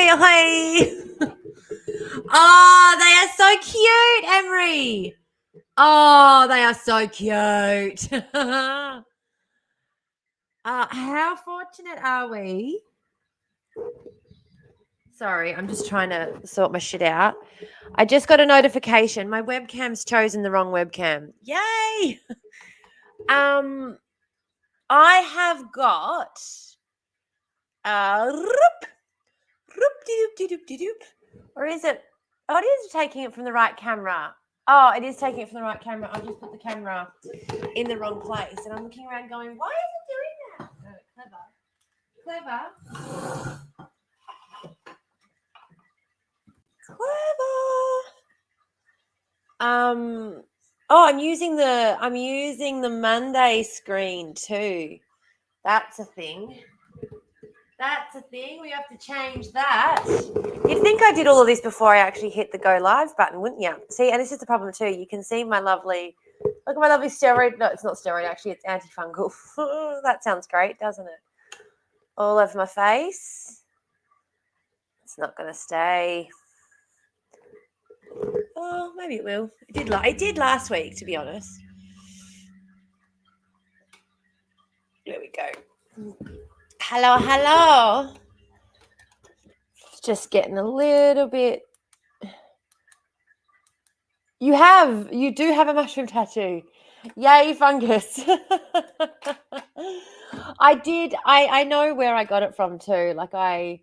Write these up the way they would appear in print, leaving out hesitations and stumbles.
Oi. Oh, they are so cute, Emery. Oh, they are so cute. How fortunate are we? Sorry, I'm just trying to sort my shit out. I just got a notification. My webcam's chosen the wrong webcam. Yay! I have got or is it? Oh, it is taking it from the right camera. Oh, it is taking it from the right camera. I just put the camera in the wrong place, and I'm looking around going, "Why is it doing that?" Oh, clever. Oh, I'm using the Monday screen too. That's a thing. We have to change that. You'd think I did all of this before I actually hit the go live button, wouldn't you? See, and this is the problem too. You can see my lovely, look at my lovely steroid. No, it's not steroid, actually. It's antifungal. That sounds great, doesn't it? All over my face. It's not going to stay. Oh, maybe it will. It did last week, to be honest. There we go. Hello. Just getting a little bit. You do have a mushroom tattoo. Yay, fungus. I know where I got it from too. Like I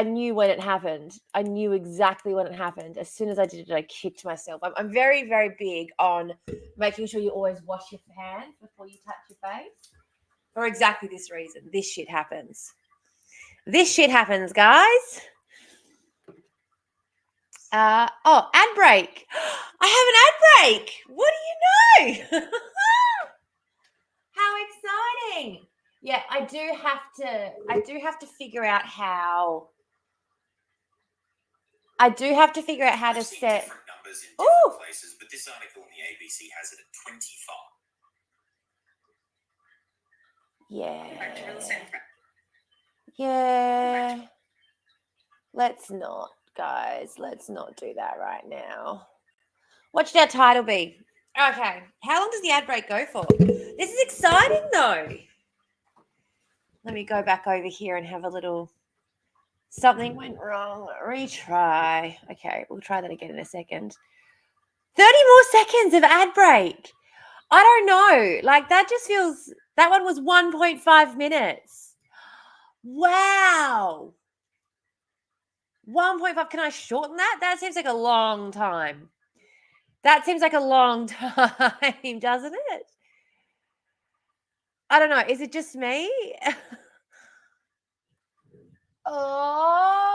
knew when it happened. I knew exactly when it happened. As soon as I did it, I kicked myself. I'm very, very big on making sure you always wash your hands before you touch your face. For exactly this reason. This shit happens. Guys. Ad break. I have an ad break. What do you know? How exciting. Yeah, I do have to figure out how to set different numbers in different places, but this article in the ABC has it at 25. Yeah. Let's not, guys. Let's not do that right now. What should our title be? Okay. How long does the ad break go for? This is exciting, though. Let me go back over here and have a little... Something went wrong. Retry. Okay, we'll try that again in a second. 30 more seconds of ad break. I don't know. Like, that just feels... That one was 1.5 minutes. Wow. 1.5. Can I shorten that? That seems like a long time. Doesn't it? I don't know. Is it just me? Oh.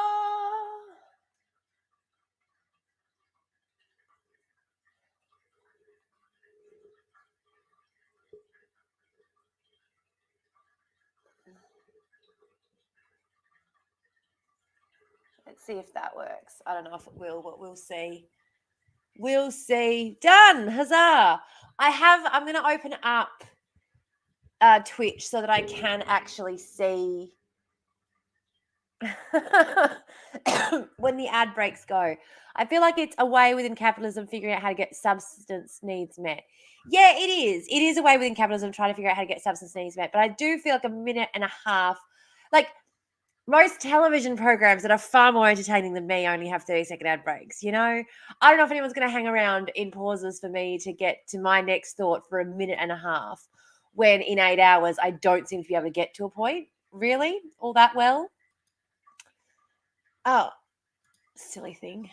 Let's see if that works. I don't know if it will, but we'll see. We'll see. Done. Huzzah. I'm going to open up Twitch so that I can actually see when the ad breaks go. I feel like it's a way within capitalism figuring out how to get substance needs met. Yeah, it is. It is a way within capitalism trying to figure out how to get substance needs met. But I do feel like a minute and a half, like most television programs that are far more entertaining than me only have 30-second ad breaks, you know? I don't know if anyone's going to hang around in pauses for me to get to my next thought for a minute and a half when in 8 hours I don't seem to be able to get to a point, really, all that well. Oh, silly thing.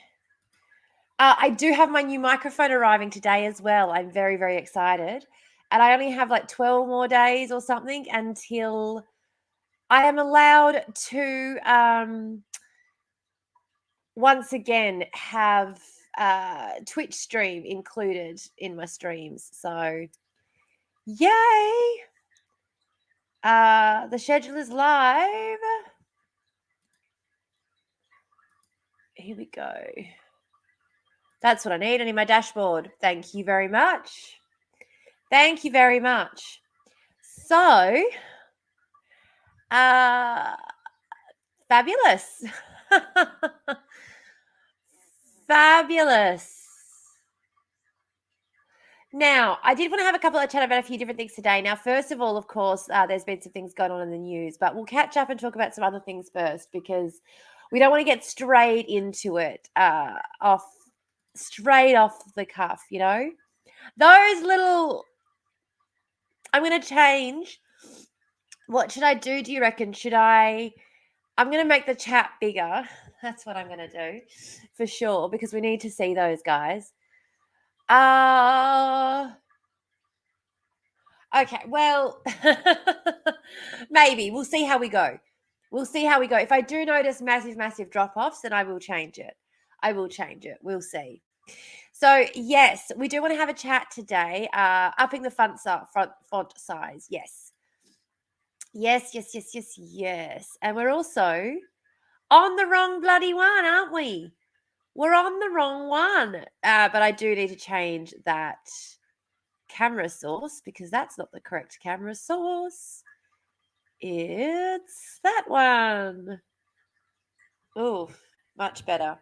I do have my new microphone arriving today as well. I'm very, very excited. And I only have like 12 more days or something until I am allowed to once again have Twitch stream included in my streams. So, yay! The schedule is live. Here we go. That's what I need. I need my dashboard. Thank you very much. Thank you very much. So, fabulous. Fabulous. Now, I did want to have a couple of chat about a few different things today. Now, first of all, of course, there's been some things going on in the news, but we'll catch up and talk about some other things first because we don't want to get straight into it, straight off the cuff, you know? Those little, I'm going to change. What should I do you reckon? I'm going to make the chat bigger. That's what I'm going to do for sure because we need to see those guys. Okay, well, maybe. We'll see how we go. If I do notice massive drop-offs, then I will change it. We'll see. So, yes, we do want to have a chat today. Upping the font size. Yes. Yes. And we're also on the wrong bloody one, aren't we? We're on the wrong one. But I do need to change that camera source because that's not the correct camera source. It's that one. Oh, much better.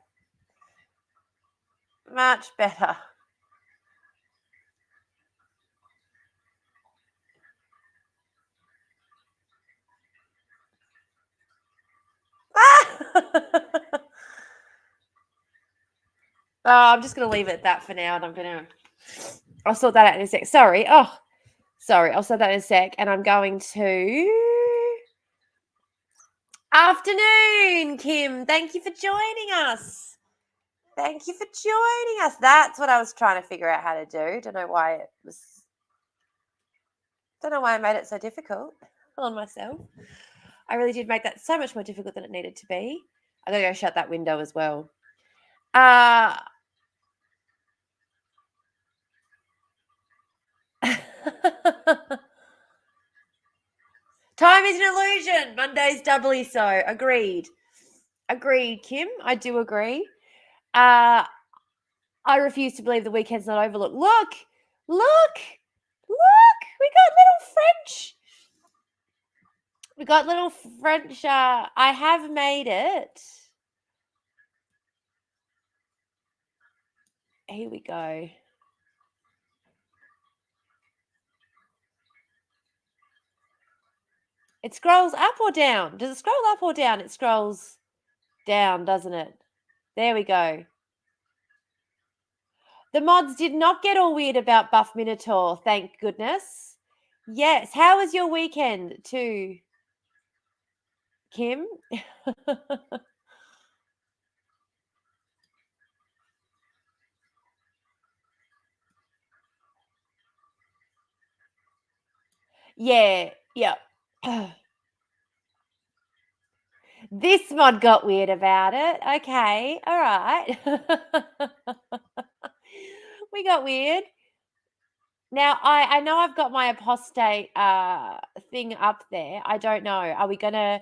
I'm just going to leave it at that for now, and I'll sort that out in a sec. Sorry, I'll sort that in a sec, and I'm going to... Afternoon, Kim. Thank you for joining us. That's what I was trying to figure out how to do. Don't know why I made it so difficult on myself. I really did make that so much more difficult than it needed to be. I gotta go shut that window as well. Time is an illusion. Monday's doubly so. Agreed, Kim. I do agree. I refuse to believe the weekend's not over. Look. We got little French. I have made it. Here we go. It scrolls up or down? Does it scroll up or down? It scrolls down, doesn't it? There we go. The mods did not get all weird about Buff Minotaur, thank goodness. Yes. How was your weekend too, Kim? Yeah. This mod got weird about it. Okay. All right. We got weird. Now, I know I've got my apostate thing up there. I don't know. I don't know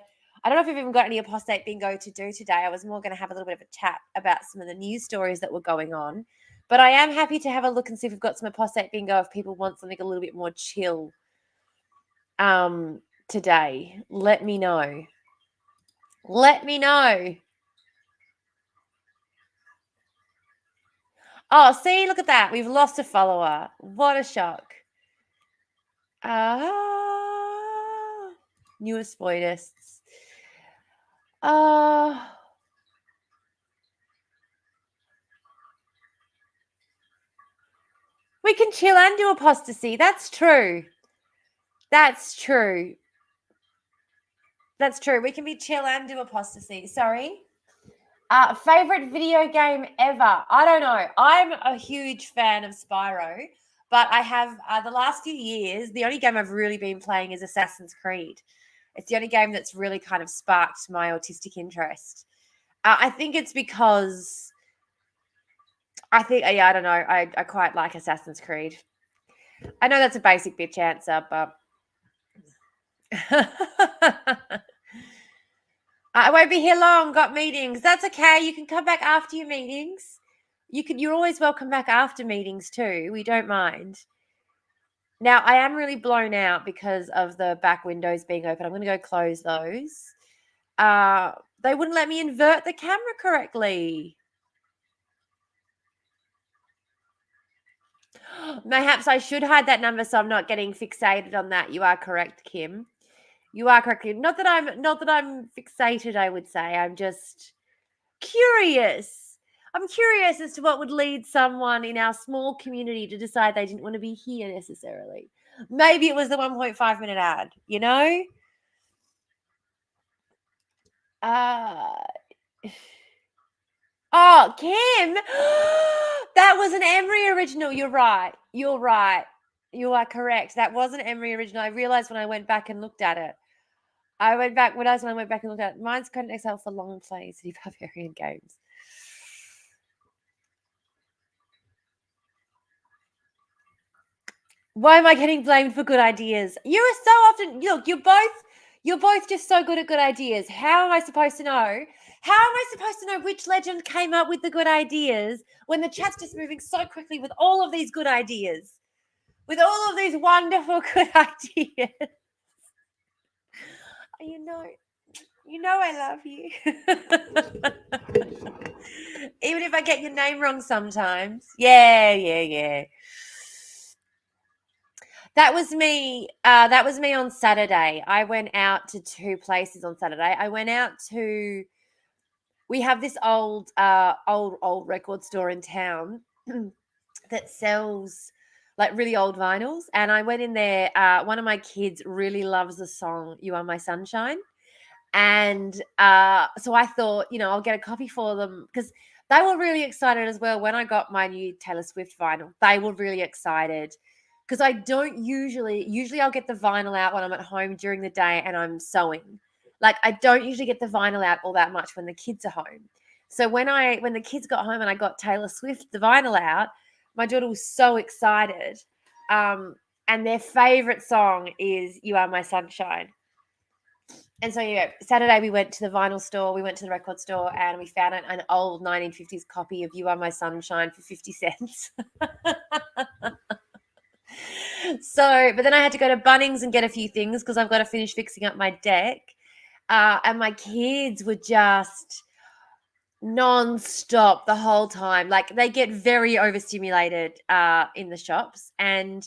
if we've even got any apostate bingo to do today. I was more going to have a little bit of a chat about some of the news stories that were going on. But I am happy to have a look and see if we've got some apostate bingo if people want something a little bit more chill today. Let me know. Oh, see, look at that. We've lost a follower. What a shock. Newest voidists. We can chill and do apostasy. That's true. We can be chill and do apostasy. Sorry. Favorite video game ever? I don't know. I'm a huge fan of Spyro, but I have the last few years, the only game I've really been playing is Assassin's Creed. It's the only game that's really kind of sparked my autistic interest. I think it's because I don't know. I quite like Assassin's Creed. I know that's a basic bitch answer, but I won't be here long. Got meetings. That's okay. You can come back after your meetings. You're always welcome back after meetings too. We don't mind. Now, I am really blown out because of the back windows being open. I'm going to go close those. They wouldn't let me invert the camera correctly. Perhaps I should hide that number so I'm not getting fixated on that. You are correct, Kim. You are correct, Kim. Not that I'm fixated, I would say. I'm just curious. I'm curious as to what would lead someone in our small community to decide they didn't want to be here necessarily. Maybe it was the 1.5-minute ad, you know? Oh, Kim. That was an Emery original. You're right. You're right. You are correct. That was an Emery original. I realized when I went back and looked at it. I went back when I went back and looked at it. Mine's Codec XL for long play City Barbarian games. Why am I getting blamed for good ideas? You are so often look, you're both just so good at good ideas. How am I supposed to know? How am I supposed to know which legend came up with the good ideas when the chat's just moving so quickly with all of these good ideas? With all of these wonderful good ideas. You know I love you. Even if I get your name wrong sometimes. Yeah. That was me. That was me on Saturday. I went out to two places on Saturday. I went out to. We have this old record store in town that sells like really old vinyls, and I went in there. One of my kids really loves the song "You Are My Sunshine," and so I thought, I'll get a copy for them because they were really excited as well. When I got my new Taylor Swift vinyl, they were really excited because I don't usually I'll get the vinyl out when I'm at home during the day and I'm sewing. Like I don't usually get the vinyl out all that much when the kids are home. So when the kids got home and I got Taylor Swift the vinyl out, my daughter was so excited. And their favorite song is "You Are My Sunshine." And so, Saturday we went to the vinyl store, we went to the record store, and we found an old 1950s copy of "You Are My Sunshine" for 50 cents. But then I had to go to Bunnings and get a few things because I've got to finish fixing up my deck. And my kids were just non-stop the whole time. Like they get very overstimulated in the shops, and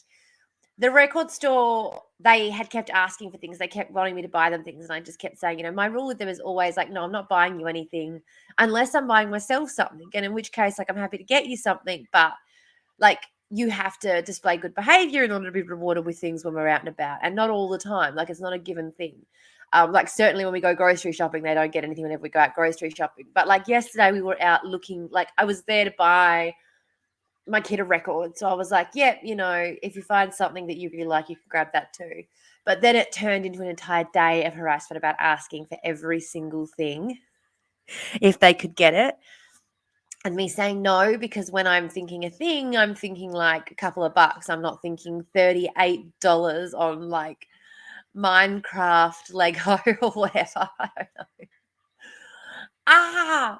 the record store, they had kept asking for things. They kept wanting me to buy them things. And I just kept saying, my rule with them is always like, no, I'm not buying you anything unless I'm buying myself something. And in which case, like, I'm happy to get you something. But like, you have to display good behavior in order to be rewarded with things when we're out and about. And not all the time. Like, it's not a given thing. Like, certainly when we go grocery shopping, they don't get anything whenever we go out grocery shopping. But like yesterday, we were out looking, like, I was there to buy my kid a record. So I was like, yeah, if you find something that you really like, you can grab that too. But then it turned into an entire day of harassment about asking for every single thing if they could get it. And me saying no, because when I'm thinking a thing, I'm thinking like a couple of bucks. I'm not thinking $38 on like Minecraft, Lego, or whatever. I don't know.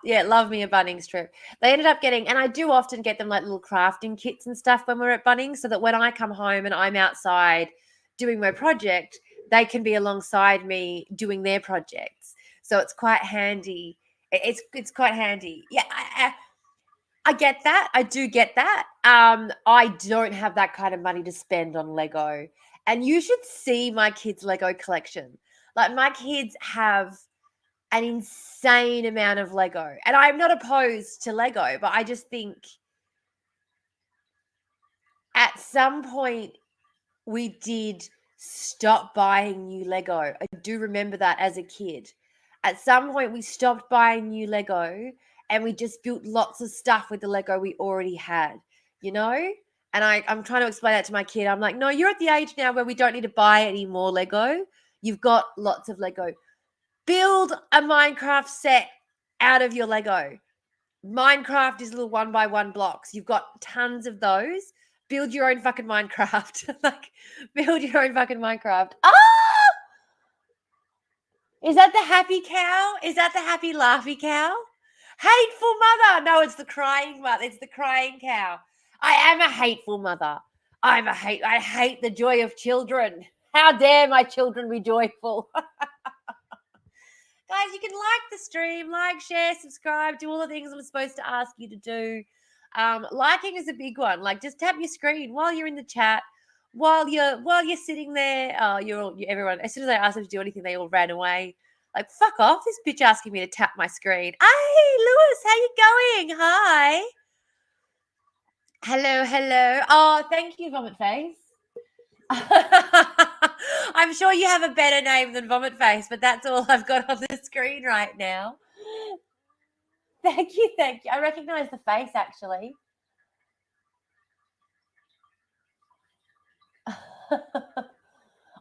Yeah, love me a Bunnings trip. They ended up getting, and I do often get them like little crafting kits and stuff when we're at Bunnings, so that when I come home and I'm outside doing my project, they can be alongside me doing their projects. So it's quite handy. It's quite handy. Yeah, I get that. I do get that. I don't have that kind of money to spend on Lego. And you should see my kids' Lego collection. Like my kids have an insane amount of Lego. And I'm not opposed to Lego, but I just think at some point we did stop buying new Lego. I do remember that as a kid. At some point we stopped buying new Lego and we just built lots of stuff with the Lego we already had, And I'm trying to explain that to my kid. I'm like, no, you're at the age now where we don't need to buy any more Lego. You've got lots of Lego. Build a Minecraft set out of your Lego. Minecraft is little 1x1 blocks. You've got tons of those. Build your own fucking Minecraft. Build your own fucking Minecraft. Is that the happy cow? Is that the happy laughy cow? Hateful mother. No, it's the crying mother. It's the crying cow. I am a hateful mother. I hate the joy of children. How dare my children be joyful? Guys, you can like the stream, like, share, subscribe, do all the things I'm supposed to ask you to do. Liking is a big one. Like, just tap your screen while you're in the chat, while you're sitting there. Oh, everyone. As soon as I asked them to do anything, they all ran away. Like, fuck off! This bitch asking me to tap my screen. Hey, Lewis, how you going? Hi. Hello. Oh, thank you, Vomit Face. I'm sure you have a better name than Vomit Face, but that's all I've got on the screen right now. Thank you. I recognize the face, actually.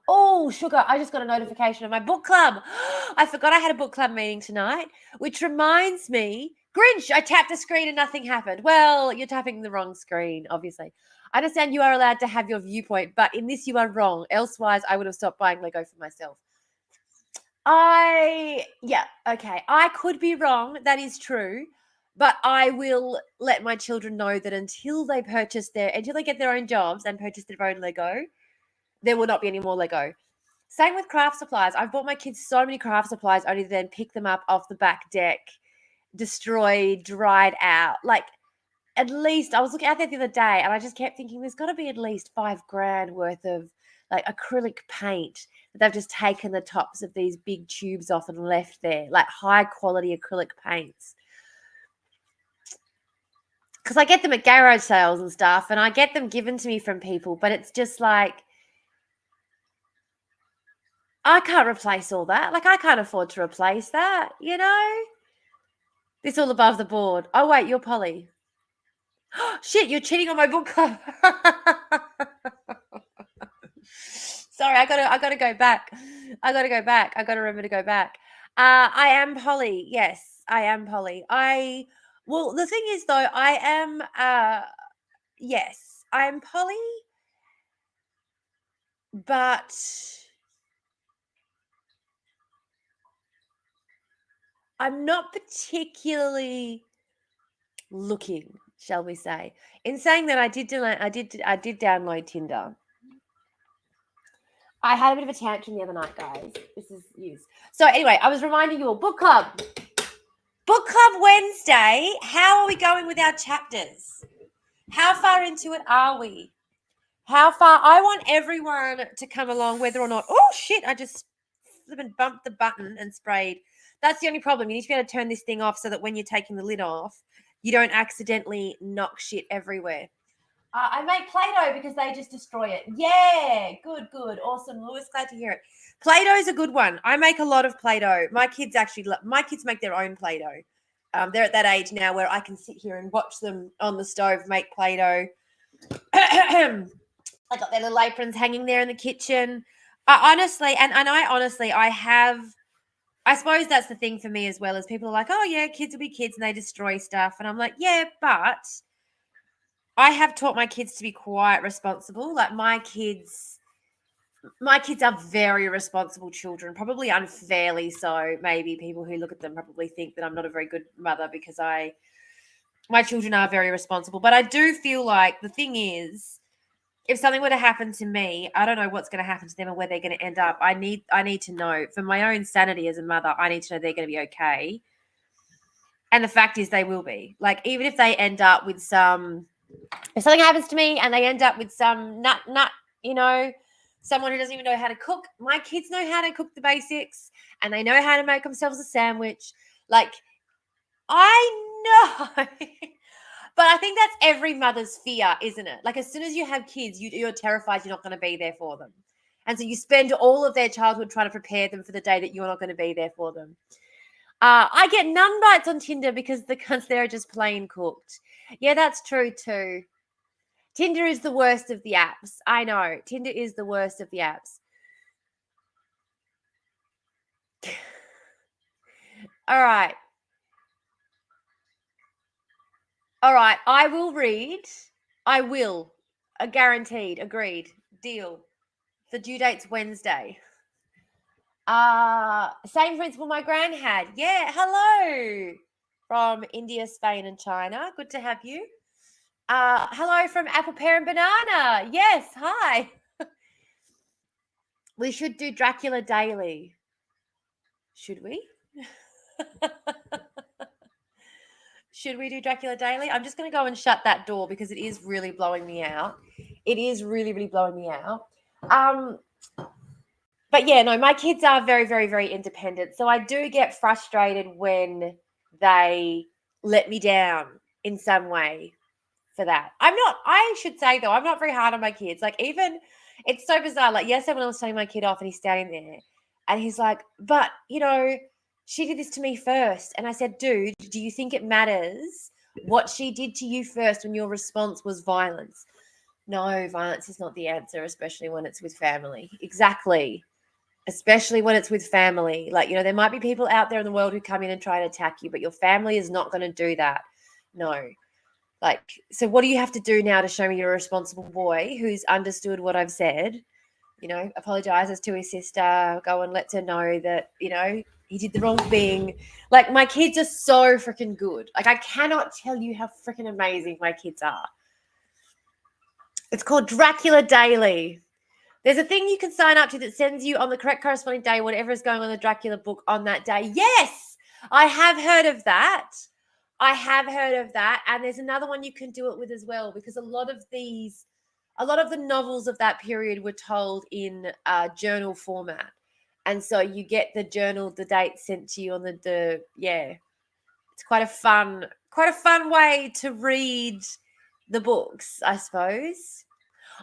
Oh, sugar, I just got a notification of my book club. I forgot I had a book club meeting tonight, which reminds me, Grinch, I tapped the screen and nothing happened. Well, you're tapping the wrong screen, obviously. I understand you are allowed to have your viewpoint, but in this you are wrong. Elsewise, I would have stopped buying Lego for myself. Okay. I could be wrong. That is true. But I will let my children know that until they get their own jobs and purchase their own Lego, there will not be any more Lego. Same with craft supplies. I've bought my kids so many craft supplies only to then pick them up off the back deck, destroyed, dried out. Like, at least I was looking out there the other day and I just kept thinking there's got to be at least $5,000 worth of like acrylic paint that they've just taken the tops of these big tubes off and left there, like high quality acrylic paints. Because I get them at garage sales and stuff and I get them given to me from people, but it's just like, I can't replace all that. Like, I can't afford to replace that, you know? This all above the board. Oh, wait, you're Polly. Shit, you're cheating on my book club. Sorry, I gotta go back. I gotta remember to go back. I am Polly. Yes, I am Polly. Well, the thing is though, I am yes, I am Polly, but I'm not particularly looking, shall we say. In saying that, I did download Tinder. I had a bit of a tantrum the other night, guys. This is news. So anyway, I was reminding you all, book club. Book club Wednesday. How are we going with our chapters? How far into it are we? How far? I want everyone to come along, whether or not. Oh shit! I just bumped the button and sprayed. That's the only problem. You need to be able to turn this thing off so that when you're taking the lid off, you don't accidentally knock shit everywhere. I make Play-Doh because they just destroy it. Yeah, good, awesome, Lewis. Glad to hear it. Play-Doh's a good one. I make a lot of Play-Doh. My kids make their own Play-Doh. They're at that age now where I can sit here and watch them on the stove make Play-Doh. I got their little aprons hanging there in the kitchen. I suppose that's the thing for me as well, as people are like, oh yeah, kids will be kids and they destroy stuff. And I'm like, yeah, but I have taught my kids to be quite responsible. Like my kids are very responsible children, probably unfairly so. Maybe people who look at them probably think that I'm not a very good mother because my children are very responsible. But I do feel like the thing is, if something were to happen to me, I don't know what's going to happen to them or where they're going to end up. I need to know, for my own sanity as a mother, I need to know they're going to be okay. And the fact is they will be. Like, even if they end up with if something happens to me and they end up with some nut, someone who doesn't even know how to cook, my kids know how to cook the basics and they know how to make themselves a sandwich. Like, I know. But I think that's every mother's fear, isn't it? Like, as soon as you have kids, you're terrified you're not going to be there for them. And so you spend all of their childhood trying to prepare them for the day that you're not going to be there for them. I get none bites on Tinder because the cunts there are just plain cooked. Yeah, that's true too. Tinder is the worst of the apps. I know. Tinder is the worst of the apps. All right. I will read. I will. Guaranteed. Agreed. Deal. The due date's Wednesday. Same principle my gran had. Yeah. Hello. From India, Spain, and China. Good to have you. Hello from Apple Pear and Banana. Yes. Hi. We should do Dracula daily. Should we? Should we do Dracula Daily? I'm just going to go and shut that door because it is really blowing me out. It is really, really blowing me out. But yeah, no, my kids are very, very, very independent. So I do get frustrated when they let me down in some way for that. I should say though, I'm not very hard on my kids. Like even, it's so bizarre. Like yesterday when I was taking my kid off and he's standing there and he's like, but she did this to me first. And I said, dude, do you think it matters what she did to you first when your response was violence? No, violence is not the answer, especially when it's with family. Exactly. Especially when it's with family. Like, there might be people out there in the world who come in and try to attack you, but your family is not going to do that. No. Like, so what do you have to do now to show me you're a responsible boy who's understood what I've said? Apologizes to his sister, go and lets her know that, he did the wrong thing. Like, my kids are so freaking good. Like, I cannot tell you how freaking amazing my kids are. It's called Dracula Daily. There's a thing you can sign up to that sends you on the correct corresponding day whatever is going on in the Dracula book on that day. Yes, I have heard of that. And there's another one you can do it with as well, because a lot of the novels of that period were told in journal format. And so you get the journal, the date sent to you on it's quite a fun way to read the books, I suppose.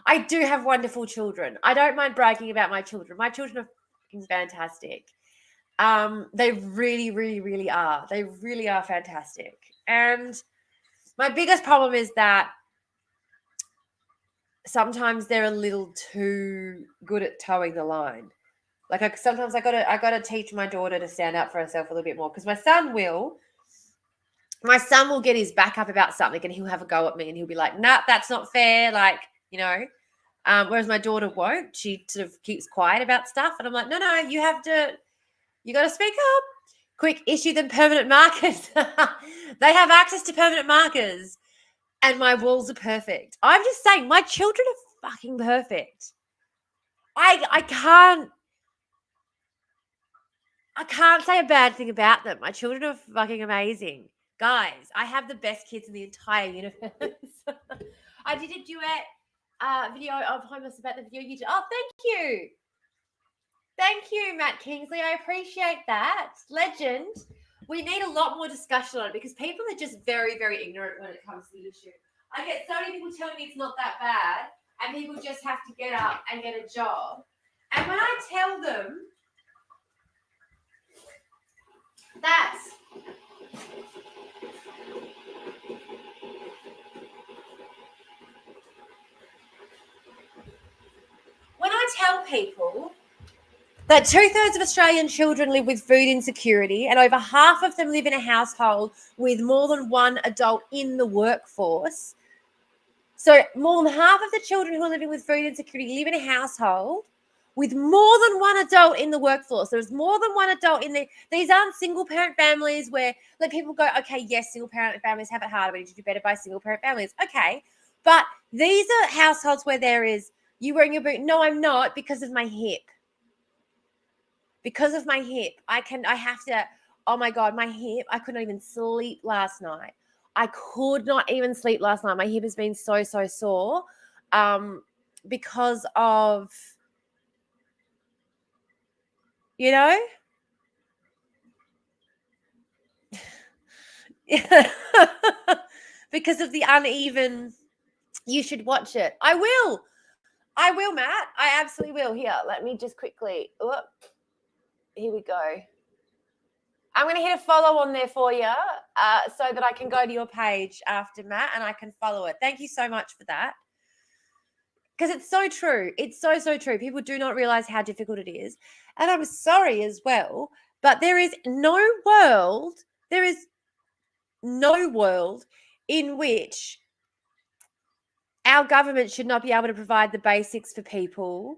I do have wonderful children. I don't mind bragging about my children. My children are fucking fantastic. They really, really, really are. They really are fantastic. And my biggest problem is that sometimes they're a little too good at towing the line. Like sometimes I gotta teach my daughter to stand up for herself a little bit more, because my son will get his back up about something and he'll have a go at me and he'll be like, nah, that's not fair. Like, whereas my daughter won't. She sort of keeps quiet about stuff. And I'm like, no, you got to speak up. Quick, issue them permanent markers. They have access to permanent markers. And my walls are perfect. I'm just saying, my children are fucking perfect. I can't say a bad thing about them. My children are fucking amazing. Guys, I have the best kids in the entire universe. I did a duet video of Homeless about the video you did. Oh, thank you. Thank you, Matt Kingsley. I appreciate that. Legend. We need a lot more discussion on it because people are just very, very ignorant when it comes to the issue. I get so many people telling me it's not that bad and people just have to get up and get a job. And when I tell them that people that 2/3 of Australian children live with food insecurity and over half of them live in a household with more than one adult in the workforce. So more than half of the children who are living with food insecurity live in a household with more than one adult in the workforce. There's more than one adult in there. These aren't single parent families where people go, okay, yes, single parent families have it harder, but you should do better by single parent families. Okay. But these are households where there is, you wearing your boot? No, I'm not, because of my hip. Because of my hip. I have to, oh my God, my hip. I couldn't even sleep last night. I could not even sleep last night. My hip has been so sore because of, because of the uneven, you should watch it. I will, Matt. I absolutely will. Here, let me just quickly, here we go. I'm going to hit a follow on there for you so that I can go to your page after, Matt, and I can follow it. Thank you so much for that. Because it's so true. It's so true. People do not realize how difficult it is. And I'm sorry as well, but there is no world in which our government should not be able to provide the basics for people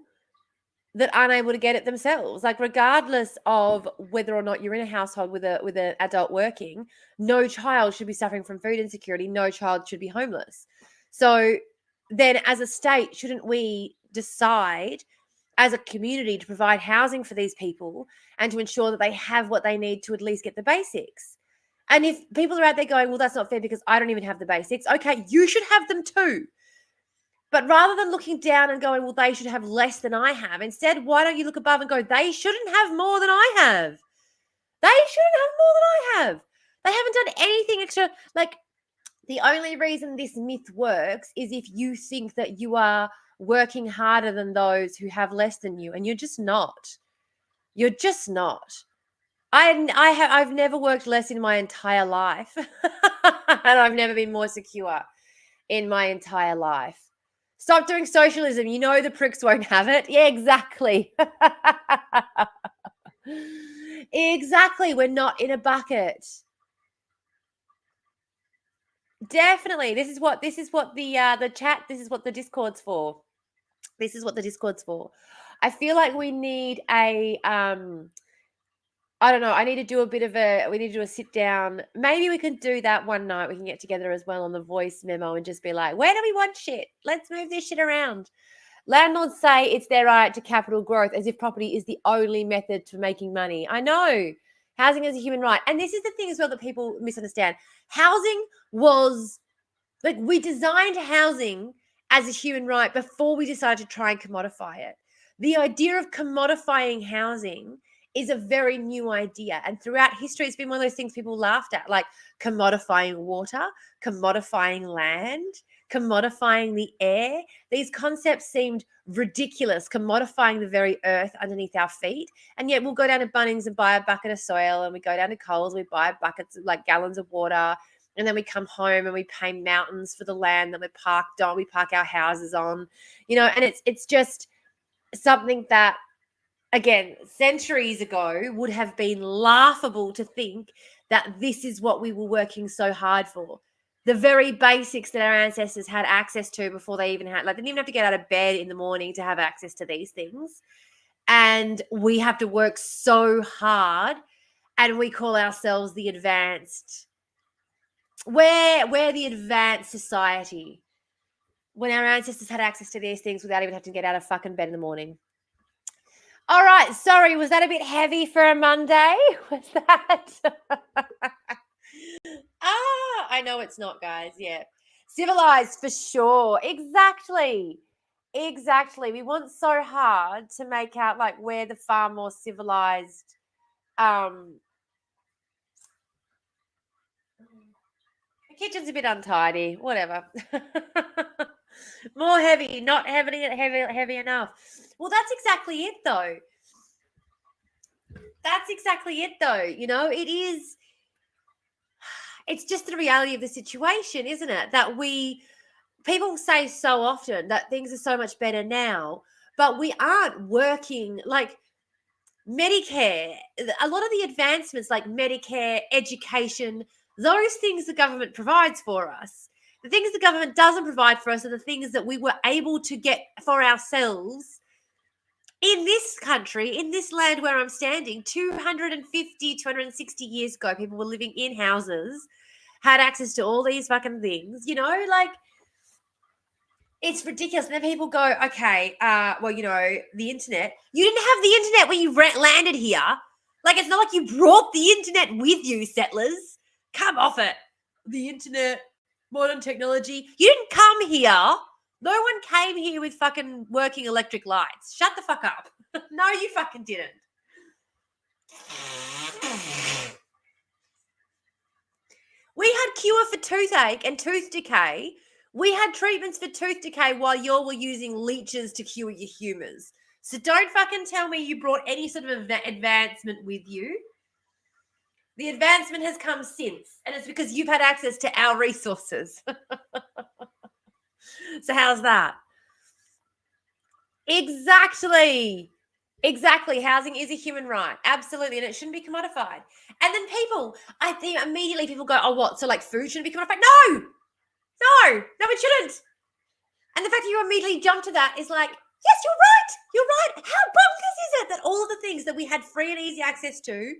that aren't able to get it themselves. Like, regardless of whether or not you're in a household with an adult working, no child should be suffering from food insecurity. No child should be homeless. So then as a state, shouldn't we decide as a community to provide housing for these people and to ensure that they have what they need to at least get the basics. And if people are out there going, well, that's not fair because I don't even have the basics. Okay, you should have them too. But rather than looking down and going, well, they should have less than I have, instead, why don't you look above and go, they shouldn't have more than I have. They shouldn't have more than I have. They haven't done anything extra. Like, the only reason this myth works is if you think that you are working harder than those who have less than you, and you're just not. You're just not. I've never worked less in my entire life, and I've never been more secure in my entire life. Stop doing socialism. You know the pricks won't have it. Yeah, exactly. Exactly. We're not in a bucket. Definitely. This is what the chat, this is what the Discord's for. This is what the Discord's for. I feel like we need a I don't know. We need to do a sit down. Maybe we can do that one night. We can get together as well on the voice memo and just be like, where do we want shit? Let's move this shit around. Landlords say it's their right to capital growth as if property is the only method for making money. I know. Housing is a human right. And this is the thing as well that people misunderstand. Housing was, like, we designed housing as a human right before we decided to try and commodify it. The idea of commodifying housing is a very new idea. And throughout history, it's been one of those things people laughed at, like commodifying water, commodifying land, commodifying the air. These concepts seemed ridiculous, commodifying the very earth underneath our feet. And yet we'll go down to Bunnings and buy a bucket of soil, and we go down to Coles, we buy buckets, like gallons of water, and then we come home and we pay mountains for the land that we're parked on, we park our houses on, and it's just something that, again, centuries ago would have been laughable to think that this is what we were working so hard for. The very basics that our ancestors had access to before they even had, like, they didn't even have to get out of bed in the morning to have access to these things. And we have to work so hard, and we call ourselves the advanced. We're the advanced society when our ancestors had access to these things without even having to get out of fucking bed in the morning. All right, sorry, was that a bit heavy for a Monday? Was that? I know it's not, guys. Yeah. Civilized for sure. Exactly. We want so hard to make out like we're the far more civilized. The kitchen's a bit untidy. Whatever. More heavy, not heavy enough. Well, that's exactly it, though. It is. It's just the reality of the situation, isn't it? That people say so often that things are so much better now, but we aren't working. Like Medicare, a lot of the advancements like Medicare, education, those things the government provides for us. The things the government doesn't provide for us are the things that we were able to get for ourselves in this country, in this land where I'm standing. 260 years ago, people were living in houses, had access to all these fucking things, like, it's ridiculous. And then people go, okay, the internet. You didn't have the internet when you landed here. Like, it's not like you brought the internet with you, settlers. Come off it. The internet, modern technology. You didn't come here. No one came here with fucking working electric lights. Shut the fuck up. No, you fucking didn't. We had cure for toothache and tooth decay. We had treatments for tooth decay while y'all were using leeches to cure your humours. So don't fucking tell me you brought any sort of advancement with you. The advancement has come since, and it's because you've had access to our resources. So how's that? Exactly. Housing is a human right. Absolutely. And it shouldn't be commodified. And then I think immediately people go, oh, what? So like food shouldn't be commodified? No, it shouldn't. And the fact that you immediately jump to that is like, yes, you're right. How bonkers is it that all of the things that we had free and easy access to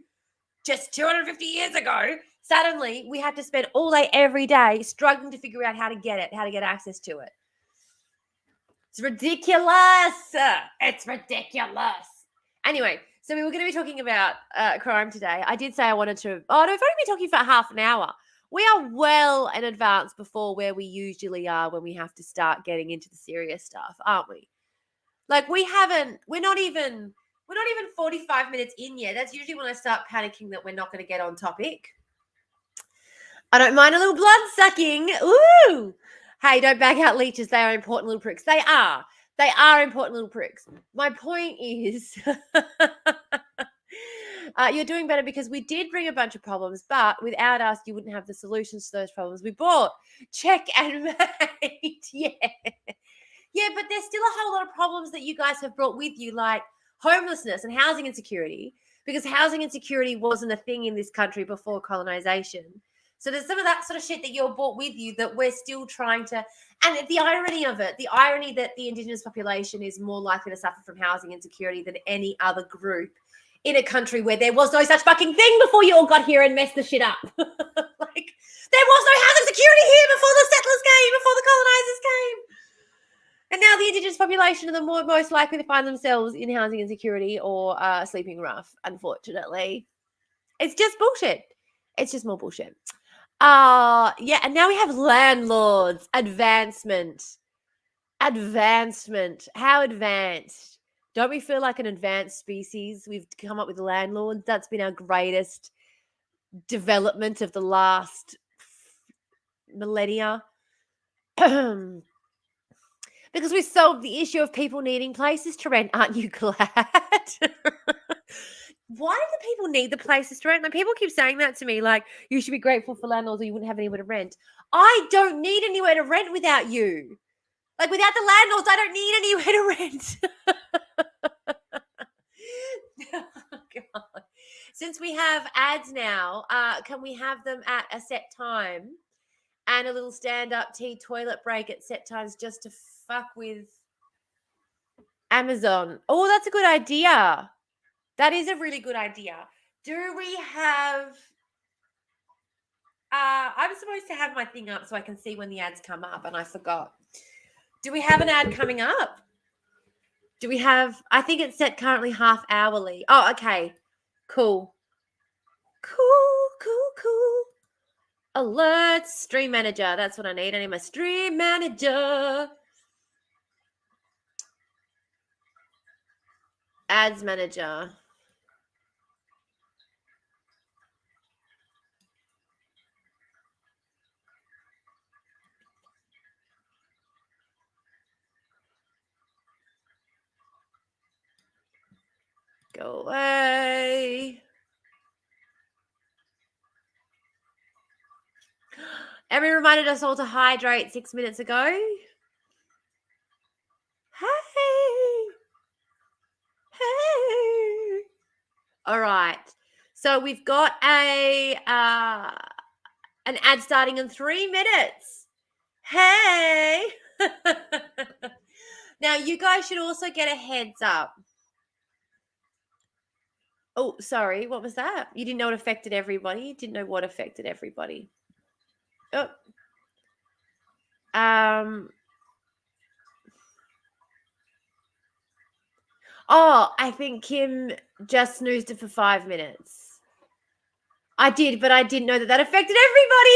just 250 years ago, suddenly we had to spend all day every day struggling to figure out how to get access to it. It's ridiculous. It's ridiculous. Anyway, so we were going to be talking about crime today. I did say I wanted to. Oh, no, we've only been talking for half an hour. We are well in advance before where we usually are when we have to start getting into the serious stuff, aren't we? Like we're not even 45 minutes in yet. That's usually when I start panicking that we're not going to get on topic. I don't mind a little blood sucking. Ooh. Hey, don't bag out leeches. They are important little pricks. They are. They are important little pricks. My point is you're doing better because we did bring a bunch of problems, but without us, you wouldn't have the solutions to those problems we brought. Check and mate. Yeah. Yeah, but there's still a whole lot of problems that you guys have brought with you, like homelessness and housing insecurity, because housing insecurity wasn't a thing in this country before colonization. So there's some of that sort of shit that you're brought with you that we're still trying to, and the irony of it, the irony that the Indigenous population is more likely to suffer from housing insecurity than any other group in a country where there was no such fucking thing before you all got here and messed the shit up. Like, there was no housing security here before the settlers came, before the colonizers came. And now the Indigenous population are the most likely to find themselves in housing insecurity or sleeping rough, unfortunately. It's just bullshit. It's just more bullshit. Yeah, and now we have landlords. Advancement. How advanced? Don't we feel like an advanced species? We've come up with landlords. That's been our greatest development of the last millennia. Because we solved the issue of people needing places to rent. Aren't you glad? Why do the people need the places to rent? Like, people keep saying that to me, like, you should be grateful for landlords or you wouldn't have anywhere to rent. I don't need anywhere to rent without you. Like, without the landlords, I don't need anywhere to rent. Oh, God. Since we have ads now, can we have them at a set time and a little stand-up tea toilet break at set times just to fuck with Amazon? Oh, that's a good idea. That is a really good idea. Do we have... I'm supposed to have my thing up so I can see when the ads come up, and I forgot. Do we have an ad coming up? Do we have... I think it's set currently half hourly. Oh, okay. Cool. Alert, stream manager. That's what I need. I need my stream manager. Ads manager. Go away. Emmy reminded us all to hydrate 6 minutes ago. Hey. All right. So we've got an ad starting in 3 minutes. Hey. Now, you guys should also get a heads up. Oh, sorry. What was that? You didn't know it affected everybody? You didn't know what affected everybody. Oh. I think Kim just snoozed it for 5 minutes. I did, but I didn't know that affected everybody.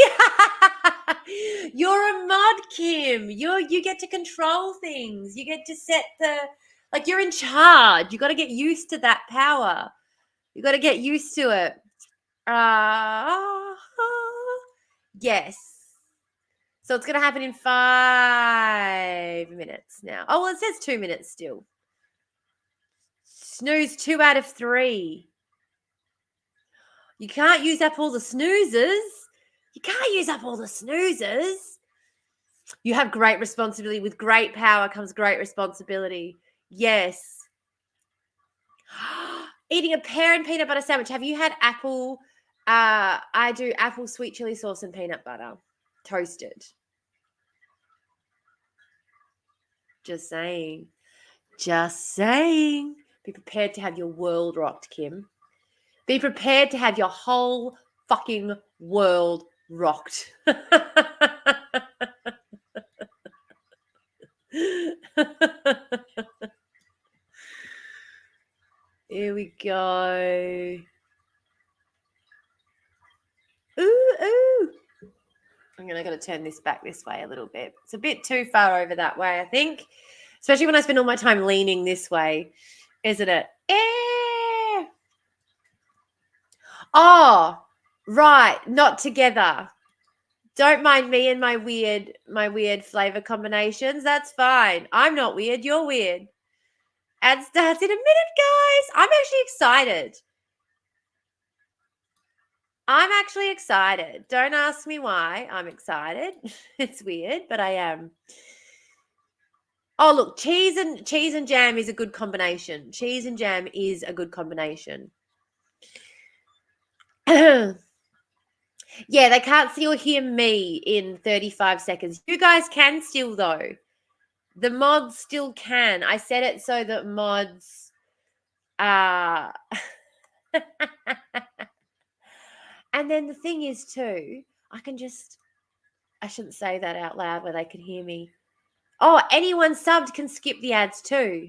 You're a mod, Kim. You get to control things. You get to set like, you're in charge. You got to get used to that power. You got to get used to it. Yes. So it's going to happen in 5 minutes now. Oh, well, it says 2 minutes still. Snooze 2 out of 3. You can't use up all the snoozers. You have great responsibility. With great power comes great responsibility. Yes. Eating a pear and peanut butter sandwich. Have you had apple? I do apple sweet chili sauce and peanut butter. Toasted. Just saying. Be prepared to have your world rocked, Kim. Be prepared to have your whole fucking world rocked. Here we go. Ooh. I'm going to turn this back this way a little bit. It's a bit too far over that way, I think. Especially when I spend all my time leaning this way, isn't it? Oh, right. Not together. Don't mind me and my weird flavor combinations. That's fine. I'm not weird. You're weird. Ad starts in a minute, guys. I'm actually excited. Don't ask me why. I'm excited. It's weird, but I am. Oh, look, cheese and jam is a good combination. Cheese and jam is a good combination. Yeah, they can't see or hear me in 35 seconds. You guys can still, though. The mods still can. I set it so that mods and then the thing is too, I shouldn't say that out loud where they can hear me. Oh, anyone subbed can skip the ads too.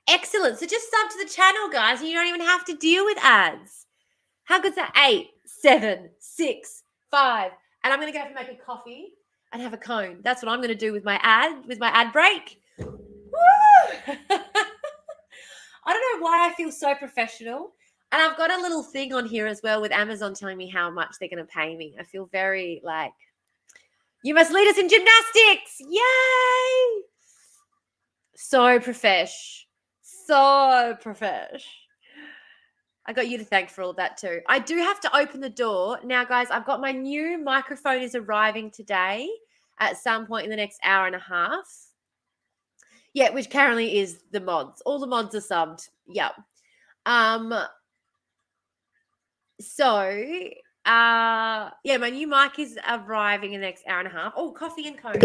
Excellent. So just sub to the channel, guys, and you don't even have to deal with ads. How good's that? 8, 7, 6, 5. And I'm going to go make a coffee and have a cone. That's what I'm going to do with my ad break. Woo! I don't know why I feel so professional. And I've got a little thing on here as well with Amazon telling me how much they're going to pay me. I feel very like, you must lead us in gymnastics. Yay! So profesh. So profesh. I got you to thank for all that too. I do have to open the door. Now, guys, I've got my new microphone is arriving today at some point in the next hour and a half. Yeah, which currently is the mods. All the mods are subbed. Yep. Yeah, my new mic is arriving in the next hour and a half. Oh, coffee and cone.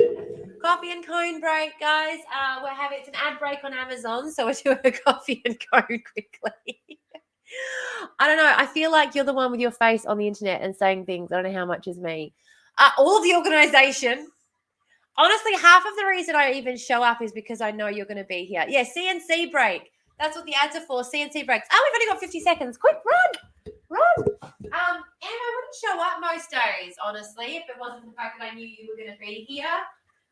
Coffee and cone break, guys. It's an ad break on Amazon, so we're doing a coffee and cone quickly. I don't know. I feel like you're the one with your face on the internet and saying things. I don't know how much is me. All of the organization. Honestly, half of the reason I even show up is because I know you're going to be here. Yeah, CNC break. That's what the ads are for, CNC breaks. Oh, we've only got 50 seconds. Quick, run. And I wouldn't show up most days, honestly, if it wasn't the fact that I knew you were going to be here,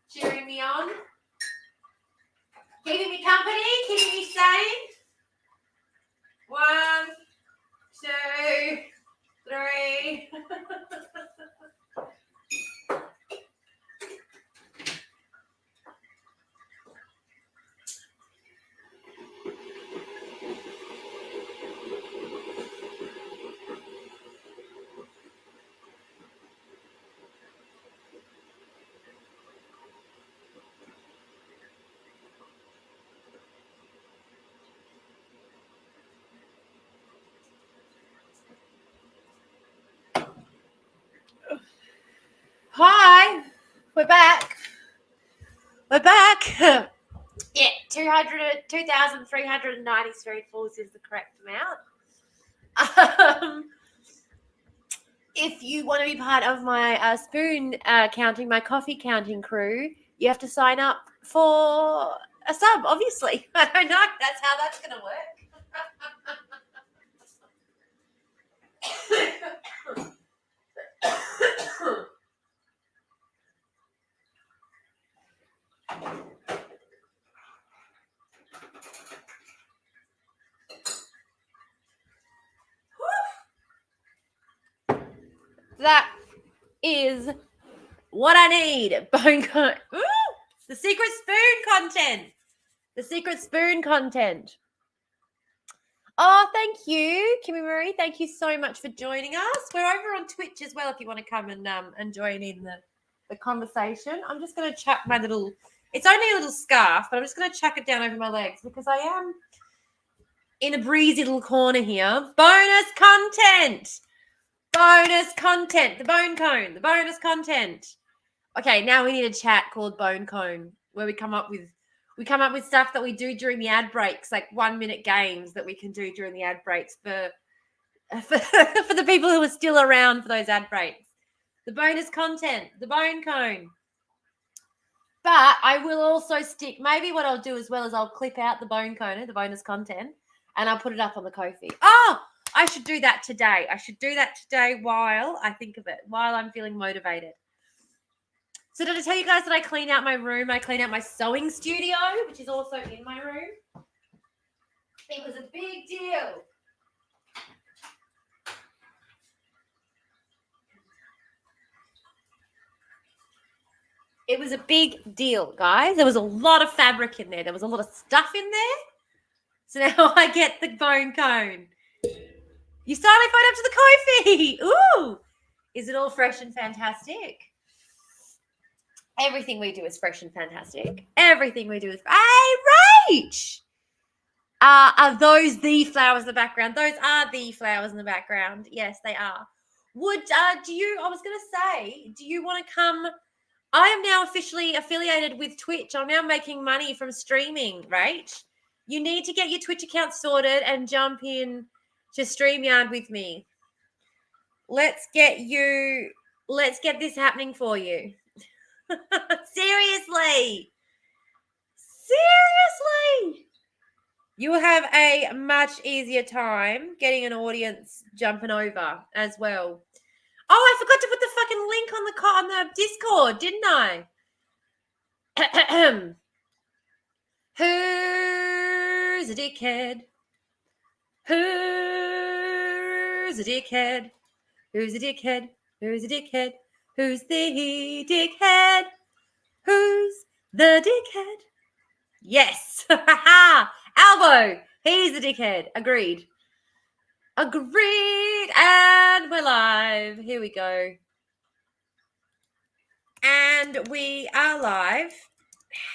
cheering me on, keeping me company, keeping me sane. 1, 2, 3. Hi, we're back. Yeah, 2,393 falls is the correct amount. If you want to be part of my spoon counting, my coffee counting crew, you have to sign up for a sub, obviously. I don't know. That's how that's going to work. That is what I need. Bone con. Ooh, the secret spoon content. Oh, thank you, Kimmy Marie. Thank you so much for joining us. We're over on Twitch as well if you want to come and join in the conversation. I'm just going to chuck my little. It's only a little scarf, but I'm just going to chuck it down over my legs because I am in a breezy little corner here. Bonus content. The bone cone. The bonus content. Okay, now we need a chat called Bone Cone where we come up with stuff that we do during the ad breaks, like 1-minute games that we can do during the ad breaks for the people who are still around for those ad breaks. The bonus content, the Bone Cone. But I will also stick, maybe what I'll do as well is I'll clip out the Bone Cone, the bonus content, and I'll put it up on the Ko-fi. Oh, I should do that today. I should do that today while I think of it, while I'm feeling motivated. So did I tell you guys that I clean out my room? I clean out my sewing studio, which is also in my room. It was a big deal. It was a big deal, guys. There was a lot of fabric in there. There was a lot of stuff in there. So now I get the bone cone. You finally phoned up to the Ko-fi. Ooh. Is it all fresh and fantastic? Everything we do is fresh and fantastic. Everything we do is... Hey, Rach! Are those the flowers in the background? Those are the flowers in the background. Yes, they are. I was going to say, do you want to come... I am now officially affiliated with Twitch. I'm now making money from streaming, right? You need to get your Twitch account sorted and jump in to StreamYard with me. Let's get this happening for you. Seriously. You will have a much easier time getting an audience jumping over as well. Oh, I forgot to put the fucking link on the Discord, didn't I? Who's a dickhead? Who's a dickhead? Who's a dickhead? Who's a dickhead? Who's the dickhead? Who's the dickhead? Yes. Albo, he's the dickhead. Agreed. And we're live. Here we go. And we are live.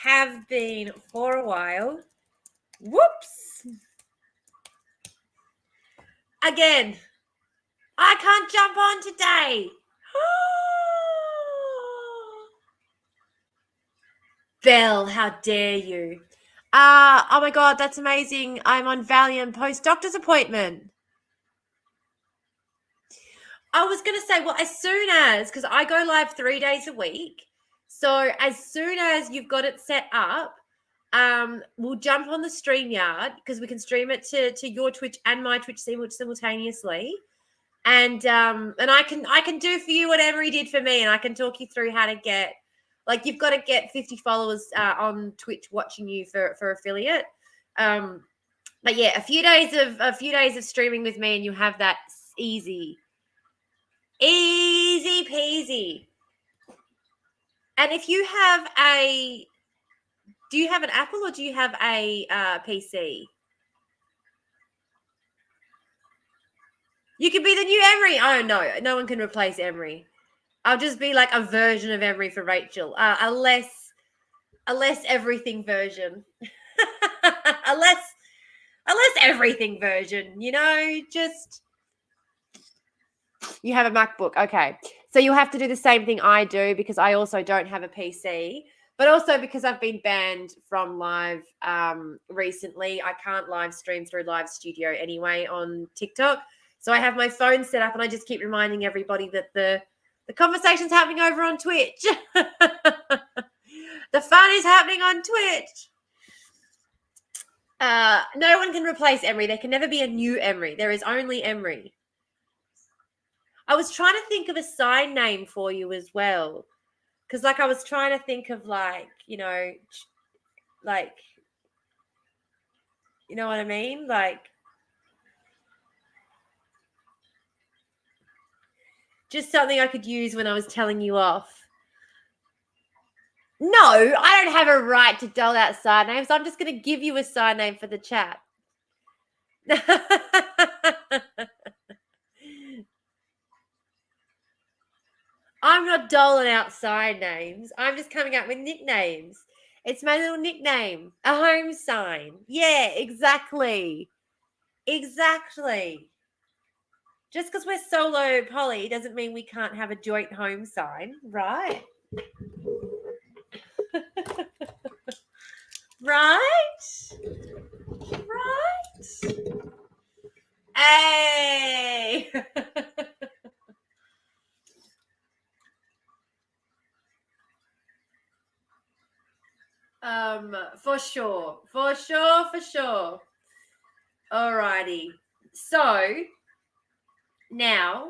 Have been for a while. Whoops. Again, I can't jump on today. Belle, how dare you? Oh my God, that's amazing. I'm on Valium post-doctor's appointment. I was going to say, well, as soon as, because I go live 3 days a week. So as soon as you've got it set up, we'll jump on the StreamYard because we can stream it to your Twitch and my Twitch simultaneously. And I can do for you what Emery did for me, and I can talk you through how to get, like, you've got to get 50 followers on Twitch watching you for affiliate. But yeah, a few days of streaming with me, and you have that easy peasy. And if you have do you have an Apple or do you have a PC? You could be the new Emery. Oh, no one can replace Emery. I'll just be like a version of Emery for Rachel. A less everything version. a less everything version, just... You have a MacBook. Okay. So you'll have to do the same thing I do because I also don't have a PC, but also because I've been banned from live recently. I can't live stream through Live Studio anyway on TikTok. So I have my phone set up and I just keep reminding everybody that the conversation's happening over on Twitch. The fun is happening on Twitch. No one can replace Emery. There can never be a new Emery. There is only Emery. I was trying to think of a sign name for you as well. Because, I was trying to think of, you know what I mean? Just something I could use when I was telling you off. No, I don't have a right to dole out sign names. I'm just going to give you a sign name for the chat. I'm not doling out sign names. I'm just coming up with nicknames. It's my little nickname, a home sign. Yeah, exactly. Exactly. Just because we're solo poly doesn't mean we can't have a joint home sign, right? Right? Hey! For sure. Alrighty. So now,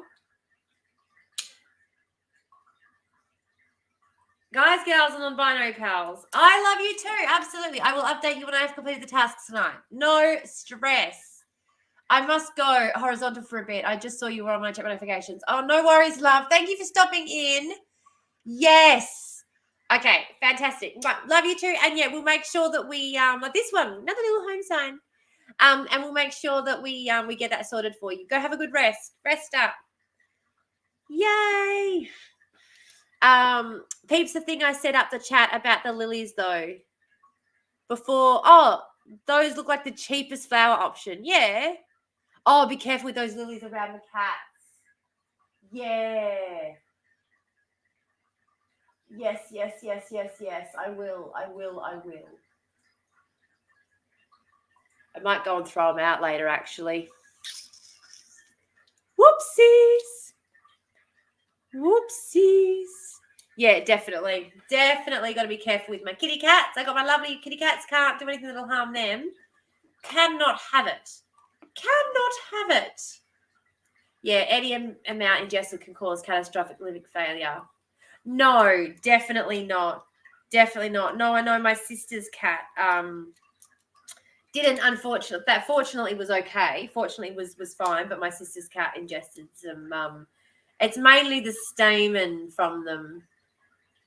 guys, girls, and non-binary pals, I love you too. Absolutely. I will update you when I have completed the tasks tonight. No stress. I must go horizontal for a bit. I just saw you were on my chat notifications. Oh, no worries, love. Thank you for stopping in. Yes. Okay, fantastic. Right, love you too. And yeah, we'll make sure that we like this one, another little home sign. And we'll make sure that we get that sorted for you. Go have a good rest. Rest up. Yay. Peeps, the thing I set up the chat about the lilies though. Before, those look like the cheapest flower option. Yeah. Oh, be careful with those lilies around the cats. Yeah. Yes. I will. I might go and throw them out later, actually. Whoopsies. Yeah, definitely got to be careful with my kitty cats. I got my lovely kitty cats. Can't do anything that'll harm them. Cannot have it. Yeah, any amount ingested can cause catastrophic liver failure. No, definitely not. No, I know my sister's cat didn't, unfortunately. That fortunately was okay. Fortunately was fine, but my sister's cat ingested some it's mainly the stamen from them.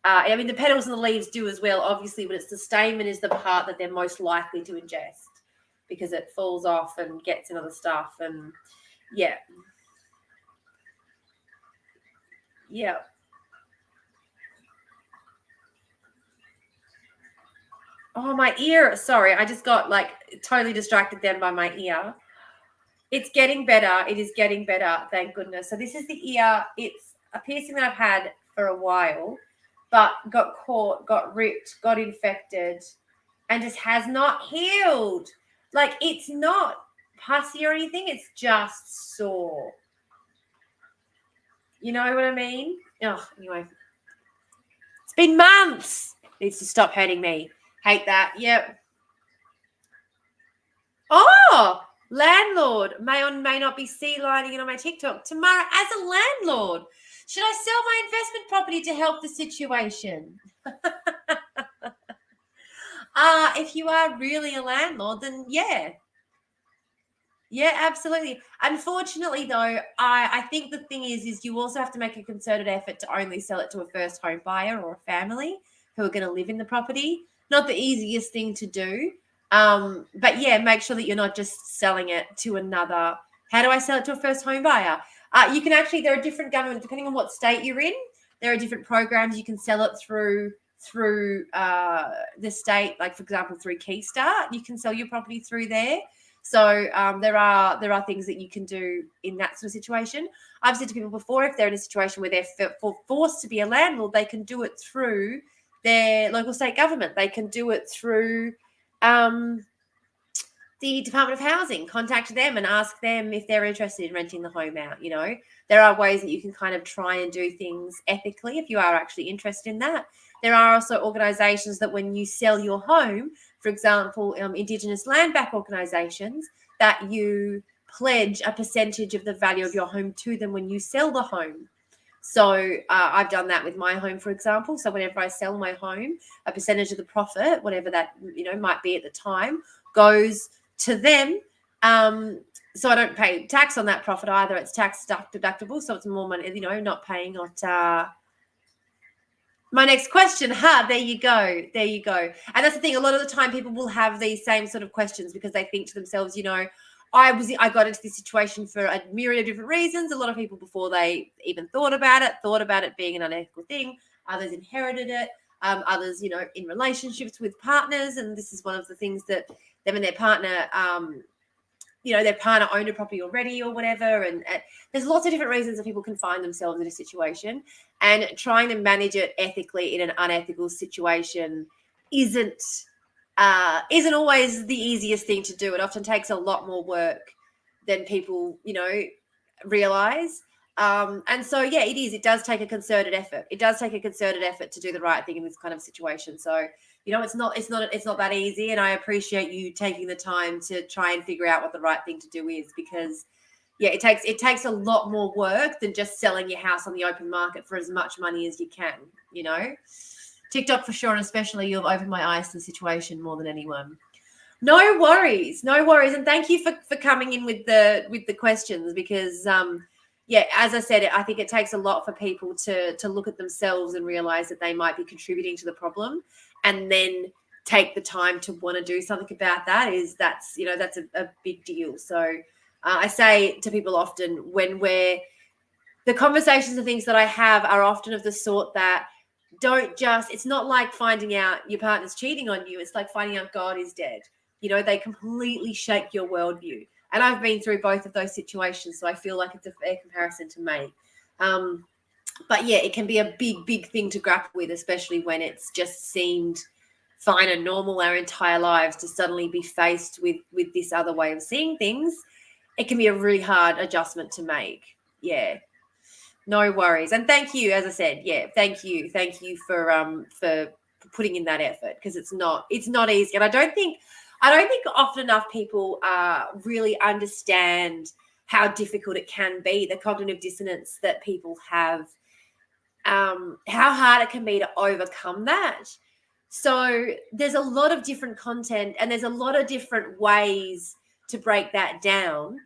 I mean, the petals and the leaves do as well, obviously, but it's the stamen is the part that they're most likely to ingest because it falls off and gets in other stuff. And yeah. Oh, my ear. Sorry, I just got like totally distracted then by my ear. It's getting better. It is getting better, thank goodness. So this is the ear. It's a piercing that I've had for a while, but got caught, got ripped, got infected, and just has not healed. Like, it's not pussy or anything. It's just sore. You know what I mean? Oh, anyway. It's been months. Needs to stop hurting me. Hate that. Yep. Oh, landlord may or may not be sea-lining it on my TikTok. Tamara, as a landlord, should I sell my investment property to help the situation? If you are really a landlord, then yeah. Yeah, absolutely. Unfortunately, though, I think the thing is you also have to make a concerted effort to only sell it to a first home buyer or a family who are going to live in the property. Not the easiest thing to do. But yeah, make sure that you're not just selling it to another. How do I sell it to a first home buyer? You can actually, there are different government, depending on what state you're in, there are different programs you can sell it through the state, like for example, through Keystart. You can sell your property through there. So there are things that you can do in that sort of situation. I've said to people before, if they're in a situation where they're forced to be a landlord, they can do it through their local state government. They can do it through the Department of Housing. Contact them and ask them if they're interested in renting the home out. You know, there are ways that you can kind of try and do things ethically if you are actually interested in that. There are also organisations that when you sell your home, for example, Indigenous land back organisations, that you pledge a percentage of the value of your home to them when you sell the home. So I've done that with my home, for example. So whenever I sell my home, a percentage of the profit, whatever that might be at the time, goes to them. So I don't pay tax on that profit either. It's tax deductible, so it's more money. Not paying on. My next question, there you go. And that's the thing. A lot of the time people will have these same sort of questions because they think to themselves, I got into this situation for a myriad of different reasons. A lot of people before they even thought about it being an unethical thing. Others inherited it. Others, in relationships with partners. And this is one of the things that them and their partner, their partner owned a property already or whatever. And there's lots of different reasons that people can find themselves in a situation, and trying to manage it ethically in an unethical situation isn't always the easiest thing to do. It often takes a lot more work than people, realize. And so, yeah, it does take a concerted effort. It does take a concerted effort to do the right thing in this kind of situation. So, it's not that easy. And I appreciate you taking the time to try and figure out what the right thing to do is, because yeah, it takes a lot more work than just selling your house on the open market for as much money as you can, TikTok for sure, and especially you've opened my eyes to the situation more than anyone. No worries. And thank you for coming in with the questions, because as I said, I think it takes a lot for people to look at themselves and realize that they might be contributing to the problem, and then take the time to want to do something about that. That's a big deal. So I say to people often, when the conversations and things that I have are often of the sort that it's not like finding out your partner's cheating on you. It's like finding out God is dead. They completely shake your worldview. And I've been through both of those situations, so I feel like it's a fair comparison to make. But yeah, it can be a big, big thing to grapple with, especially when it's just seemed fine and normal our entire lives, to suddenly be faced with this other way of seeing things. It can be a really hard adjustment to make. Yeah. No worries. And thank you, as I said, thank you for putting in that effort, because it's not easy. And I don't think often enough people really understand how difficult it can be, the cognitive dissonance that people have, how hard it can be to overcome that. So there's a lot of different content, and there's a lot of different ways to break that down.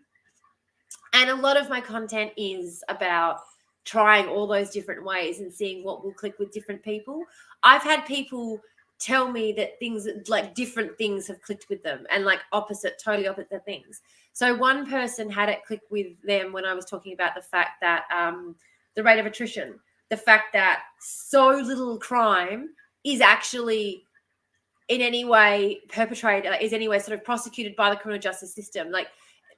And a lot of my content is about trying all those different ways and seeing what will click with different people. I've had people tell me that things like different things have clicked with them, and like totally opposite things. So one person had it click with them when I was talking about the fact that the rate of attrition, the fact that so little crime is actually in any way perpetrated, is anyway sort of prosecuted by the criminal justice system. Like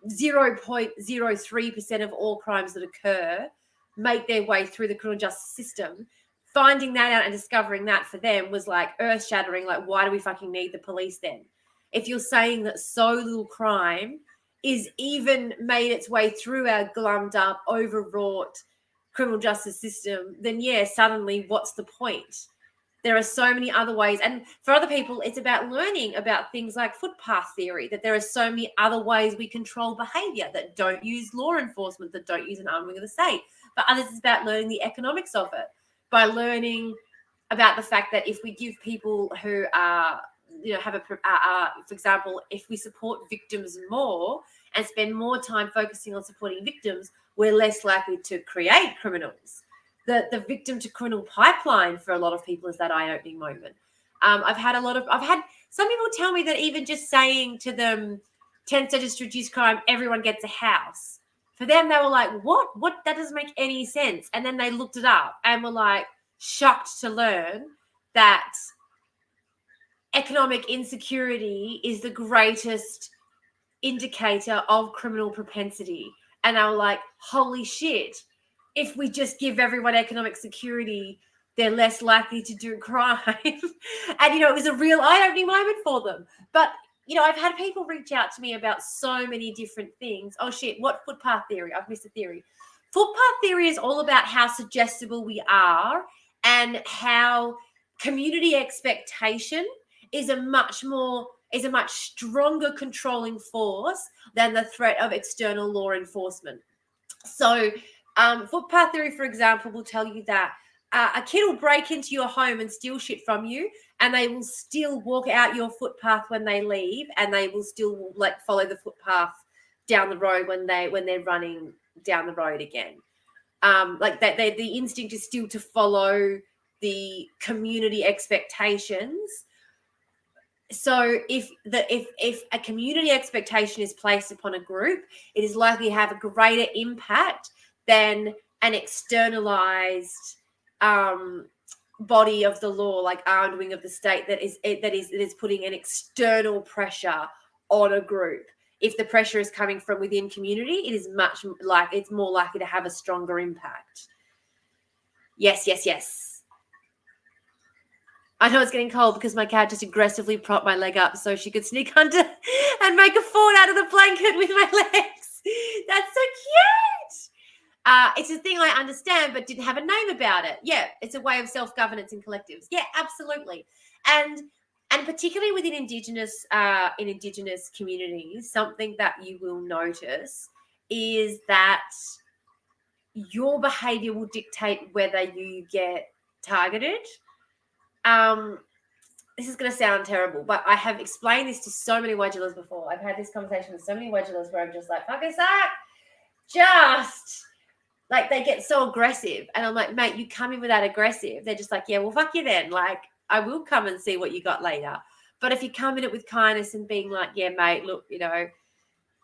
0.03% of all crimes that occur make their way through the criminal justice system. Finding that out and discovering that for them was like earth-shattering. Like, why do we fucking need the police then? If you're saying that so little crime is even made its way through our glummed up, overwrought criminal justice system, then suddenly what's the point? There are so many other ways. And for other people, it's about learning about things like footpath theory, that there are so many other ways we control behavior that don't use law enforcement, that don't use an arm wing of the state. But others, it's about learning the economics of it, by learning about the fact that if we give people who are, for example, if we support victims more and spend more time focusing on supporting victims, we're less likely to create criminals. The victim to criminal pipeline for a lot of people is that eye-opening moment. I've had some people tell me that even just saying to them 10 steps to reduce crime, everyone gets a house. For them, they were like, what? That doesn't make any sense. And then they looked it up and were like shocked to learn that economic insecurity is the greatest indicator of criminal propensity. And they were like, holy shit. If we just give everyone economic security, they're less likely to do crime. And, it was a real eye-opening moment for them. But, I've had people reach out to me about so many different things. Oh, shit, what footpath theory? I've missed a theory. Footpath theory is all about how suggestible we are, and how community expectation is a much stronger controlling force than the threat of external law enforcement. So footpath theory, for example, will tell you that a kid will break into your home and steal shit from you, and they will still walk out your footpath when they leave, and they will still follow the footpath down the road when they're running down the road again. The instinct is still to follow the community expectations. So if a community expectation is placed upon a group, it is likely to have a greater impact than an externalized body of the law, like armed wing of the state, that is putting an external pressure on a group. If the pressure is coming from within community, it's more likely to have a stronger impact. Yes. I know it's getting cold because my cat just aggressively propped my leg up so she could sneak under and make a fort out of the blanket with my legs. That's so cute. it's a thing I understand, but didn't have a name about it. Yeah, it's a way of self-governance in collectives. Yeah, absolutely. And particularly within Indigenous communities, something that you will notice is that your behavior will dictate whether you get targeted. This is going to sound terrible, but I have explained this to so many Wadjulas before. I've had this conversation with so many Wadjulas where I'm just like, fucking suck. Just like they get so aggressive. And I'm like, mate, you come in with that aggressive. They're just like, yeah, well, fuck you then. Like, I will come and see what you got later. But if you come in it with kindness and being like, yeah, mate, look, you know,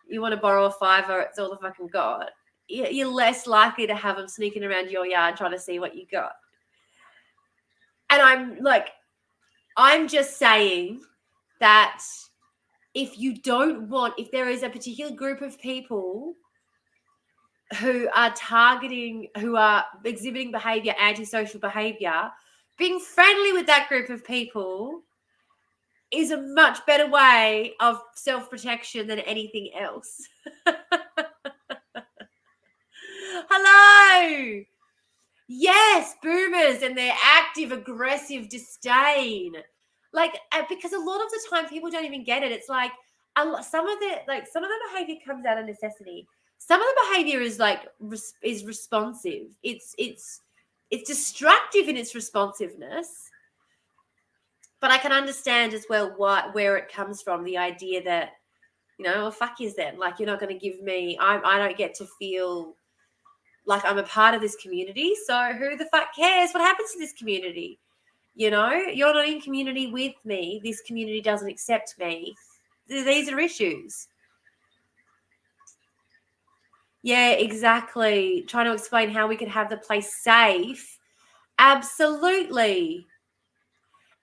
you want to borrow a $5, it's all the fucking got. You're less likely to have them sneaking around your yard trying to see what you got. And I'm like, I'm just saying that if there is a particular group of people who are exhibiting behavior, antisocial behavior, being friendly with that group of people is a much better way of self-protection than anything else. Hello. Yes, boomers and their active, aggressive disdain. Like, because a lot of the time people don't even get it. It's like some of the behavior comes out of necessity. Some of the behavior is is responsive. It's destructive in its responsiveness. But I can understand as well where it comes from. The idea that, you know, well, fuck you then. Like, you're not going to give me. I don't get to feel like I'm a part of this community. So who the fuck cares what happens to this community? You know, you're not in community with me. This community doesn't accept me. These are issues. Yeah, exactly. Trying to explain how we could have the place safe. Absolutely.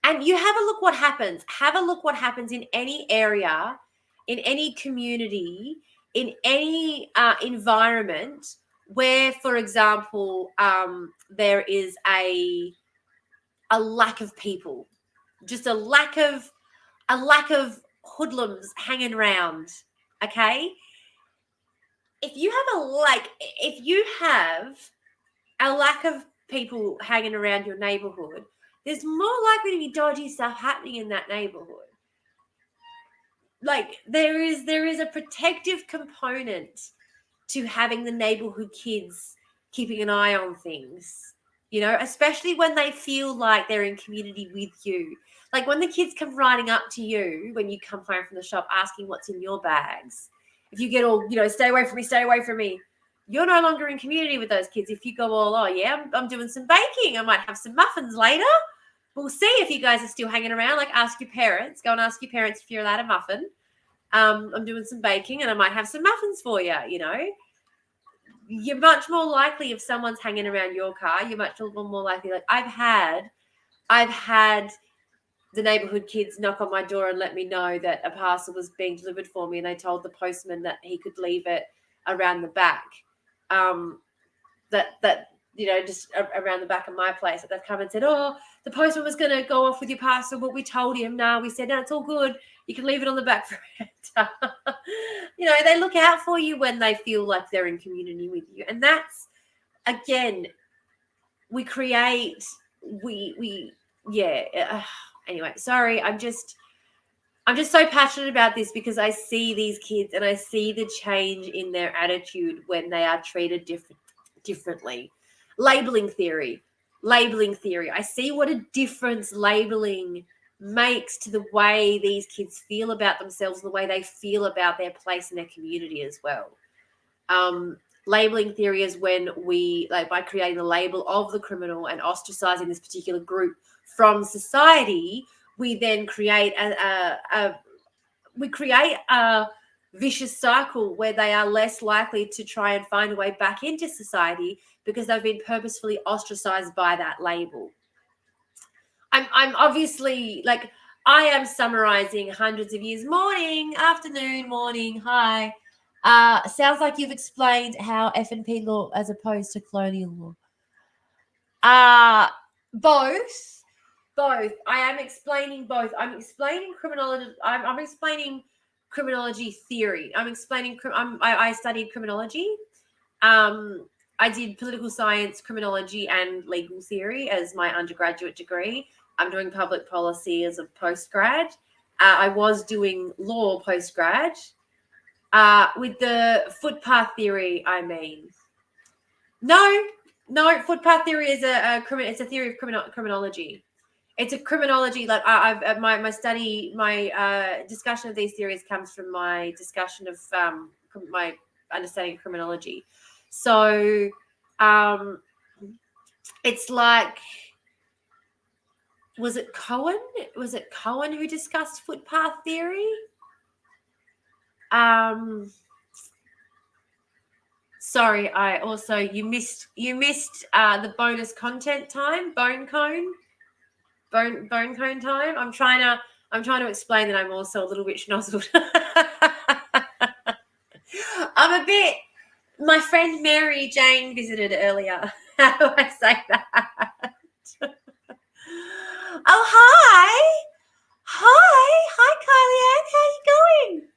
And you have a look what happens. Have a look what happens in any area, in any community, in any environment where, for example, there is a lack of people, just a lack of hoodlums hanging around. Okay, if you have a lack of people hanging around your neighborhood, there's more likely to be dodgy stuff happening in that neighborhood. Like, there is a protective component to having the neighborhood kids keeping an eye on things, you know, especially when they feel like they're in community with you. Like when the kids come riding up to you when you come home from the shop asking what's in your bags. If you get all, you know, stay away from me, you're no longer in community with those kids. If you go all, oh, yeah, I'm doing some baking. I might have some muffins later. We'll see if you guys are still hanging around. Like, ask your parents. Go and ask your parents if you're allowed a muffin. I'm doing some baking and I might have some muffins for you, you know. You're much more likely if someone's hanging around your car, you're much more likely. Like, I've had the neighborhood kids knock on my door and let me know that a parcel was being delivered for me, and they told the postman that he could leave it around the back. That you know, just around the back of my place. That they've come and said, oh, the postman was going to go off with your parcel, but we told him, no, we said, no, it's all good. You can leave it on the back forever. You know, they look out for you when they feel like they're in community with you. And that's, again, anyway, sorry. I'm just so passionate about this because I see these kids and I see the change in their attitude when they are treated differently. Labeling theory. I see what a difference labeling makes to the way these kids feel about themselves, the way they feel about their place in their community as well. Labeling theory is when we, like, by creating the label of the criminal and ostracizing this particular group from society, we then create a vicious cycle where they are less likely to try and find a way back into society because they've been purposefully ostracized by that label. I'm obviously, like, I am summarizing hundreds of years. Morning, afternoon, morning, hi. Sounds like you've explained how F&P law as opposed to colonial law. Both. I am explaining both. I'm explaining criminology. I'm explaining criminology theory. I studied criminology. I did political science, criminology, and legal theory as my undergraduate degree. I'm doing public policy as a postgrad. I was doing law postgrad. With the footpath theory, I mean. No, footpath theory is it's a theory of criminology. It's a criminology. Like I've my study, my discussion of these theories comes from my discussion of my understanding of criminology. So it's like, was it Cohen? Was it Cohen who discussed footpath theory? Sorry, I also you missed the bonus content time, bone cone time. I'm trying to explain that I'm also a little bit schnozzled. I'm a bit. My friend Mary Jane visited earlier. How do I say that? Oh, hi, Kylie Ann. How you going?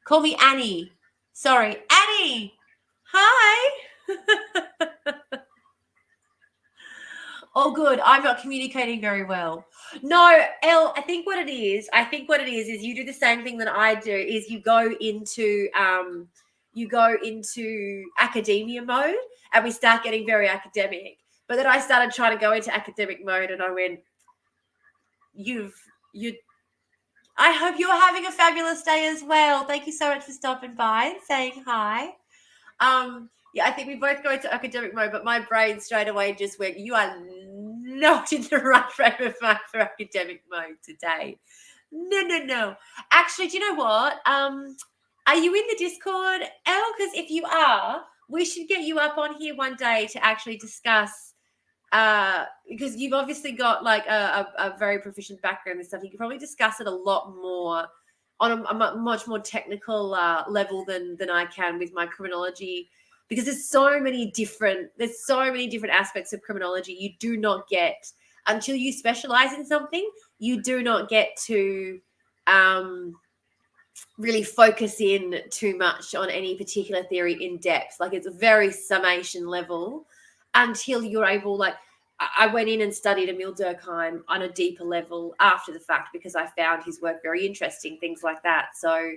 Call me Annie. Sorry, Annie. Hi. Oh, good. I'm not communicating very well. No, Elle, I think what it is is you do the same thing that I do, is you go into academia mode and we start getting very academic. But then I started trying to go into academic mode and I went, I hope you're having a fabulous day as well. Thank you so much for stopping by and saying hi. Yeah, I think we both go into academic mode, but my brain straight away just went, you are not in the right frame of mind for academic mode today. No. Actually, do you know what? Are you in the Discord, Elle? Because if you are, we should get you up on here one day to actually discuss, because you've obviously got like a very proficient background and stuff. You could probably discuss it a lot more on a much more technical level than I can with my criminology, because there's so many different aspects of criminology you do not get until you specialize in something. You do not get to really focus in too much on any particular theory in depth. Like, it's a very summation level until you're able, like, I went in and studied Emil Durkheim on a deeper level after the fact because I found his work very interesting, things like that. So,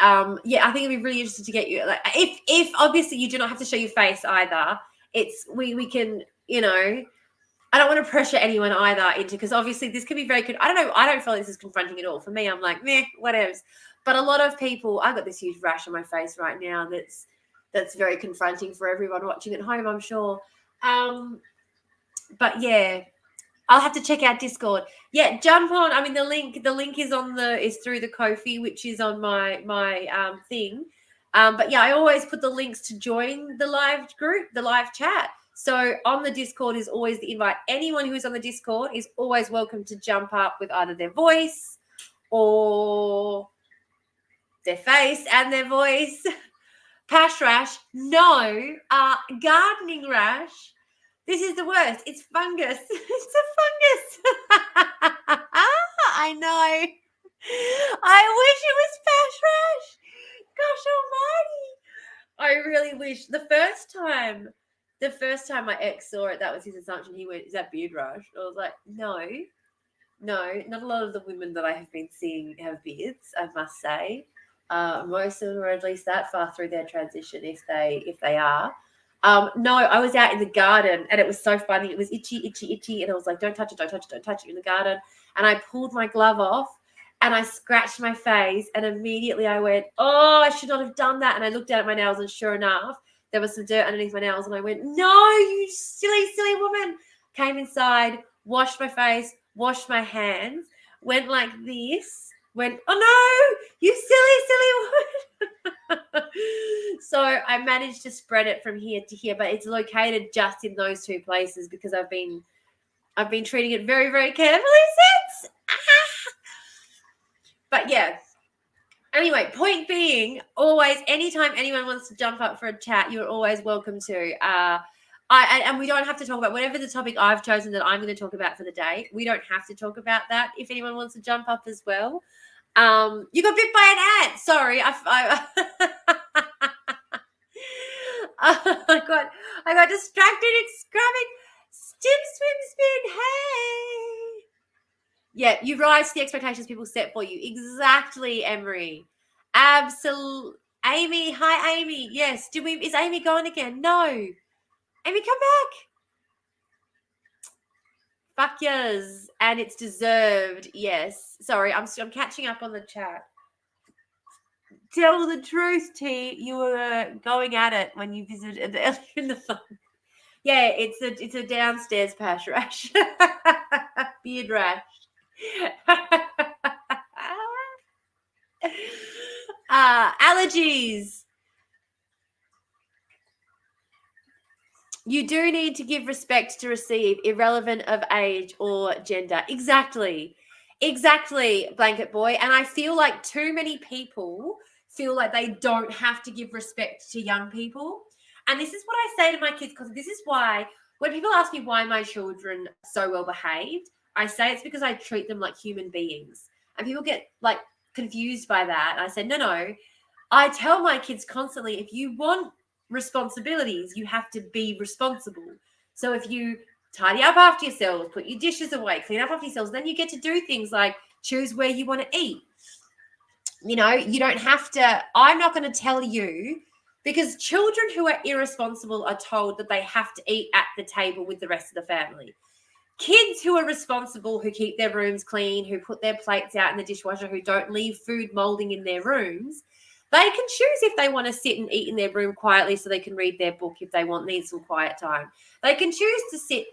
yeah, I think it'd be really interesting to get you. Like, if obviously you do not have to show your face either. We can, you know, I don't want to pressure anyone either into, because obviously this can be very good. I don't know. I don't feel like this is confronting at all. For me, I'm like, meh, whatever. But a lot of people, I've got this huge rash on my face right now that's very confronting for everyone watching at home, I'm sure. But yeah, I'll have to check out Discord. Yeah, jump on. I mean, the link is through the Ko-fi, which is on my thing. But yeah, I always put the links to join the live group, the live chat. So on the Discord is always the invite. Anyone who is on the Discord is always welcome to jump up with either their voice or their face and their voice. Pash rash, no. Gardening rash. This is the worst. It's fungus. It's a fungus. I know. I wish it was pash rash. Gosh almighty. I really wish. The first time my ex saw it, that was his assumption. He went, "Is that beard rash?" I was like, no, not a lot of the women that I have been seeing have beards, I must say. Most of them are at least that far through their transition, if they are. No, I was out in the garden and it was so funny. It was itchy. And I was like, don't touch it in the garden. And I pulled my glove off and I scratched my face and immediately I went, oh, I should not have done that. And I looked down at my nails and sure enough, there was some dirt underneath my nails and I went, no, you silly woman. Came inside, washed my face, washed my hands, went like this, went, oh no, you silly woman. So I managed to spread it from here to here, but it's located just in those two places because I've been treating it very, very carefully since. But yeah. Anyway, point being, always, anytime anyone wants to jump up for a chat, you're always welcome to. And we don't have to talk about whatever the topic I've chosen that I'm going to talk about for the day. We don't have to talk about that if anyone wants to jump up as well. You got bit by an ant. Sorry, I got distracted. It's scrubbing. Stim swim spin. Hey. Yeah, you rise to the expectations people set for you. Exactly, Emery. Absolutely. Amy, hi, Amy. Yes. Is Amy gone again? No. Amy, come back. Fuck yes. And it's deserved. Yes. Sorry, I'm catching up on the chat. Tell the truth, T. You were going at it when you visited earlier in the phone. Yeah, it's a downstairs pash rash. Beard rash. Allergies. You do need to give respect to receive, irrelevant of age or gender. Exactly, Blanket Boy. And I feel like too many people feel like they don't have to give respect to young people. And this is what I say to my kids, because this is why when people ask me why my children are so well behaved, I say it's because I treat them like human beings. And people get like confused by that. And I say, no. I tell my kids constantly, if you want responsibilities, you have to be responsible. So if you tidy up after yourselves, put your dishes away, clean up after yourselves, then you get to do things like choose where you want to eat. You know, you don't have to, I'm not going to tell you, because children who are irresponsible are told that they have to eat at the table with the rest of the family. Kids who are responsible, who keep their rooms clean, who put their plates out in the dishwasher, who don't leave food molding in their rooms, they can choose if they want to sit and eat in their room quietly so they can read their book if they need some quiet time. They can choose to sit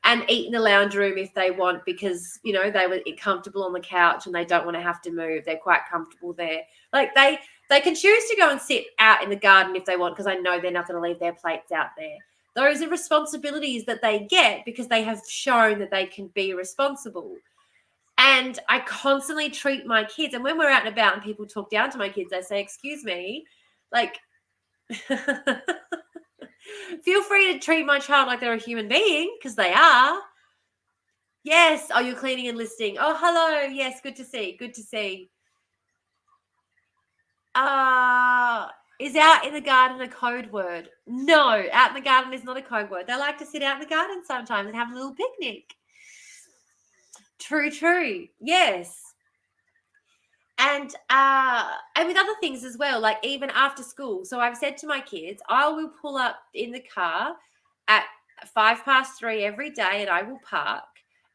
and eat in the lounge room if they want, because, you know, they were comfortable on the couch and they don't want to have to move. They're quite comfortable there. Like they can choose to go and sit out in the garden if they want, because I know they're not going to leave their plates out there. Those are responsibilities that they get because they have shown that they can be responsible. And I constantly treat my kids, and when we're out and about and people talk down to my kids, I say, excuse me, like, feel free to treat my child like they're a human being, because they are. Yes. Oh, you're cleaning and listening. Oh, hello. Yes, good to see. Good to see. Is out in the garden a code word? No, out in the garden is not a code word. They like to sit out in the garden sometimes and have a little picnic. True. Yes. And with other things as well, like even after school. So I've said to my kids, I will pull up in the car at 3:05 every day, and I will park.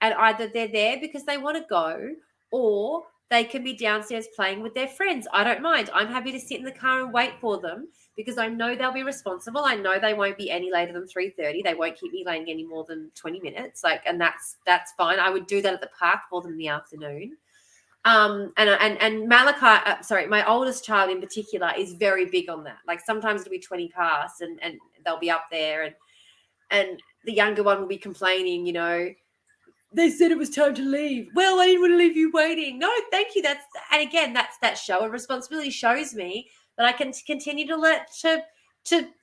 And either they're there because they want to go, or they can be downstairs playing with their friends. I don't mind. I'm happy to sit in the car and wait for them, because I know they'll be responsible. I know they won't be any later than 3:30. They won't keep me laying any more than 20 minutes. And that's fine. I would do that at the park for them in the afternoon. And Malachi, my oldest child in particular is very big on that. Like sometimes it'll be 20 past and they'll be up there, and the younger one will be complaining, you know, they said it was time to leave. Well, I didn't want to leave you waiting. No, thank you. And again, that's that show of responsibility shows me that I can continue to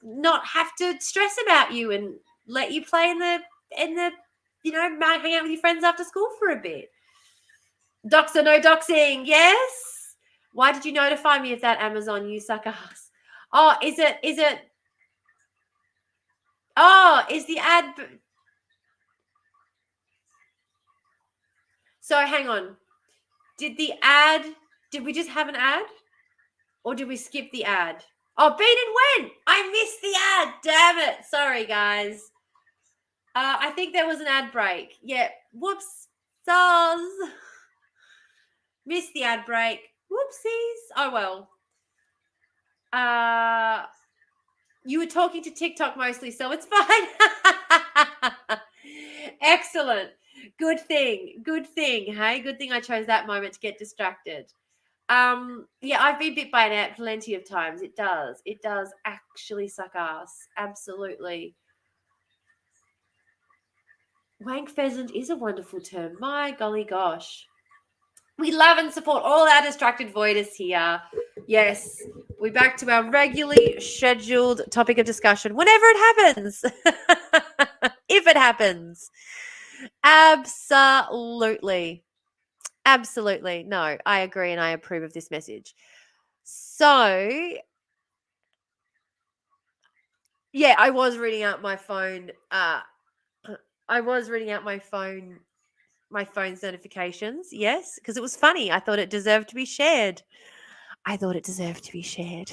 not have to stress about you and let you play in the, you know, hang out with your friends after school for a bit. Dox or no doxing, yes? Why did you notify me of that, Amazon, you sucker? Oh, is it? Oh, is the ad? So hang on. Did we just have an ad? Or did we skip the ad? Oh, Bean and Wen! I missed the ad. Damn it. Sorry, guys. I think there was an ad break. Yeah. Whoops. Soz. Missed the ad break. Whoopsies. Oh, well. You were talking to TikTok mostly, so it's fine. Excellent. Good thing. Hey, good thing I chose that moment to get distracted. Yeah, I've been bit by an ant plenty of times. It does actually suck ass. Absolutely. Wank pheasant is a wonderful term. My golly gosh. We love and support all our distracted voiders here. Yes, we're back to our regularly scheduled topic of discussion whenever it happens. If it happens. Absolutely. No, I agree and I approve of this message. So Yeah, I was reading out my phone. I was reading out my phone's notifications. Yes, because it was funny. I thought it deserved to be shared. I thought it deserved to be shared.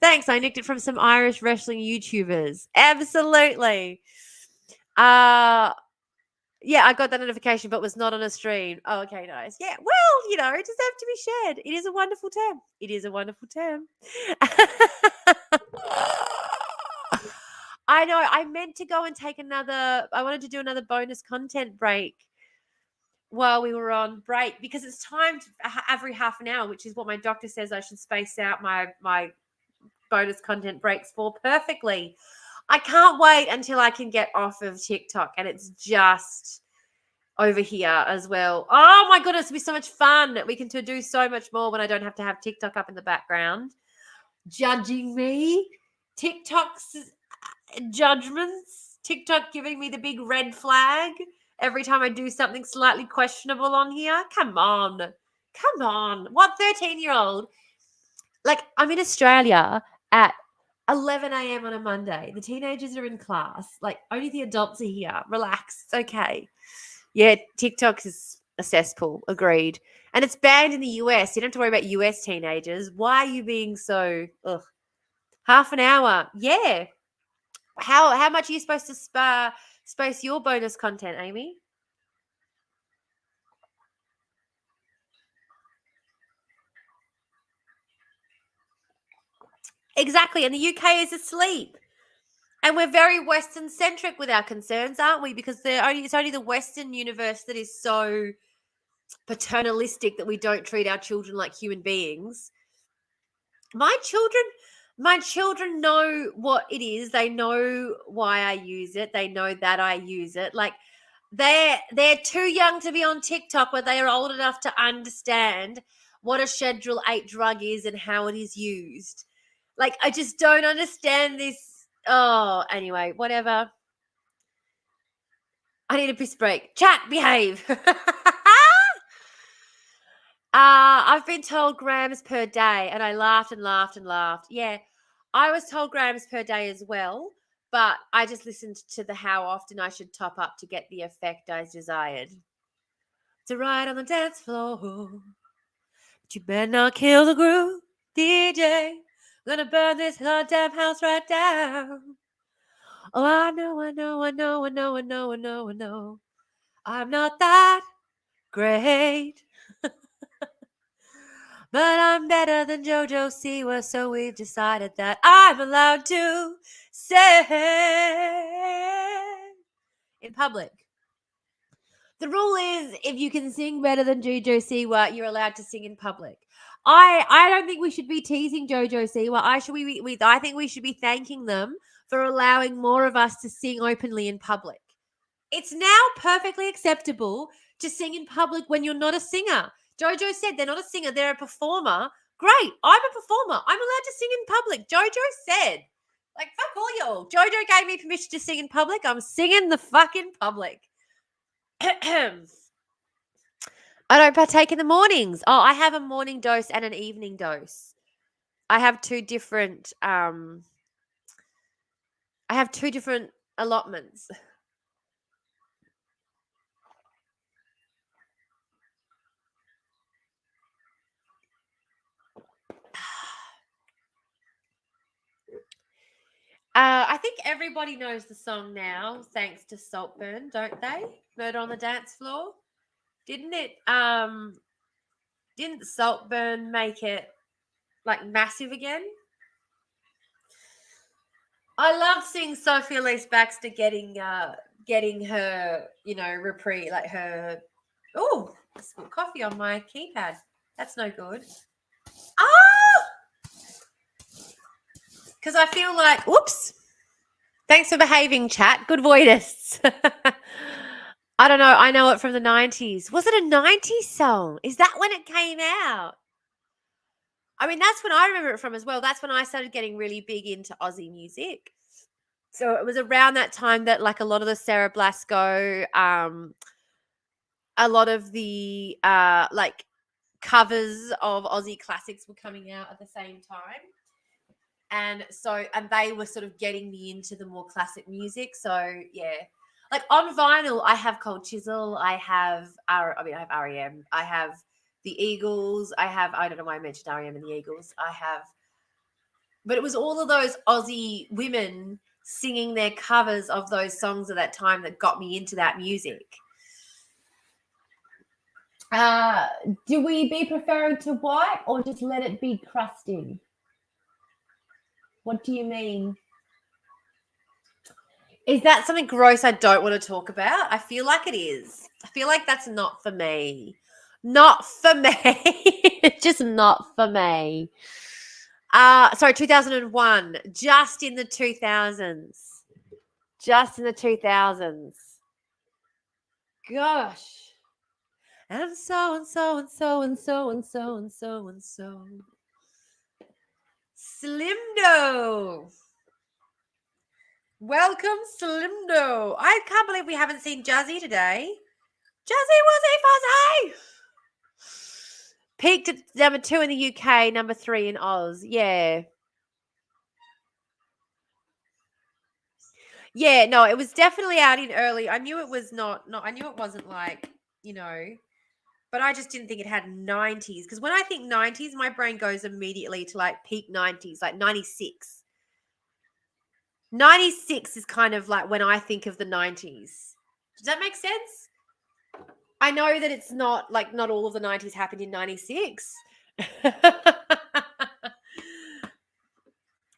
Thanks. I nicked it from some Irish wrestling YouTubers. Absolutely. Yeah, I got that notification, but was not on a stream. Oh, okay, nice. Yeah, well, it deserved to be shared. It is a wonderful term. It is a wonderful term. I know. I meant to go and take I wanted to do another bonus content break while we were on break because it's timed every half an hour, which is what my doctor says I should space out my bonus content breaks for perfectly. I can't wait until I can get off of TikTok and it's just over here as well. Oh my goodness, it'll be so much fun. We can do so much more when I don't have to have TikTok up in the background judging me. TikTok's judgments. TikTok giving me the big red flag every time I do something slightly questionable on here. Come on. Come on. What 13-year-old? Like, I'm in Australia at 11 a.m. on a Monday. The teenagers are in class. Like, only the adults are here. Relax. It's okay. Yeah, TikTok is a cesspool. Agreed. And it's banned in the US. You don't have to worry about US teenagers. Why are you being so... Ugh. Half an hour. Yeah. How much are you supposed to space your bonus content, Amy? Exactly. And the UK is asleep. And we're very Western centric with our concerns, aren't we? Because it's only the Western universe that is so paternalistic that we don't treat our children like human beings. My children know what it is. They know why I use it. They know that I use it. Like they're too young to be on TikTok, but they are old enough to understand what a Schedule 8 drug is and how it is used. Like I just don't understand this. Oh, anyway, whatever. I need a piss break. Chat, behave. I've been told grams per day, and I laughed and laughed and laughed. Yeah, I was told grams per day as well, but I just listened to the how often I should top up to get the effect I desired. To ride on the dance floor, but you better not kill the groove, DJ. I'm gonna burn this goddamn house right down. Oh, I know, I know, I know, I know, I know, I know, I know. I'm not that great. But I'm better than JoJo Siwa, so we've decided that I'm allowed to say in public. The rule is if you can sing better than JoJo Siwa, you're allowed to sing in public. I don't think we should be teasing JoJo Siwa. I think we should be thanking them for allowing more of us to sing openly in public. It's now perfectly acceptable to sing in public when you're not a singer. Jojo said they're not a singer, they're a performer. Great, I'm a performer. I'm allowed to sing in public. Jojo said, like, fuck all y'all. Jojo gave me permission to sing in public. I'm singing the fucking public. I don't partake in the mornings. Oh, I have a morning dose and an evening dose. I have two different allotments. I think everybody knows the song now, thanks to Saltburn, don't they? Murder on the Dance Floor. Didn't it? Didn't Saltburn make it like massive again? I love seeing Sophie Elise Baxter getting her, reprieve, like her. Oh, I spilled coffee on my keypad. That's no good. Because I feel like, whoops. Thanks for behaving, chat. Good voidists. I don't know. I know it from the 90s. Was it a 90s song? Is that when it came out? I mean, that's when I remember it from as well. That's when I started getting really big into Aussie music. So it was around that time that, like, a lot of the Sarah Blasco, a lot of the, like, covers of Aussie classics were coming out at the same time. And they were sort of getting me into the more classic music. So yeah, like on vinyl, I have Cold Chisel, I have REM, I have the Eagles, I don't know why I mentioned REM and the Eagles, but it was all of those Aussie women singing their covers of those songs at that time that got me into that music. Do we be preferring to wipe or just let it be crusty? What do you mean? Is that something gross I don't want to talk about? I feel like it is. I feel like that's not for me. Not for me. It's just not for me. Sorry, 2001. Just in the 2000s. Just in the 2000s. Gosh. And so and so and so and so and so and so and so. Slimdo. Welcome, Slimdo. I can't believe we haven't seen Jazzy today. Jazzy, Wazzy, Fuzzy. Peaked at number 2 in the UK, number 3 in Oz. Yeah. Yeah, no, it was definitely out in early. I knew it was I knew it wasn't like, but I just didn't think it had 90s. Because when I think 90s, my brain goes immediately to like peak 90s, like 96. 96 is kind of like when I think of the 90s. Does that make sense? I know that it's not like not all of the 90s happened in 96.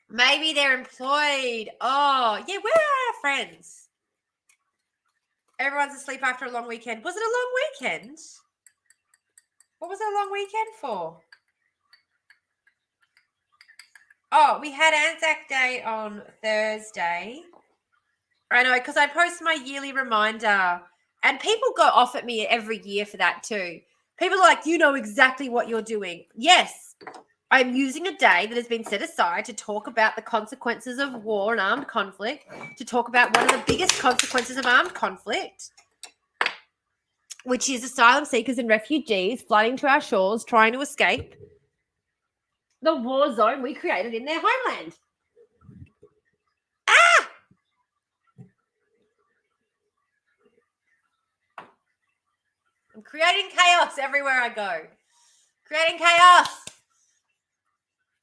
Maybe they're employed. Oh, yeah, where are our friends? Everyone's asleep after a long weekend. Was it a long weekend? What was a long weekend for? Oh, we had Anzac Day on Thursday. I know, because I post my yearly reminder, and people go off at me every year for that too. People are like, you know exactly what you're doing. Yes, I'm using a day that has been set aside to talk about the consequences of war and armed conflict, to talk about one of the biggest consequences of armed conflict, which is asylum seekers and refugees flooding to our shores, trying to escape the war zone we created in their homeland. Ah! I'm creating chaos everywhere I go. Creating chaos.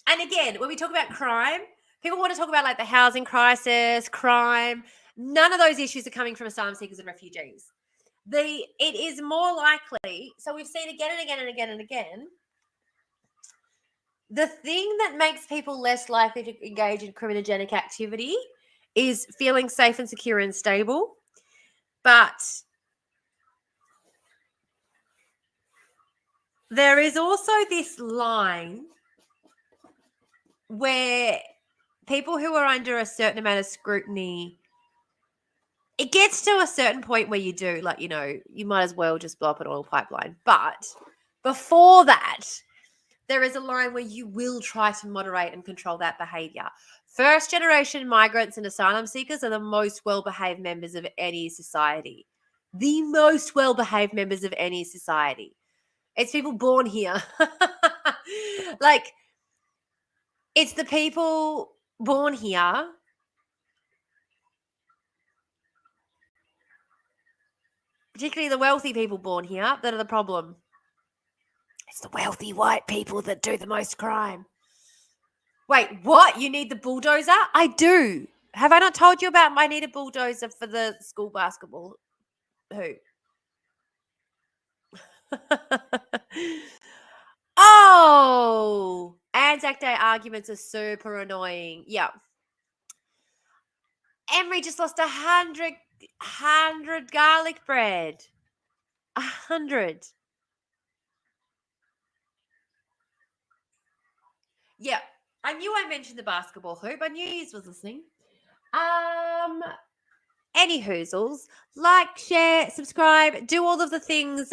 And again, when we talk about crime, people want to talk about like the housing crisis, crime. None of those issues are coming from asylum seekers and refugees. It is more likely, so we've seen again and again and again and again, the thing that makes people less likely to engage in criminogenic activity is feeling safe and secure and stable. But there is also this line where people who are under a certain amount of scrutiny, it gets to a certain point where you do, like, you might as well just blow up an oil pipeline. But before that, there is a line where you will try to moderate and control that behavior. First-generation migrants and asylum seekers are the most well-behaved members of any society. The most well-behaved members of any society. It's people born here. Like, it's the people born here particularly the wealthy people born here that are the problem. It's the wealthy white people that do the most crime. Wait, what? You need the bulldozer? I do. Have I not told you about I need a bulldozer for the school basketball hoop? Oh, Anzac Day arguments are super annoying. Yeah. Emery just lost 100 garlic bread. 100. Yeah. I knew I mentioned the basketball hoop. I knew you was listening. Any hoozles, like, share, subscribe, do all of the things,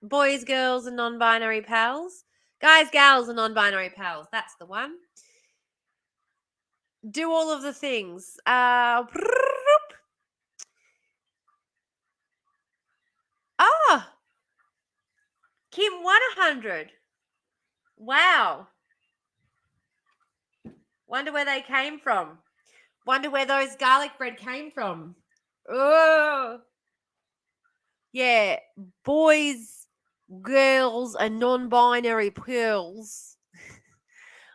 boys, girls, and non-binary pals. Guys, gals, and non-binary pals. That's the one. Do all of the things. Kim, 100. Wow. Wonder where they came from. Wonder where those garlic bread came from. Oh. Yeah. Boys, girls, and non-binary pearls.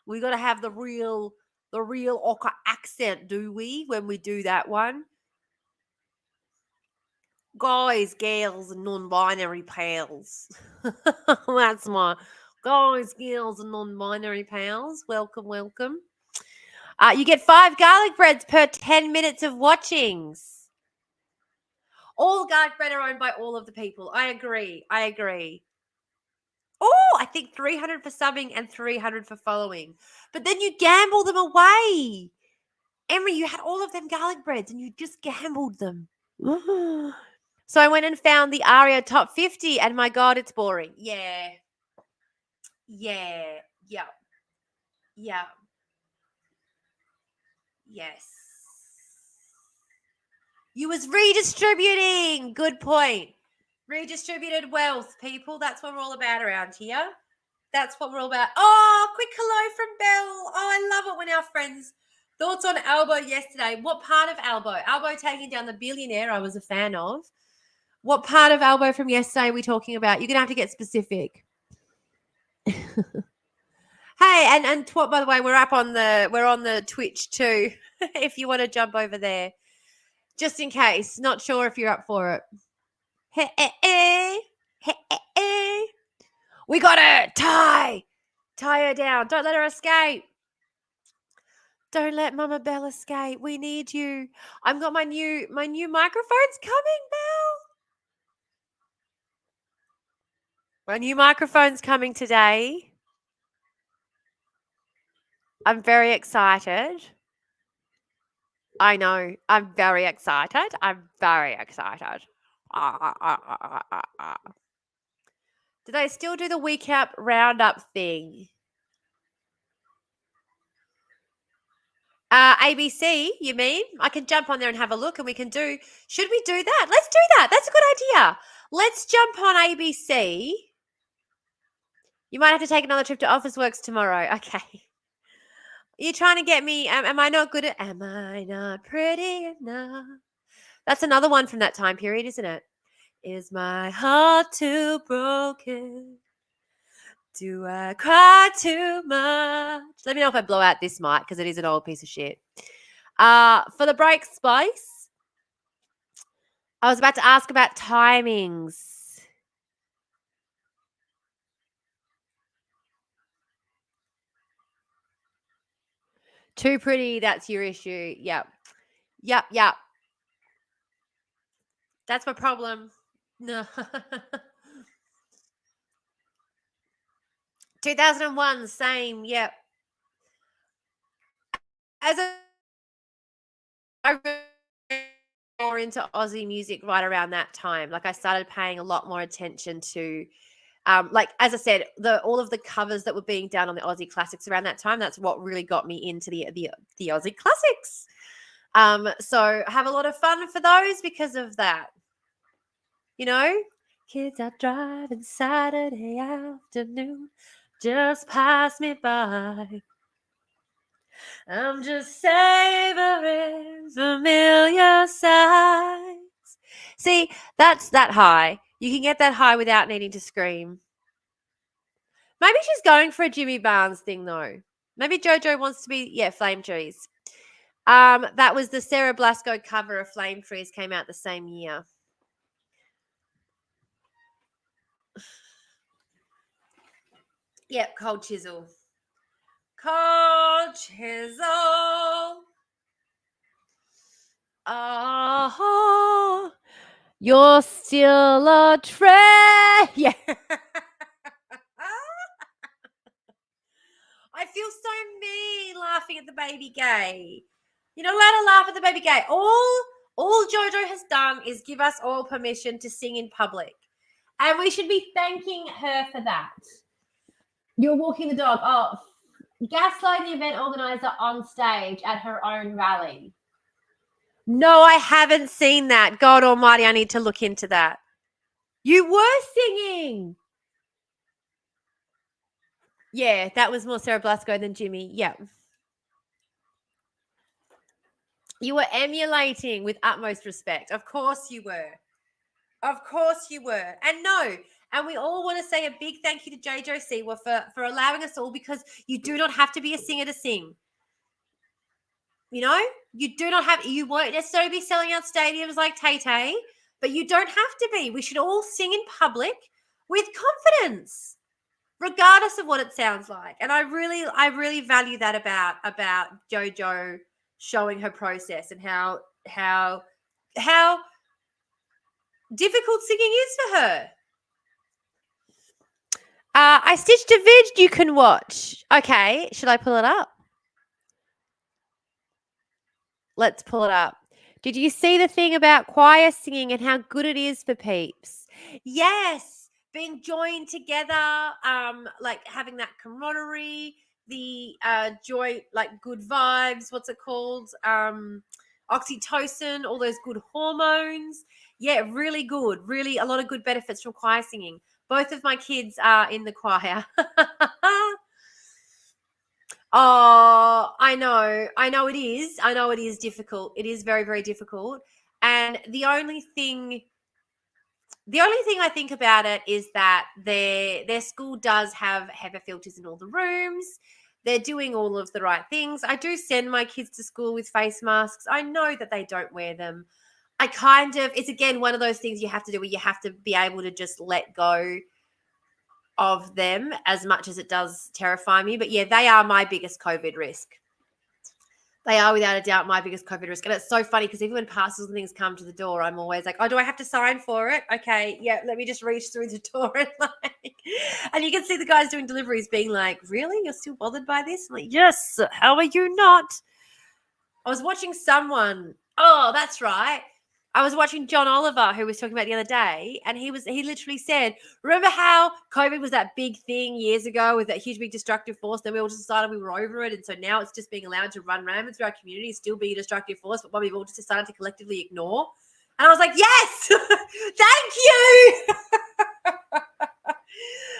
We got to have the real Ocker accent, do we, when we do that one? Guys, girls, and non-binary pals. That's my guys, girls, and non-binary pals. Welcome, welcome. You get 5 garlic breads per 10 minutes of watchings. All garlic bread are owned by all of the people. I agree. Oh, I think 300 for subbing and 300 for following. But then you gamble them away. Emery, you had all of them garlic breads and you just gambled them. So I went and found the Aria top 50 and my God, it's boring. Yeah. Yes. You was redistributing. Good point. Redistributed wealth, people. That's what we're all about around here. That's what we're all about. Oh, quick hello from Belle. Oh, I love it when our friends. Thoughts on Albo yesterday. What part of Albo? Albo taking down the billionaire I was a fan of. What part of Albo from yesterday are we talking about? You're going to have to get specific. Hey, and Twat, by the way, we're on the Twitch too. If you want to jump over there. Just in case. Not sure if you're up for it. We got her. Tie her down. Don't let her escape. Don't let Mama Belle escape. We need you. I've got my new microphone's coming, Belle. My new microphone's coming today. I'm very excited. I know. I'm very excited. Do they still do the week up roundup thing? ABC, you mean? I can jump on there and have a look and we can do. Should we do that? Let's do that. That's a good idea. Let's jump on ABC. You might have to take another trip to Officeworks tomorrow. Okay. You're trying to get me. Am I not good at? Am I not pretty enough? That's another one from that time period, isn't it? Is my heart too broken? Do I cry too much? Let me know if I blow out this mic because it is an old piece of shit. For the break, Spice, I was about to ask about timings. Too pretty, that's your issue. Yep. That's my problem. No. 2001, same. Yep. I more into Aussie music right around that time. Like I started paying a lot more attention to, like as I said, all of the covers that were being done on the Aussie classics around that time. That's what really got me into the Aussie classics. So I have a lot of fun for those because of that. You know, kids are driving Saturday afternoon, just pass me by. I'm just savoring familiar sights. See, that's that high. You can get that high without needing to scream. Maybe she's going for a Jimmy Barnes thing though. Maybe JoJo wants to be, Flame Trees. That was the Sarah Blasco cover of Flame Trees, came out the same year. Yep, Cold Chisel. Cold Chisel. Oh, you're still a treasure. Yeah. I feel so mean laughing at the baby gay. You're not allowed to laugh at the baby gay. All JoJo has done is give us all permission to sing in public. And we should be thanking her for that. You're walking the dog. Oh, gaslighting the event organizer on stage at her own rally. No, I haven't seen that. God almighty, I need to look into that. You were singing. Yeah, that was more Sarah Blasco than Jimmy. Yeah. You were emulating with utmost respect. Of course you were. Of course you were. And no, and we all want to say a big thank you to JoJo Siwa for allowing us all, because you do not have to be a singer to sing. You know, you won't necessarily be selling out stadiums like Tay Tay, but you don't have to be. We should all sing in public with confidence, regardless of what it sounds like. And I really value that about JoJo showing her process and how difficult singing is for her. I stitched a vid you can watch. Okay, should I pull it up? Let's pull it up. Did you see the thing about choir singing and how good it is for peeps? Yes, being joined together, like having that camaraderie, the joy, like good vibes. What's it called? Oxytocin, all those good hormones. Yeah, really good. Really, a lot of good benefits from choir singing. Both of my kids are in the choir. Oh, I know it is. I know it is difficult. It is very, very difficult. And the only thing I think about it is that their school does have HEPA filters in all the rooms. They're doing all of the right things. I do send my kids to school with face masks. I know that they don't wear them. It's again one of those things you have to do where you have to be able to just let go of them, as much as it does terrify me. But yeah, they are my biggest COVID risk. They are without a doubt my biggest COVID risk. And it's so funny because even when parcels and things come to the door, I'm always like, oh, do I have to sign for it? Okay, yeah, let me just reach through the door. And you can see the guys doing deliveries being like, really? You're still bothered by this? I'm like, yes, how are you not? I was watching someone. Oh, that's right. I was watching John Oliver, who was talking about the other day, and he literally said, remember how COVID was that big thing years ago with that huge big destructive force? Then we all just decided we were over it, and so now it's just being allowed to run rampant through our community, still be a destructive force, but what we've all just decided to collectively ignore. And I was like, yes, thank you.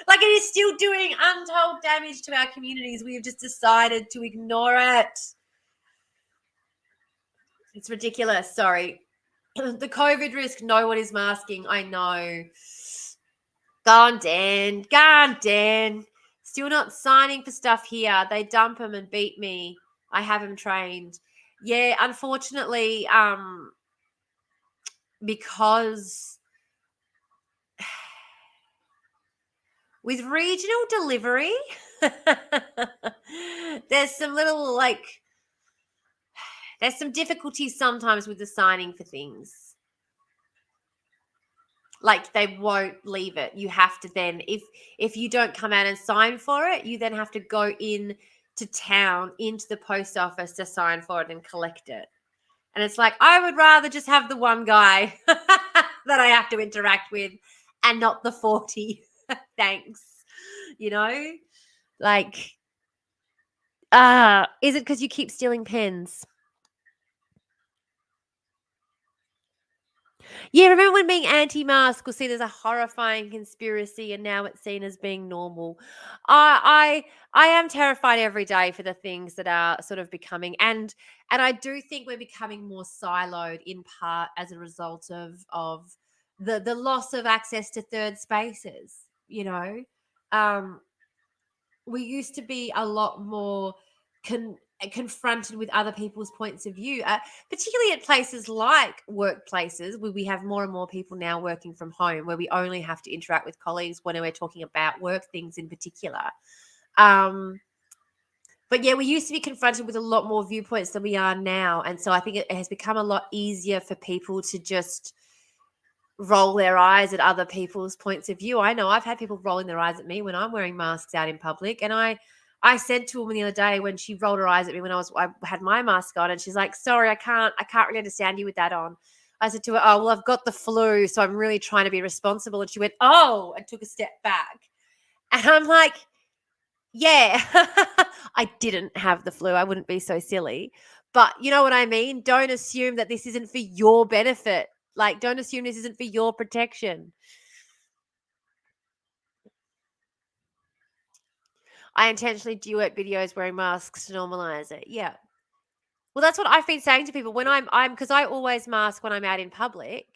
Like, it is still doing untold damage to our communities. We have just decided to ignore it. It's ridiculous. Sorry. The COVID risk, no one is masking. I know. Gone, Dan. Still not signing for stuff here. They dump him and beat me. I have him trained. Yeah, unfortunately, because with regional delivery, there's some difficulties sometimes with the signing for things. Like, they won't leave it. You have to then, if you don't come out and sign for it, you then have to go in to town, into the post office to sign for it and collect it. And it's like, I would rather just have the one guy that I have to interact with and not the 40. Thanks. You know? Like, is it because you keep stealing pens? Yeah, remember when being anti-mask was seen as a horrifying conspiracy, and now it's seen as being normal. I am terrified every day for the things that are sort of becoming, and I do think we're becoming more siloed in part as a result of the loss of access to third spaces. You know, we used to be a lot more confronted with other people's points of view, particularly at places like workplaces where we have more and more people now working from home, where we only have to interact with colleagues when we're talking about work things in particular. But yeah, we used to be confronted with a lot more viewpoints than we are now. And so I think it has become a lot easier for people to just roll their eyes at other people's points of view. I know I've had people rolling their eyes at me when I'm wearing masks out in public. And I said to a woman the other day when she rolled her eyes at me when I had my mask on, and she's like, sorry, I can't really understand you with that on. I said to her, oh, well, I've got the flu, so I'm really trying to be responsible. And she went, oh, and took a step back. And I'm like, yeah, I didn't have the flu. I wouldn't be so silly. But you know what I mean? Don't assume that this isn't for your benefit. Like, don't assume this isn't for your protection. I intentionally duet videos wearing masks to normalize it. Yeah. Well, that's what I've been saying to people when I'm because I always mask when I'm out in public.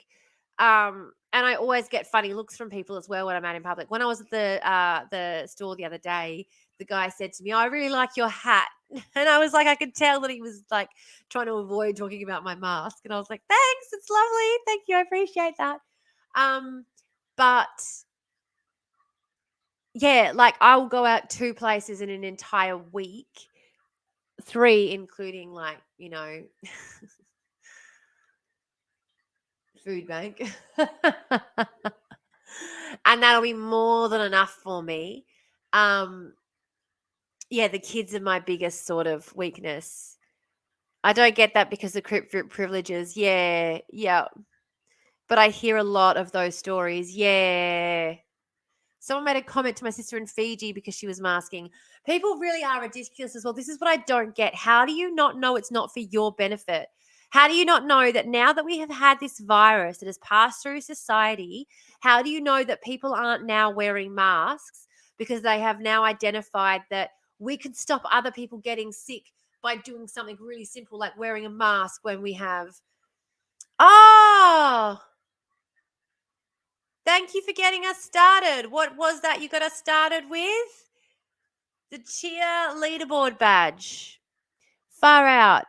And I always get funny looks from people as well when I'm out in public. When I was at the store the other day, the guy said to me, "Oh, I really like your hat." And I was like, I could tell that he was like trying to avoid talking about my mask. And I was like, "Thanks, it's lovely. Thank you. I appreciate that." But yeah, like I will go out 2 places in an entire week, 3 including like, food bank. And that'll be more than enough for me. Yeah, the kids are my biggest sort of weakness. I don't get that because of privileges. Yeah, yeah. But I hear a lot of those stories. Yeah. Someone made a comment to my sister in Fiji because she was masking. People really are ridiculous as well. This is what I don't get. How do you not know it's not for your benefit? How do you not know that now that we have had this virus that has passed through society, how do you know that people aren't now wearing masks because they have now identified that we could stop other people getting sick by doing something really simple like wearing a mask when we have. Oh, thank you for getting us started. What was that you got us started with? The cheer leaderboard badge. Far out.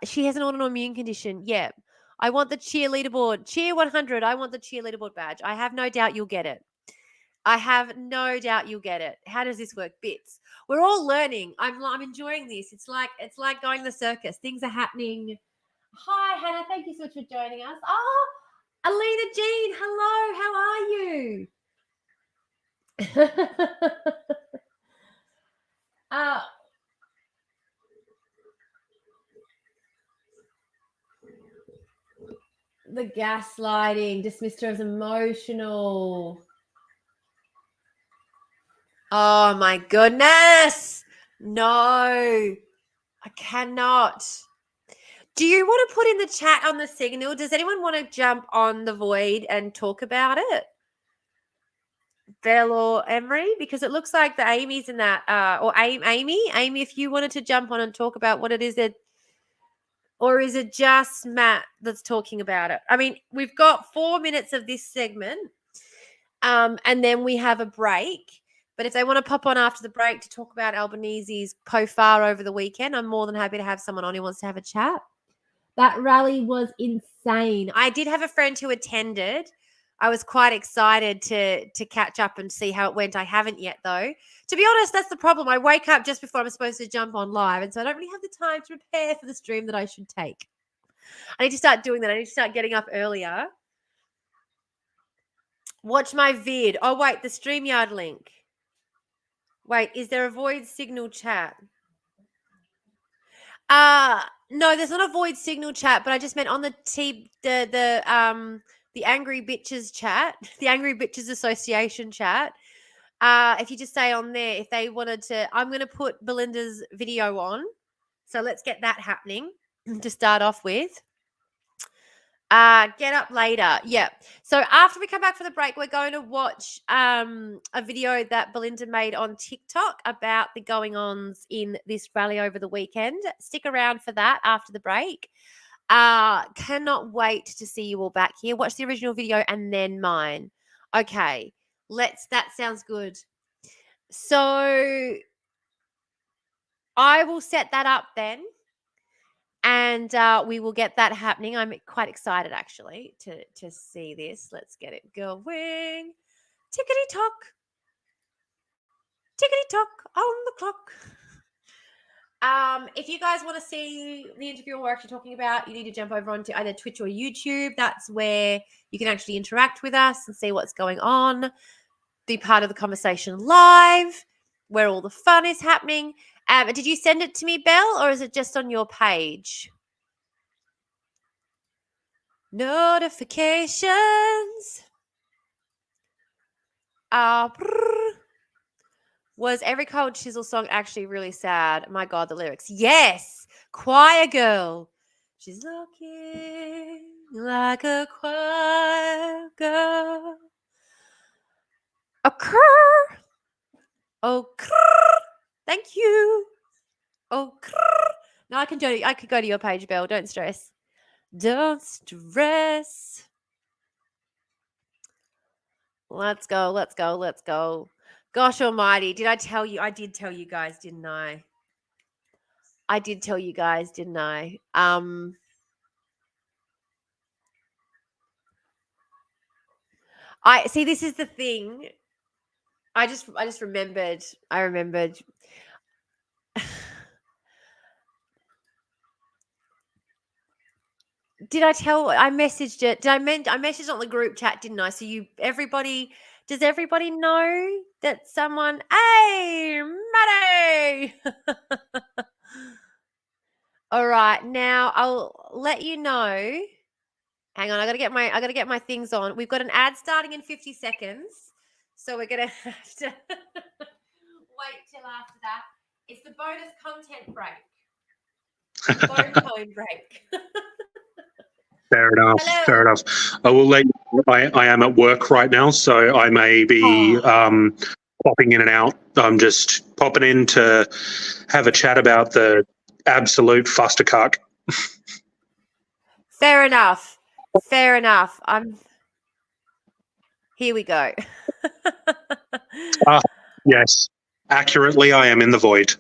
She has an autoimmune condition. Yeah. I want the cheer leaderboard. Cheer 100. I want the cheer leaderboard badge. I have no doubt you'll get it. I have no doubt you'll get it. How does this work? Bits. We're all learning. I'm enjoying this. It's like going to the circus. Things are happening. Hi, Hannah. Thank you so much for joining us. Oh, Alina Jean. Hello. How are you? uh, the gaslighting, dismissed her as emotional. Oh my goodness. No, I cannot. Do you want to put in the chat on the signal? Does anyone want to jump on the void and talk about it? Belle or Emery? Because it looks like the Amy's in that, or Amy, if you wanted to jump on and talk about what it is that, or is it just Matt that's talking about it? I mean, we've got 4 minutes of this segment, and then we have a break. But if they want to pop on after the break to talk about Albanese's POFAR over the weekend, I'm more than happy to have someone on who wants to have a chat. That rally was insane. I did have a friend who attended. I was quite excited to catch up and see how it went. I haven't yet, though. To be honest, that's the problem. I wake up just before I'm supposed to jump on live, and so I don't really have the time to prepare for the stream that I should take. I need to start doing that. I need to start getting up earlier. Watch my vid. Oh, wait, the StreamYard link. Wait, is there a void signal chat? No, there's not a void signal chat, but I just meant on the Angry Bitches chat, the Angry Bitches Association chat. If you just say on there, if they wanted to, I'm going to put Belinda's video on. So let's get that happening to start off with. Get up later. Yeah. So after we come back from the break, we're going to watch a video that Belinda made on TikTok about the going-ons in this rally over the weekend. Stick around for that after the break. Cannot wait to see you all back here. Watch the original video and then mine. Okay. That sounds good. So I will set that up then. And we will get that happening. I'm quite excited, actually, to see this. Let's get it going. Tickety-tock. Tickety-tock on the clock. If you guys want to see the interview we're actually talking about, you need to jump over onto either Twitch or YouTube. That's where you can actually interact with us and see what's going on. Be part of the conversation live, where all the fun is happening. Did you send it to me, Belle, or is it just on your page? Notifications. Was every Cold Chisel song actually really sad? My God, the lyrics. Yes. Choir girl. She's looking like a choir girl. A crrr. Oh, crrr. Thank you. Oh, no, I can do it. I could go to your page, Belle. Don't stress. Don't stress. Let's go. Let's go. Let's go. Gosh almighty. Did I tell you? I did tell you guys, didn't I? I did tell you guys, didn't I? I see, this is the thing. I just remembered. I remembered. Did I tell? I messaged it. I messaged on the group chat, didn't I? So does everybody know that someone? Hey, Maddie. All right, now I'll let you know. Hang on, I gotta get my things on. We've got an ad starting in 50 seconds, so we're gonna have to wait till after that. It's the bonus content break. Phone tone break. Fair enough. Hello. Fair enough. I will let you know, I am at work right now, so I may be popping in and out. I'm just popping in to have a chat about the absolute fustercuck. Fair enough. Fair enough. Here we go. Yes, accurately, I am in the void.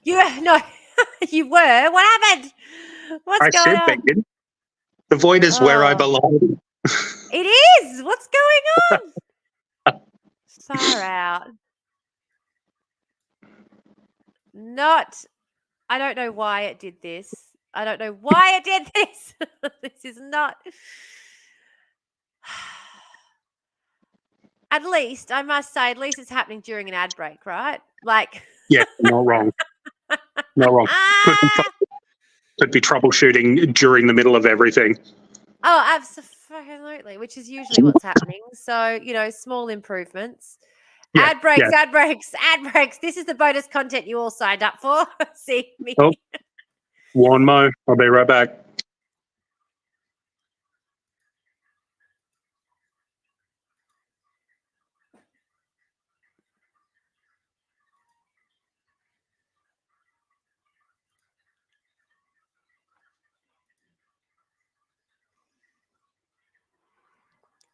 No, you were. What happened? What's I going said, on? Megan, the void is where I belong. It is. What's going on? Far out. I don't know why it did this. I don't know why it did this. This is not. At least, I must say, at least it's happening during an ad break, right? Like. Yeah, not wrong. Not wrong. Could be troubleshooting during the middle of everything. Oh, absolutely, which is usually what's happening. So, small improvements. Yeah, Ad breaks, yeah. ad breaks, ad breaks. This is the bonus content you all signed up for. See me. Oh, one mo. I'll be right back.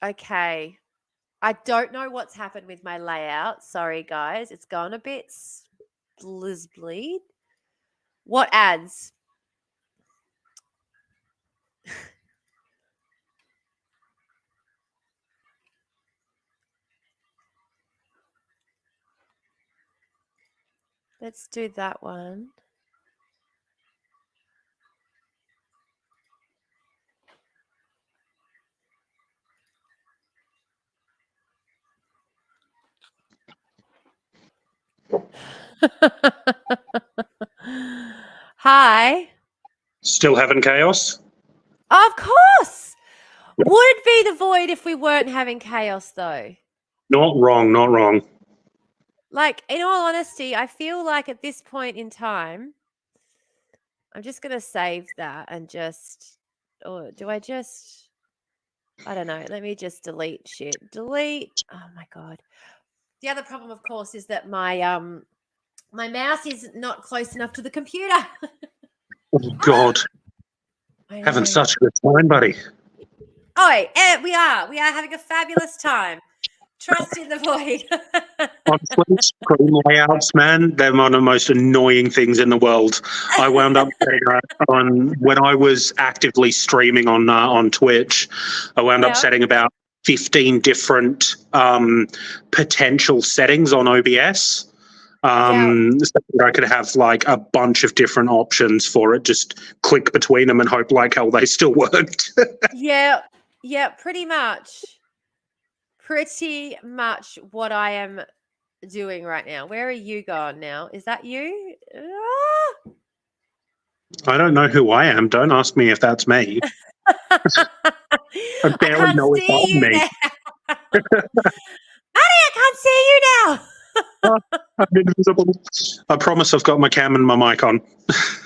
Okay. I don't know what's happened with my layout. Sorry, guys. It's gone a bit blizzbleed. What ads? Let's do that one. Hi. Still having chaos? Of course. Would be the void if we weren't having chaos, though. Not wrong, not wrong. Like, in all honesty, I feel like at this point in time, I'm just going to save that and or do I just, I don't know. Let me just delete shit. Delete. Oh my God. The other problem, of course, is that my mouse is not close enough to the computer. Oh, God. Having such a good time, buddy. Oh, we are having a fabulous time. Trust in the void. Honestly, screen layouts, man, they're one of the most annoying things in the world. I wound up when I was actively streaming on Twitch, I wound up setting about 15 different potential settings on OBS. So I could have like a bunch of different options for it, just click between them and hope like hell they still worked. Yeah, pretty much what I am doing right now. Where are you going now? Is that you? I don't know who I am. Don't ask me if that's me. I can't see you now. Honey, I can't see you now. I'm invisible. I promise I've got my cam and my mic on.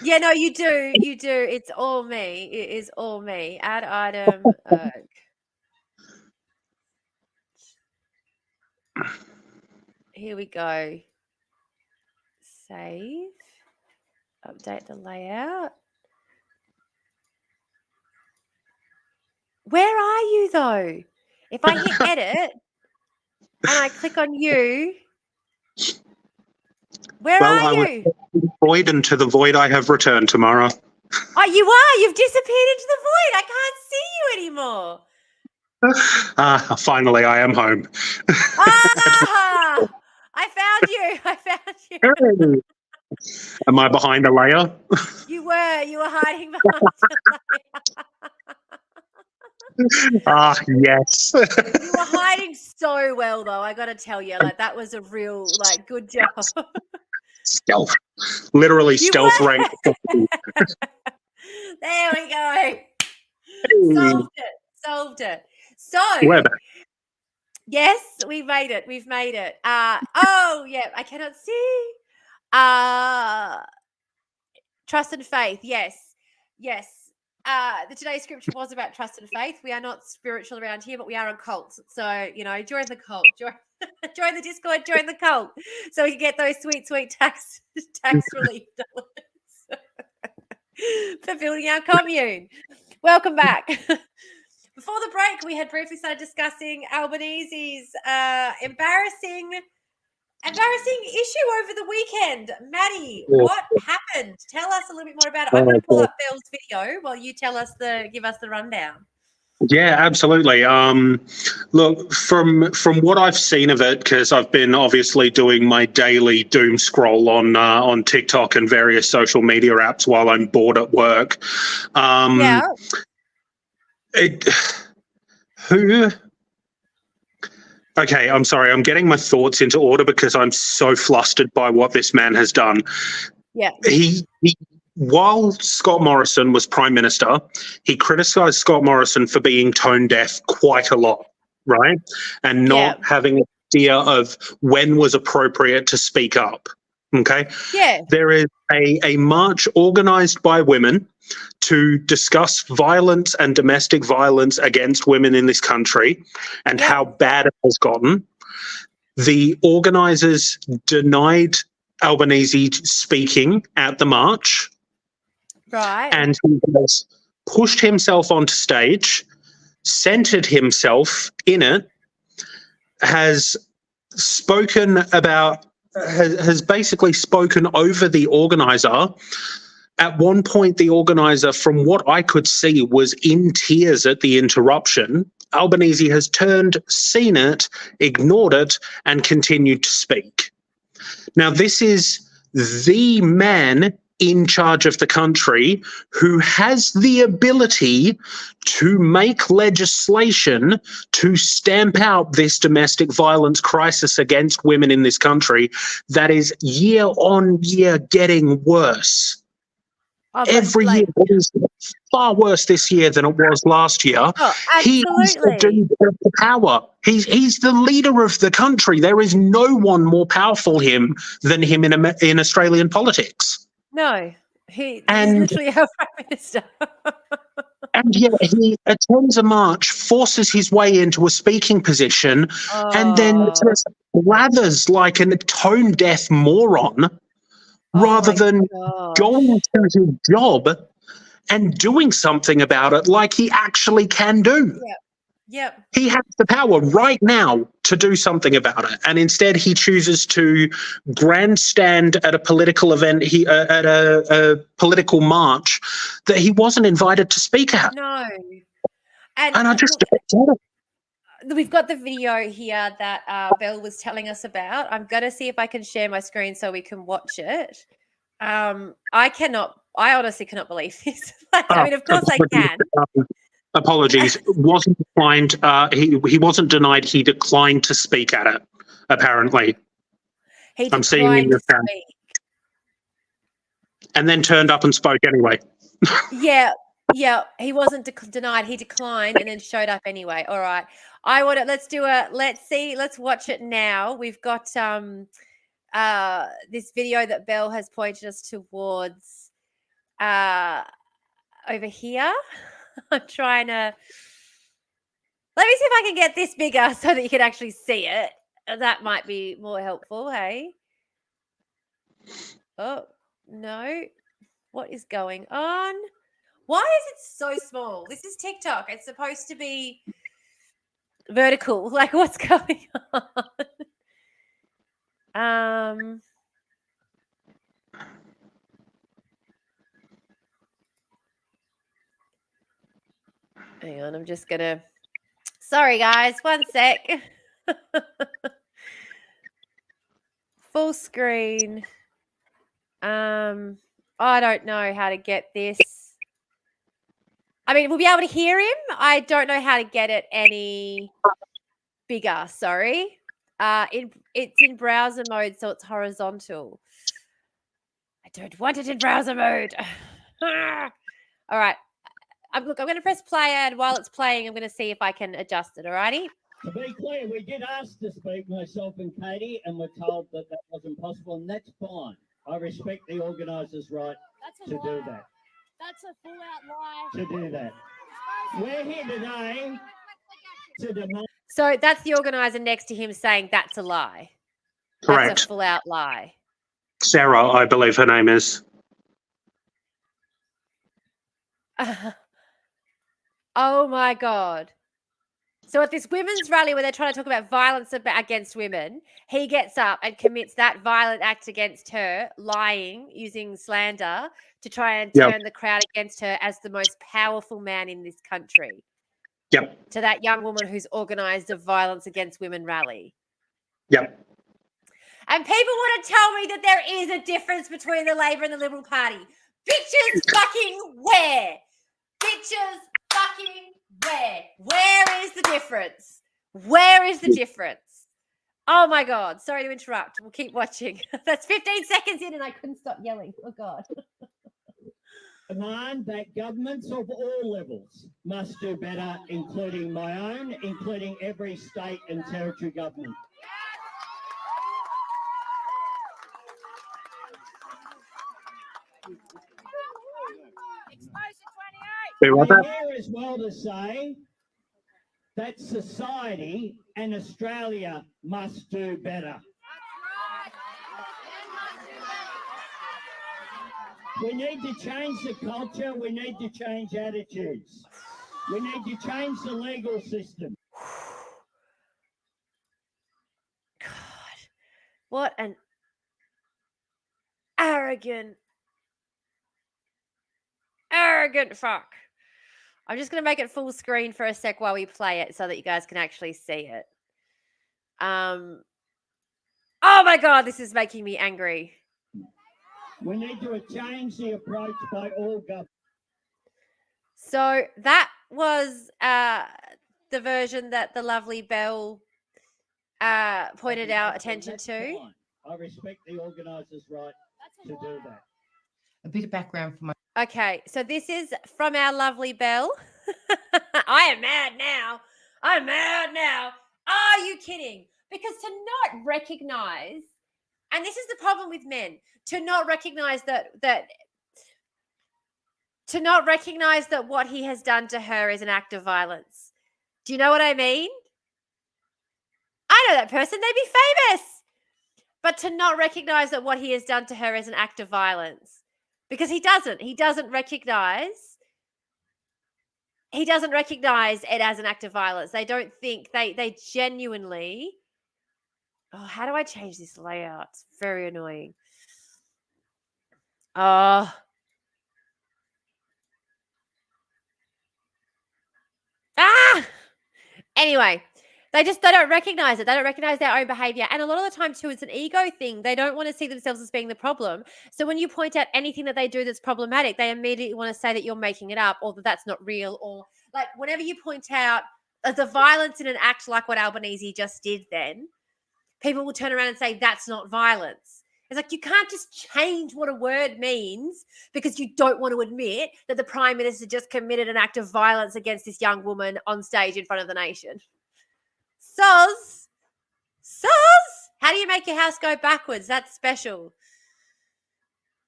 Yeah, no, you do. You do. It's all me. It is all me. Add item. Here we go. Save. Update the layout. Where are you though? If I hit edit and I click on you, where Well, are I was you? void, and to the void I have returned, Tamara. Oh, you are. You've disappeared into the void. I can't see you anymore. Finally, I am home. Ah! I found you. I found you. Am I behind a layer? You were hiding behind Yes. You were hiding so well, though. I got to tell you, like that was a real, like, good job. Stealth. Literally You stealth were. rank. There we go. Solved it. So, We're back. yes, we've made it. Oh, yeah, I cannot see. Trust and faith. Yes. The today's scripture was about trust and faith. We are not spiritual around here, but we are a cult. So, join the cult. Join the Discord, join the cult. So we can get those sweet tax relief dollars for building our commune. Welcome back. Before the break, we had briefly started discussing Albanese's embarrassing issue over the weekend. Maddie, what happened? Tell us a little bit more about it. I'm going to pull up Bell's video while you give us the rundown. Yeah, absolutely. Look, from what I've seen of it, because I've been obviously doing my daily doom scroll on TikTok and various social media apps while I'm bored at work. Okay, I'm sorry. I'm getting my thoughts into order because I'm so flustered by what this man has done. Yeah. While Scott Morrison was Prime Minister, he criticised Scott Morrison for being tone deaf quite a lot, right? And not having an idea of when was appropriate to speak up. Okay? Yeah. There is a march organised by women to discuss violence and domestic violence against women in this country and how bad it has gotten. The organisers denied Albanese speaking at the march. Right. And he has pushed himself onto stage, centered himself in it, has basically spoken over the organizer. At one point, the organizer, from what I could see, was in tears at the interruption. Albanese has turned, seen it, ignored it, and continued to speak. Now, this is the man in charge of the country who has the ability to make legislation to stamp out this domestic violence crisis against women in this country that is year on year getting worse. Every year it is far worse this year than it was last year. Oh, absolutely. He is the dude with the power. He's the leader of the country. There is no one more powerful than him in Australian politics. No, he's literally our Prime Minister. And yet he attends a march, forces his way into a speaking position, and then just blathers like a tone-deaf moron rather than going to his job and doing something about it like he actually can do. Yep. He has the power right now to do something about it, and instead he chooses to grandstand at a political event, at a political march that he wasn't invited to speak at. No. And I just don't get it. We've got the video here that Belle was telling us about. I'm going to see if I can share my screen so we can watch it. I honestly cannot believe this. I mean, of course I can. Apologies. Wasn't declined. He wasn't denied. He declined to speak at it. Apparently, I'm seeing in the chat. And then turned up and spoke anyway. Yeah. He wasn't denied. He declined and then showed up anyway. All right. Let's watch it now. We've got this video that Belle has pointed us towards over here. I'm trying to. Let me see if I can get this bigger so that you can actually see it. That might be more helpful, hey? Oh, no. What is going on? Why is it so small? This is TikTok. It's supposed to be vertical. Like, what's going on? Hang on, I'm just going to... Sorry, guys. One sec. Full screen. I don't know how to get this. I mean, we'll be able to hear him. I don't know how to get it any bigger. Sorry. It's in browser mode, so it's horizontal. I don't want it in browser mode. All right. Look, I'm going to press play, and while it's playing, I'm going to see if I can adjust it. All righty. To be clear, we did ask to speak, myself and Katie, and we're told that wasn't possible, and that's fine. I respect the organisers' right to do that. That's a full-out lie. To do that. We're here today to demand. So that's the organizer next to him saying that's a lie. Correct. That's a full-out lie. Sarah, I believe her name is. Oh, my God. So at this women's rally where they're trying to talk about violence against women, he gets up and commits that violent act against her, lying, using slander to try and turn the crowd against her as the most powerful man in this country. Yep. To that young woman who's organised a violence against women rally. Yep. And people want to tell me that there is a difference between the Labor and the Liberal Party. Bitches fucking where? Bitches fucking where? Where is the difference? Where is the difference? Oh, my God. Sorry to interrupt. We'll keep watching. That's 15 seconds in and I couldn't stop yelling. Oh, God. Demand that governments of all levels must do better, including my own, including every state and territory government. We're here as well to say that society and Australia must do better. We need to change the culture. We need to change attitudes. We need to change the legal system. God, what an arrogant fuck. I'm just going to make it full screen for a sec while we play it so that you guys can actually see it. Oh my God, this is making me angry. We need to change the approach by all governments. So that was the version that the lovely Belle pointed our attention to. I respect the organisers' right to do that. A bit of background for my... Okay, so this is from our lovely Belle. I am mad now. I'm mad now. Are you kidding? Because to not recognize, and this is the problem with men, to not recognize that what he has done to her is an act of violence. Do you know what I mean? I know that person. They'd be famous. But to not recognize that what he has done to her is an act of violence. Because he doesn't recognize it as an act of violence. They don't think, they genuinely, oh, how do I change this layout? It's very annoying. Anyway, they don't recognize it. They don't recognize their own behavior. And a lot of the time too, it's an ego thing. They don't want to see themselves as being the problem. So when you point out anything that they do that's problematic, they immediately want to say that you're making it up or that that's not real. Or like whenever you point out the violence in an act like what Albanese just did then, people will turn around and say that's not violence. It's like you can't just change what a word means because you don't want to admit that the Prime Minister just committed an act of violence against this young woman on stage in front of the nation. Soz, how do you make your house go backwards? That's special.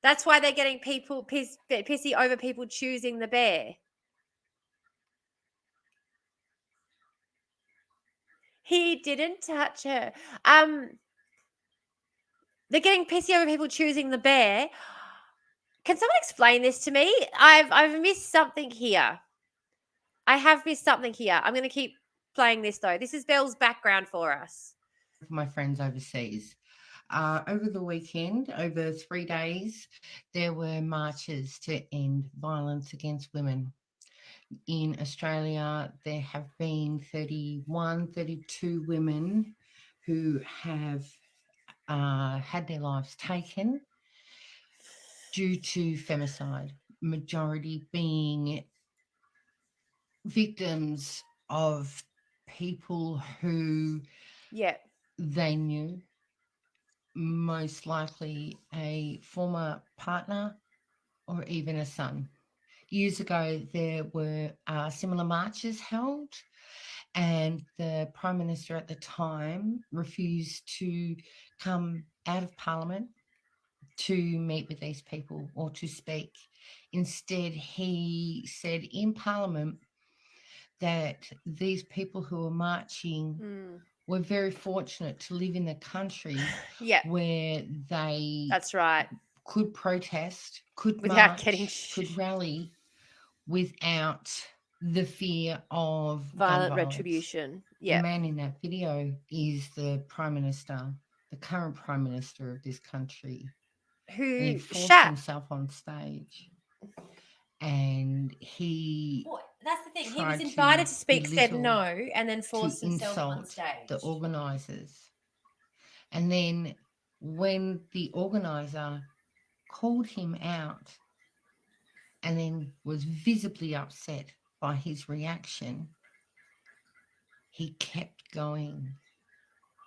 That's why they're getting people pissy over people choosing the bear. He didn't touch her. They're getting pissy over people choosing the bear. Can someone explain this to me? I've missed something here. I have missed something here. I'm going to keep playing this though. This is Belle's background for us. For my friends overseas. Over the weekend, over 3 days, there were marches to end violence against women. In Australia, there have been 32 women who have had their lives taken due to femicide, majority being victims of people who Yeah. they knew, most likely a former partner or even a son. Years ago, there were similar marches held, and the Prime Minister at the time refused to come out of Parliament to meet with these people or to speak. Instead, he said in Parliament that these people who were marching were very fortunate to live in a country Yeah. where they That's right. could protest, could Without march, getting could rally without the fear of violent gun violence. retribution. The Yeah. man in that video is the Prime Minister, the current Prime Minister of this country. And he Who forced shut? himself on stage. And he Well, that's the thing. He tried was invited to speak, said belittle, no, and then to forced himself on insult stage. the organisers. And then when the organiser called him out and then was visibly upset by his reaction, he kept going.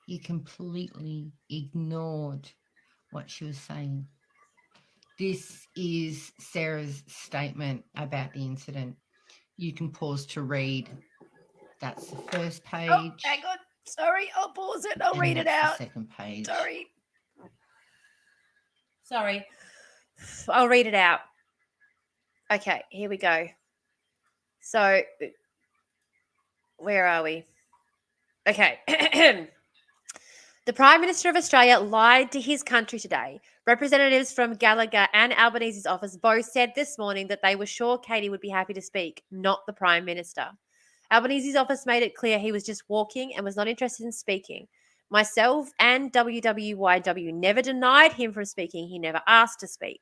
He completely ignored what she was saying. This is Sarah's statement about the incident. You can pause to read. That's the first page. Oh, hang on. Sorry, I'll pause it. I'll and read it that's out. The second page. Sorry. I'll read it out. Okay, here we go. So, where are we? Okay. The Prime Minister of Australia lied to his country today. Representatives from Gallagher and Albanese's office both said this morning that they were sure Katie would be happy to speak, not the Prime Minister. Albanese's office made it clear he was just walking and was not interested in speaking. Myself and WWYW never denied him from speaking. He never asked to speak.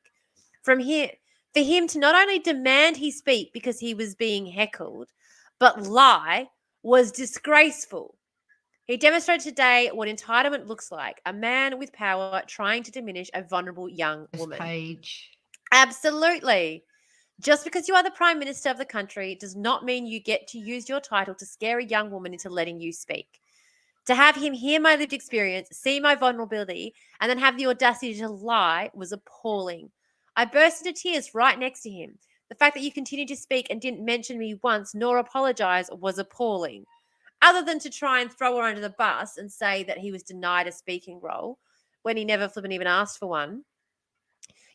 For him to not only demand he speak because he was being heckled, but lie was disgraceful. He demonstrated today what entitlement looks like, a man with power trying to diminish a vulnerable young woman. Page. Absolutely. Just because you are the Prime Minister of the country does not mean you get to use your title to scare a young woman into letting you speak. To have him hear my lived experience, see my vulnerability, and then have the audacity to lie was appalling. I burst into tears right next to him. The fact that you continued to speak and didn't mention me once nor apologize was appalling. Other than to try and throw her under the bus and say that he was denied a speaking role when he never flipping even asked for one.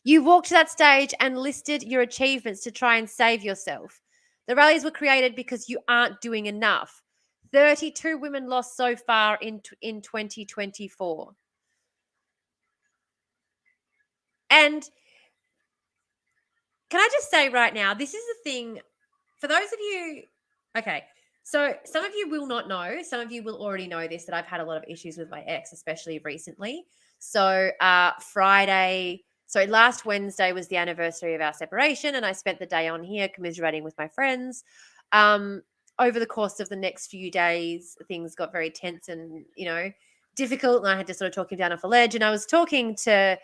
You walked to that stage and listed your achievements to try and save yourself. The rallies were created because you aren't doing enough. 32 women lost so far in 2024. And can I just say right now, this is the thing, for those of you, okay, so some of you will not know, some of you will already know this, that I've had a lot of issues with my ex, especially recently. So last Wednesday was the anniversary of our separation, and I spent the day on here commiserating with my friends. Over the course of the next few days, things got very tense and, difficult, and I had to sort of talk him down off a ledge. And I was talking to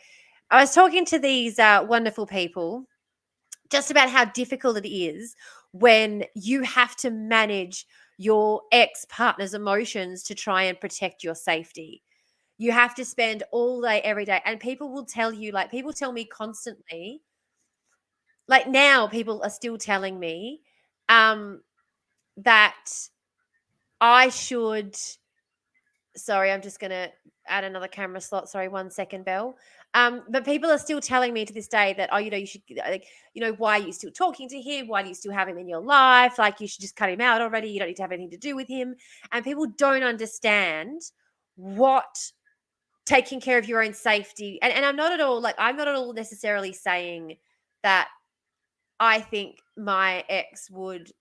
these wonderful people just about how difficult it is when you have to manage your ex-partner's emotions to try and protect your safety. You have to spend all day, every day. And people will tell you, people tell me constantly, now people are still telling me that I should, sorry, I'm just going to add another camera slot. Sorry, 1 second, Belle. But people are still telling me to this day that, you should, why are you still talking to him? Why do you still have him in your life? You should just cut him out already. You don't need to have anything to do with him. And people don't understand what taking care of your own safety. And I'm not at all necessarily saying that I think my ex would,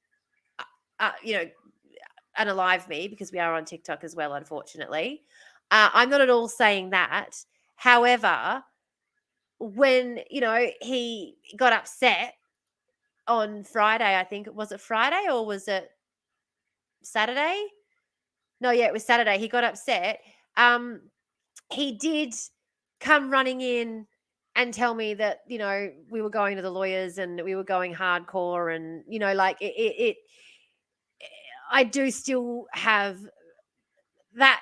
unalive me, because we are on TikTok as well, unfortunately. I'm not at all saying that. However, when, he got upset on Friday, I think, was it Friday or was it Saturday? No, yeah, it was Saturday. He got upset. He did come running in and tell me that, we were going to the lawyers and we were going hardcore, and, I do still have that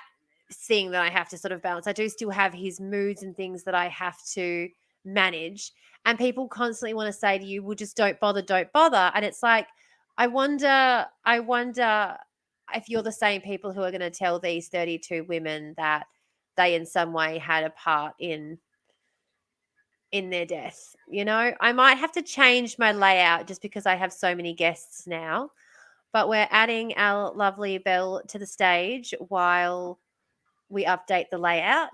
thing that I have to sort of balance. I do still have his moods and things that I have to manage. And people constantly want to say to you, well, just don't bother. And it's like, I wonder if you're the same people who are going to tell these 32 women that they in some way had a part in their death. I might have to change my layout just because I have so many guests now. But we're adding our lovely Belle to the stage while we update the layout.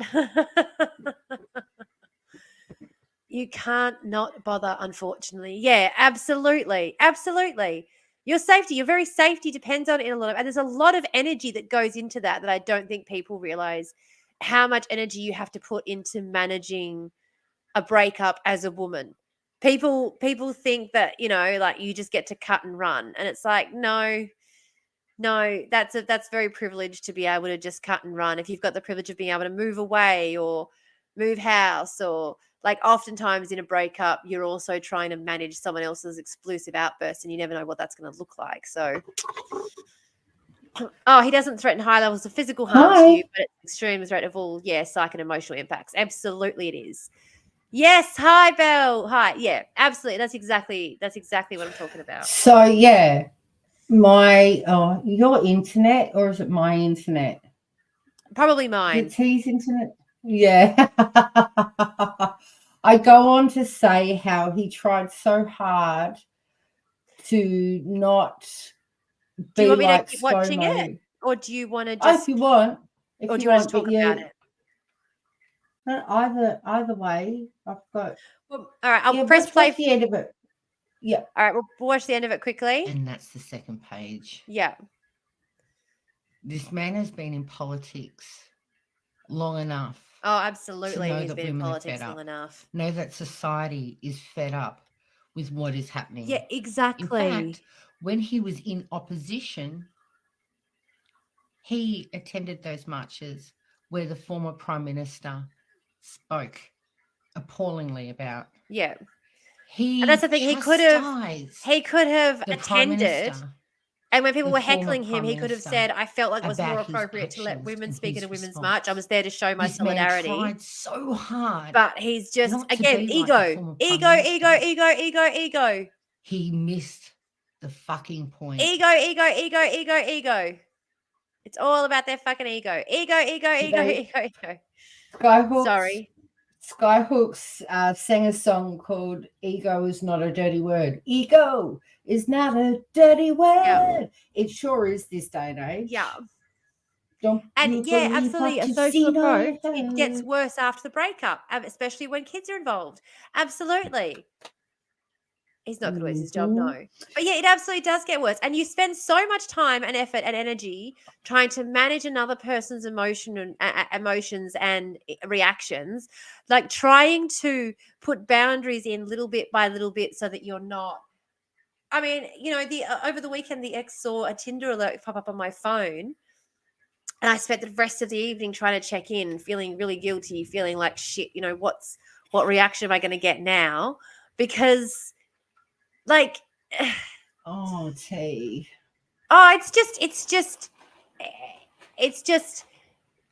You can't not bother, unfortunately. Yeah, absolutely. Absolutely. Your safety, your very safety depends on it a lot. And there's a lot of energy that goes into that I don't think people realize how much energy you have to put into managing a breakup as a woman. People think that, like you just get to cut and run. And it's like, no, that's very privileged to be able to just cut and run. If you've got the privilege of being able to move away or move house, or like oftentimes in a breakup, you're also trying to manage someone else's explosive outburst, and you never know what that's going to look like. So, he doesn't threaten high levels of physical harm to you, but it's extreme threat of all, psych and emotional impacts. Absolutely, it is. Yes, hi, Belle. Hi, yeah, absolutely. That's exactly what I'm talking about. So yeah, your internet, or is it my internet? Probably mine. It's his internet. Yeah. I go on to say how he tried so hard to not Do you want be me to like keep watching ScoMo. it, or do you want to Oh, just? if you want. Or do you want to talk about it? No, either way, I've got. Well, all right, I'll press play. Watch the end of it. Yeah. All right, we'll watch the end of it quickly. And that's the second page. Yeah. This man has been in politics long enough. Oh, absolutely. He's He's been in politics long enough. Know that society is fed up with what is happening. Yeah, exactly. In fact, when he was in opposition, he attended those marches where the former Prime Minister spoke appallingly about. Yeah. And that's the thing. He could have attended. And when people were heckling him, he could have said, I felt like it was more appropriate to let women speak at a women's march. I was there to show my solidarity. Man tried so hard. But he's just, again, ego. He missed the fucking point. Ego. It's all about their fucking ego. Ego. Skyhooks sang a song called Ego is Not a Dirty Word. Ego is not a dirty word. Yeah. It sure is this day and age. Yeah. Absolutely. A social approach, it gets worse after the breakup, especially when kids are involved. Absolutely. He's not going to lose his job, no. But yeah, it absolutely does get worse. And you spend so much time and effort and energy trying to manage another person's emotions and reactions, like trying to put boundaries in little bit by little bit so that you're not. I mean, over the weekend, the ex saw a Tinder alert pop up on my phone. And I spent the rest of the evening trying to check in, feeling really guilty, feeling like shit, what reaction am I going to get now? Because... like, T. It's just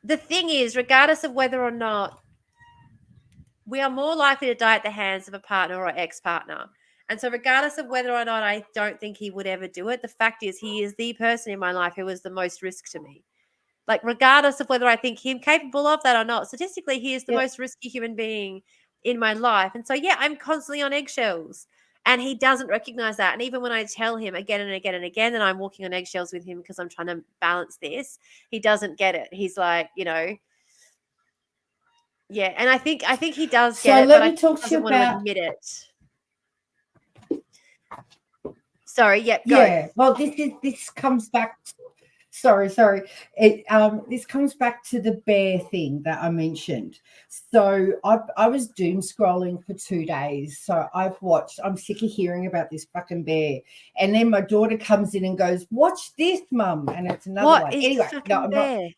the thing is, regardless of whether or not we are more likely to die at the hands of a partner or ex-partner. And so regardless of whether or not I don't think he would ever do it, the fact is he is the person in my life who is the most risk to me. Like, regardless of whether I think him capable of that or not, statistically, he is the most risky human being in my life. And so, yeah, I'm constantly on eggshells. And he doesn't recognize that. And even when I tell him again and again and again that I'm walking on eggshells with him because I'm trying to balance this, he doesn't get it. He's like, Yeah, and I think he does So get it, let but I me think talk he to you doesn't want to about admit it. Sorry, yep, go. yeah. Well, this comes back. Sorry. This comes back to the bear thing that I mentioned. So I was doom scrolling for 2 days. So I'm sick of hearing about this fucking bear. And then my daughter comes in and goes, "Watch this, Mum." And it's another What one. is Anyway, the no, fucking I'm not. bear?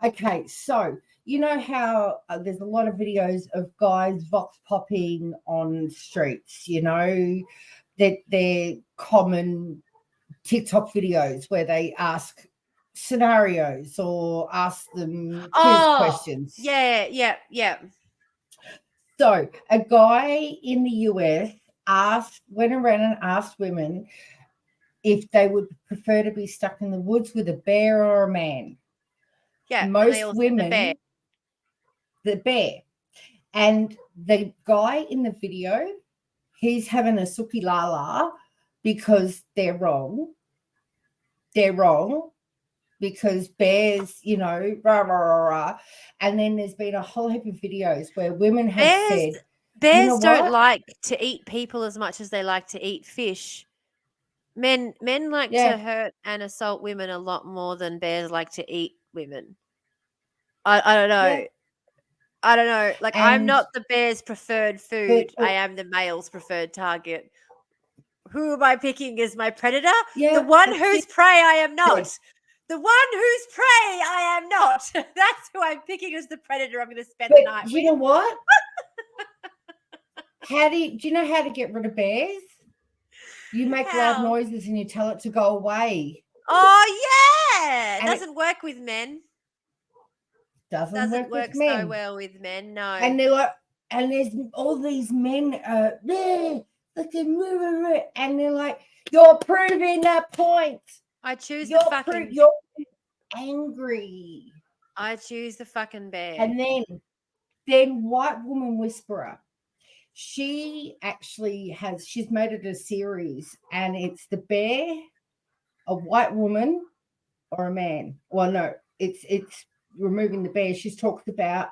Okay, so you know how there's a lot of videos of guys vox popping on streets, you know, that they're common TikTok videos where they ask scenarios or ask them quiz questions. Yeah. So a guy in the US went around and asked women if they would prefer to be stuck in the woods with a bear or a man. Yeah, and they Most all said the bear. women, the bear. And the guy in the video, he's having a suki lala because they're wrong. They're wrong because bears, you know, rah, rah, rah, rah. And then there's been a whole heap of videos where women have said, Bears you know don't what? like to eat people as much as they like to eat fish. Men like Yeah. to hurt and assault women a lot more than bears like to eat women. I don't know. Yeah. I don't know. Like, I'm And not the bear's preferred food. I am the male's preferred target. Who am I picking as my predator? yeah, The one that's whose it. prey I am not. The one whose prey I am not. That's who I'm picking as the predator I'm going to spend the But night you with. know what? Do you know how to get rid of bears? You make loud How? noises and you tell it to go away. Oh, yeah. And it Doesn't work with men. doesn't work Work with men. so well with men, no. And they're like, and there's all these men there, and they're like, you're proving that point. I choose You're the fucking you're angry. I choose the fucking bear. And then White Woman Whisperer. She's made it a series, and it's the bear, a white woman, or a man. Well, no, it's removing the bear. She's talked about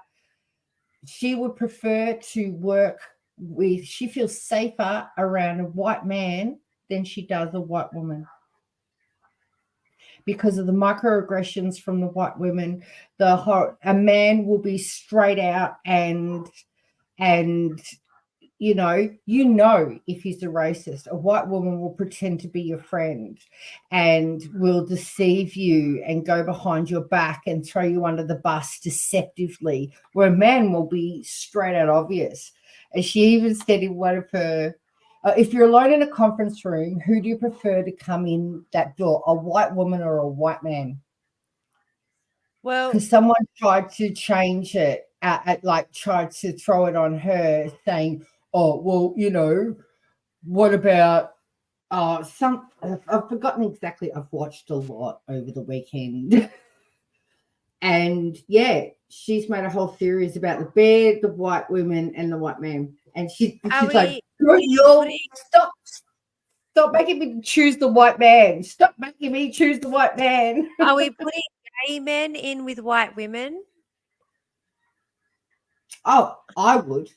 she would prefer to work with, she feels safer around a white man than she does a white woman because of the microaggressions from the white women. A man will be straight out and you know if he's a racist. A white woman will pretend to be your friend and will deceive you and go behind your back and throw you under the bus deceptively, where a man will be straight out obvious. And she even said in one of her, if you're alone in a conference room, who do you prefer to come in that door, a white woman or a white man? Well, Because someone tried to change it, tried to throw it on her, saying, "Oh, well, you know, what about I've forgotten exactly. I've watched a lot over the weekend." And yeah, she's made a whole series about the bear, the white women, and the white man. And she's like, stop making me choose the white man. Stop making me choose the white man. are we putting gay men in with white women? Oh, I would.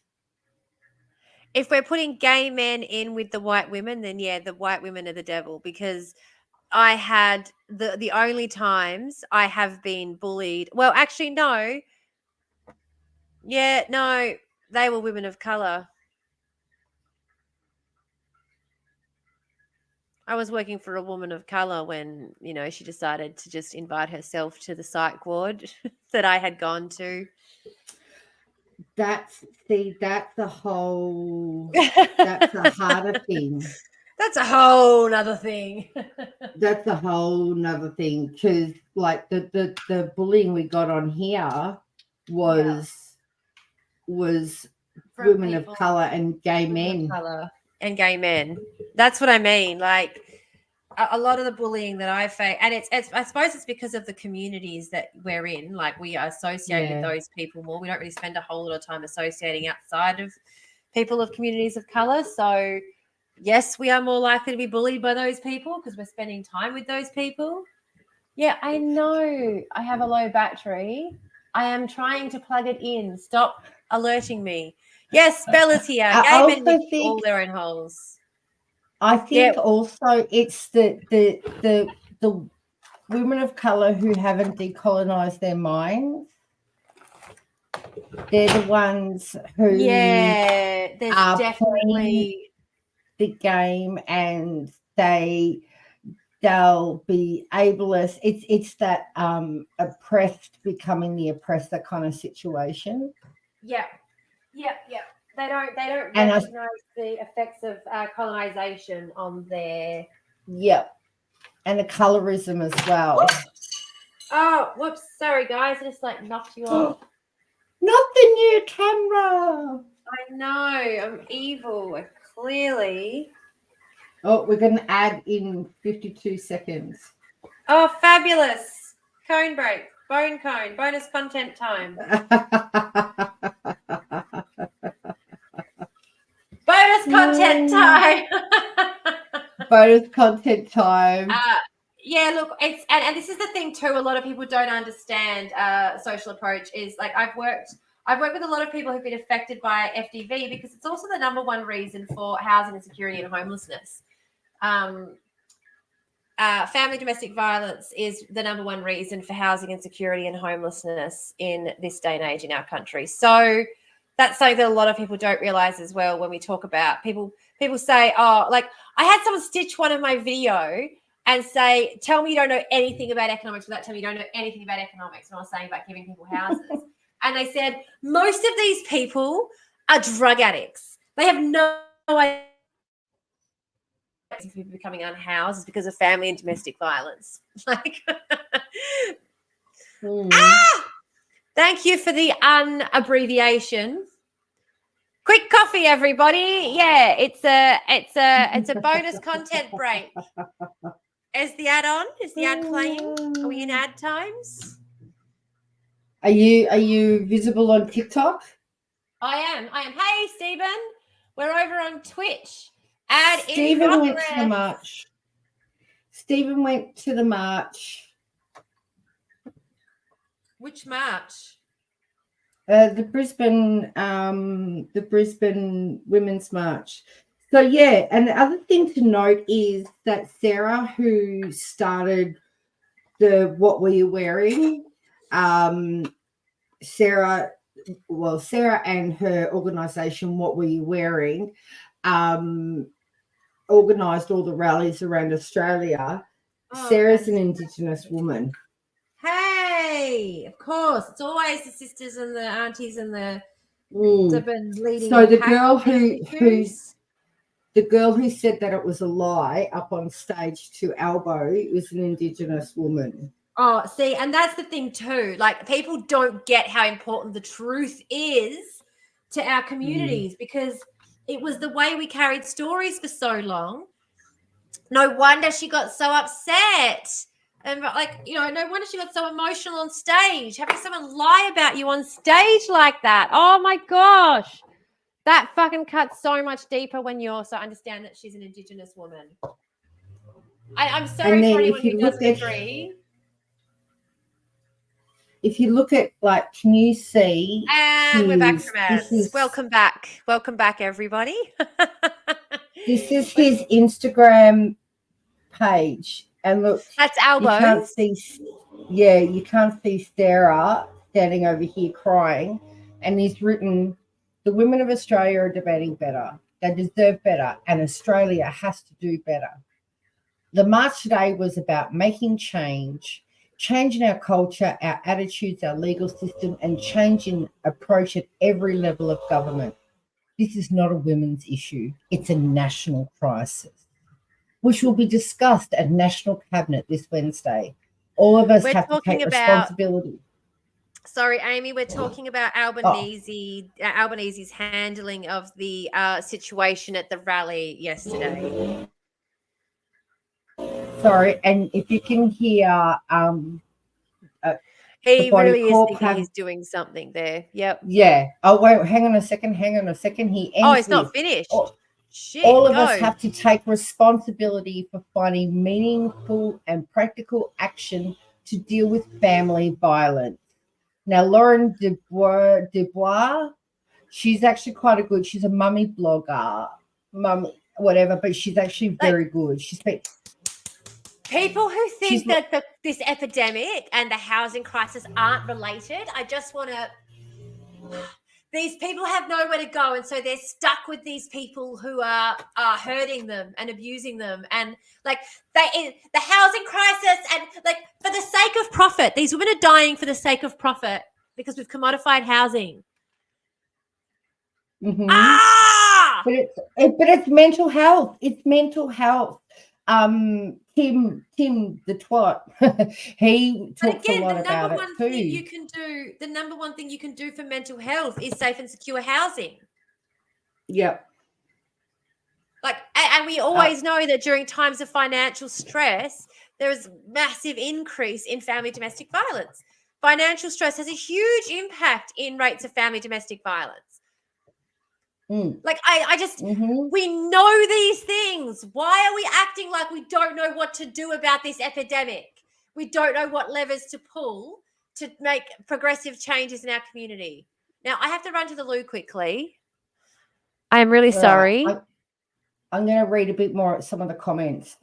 If we're putting gay men in with the white women, then yeah, the white women are the devil, because I had the only times I have been bullied. Well, actually, no. Yeah, no, they were women of color. I was working for a woman of color when, she decided to just invite herself to the psych ward that I had gone to. That's the harder thing. That's a whole nother thing. That's a whole nother thing, because like the bullying we got on here was From women of people- color and gay men. Color and gay men. That's what I mean. Like, a lot of the bullying that I face, and it's I suppose it's because of the communities that we're in. Like, we associate with those people more. We don't really spend a whole lot of time associating outside of people of communities of color. So yes, we are more likely to be bullied by those people because we're spending time with those people. Yeah, I know. I have a low battery. I am trying to plug it in. Stop alerting me. Yes, Bella's here. I Gay men also need think- all their own holes. I think Yeah. also it's the women of color who haven't decolonized their minds. They're the ones who Yeah, there's are definitely the game, and they'll be ableist. It's that oppressed becoming the oppressor kind of situation. yeah. They don't And recognize the effects of colonization on their. Yep. And the colorism as well. Oh, whoops! Sorry, guys, I just knocked you off. Not the new camera. I know, I'm evil. Clearly. Oh, we're going to add in 52 seconds. Oh, fabulous! Cone break, bone cone, bonus content time. Bonus content time. Bonus content time. Yeah, look, it's and this is the thing too. A lot of people don't understand social approach is I've worked with a lot of people who've been affected by FDV because it's also the number one reason for housing insecurity and homelessness. Family domestic violence is the number one reason for housing insecurity and homelessness in this day and age in our country. So that's something that a lot of people don't realize as well when we talk about people say, oh, I had someone stitch one of my video and say, tell me you don't know anything about economics without telling me you don't know anything about economics. And I was saying about giving people houses. And they said, most of these people are drug addicts. They have no idea people becoming unhoused is because of family and domestic violence. Thank you for the unabbreviation. Quick coffee, everybody. Yeah, it's a bonus content break. Is the ad on? Is the ad playing? Are we in ad times? Are you visible on TikTok? I am. Hey, Stephen. We're over on Twitch. Stephen went to the march. Stephen went to the march. Which march? The Brisbane Women's March. So yeah, and the other thing to note is that Sarah, who started the What Were You Wearing, Sarah and her organisation What Were You Wearing, organised all the rallies around Australia. Oh, Sarah's an Indigenous woman. Hey, of course. It's always the sisters and the aunties and the have been leading. So the girl who said that it was a lie up on stage to Albo was an Indigenous woman. Oh, see, and that's the thing too. People don't get how important the truth is to our communities because it was the way we carried stories for so long. No wonder she got so upset. And no wonder she got so emotional on stage. Having someone lie about you on stage like that. Oh my gosh. That fucking cuts so much deeper when you also understand that she's an Indigenous woman. I'm sorry for anyone who doesn't agree. If you look at can you see? And we're back from ads. Welcome back. Welcome back, everybody. This is his Instagram page. And look, that's Albo. You can't see Sarah standing over here crying. And he's written, the women of Australia are demanding better. They deserve better. And Australia has to do better. The march today was about making change, changing our culture, our attitudes, our legal system, and changing approach at every level of government. This is not a women's issue. It's a national crisis, which will be discussed at National Cabinet this Wednesday. All of us have to take responsibility. Sorry, Amy, we're talking about Albanese's handling of the situation at the rally yesterday. Sorry, and if you can hear... he really is thinking he's doing something there. Yep. Yeah. Oh, wait, hang on a second. He ends it's not finished. All of us have to take responsibility for finding meaningful and practical action to deal with family violence. Now, Lauren Dubois She's actually quite a good. She's a mummy blogger, mummy whatever, but she's actually very good. She's been. People who She's think that this epidemic and the housing crisis aren't related, I just want to. These people have nowhere to go, and so they're stuck with these people who are hurting them and abusing them, and like the housing crisis, and like for the sake of profit, these women are dying for the sake of profit because we've commodified housing. Mhm. Ah! But it's mental health. It's mental health. Tim the twat, he But talks again, a lot the about number it one too. thing you can do, the number one thing you can do for mental health is safe and secure housing. Yep. Like, and we always know that during times of financial stress, there is massive increase in family domestic violence. Financial stress has a huge impact in rates of family domestic violence. Like, I just, we know these things. Why are we acting like we don't know what to do about this epidemic? We don't know what levers to pull to make progressive changes in our community. Now, I have to run to the loo quickly. I am really sorry. I'm going to read a bit more at some of the comments.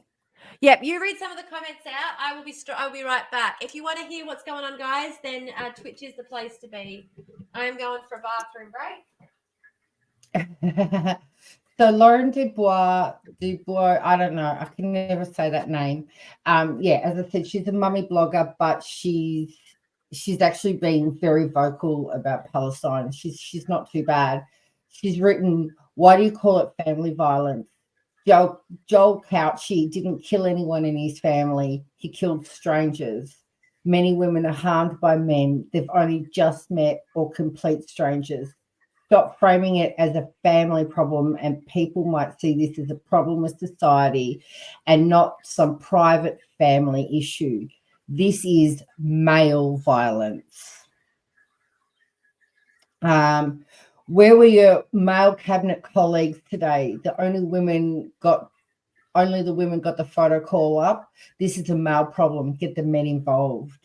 Yep, you read some of the comments out. I'll be right back. If you want to hear what's going on, guys, then Twitch is the place to be. I am going for a bathroom break. So Lauren Dubois, I don't know, I can never say that name. Yeah, as I said, she's a mummy blogger, but she's actually been very vocal about Palestine. She's not too bad. She's written, "Why do you call it family violence? Joel Couchy didn't kill anyone in his family. He killed strangers. Many women are harmed by men they've only just met or complete strangers. Stop framing it as a family problem, and people might see this as a problem with society and not some private family issue. This is male violence." Where were your male cabinet colleagues today? Only the women got the photo call up. This is a male problem. Get the men involved.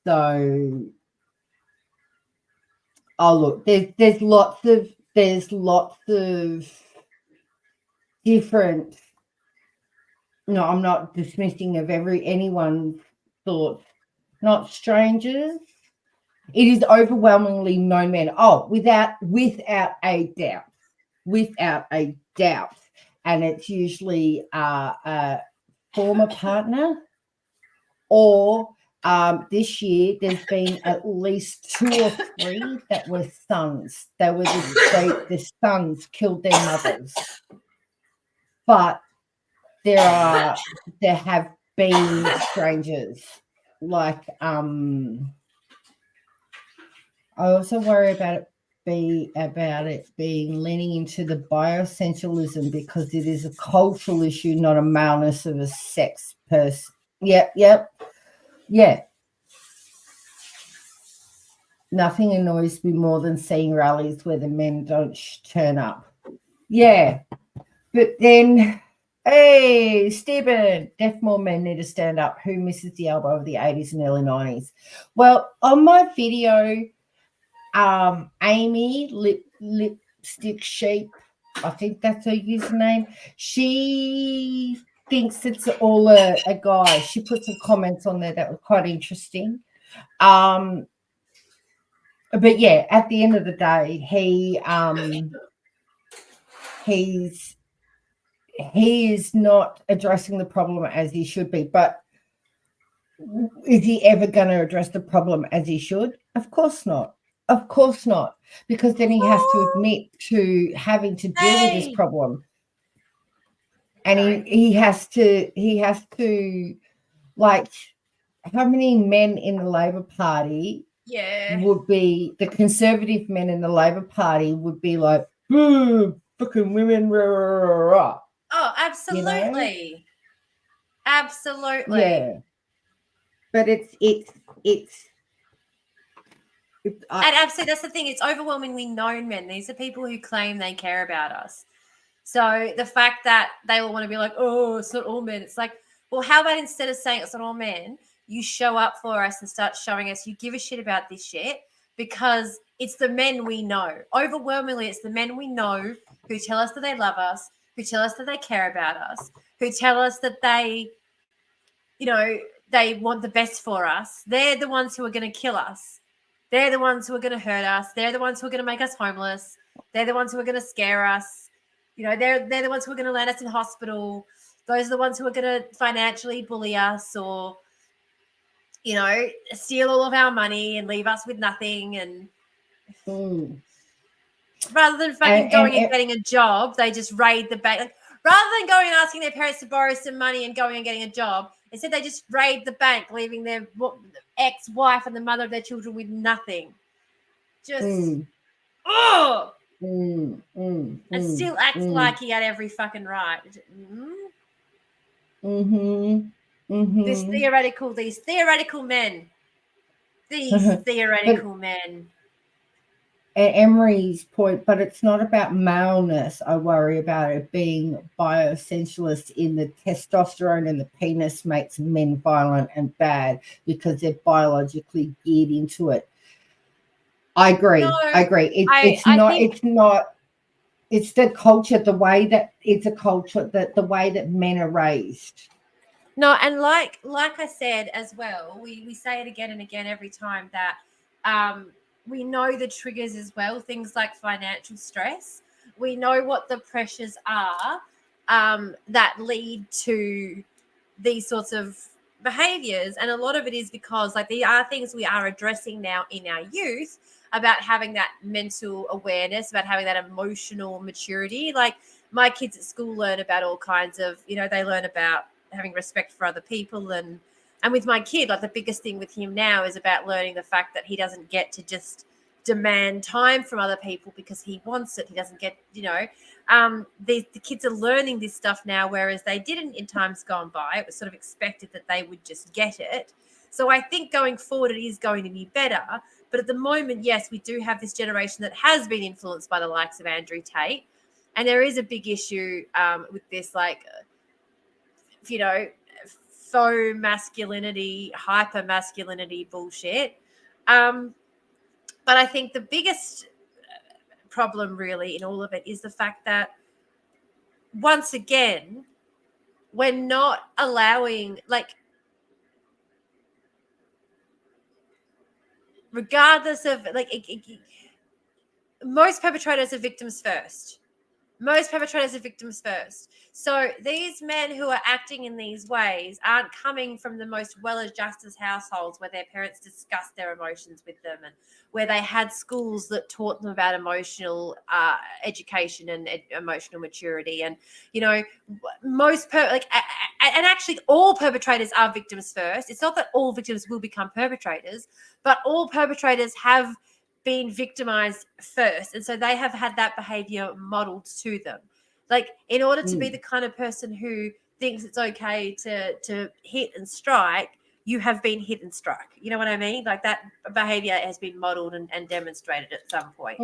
So, oh look, there's lots of different. No, I'm not dismissing of anyone's thoughts. Not strangers. It is overwhelmingly known men. Oh, without a doubt, and it's usually a former partner, or this year there's been at least 2 or 3 that were sons. The sons killed their mothers, but there have been strangers. Like I also worry about it being leaning into the bioessentialism because it is a cultural issue, not a maleness of a sex person. Yep. Nothing annoys me more than seeing rallies where the men don't turn up. Yeah, but then, hey, Stephen, deaf more men need to stand up. Who misses the elbow of the 80s and early 90s? Well, on my video, Amy Lipstick Sheep, I think that's her username. She thinks it's all a guy. She put some comments on there that were quite interesting. But yeah, at the end of the day, he is not addressing the problem as he should be. But is he ever going to address the problem as he should? Of course not. Of course not, because then he has to admit to having to deal with this problem, and he has to like, how many men in the Labor Party would be, the conservative men in the Labor Party would be like, fucking women, rah, rah, rah, rah. Oh, absolutely. You know? Absolutely. Yeah. But it's and absolutely, that's the thing. It's overwhelmingly known men. These are people who claim they care about us. So the fact that they all want to be like, oh, it's not all men. It's like, well, how about instead of saying it's not all men, you show up for us and start showing us you give a shit about this shit, because it's the men we know. Overwhelmingly, it's the men we know who tell us that they love us, who tell us that they care about us, who tell us that they, they want the best for us. They're the ones who are going to kill us. They're the ones who are going to hurt us. They're the ones who are going to make us homeless. They're the ones who are going to scare us. They're the ones who are going to land us in hospital. Those are the ones who are going to financially bully us or, steal all of our money and leave us with nothing. And rather than fucking going and getting a job, they just raid the bank. Like, rather than going and asking their parents to borrow some money and going and getting a job, instead they just raid the bank, leaving their ex-wife and the mother of their children with nothing. Just, and still acts like he had every fucking right. These theoretical men. These theoretical men. Emery's point, but it's not about maleness. I worry about it being bioessentialist in the testosterone and the penis makes men violent and bad because they're biologically geared into it. I agree. No, I agree. It's the culture, the way that it's a culture, that the way that men are raised. No, and like I said as well, we say it again and again every time that we know the triggers as well, things like financial stress. We know what the pressures are that lead to these sorts of behaviors. And a lot of it is because there are things we are addressing now in our youth about having that mental awareness, about having that emotional maturity. Like my kids at school learn about all kinds of, they learn about having respect for other people. And with my kid, the biggest thing with him now is about learning the fact that he doesn't get to just demand time from other people because he wants it. He doesn't get, the kids are learning this stuff now, whereas they didn't in times gone by. It was sort of expected that they would just get it. So I think going forward, it is going to be better. But at the moment, yes, we do have this generation that has been influenced by the likes of Andrew Tate. And there is a big issue with this, faux masculinity, hyper masculinity bullshit. But I think the biggest problem really in all of it is the fact that once again, we're not allowing, regardless of, most perpetrators are victims first. So these men who are acting in these ways aren't coming from the most well-adjusted households where their parents discussed their emotions with them and where they had schools that taught them about emotional education and emotional maturity. And, and actually all perpetrators are victims first. It's not that all victims will become perpetrators, but all perpetrators have been victimized first, and so they have had that behavior modeled to them. In order to be the kind of person who thinks it's okay to hit and strike, you have been hit and struck. You know what I mean? That behavior has been modeled and demonstrated at some point.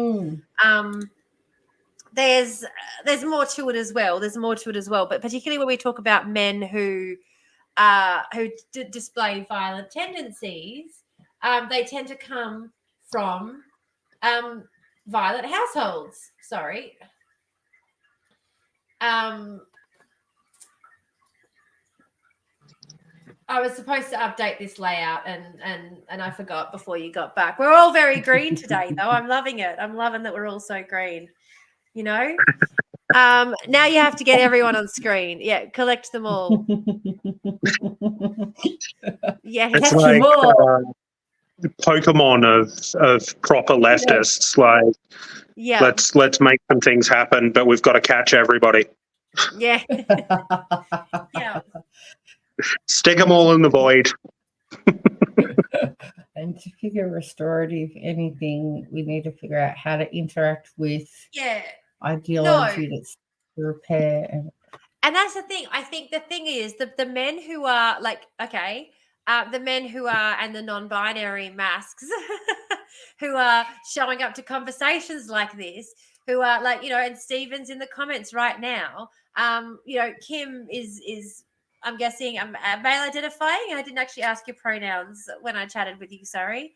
There's more to it as well. But particularly when we talk about men who display violent tendencies, they tend to come from violent households. Sorry. I was supposed to update this layout and I forgot before you got back. We're all very green today, though. I'm loving it. I'm loving that we're all so green. Now you have to get everyone on screen. Yeah, collect them all. Yeah, It's catch them all. Pokemon of proper leftists. Let's make some things happen, but we've got to catch everybody. Yeah. Yeah. Stick them all in the void. And to figure restorative anything, we need to figure out how to interact with ideology that's to repair. And that's the thing. I think the thing is the men who are the men who are and the non-binary masks who are showing up to conversations like this, who are and Stephen's in the comments right now. Kim is I'm guessing male identifying. I didn't actually ask your pronouns when I chatted with you. Sorry.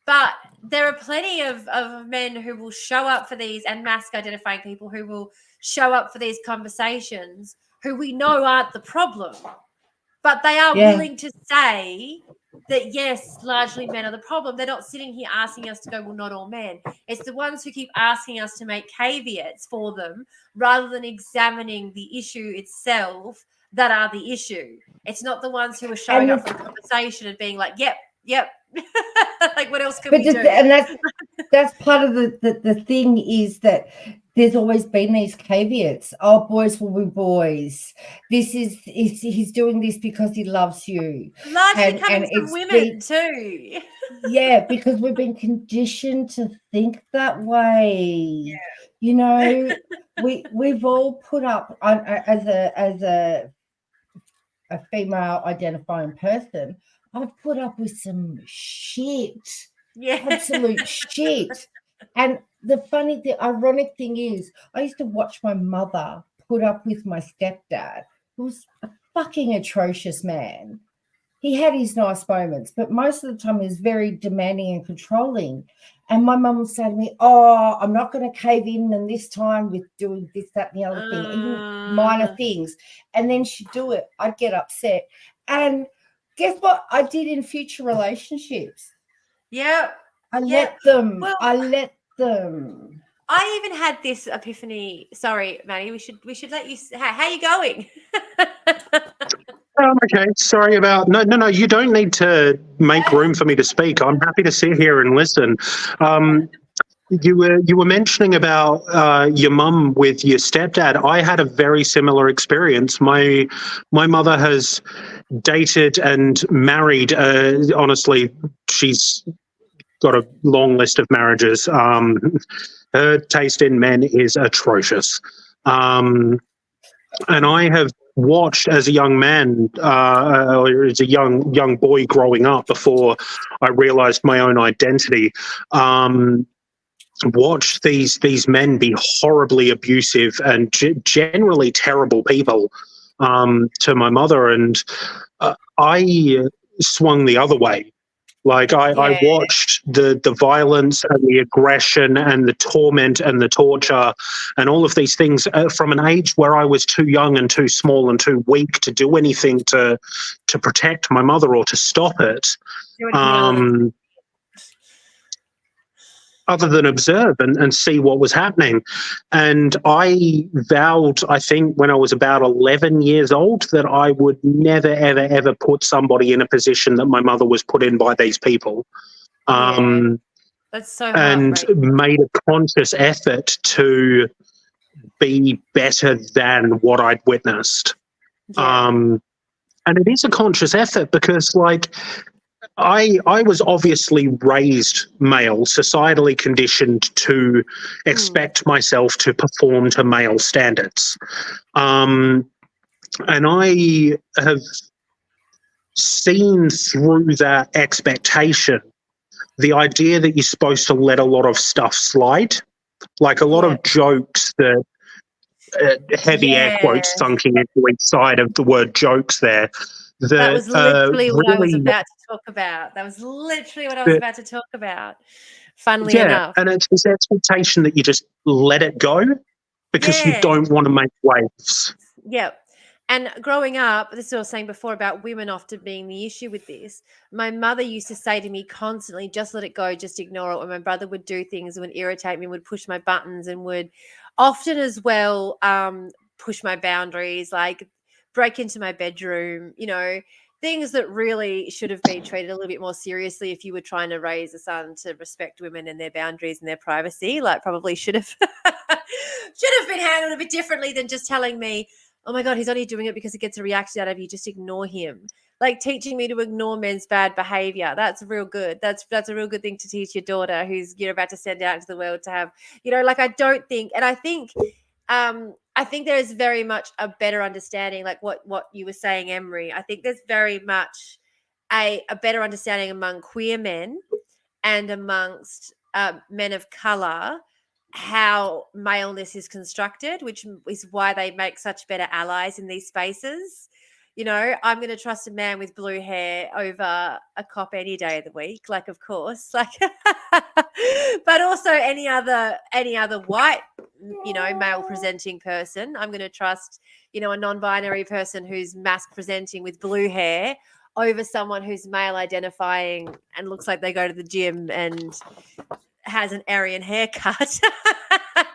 But there are plenty of men who will show up for these, and mask identifying people who will show up for these conversations who we know aren't the problem. But they are willing to say that, yes, largely men are the problem. They're not sitting here asking us to go, well, not all men. It's the ones who keep asking us to make caveats for them rather than examining the issue itself that are the issue. It's not the ones who are showing up for the conversation and being like, yep. Like, what else can we do? And that's part of the thing is that there's always been these caveats. Oh, boys will be boys. He's doing this because he loves you. Largely coming from women too. Yeah, because we've been conditioned to think that way. Yeah. You know, we've all put up as a female identifying person. I've put up with some shit. Yeah. Absolute shit. And the ironic thing is, I used to watch my mother put up with my stepdad, who was a fucking atrocious man. He had his nice moments, but most of the time he was very demanding and controlling. And my mum would say to me, oh, I'm not going to cave in and this time with doing this, that, and the other thing, even minor things. And then she'd do it. I'd get upset. And guess what I did in future relationships? Yeah. I let them. I even had this epiphany. Sorry, Maddie, we should let you. How are you going? Okay. Sorry about no. You don't need to make room for me to speak. I'm happy to sit here and listen. You were mentioning about your mum with your stepdad. I had a very similar experience. My mother has dated and married. Honestly, she's got a long list of marriages. Her taste in men is atrocious. And I have watched as a young man, or as a young boy growing up before I realized my own identity, watched these men be horribly abusive and generally terrible people to my mother. And I swung the other way. Like I watched the violence and the aggression and the torment and the torture and all of these things from an age where I was too young and too small and too weak to do anything to protect my mother or to stop it. Other than observe and see what was happening. And I vowed, I think, when I was about 11 years old, that I would never, ever, ever put somebody in a position that my mother was put in by these people. That's so and made a conscious effort to be better than what I'd witnessed. And it is a conscious effort because, like, I was obviously raised male, societally conditioned to expect myself to perform to male standards. And I have seen through that expectation the idea that you're supposed to let a lot of stuff slide, like a lot of jokes that heavy air quotes thunking into each side of the word jokes there. That was literally what I was about to talk about. Funnily enough. And it's this expectation that you just let it go because you don't want to make waves. Yeah. And growing up, this is what I was saying before about women often being the issue with this. My mother used to say to me constantly, just let it go, just ignore it. When my brother would do things that would irritate me, would push my buttons and would often as well push my boundaries, like break into my bedroom, you know, things that really should have been treated a little bit more seriously if you were trying to raise a son to respect women and their boundaries and their privacy. Like, probably should have been handled a bit differently than just telling me, oh my God, he's only doing it because he gets a reaction out of you. Just ignore him. Like teaching me to ignore men's bad behavior. That's real good. That's a real good thing to teach your daughter who's, you know, about to send out into the world to have, you know, like I think there is very much a better understanding, like what you were saying, Emery. I think there's very much a better understanding among queer men and amongst men of color how maleness is constructed, which is why they make such better allies in these spaces. You know, I'm going to trust a man with blue hair over a cop any day of the week, like, of course, like, but also any other white, you know, male presenting person. I'm going to trust, you know, a non-binary person who's mask presenting with blue hair over someone who's male identifying and looks like they go to the gym and has an Aryan haircut.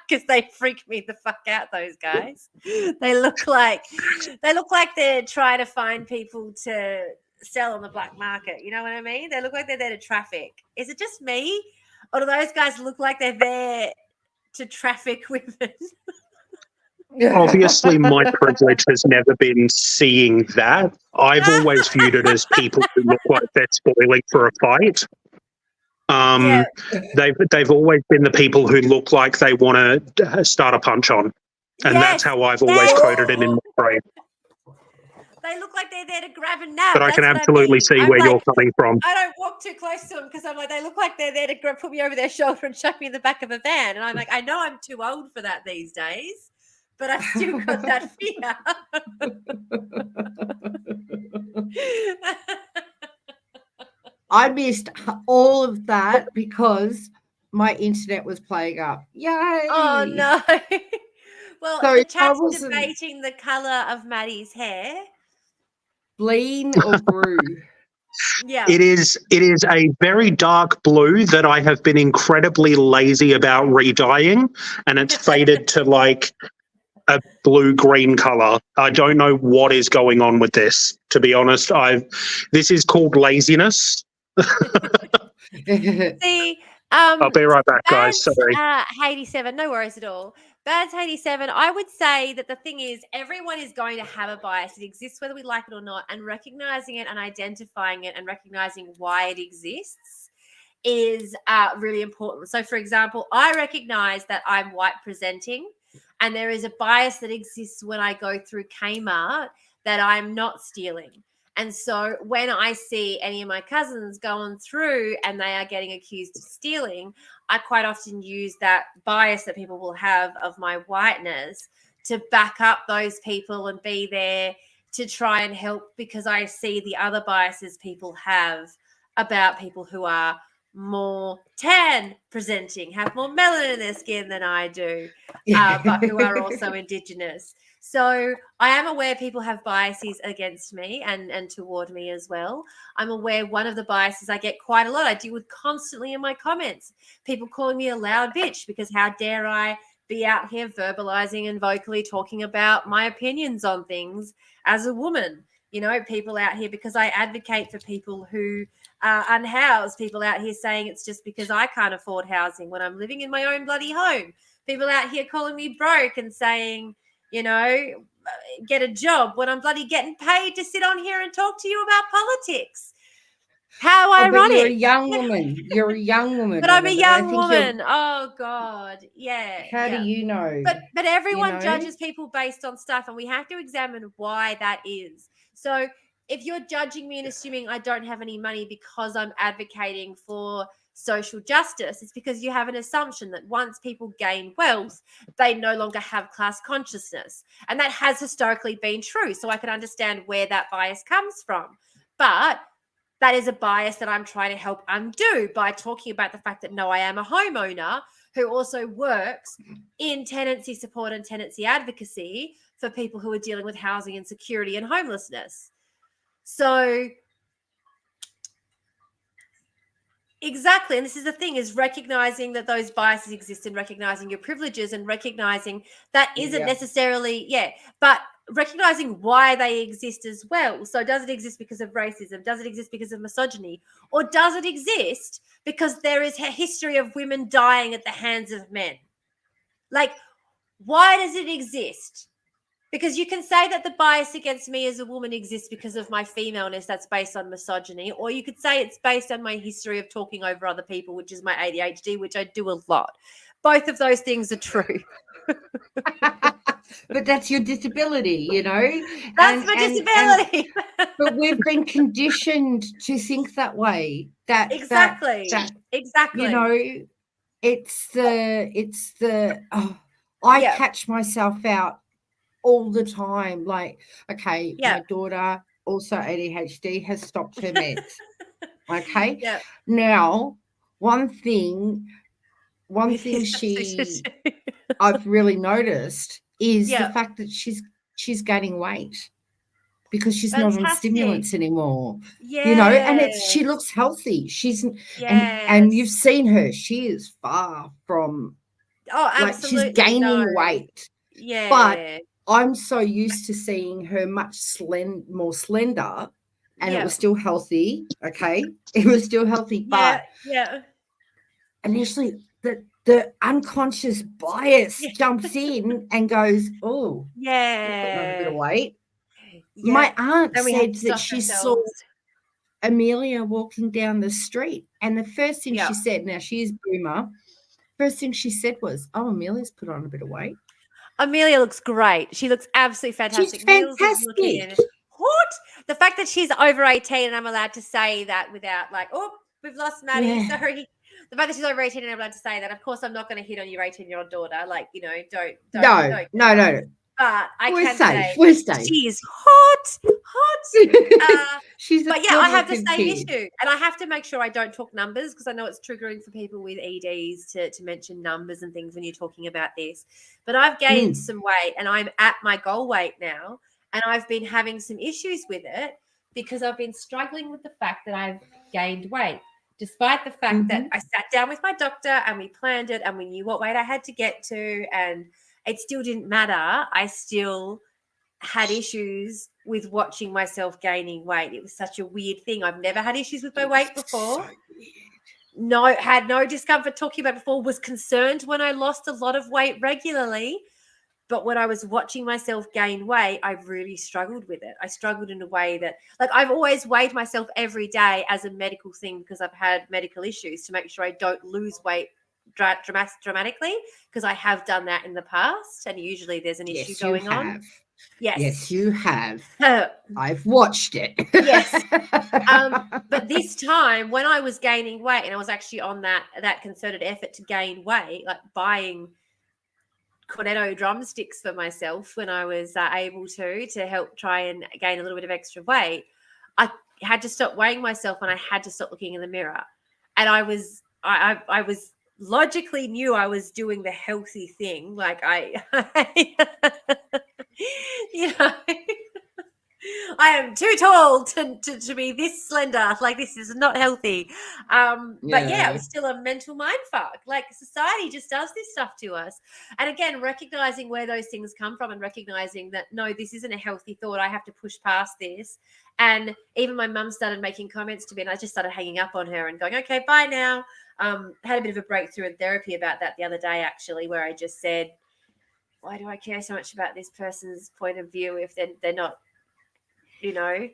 Because they freak me the fuck out, those guys. They look like they're trying to find people to sell on the black market. You know what I mean? They look like they're there to traffic. Is it just me? Or do those guys look like they're there to traffic women? Obviously, my privilege has never been seeing that. I've always viewed it as people who look like they're spoiling for a fight. Yeah. They've always been the people who look like they want to start a punch on, and that's how I've always coded it in my brain. They look like they're there to grab a nab. But I can absolutely see where you're coming from. I don't walk too close to them because I'm like, they look like they're there to put me over their shoulder and chuck me in the back of a van. And I'm like, I know I'm too old for that these days, but I've still got that fear. I missed all of that because my internet was playing up. Yay! Oh no! Well, So the chat's debating the colour of Maddie's hair. Bleen or brew? Yeah. It is a very dark blue that I have been incredibly lazy about redying, and it's faded to like a blue-green color. I don't know what is going on with this, to be honest. This is called laziness. See, I'll be right back, guys. Sorry. Hades7, no worries at all. Bad's Hades7, I would say that the thing is everyone is going to have a bias. It exists whether we like it or not, and recognizing it and identifying it and recognizing why it exists is really important. So, for example, I recognize that I'm white presenting, and there is a bias that exists when I go through Kmart that I'm not stealing. And so when I see any of my cousins going through and they are getting accused of stealing, I quite often use that bias that people will have of my whiteness to back up those people and be there to try and help, because I see the other biases people have about people who are more tan presenting, have more melanin in their skin than I do, but who are also Indigenous. So I am aware people have biases against me and toward me as well. I'm aware one of the biases I get quite a lot, I deal with constantly in my comments, people calling me a loud bitch because how dare I be out here verbalizing and vocally talking about my opinions on things as a woman. You know, people out here, because I advocate for people who are unhoused, people out here saying it's just because I can't afford housing when I'm living in my own bloody home. People out here calling me broke and saying, you know, get a job when I'm bloody getting paid to sit on here and talk to you about politics. How ironic. You're a young woman. You're a young woman. But I'm a young woman. Oh, God. Yeah. How do you know? But everyone judges people based on stuff, and we have to examine why that is. So if you're judging me and assuming I don't have any money because I'm advocating for social justice, it's because you have an assumption that once people gain wealth, they no longer have class consciousness. And that has historically been true. So I can understand where that bias comes from. But that is a bias that I'm trying to help undo by talking about the fact that, no, I am a homeowner who also works in tenancy support and tenancy advocacy for people who are dealing with housing insecurity and homelessness. So exactly. And this is the thing, is recognizing that those biases exist and recognizing your privileges and recognizing that isn't necessarily, but recognizing why they exist as well. So does it exist because of racism? Does it exist because of misogyny? Or does it exist because there is a history of women dying at the hands of men? Like, why does it exist? Because you can say that the bias against me as a woman exists because of my femaleness, that's based on misogyny, or you could say it's based on my history of talking over other people, which is my ADHD, which I do a lot. Both of those things are true. But that's your disability, you know. That's my disability. But we've been conditioned to think that way. Exactly. You know, it's the. I catch myself out all the time. Like, okay, Yeah. my daughter, also ADHD, has stopped her meds. Okay. Yeah. Now, one thing I've really noticed is the Yeah. fact that she's gaining weight because she's not on Fantastic. stimulants anymore. Yeah. You know, and she looks healthy. She's and you've seen her. She is far from like absolutely. she's gaining No. weight. Yeah. But I'm so used to seeing her much more slender, and it was still healthy. Okay, it was still healthy, but initially the unconscious bias jumps in and goes, "Oh, put on a bit of weight." Yeah. My aunt And we have said to that stop she saw ourselves. Amelia walking down the street, and the first thing Yeah. she said, now she is boomer, first thing she said was, "Oh, Amelia's put on a bit of weight." Amelia looks great. She looks absolutely fantastic. She's Meals is looking in. fantastic. What? The fact that she's over 18 and I'm allowed to say that without like, oh, we've lost Maddie. Yeah. Sorry. The fact that she's over 18 and I'm allowed to say that. Of course, I'm not going to hit on your 18-year-old daughter. Like, you know, don't. No. But I We're can safe. say We're safe. she is hot. She's But yeah, I have the good-looking same kid. issue. And I have to make sure I don't talk numbers because I know it's triggering for people with EDs to mention numbers and things when you're talking about this. But I've gained some weight and I'm at my goal weight now. And I've been having some issues with it because I've been struggling with the fact that I've gained weight, despite the fact that I sat down with my doctor and we planned it and we knew what weight I had to get to. And it still didn't matter. I still had issues with watching myself gaining weight. It was such a weird thing. I've never had issues with my weight before. Had no discomfort talking about it before, was concerned when I lost a lot of weight regularly. But when I was watching myself gain weight, I really struggled with it. I struggled in a way that, like, I've always weighed myself every day as a medical thing because I've had medical issues to make sure I don't lose weight dramatically, because I have done that in the past and usually there's an issue going on. Yes, you have. I've watched it. Yes. But this time when I was gaining weight and I was actually on that concerted effort to gain weight, like buying cornetto drumsticks for myself when I was able to help try and gain a little bit of extra weight, I had to stop weighing myself and I had to stop looking in the mirror. And I was logically knew I was doing the healthy thing. Like you know, I am too tall to be this slender. Like, this is not healthy. But yeah, it was still a mental mind fuck. Like, society just does this stuff to us. And again, recognizing where those things come from and recognizing that, no, this isn't a healthy thought. I have to push past this. And even my mum started making comments to me and I just started hanging up on her and going, okay, bye now. Had a bit of a breakthrough in therapy about that the other day, actually, where I just said, why do I care so much about this person's point of view if they're not, you know,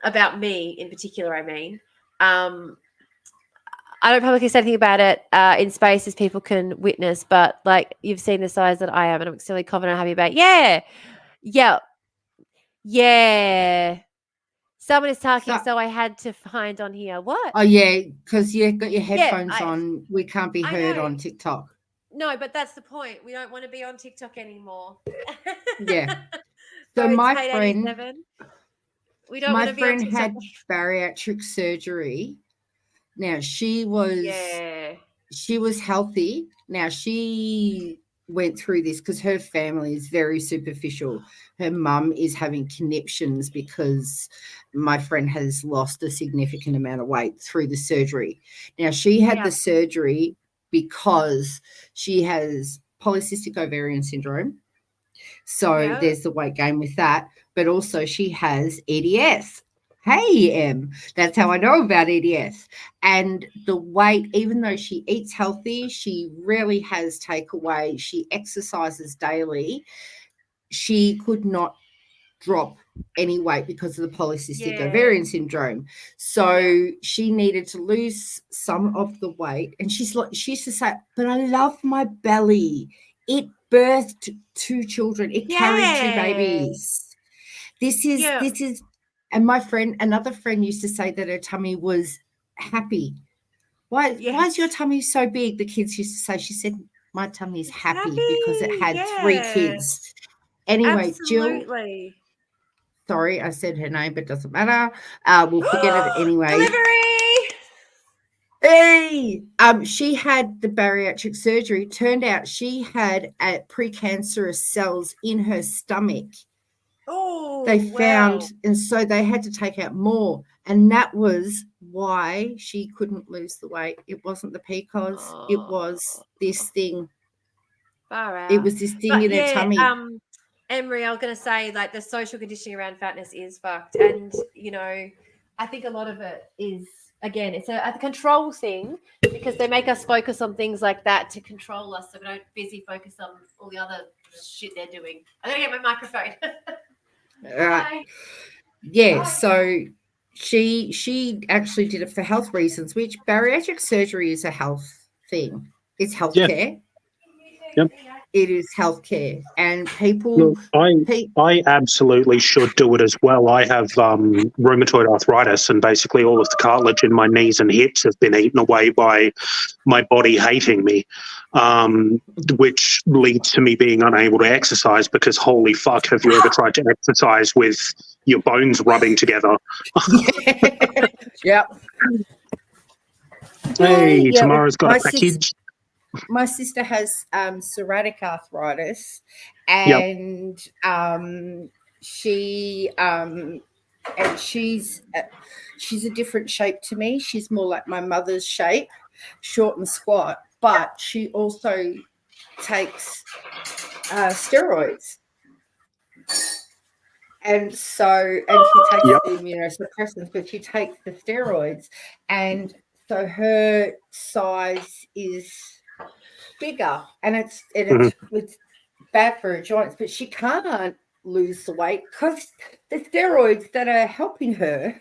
about me in particular, I mean. I don't publicly say anything about it in spaces people can witness, but, like, you've seen the size that I am and I'm extremely confident and happy about it. Yeah. Someone is talking, so I had to find on here. What? Oh, yeah, because you've got your headphones on. We can't be I heard know. on TikTok. No, but that's the point. We don't want to be on TikTok anymore. Yeah. So my friend had bariatric surgery. Now she was healthy. Now she went through this because her family is very superficial. Her mum is having conniptions because my friend has lost a significant amount of weight through the surgery. Now she had the surgery because she has polycystic ovarian syndrome. So there's the weight gain with that. But also she has EDS. Hey, Em, that's how I know about EDS. And the weight, even though she eats healthy, she really has takeaway. She exercises daily. She could not drop any weight because of the polycystic ovarian syndrome. So she needed to lose some of the weight. And she used to say, but I love my belly. It birthed 2 children. It carried 2 babies. This is, and another friend used to say that her tummy was happy. Why is your tummy so big? The kids used to say, she said, my tummy is happy because it had 3 kids. Anyway, Jill, Absolutely. sorry, I said her name, but doesn't matter. We'll forget it anyway. Delivery. Hey, she had the bariatric surgery. Turned out she had precancerous cells in her stomach. Oh, They found, wow. and so they had to take out more, and that was why she couldn't lose the weight. It wasn't the PCOS, it was this thing. Far out. It was this thing in her tummy. Emery, I was going to say, like, the social conditioning around fatness is fucked. And, you know, I think a lot of it is, again, it's a control thing because they make us focus on things like that to control us so we don't busy focus on all the other shit they're doing. I'm going to get my microphone. Bye. Yeah, Bye. so she actually did it for health reasons, which bariatric surgery is a health thing. It's healthcare. Yep. It is healthcare, and people. Look, I absolutely should do it as well. I have rheumatoid arthritis, and basically all of the cartilage in my knees and hips have been eaten away by my body hating me, which leads to me being unable to exercise because holy fuck, have you ever tried to exercise with your bones rubbing together? Yep. Hey, Yeah, Tamara's got my a package. My sister has psoriatic arthritis, and she's a different shape to me. She's more like my mother's shape, short and squat, but she also takes steroids. And she takes the immunosuppressants, but she takes the steroids, and so her size is bigger, and it's bad for her joints, but she can't lose the weight because the steroids that are helping her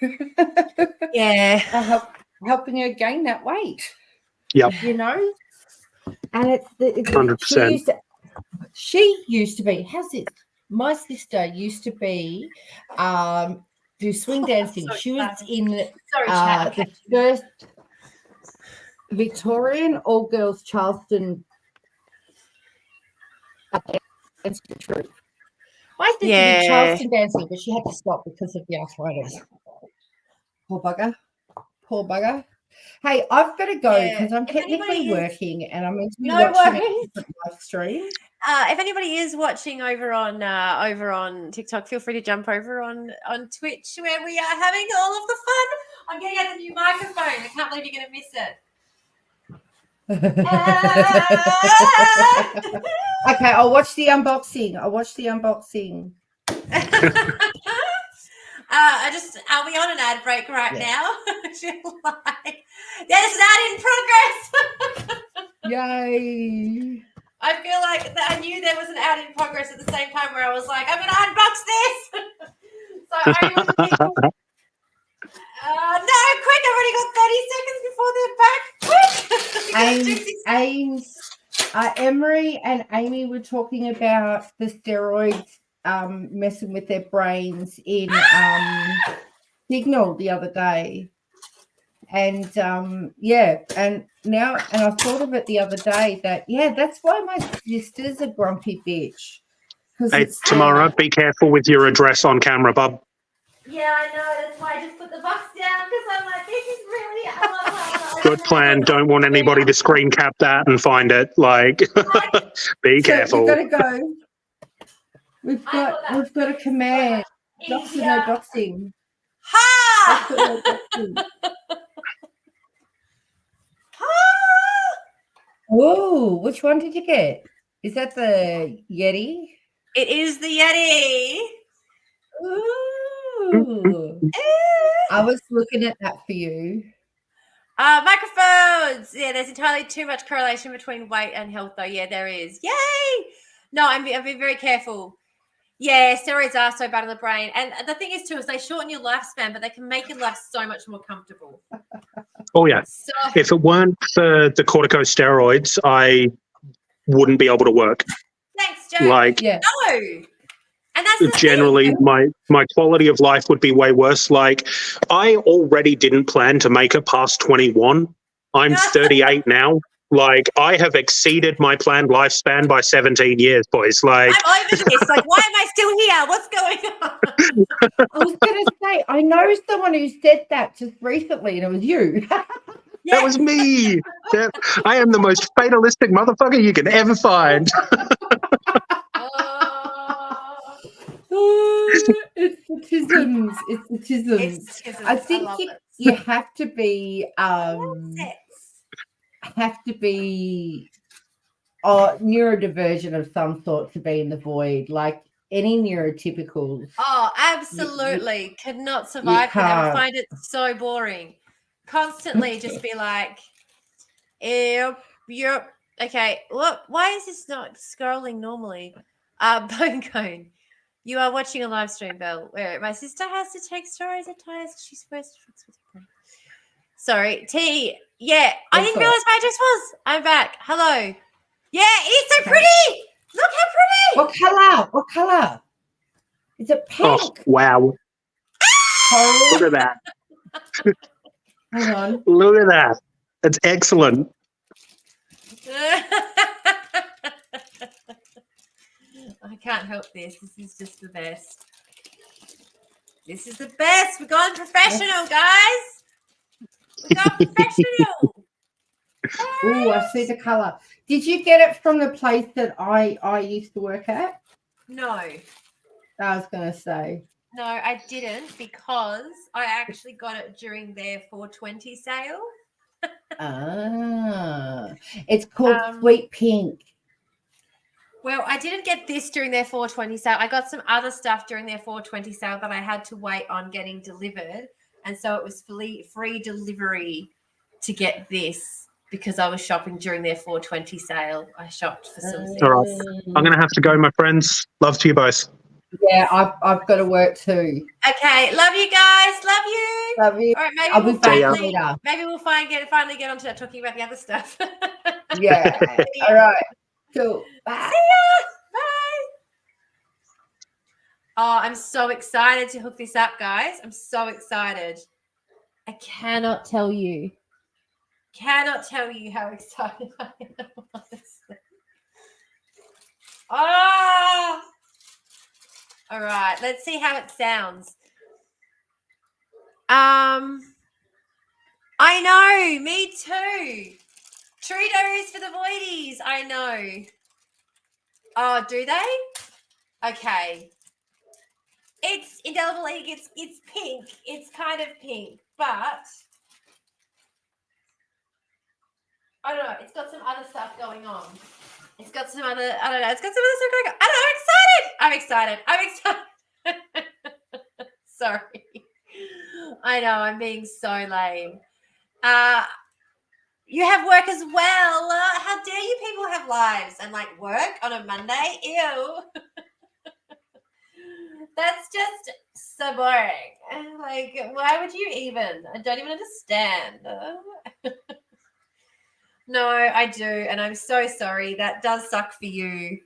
are helping her gain that weight. Yep. You know, and it's 100%. She used to be, how's this? My sister used to be do swing dancing. She was in the first Victorian all-girls Charleston. My sister did Charleston dancing, but she had to stop because of the arthritis. Poor bugger. Hey, I've got to go because I'm technically working and I'm meant to be watching a different live stream. If anybody is watching over on TikTok, feel free to jump over on Twitch where we are having all of the fun. I'm getting out a new microphone. I can't believe you're going to miss it. Okay, I'll watch the unboxing. Are we on an ad break right now? There's an ad in progress. Yay. I feel like I knew there was an ad in progress at the same time where I was like, I'm going to unbox this. No, quick, I've already got 30 seconds before they're back. Quick. Emery and Amy were talking about the steroids messing with their brains in Signal the other day. And and I thought of it the other day that that's why my sister's a grumpy bitch. Hey, Tamara, be careful with your address on camera, bub. Yeah, I know. That's why I just put the box down because I'm like, this is really good plan. Don't want anybody to screen cap that and find it. Like, be careful. We've got to go. We've got a command. Doxing, no doxing. Ha! Oh, which one did you get? Is that the Yeti? It is the Yeti. Ooh. I was looking at that for you. Microphones. Yeah, there's entirely too much correlation between weight and health, though. Yeah, there is. Yay! No, I'm being very careful. Yeah, steroids are so bad on the brain. And the thing is, too, is they shorten your lifespan, but they can make your life so much more comfortable. Oh, yeah. So, if it weren't for the corticosteroids, I wouldn't be able to work. Thanks, Joe. No. And that's generally my quality of life would be way worse. Like, I already didn't plan to make it past 21. I'm 38 now. Like, I have exceeded my planned lifespan by 17 years, boys. Like, I'm over this. Like, why am I still here? What's going on? I was going to say, I know someone who said that just recently, and it was you. that was me. I am the most fatalistic motherfucker you can ever find. It's the tisms. It's the tisms. It's schisms. I think love it. you have to be Sets. neurodivergent of some sort to be in the void. Like any neurotypicals. Oh, absolutely. Could not survive with them. I can't. find it so boring. Constantly just be like, yep. Okay, look, why is this not scrolling normally? Bone Cone. You are watching a live stream, Belle, where my sister has to take stories at times. She's supposed to fix with her. Sorry, T. Yeah, I didn't realize my address was. I'm back. Hello. Yeah, it's so pretty. Look how pretty. What color? Is it pink? Oh, wow. Look at that. Hang on. Look at that. It's excellent. I can't help this. This is just the best. This is the best. We're going professional, guys. We're going professional. Oh, I see the color. Did you get it from the place that I used to work at? No. I was going to say. No, I didn't because I actually got it during their 420 sale. It's called Sweet Pink. Well, I didn't get this during their 420 sale. I got some other stuff during their 420 sale that I had to wait on getting delivered. And so it was free delivery to get this because I was shopping during their 420 sale. I shopped for some things. All right. I'm going to have to go, my friends. Love to you both. Yeah, I've got to work too. Okay, love you guys. Love you. Love you. All right, maybe I'll we'll be back finally later. finally get onto that talking about the other stuff. Yeah. All right. Cool. Bye. See ya. Bye. Oh, I'm so excited to hook this up, guys. I'm so excited. I cannot tell you how excited I am. Honestly. Oh. All right, let's see how it sounds. I know, me too. Tritos for the voidies, I know. Oh, do they? Okay. It's indelible ink. It's pink. It's kind of pink, but I don't know. It's got some other stuff going on. It's got some other. I don't know. It's got some other stuff going on. I don't know. I'm excited. Sorry. I know. I'm being so lame. You have work as well. How dare you people have lives and like work on a Monday? Ew. That's just so boring. Like, why would you even? I don't even understand. No, I do. And I'm so sorry. That does suck for you.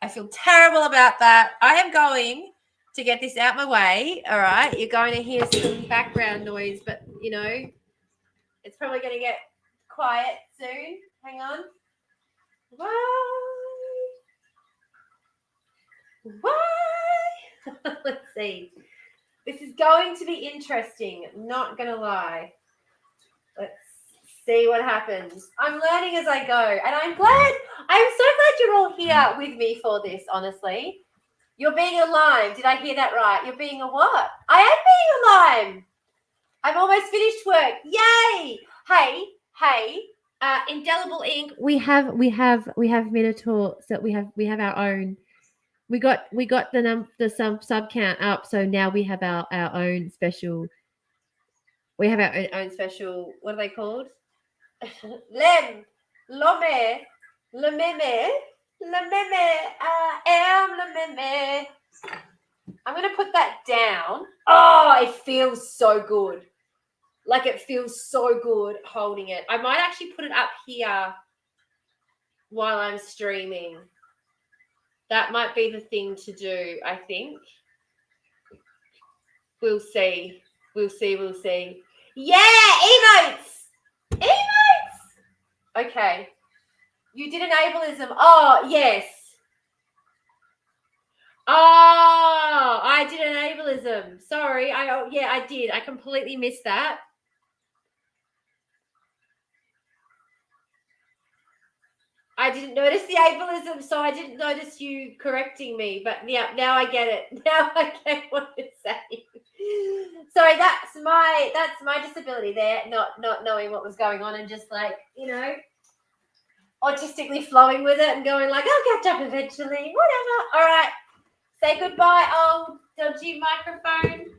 I feel terrible about that. I am going to get this out my way. All right. You're going to hear some background noise, but, you know, it's probably going to get quiet soon. Hang on. Why? Let's see. This is going to be interesting. Not going to lie. Let's see what happens. I'm learning as I go, and I'm so glad you're all here with me for this, honestly. You're being a lime. Did I hear that right? You're being a what? I am being a lime. I'm almost finished work. Yay! Hey, indelible ink. We have Minotaur, so we have our own. We got the sub count up, so now we have our own special. We have our own special. What are they called? Lem, lome, lememe, lememe. I'm gonna put that down. Oh, it feels so good. Like it feels so good holding it. I might actually put it up here while I'm streaming. That might be the thing to do, I think. We'll see. Yeah, emotes. Okay. You did an ableism. Oh, yes. Oh, I did an ableism. Sorry. I did. I completely missed that. I didn't notice the ableism, so I didn't notice you correcting me. But yeah, now I get it. Now I get what you're saying. Sorry, that's my disability there, not knowing what was going on and just like, autistically flowing with it and going like, I'll catch up eventually. Whatever. All right. Say goodbye, old dodgy microphone.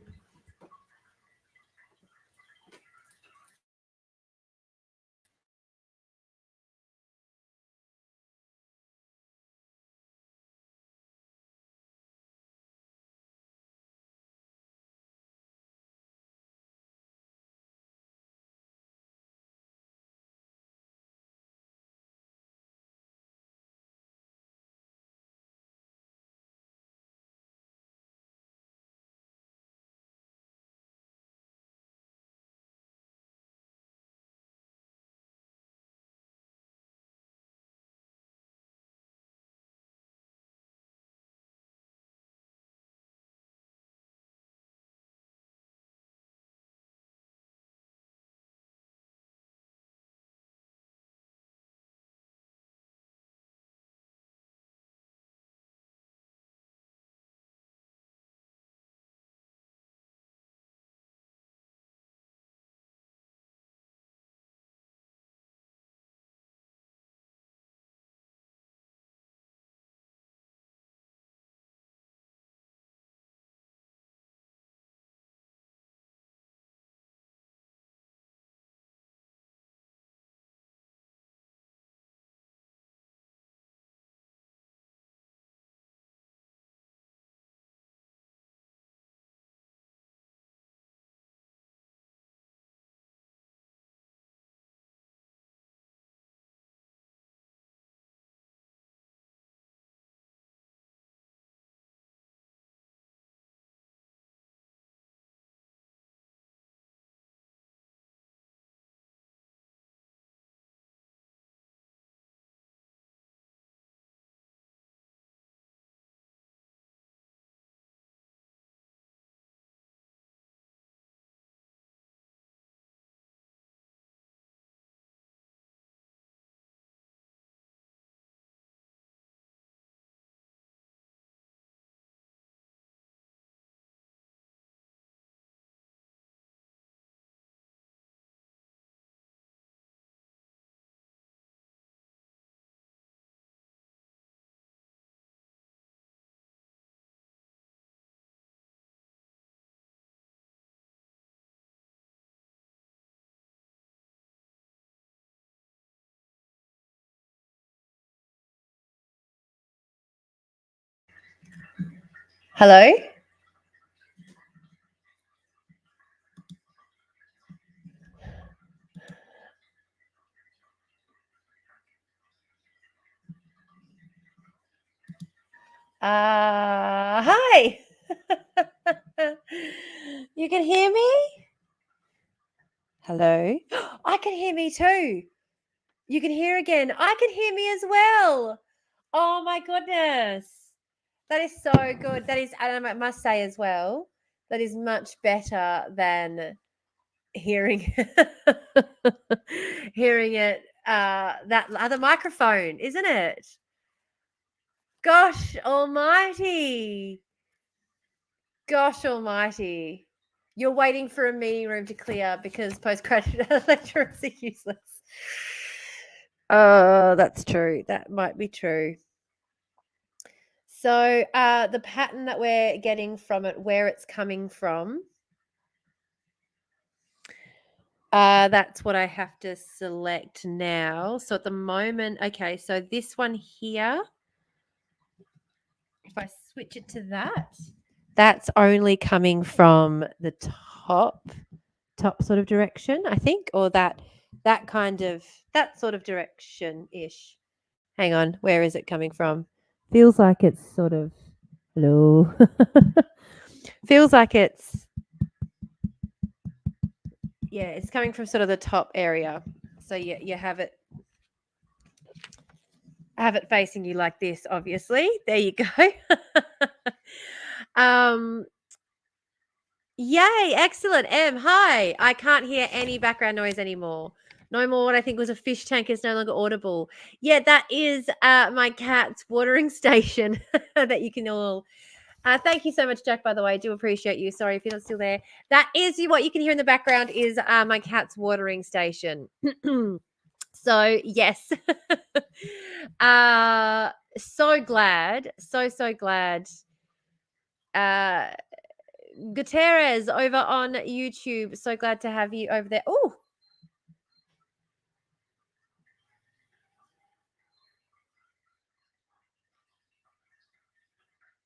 Hello? Hi. You can hear me? Hello? I can hear me too. You can hear again. I can hear me as well. Oh my goodness. That is so good. That is, and I must say as well, that is much better than hearing hearing it that other microphone, isn't it? Gosh almighty. Gosh almighty. You're waiting for a meeting room to clear because postgraduate lecturers are useless. Oh, that's true. That might be true. So the pattern that we're getting from it, where it's coming from, that's what I have to select now. So at the moment, okay, so this one here, if I switch it to that, that's only coming from the top sort of direction, I think, or that sort of direction-ish. Hang on, where is it coming from? Feels like it's sort of, hello. Feels like it's, yeah, it's coming from sort of the top area. So you have it I have it facing you like this, obviously. There you go. Yay, excellent. Hi. I can't hear any background noise anymore. No more what I think was a fish tank is no longer audible. Yeah, that is my cat's watering station that you can all. Thank you so much, Jack, by the way. I do appreciate you. Sorry if you're not still there. That is what you can hear in the background is my cat's watering station. So, yes. So glad. So glad. Gutierrez over on YouTube. So glad to have you over there. Oh,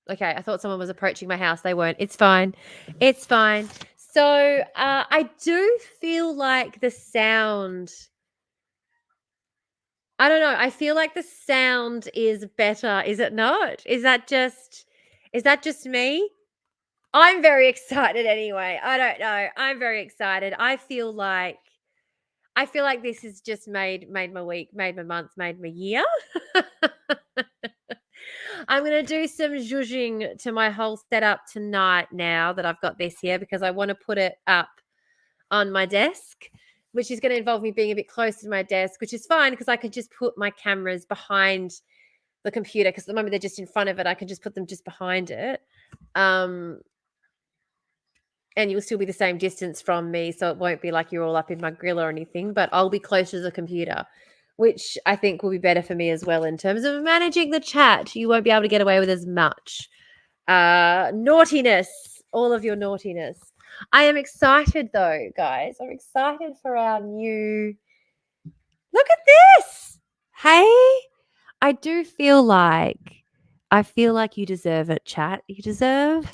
okay. I thought someone was approaching my house. They weren't. It's fine. It's fine. So I do feel like the sound. I don't know. I feel like the sound is better. Is it not? Is that just me? I'm very excited anyway. I don't know. I'm very excited. I feel like this has just made my week, made my month, made my year. I'm going to do some zhuzhing to my whole setup tonight now that I've got this here because I want to put it up on my desk, which is going to involve me being a bit closer to my desk, which is fine because I could just put my cameras behind the computer because at the moment they're just in front of it. I can just put them just behind it. And you'll still be the same distance from me, so it won't be like you're all up in my grill or anything, but I'll be closer to the computer, which I think will be better for me as well in terms of managing the chat. You won't be able to get away with as much naughtiness, all of your naughtiness. I am excited though, guys. I'm excited for our new... Look at this! Hey, I do feel like... you deserve it, chat. You deserve...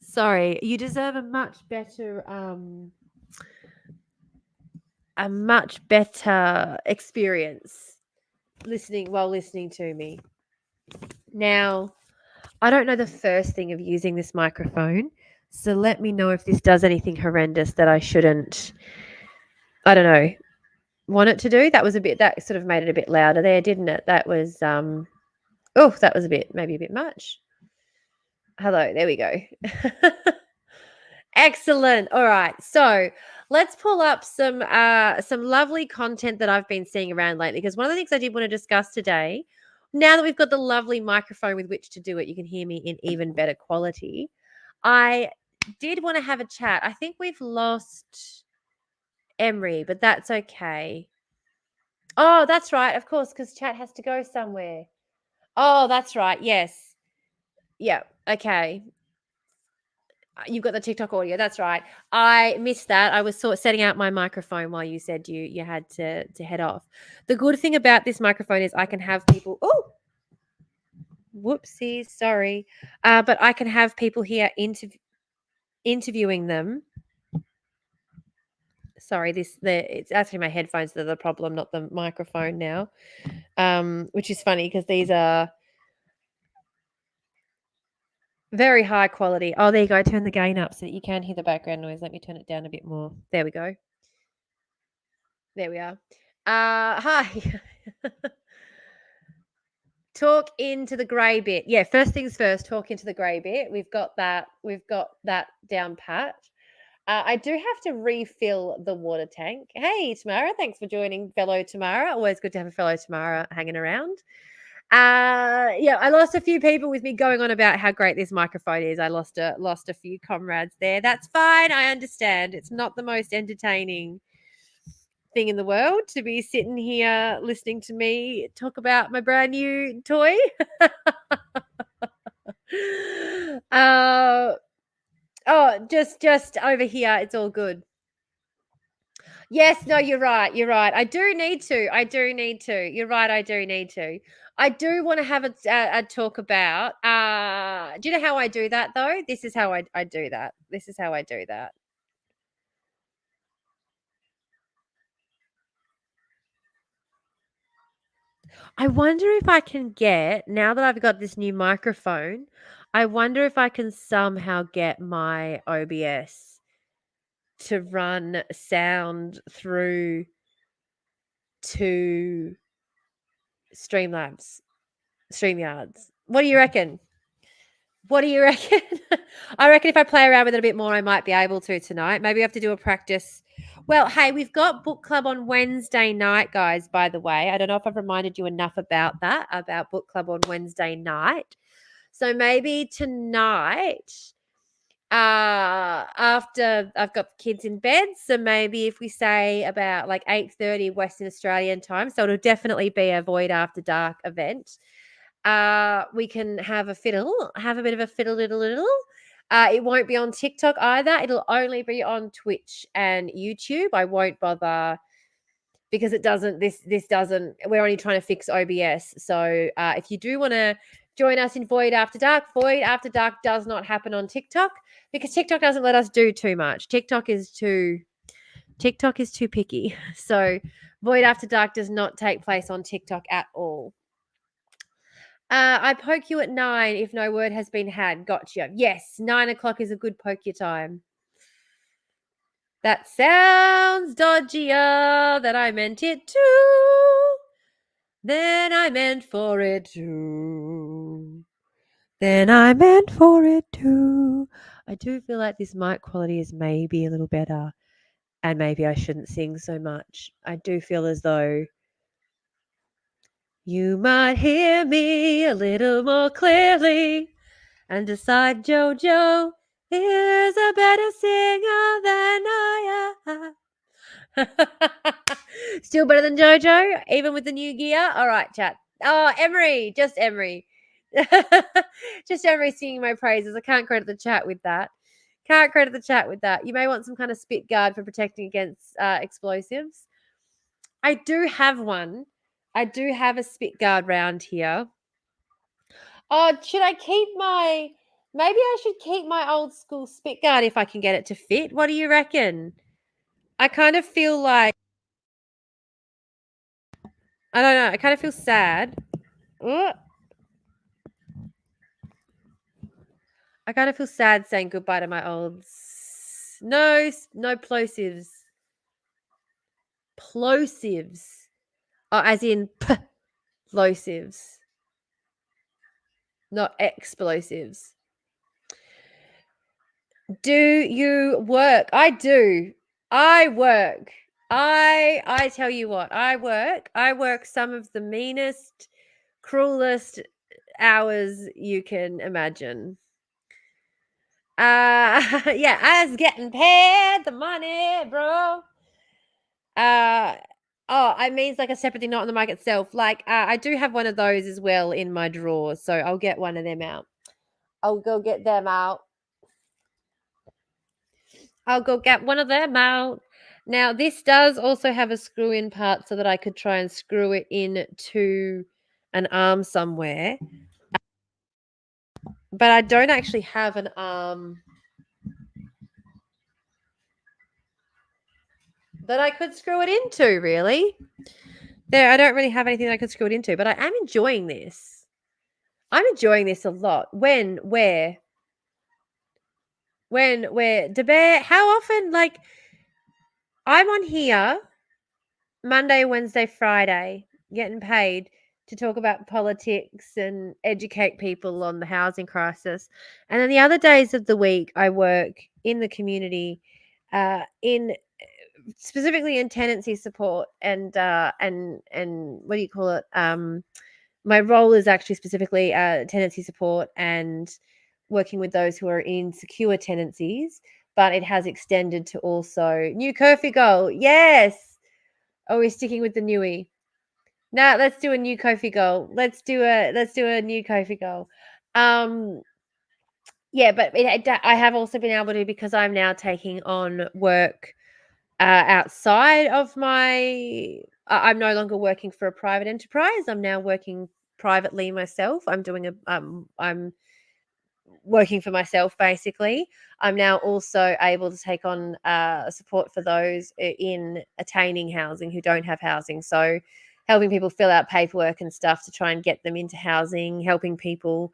Sorry, you deserve a much better experience listening to me. Now, I don't know the first thing of using this microphone, so let me know if this does anything horrendous that I shouldn't, I don't know, want it to do. That sort of made it a bit louder there, didn't it? That was that was maybe a bit much. Hello, there we go. Excellent. All right. So let's pull up some lovely content that I've been seeing around lately, because one of the things I did want to discuss today, now that we've got the lovely microphone with which to do it, you can hear me in even better quality. I did want to have a chat. I think we've lost Emery, but that's okay. Oh, that's right. Of course, because chat has to go somewhere. Oh, that's right. Yes. Yeah. Okay. You've got the TikTok audio. That's right. I missed that. I was setting out my microphone while you said you had to head off. The good thing about this microphone is I can have people. Oh, whoopsies. Sorry. But I can have people here interviewing them. Sorry, it's actually my headphones that are the problem, not the microphone now. Which is funny because these are very high quality. Oh, there you go. Turn the gain up so that you can hear the background noise. Let me turn it down a bit more. There we go. There we are. Hi. Talk into the grey bit. Yeah, first things first, talk into the grey bit. We've got that down pat. I do have to refill the water tank. Hey, Tamara, thanks for joining, fellow Tamara. Always good to have a fellow Tamara hanging around. Yeah, I lost a few people with me going on about how great this microphone is. I lost a few comrades there. That's fine. I understand. It's not the most entertaining thing in the world to be sitting here listening to me talk about my brand new toy. Just over here, it's all good. Yes, no, you're right. I do need to. You're right. I do need to. I do want to have a talk about. Do you know how I do that though? This is how I do that. This is how I do that. I wonder if I can get, now that I've got this new microphone, I wonder if I can somehow get my OBS to run sound through to StreamYards. What do you reckon? What do you reckon? I reckon if I play around with it a bit more, I might be able to tonight. Maybe I have to do a practice. Well, hey, we've got book club on Wednesday night, guys, by the way. I don't know if I've reminded you enough about that, about book club on Wednesday night. So maybe tonight, after I've got the kids in bed, so maybe if we say about like 8:30 Western Australian time, so it'll definitely be a Void After Dark event. We can have a bit of a fiddle little. It won't be on TikTok either. It'll only be on Twitch and YouTube. I won't bother because it doesn't. This doesn't. We're only trying to fix OBS. So if you do want to join us in Void After Dark does not happen on TikTok because TikTok doesn't let us do too much. TikTok is too picky. So Void After Dark does not take place on TikTok at all. I poke you at 9 if no word has been had. Gotcha. Yes, 9 o'clock is a good poke your time. That sounds dodgier than I meant it to. Then I meant for it to. I do feel like this mic quality is maybe a little better. And maybe I shouldn't sing so much. I do feel as though you might hear me a little more clearly and decide Jojo is a better singer than I am. Still better than Jojo, even with the new gear? All right, chat. Oh, Emery, just Emery. Just Emery singing my praises. I can't credit the chat with that. You may want some kind of spit guard for protecting against explosives. I do have one. I do have a spit guard round here. Oh, should I keep my... Maybe I should keep my old school spit guard if I can get it to fit. What do you reckon? I kind of feel like... I don't know. I kind of feel sad. Ugh. I kind of feel sad saying goodbye to my old... No plosives. Plosives. Oh, as in plosives. Not explosives. Do you work? I do. I work. I tell you what, I work some of the meanest, cruelest hours you can imagine. Yeah, I was getting paid the money, bro. Oh, I mean, it's like a separate thing, not on the mic itself. Like, I do have one of those as well in my drawer, so I'll get one of them out. I'll go get them out. I'll go get one of them out. Now, this does also have a screw-in part so that I could try and screw it into an arm somewhere. But I don't actually have an arm that I could screw it into, really. There, I don't really have anything that I could screw it into, but I am enjoying this. I'm enjoying this a lot. Where? DeBear, how often, like, I'm on here Monday, Wednesday, Friday, getting paid to talk about politics and educate people on the housing crisis. And then the other days of the week, I work in the community, specifically in tenancy support and what do you call it? My role is actually specifically tenancy support and working with those who are in secure tenancies, but it has extended to also new curfew goal. Yes. Oh, we're sticking with the newie. Now let's do a new Kofi goal. Let's do a new Kofi goal. Yeah, but I have also been able to, because I'm now taking on work outside of my. I'm no longer working for a private enterprise. I'm now working privately myself. I'm working for myself, basically. I'm now also able to take on support for those in attaining housing who don't have housing. So helping people fill out paperwork and stuff to try and get them into housing, helping people,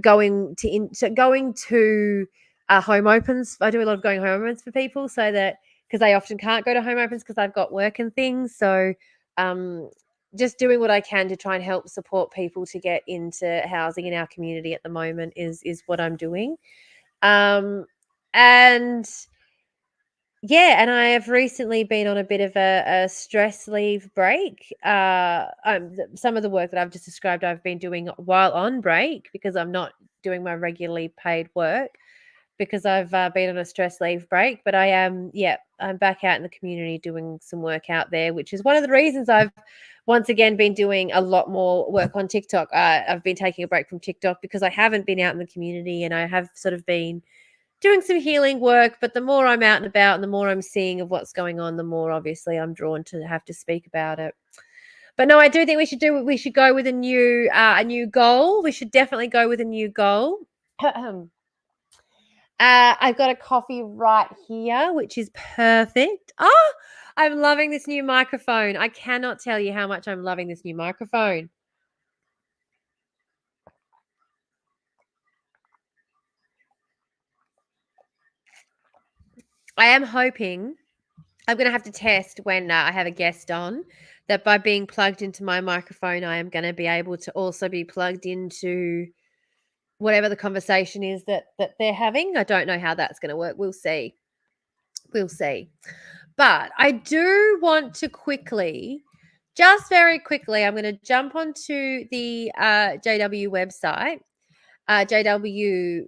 going to home opens. I do a lot of going home opens for people, so that because they often can't go to home opens because they've got work and things. So just doing what I can to try and help support people to get into housing in our community at the moment is what I'm doing. And yeah, and I have recently been on a bit of a stress leave break. Some of the work that I've just described I've been doing while on break because I'm not doing my regularly paid work because I've been on a stress leave break. But I'm back out in the community doing some work out there, which is one of the reasons I've once again been doing a lot more work on TikTok. I've been taking a break from TikTok because I haven't been out in the community and I have sort of been doing some healing work, but the more I'm out and about and the more I'm seeing of what's going on, the more obviously I'm drawn to have to speak about it. But no, I do think we should go with a new goal. We should definitely go with a new goal. I've got a coffee right here, which is perfect. Oh, I'm loving this new microphone. I cannot tell you how much I'm loving this new microphone. I am hoping I'm going to have to test when I have a guest on that by being plugged into my microphone, I am going to be able to also be plugged into whatever the conversation is that they're having. I don't know how that's going to work. We'll see. But I do want to just very quickly, I'm going to jump onto the JW website, JW,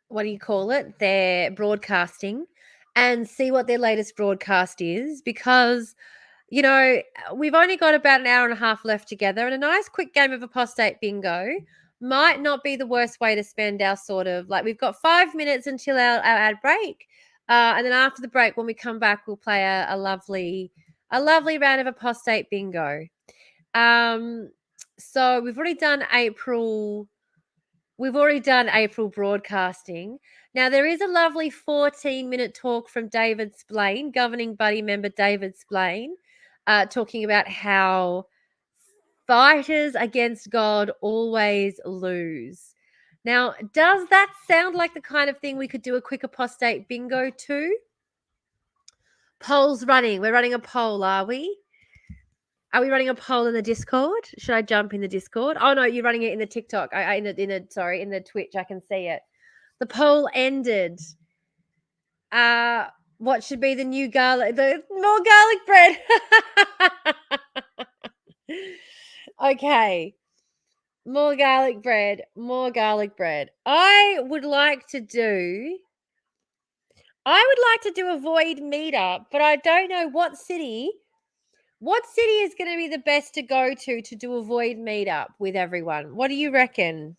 what do you call it? Their broadcasting, and see what their latest broadcast is because, you know, we've only got about an hour and a half left together, and a nice quick game of apostate bingo might not be the worst way to spend our sort of like we've got 5 minutes until our ad break. And then after the break, when we come back, we'll play a lovely round of apostate bingo. So we've already done April. We've already done April broadcasting. Now, there is a lovely 14-minute talk from David Splain, governing buddy member David Splain, talking about how fighters against God always lose. Now, does that sound like the kind of thing we could do a quick apostate bingo to? Polls running. We're running a poll, are we? Are we running a poll in the Discord? Should I jump in the Discord? Oh no, you're running it in the TikTok. In the Twitch. I can see it. The poll ended. What should be the new garlic? More garlic bread. Okay. More garlic bread. More garlic bread. I would like to do a void meetup, but I don't know what city. What city is going to be the best to go to do a void meetup with everyone? What do you reckon?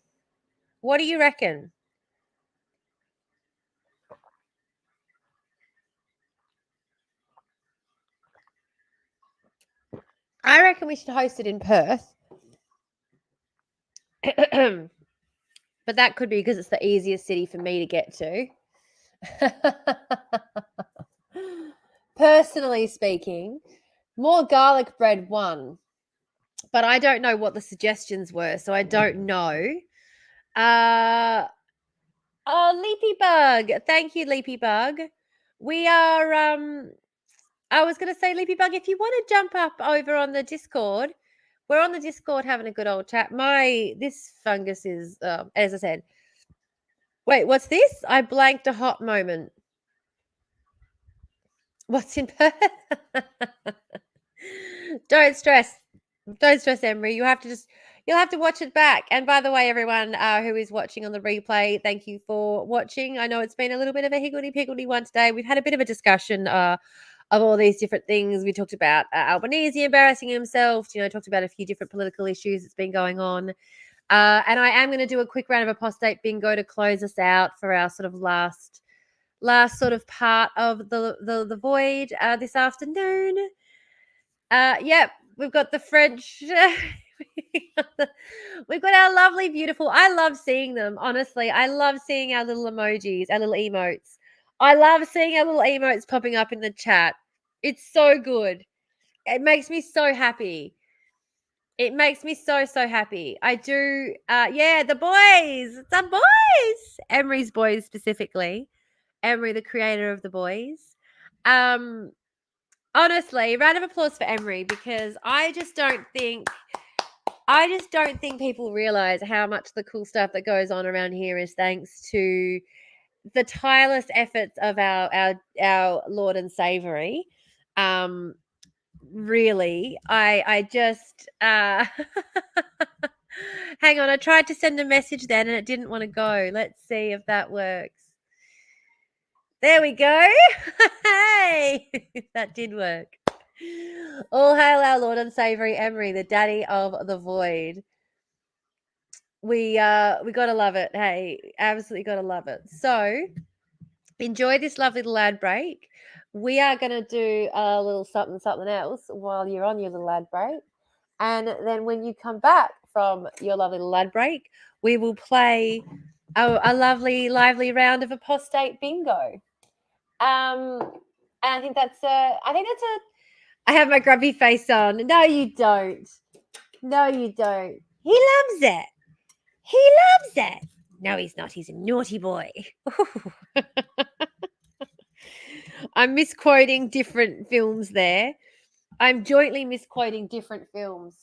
What do you reckon? I reckon we should host it in Perth. But that could be because it's the easiest city for me to get to. Personally speaking, more garlic bread won. But I don't know what the suggestions were, so I don't know. Oh, Leapy Bug. Thank you, Leapy Bug. We are I was going to say, Leapy Bug, if you want to jump up over on the Discord, we're on the Discord having a good old chat. This fungus is, as I said. Wait, what's this? I blanked a hot moment. What's in Perth? Don't stress, Emery. You'll have to watch it back. And by the way, everyone who is watching on the replay, thank you for watching. I know it's been a little bit of a higgledy-piggledy one today. We've had a bit of a discussion of all these different things. We talked about Albanese embarrassing himself. Talked about a few different political issues that's been going on. And I am going to do a quick round of apostate bingo to close us out for our sort of last sort of part of the void this afternoon. Yep, we've got the French. We've got our lovely, beautiful. I love seeing them. Honestly, I love seeing our little emojis, our little emotes. I love seeing our little emotes popping up in the chat. It's so good. It makes me so happy. It makes me so, so happy. I do. Yeah, the boys. The boys. Emery's boys specifically. Emery, the creator of the boys. Honestly, round of applause for Emery, because I just don't think people realize how much the cool stuff that goes on around here is thanks to the tireless efforts of our Lord and Savoury. Really, I just hang on. I tried to send a message then and it didn't want to go. Let's see if that works. There we go. Hey, that did work. All hail our Lord and Savoury Emery, the daddy of the void. We gotta love it. Hey, absolutely gotta love it. So enjoy this lovely little ad break. We are gonna do a little something else while you're on your little ad break. And then when you come back from your lovely little ad break, we will play a lovely, lively round of apostate bingo. And I think that's I have my grubby face on. No, you don't. No, you don't. He loves it. He loves it. No, he's not. He's a naughty boy. I'm misquoting different films there. I'm jointly misquoting different films.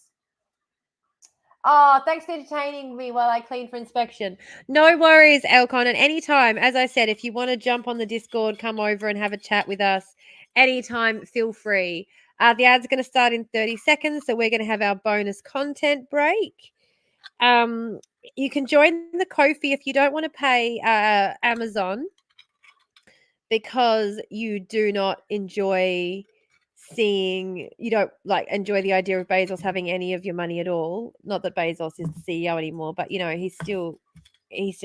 Oh, thanks for entertaining me while I clean for inspection. No worries, Elcon. And anytime, as I said, if you want to jump on the Discord, come over and have a chat with us anytime, feel free. The ads are going to start in 30 seconds, so we're going to have our bonus content break. You can join the Ko-fi if you don't want to pay Amazon because you do not enjoy you don't enjoy the idea of Bezos having any of your money at all. Not that Bezos is the CEO anymore, but he's still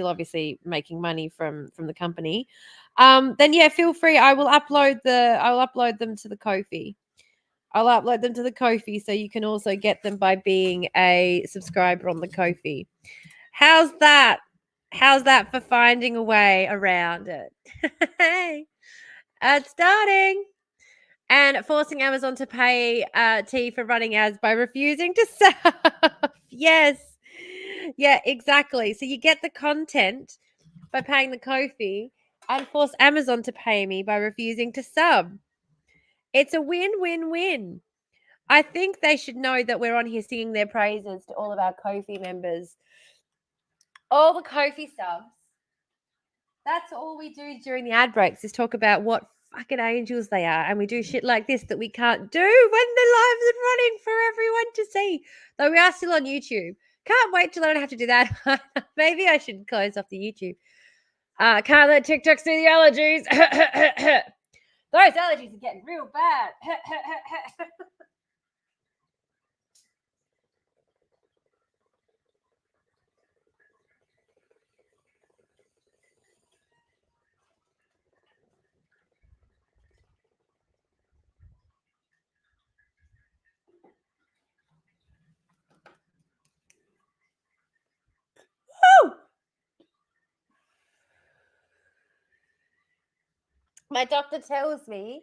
obviously making money from the company. Then yeah, feel free. I will upload them to the Ko-fi. I'll upload them to the Ko-fi so you can also get them by being a subscriber on the Ko-fi. How's that? How's that for finding a way around it? Hey, it's starting. And forcing Amazon to pay T for running ads by refusing to sub. Yes. Yeah, exactly. So you get the content by paying the Ko-fi and force Amazon to pay me by refusing to sub. It's a win-win-win. I think they should know that we're on here singing their praises to all of our Ko-fi members. All the Ko-fi subs. That's all we do during the ad breaks is talk about what fucking angels they are. And we do shit like this that we can't do when the lives are running for everyone to see. Though we are still on YouTube. Can't wait till I don't have to do that. Maybe I should close off the YouTube. Can't let TikTok see the allergies. Those allergies are getting real bad. Woo! My doctor tells me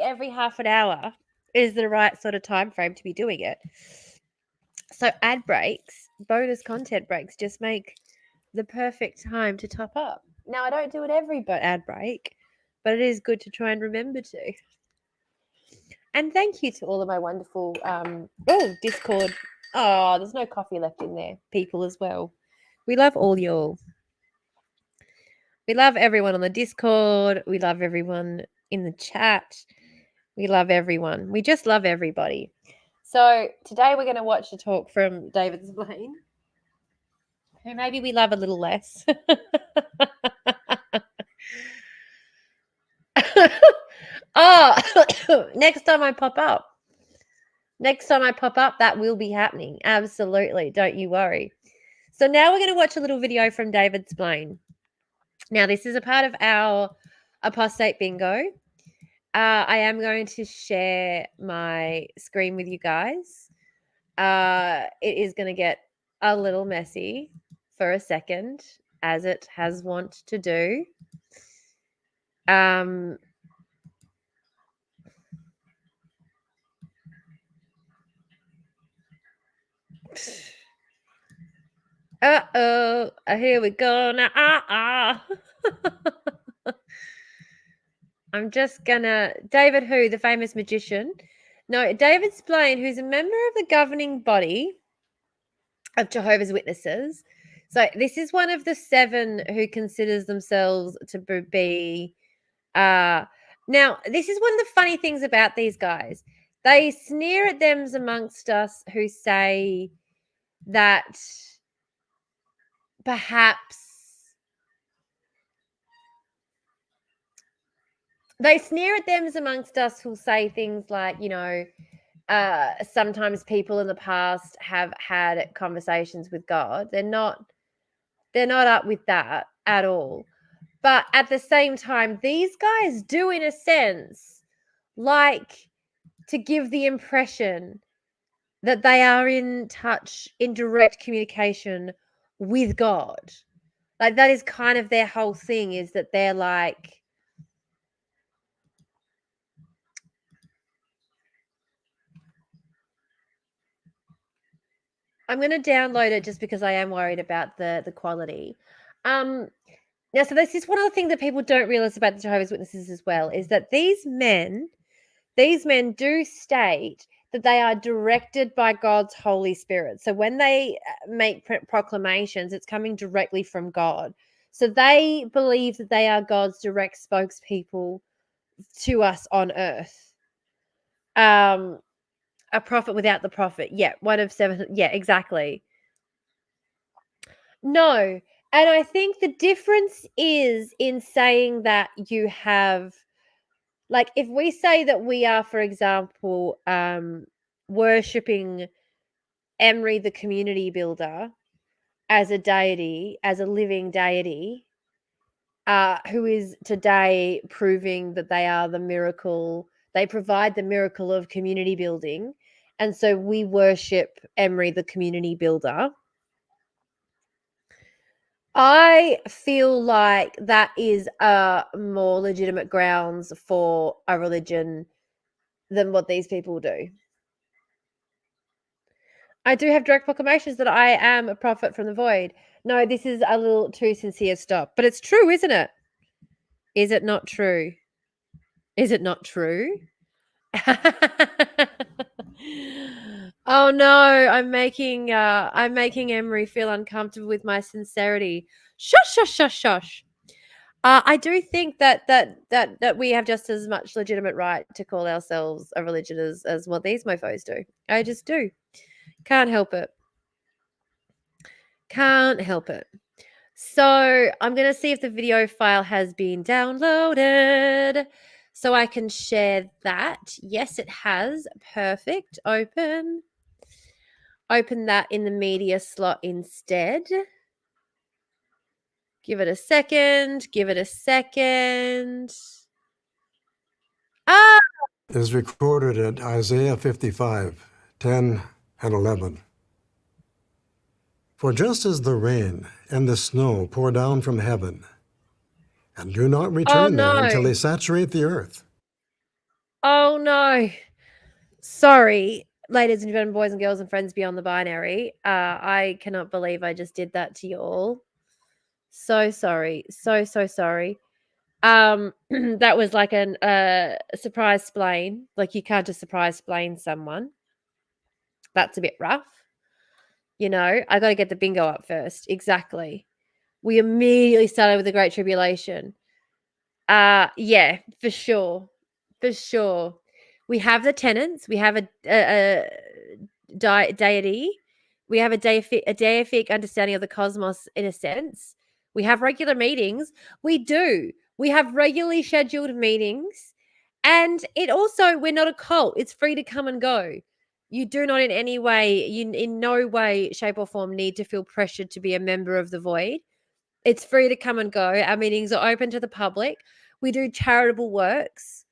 every half an hour is the right sort of time frame to be doing it. So ad breaks, bonus content breaks, just make the perfect time to top up. Now I don't do it every ad break, but it is good to try and remember to. And thank you to all of my wonderful Discord. Oh, there's no coffee left in there. People as well. We love all y'all. We love everyone on the Discord. We love everyone in the chat. We love everyone. We just love everybody. So today we're going to watch a talk from David Blaine, who maybe we love a little less. Oh, next time I pop up, that will be happening. Absolutely. Don't you worry. So now we're going to watch a little video from David Blaine. Now, this is a part of our apostate bingo. I am going to share my screen with you guys. It is going to get a little messy for a second, as it has want to do. Uh-oh. Here we go now. I'm just gonna... David who? The famous magician? No, David Splain, who's a member of the governing body of Jehovah's Witnesses. So this is one of the 7 who considers themselves to be... now, this is one of the funny things about these guys. They sneer at them amongst us who say that perhaps... They sneer at them amongst us who'll say things like, you know, sometimes people in the past have had conversations with God. They're not up with that at all. But at the same time, these guys do, in a sense, like to give the impression that they are in touch, in direct communication with God. Like, that is kind of their whole thing, is that they're like... I'm going to download it just because I am worried about the quality. Now, so this is one of the things that people don't realize about the Jehovah's Witnesses as well, is that these men do state that they are directed by God's Holy Spirit. So when they make proclamations, it's coming directly from God. So they believe that they are God's direct spokespeople to us on earth. A prophet without the prophet. Yeah, one of 7. Yeah, exactly. No. And I think the difference is in saying that you have, like, if we say that we are, for example, worshipping Emery, the community builder, as a deity, as a living deity, who is today proving that they are the miracle, they provide the miracle of community building. And so we worship Emery, the community builder. I feel like that is a more legitimate grounds for a religion than what these people do. I do have direct proclamations that I am a prophet from the void. No, this is a little too sincere. Stop. But it's true, isn't it? Is it not true? Is it not true? Oh no, I'm making Emery feel uncomfortable with my sincerity. Shush, shush, shush, shush. I do think that we have just as much legitimate right to call ourselves a religion as what these mofos do. I just do. Can't help it. Can't help it. So I'm going to see if the video file has been downloaded so I can share that. Yes, it has. Perfect. Open that in the media slot instead. Give it a second. Is recorded at Isaiah 55, 10 and 11. For just as the rain and the snow pour down from heaven, and do not return there until they saturate the earth. Oh no. Sorry, ladies and gentlemen, boys and girls and friends beyond the binary. I cannot believe I just did that to you all. So sorry. So sorry. That was like a surprise splain. Like, you can't just surprise splain someone. That's a bit rough. You know, I got to get the bingo up first. Exactly. We immediately started with the Great Tribulation. Yeah, for sure. We have the tenets. We have a deity. We have a deific understanding of the cosmos in a sense. We have regular meetings. We do. We have regularly scheduled meetings. And it also, we're not a cult. It's free to come and go. You do not in any way, in no way, shape or form need to feel pressured to be a member of the void. It's free to come and go. Our meetings are open to the public. We do charitable works.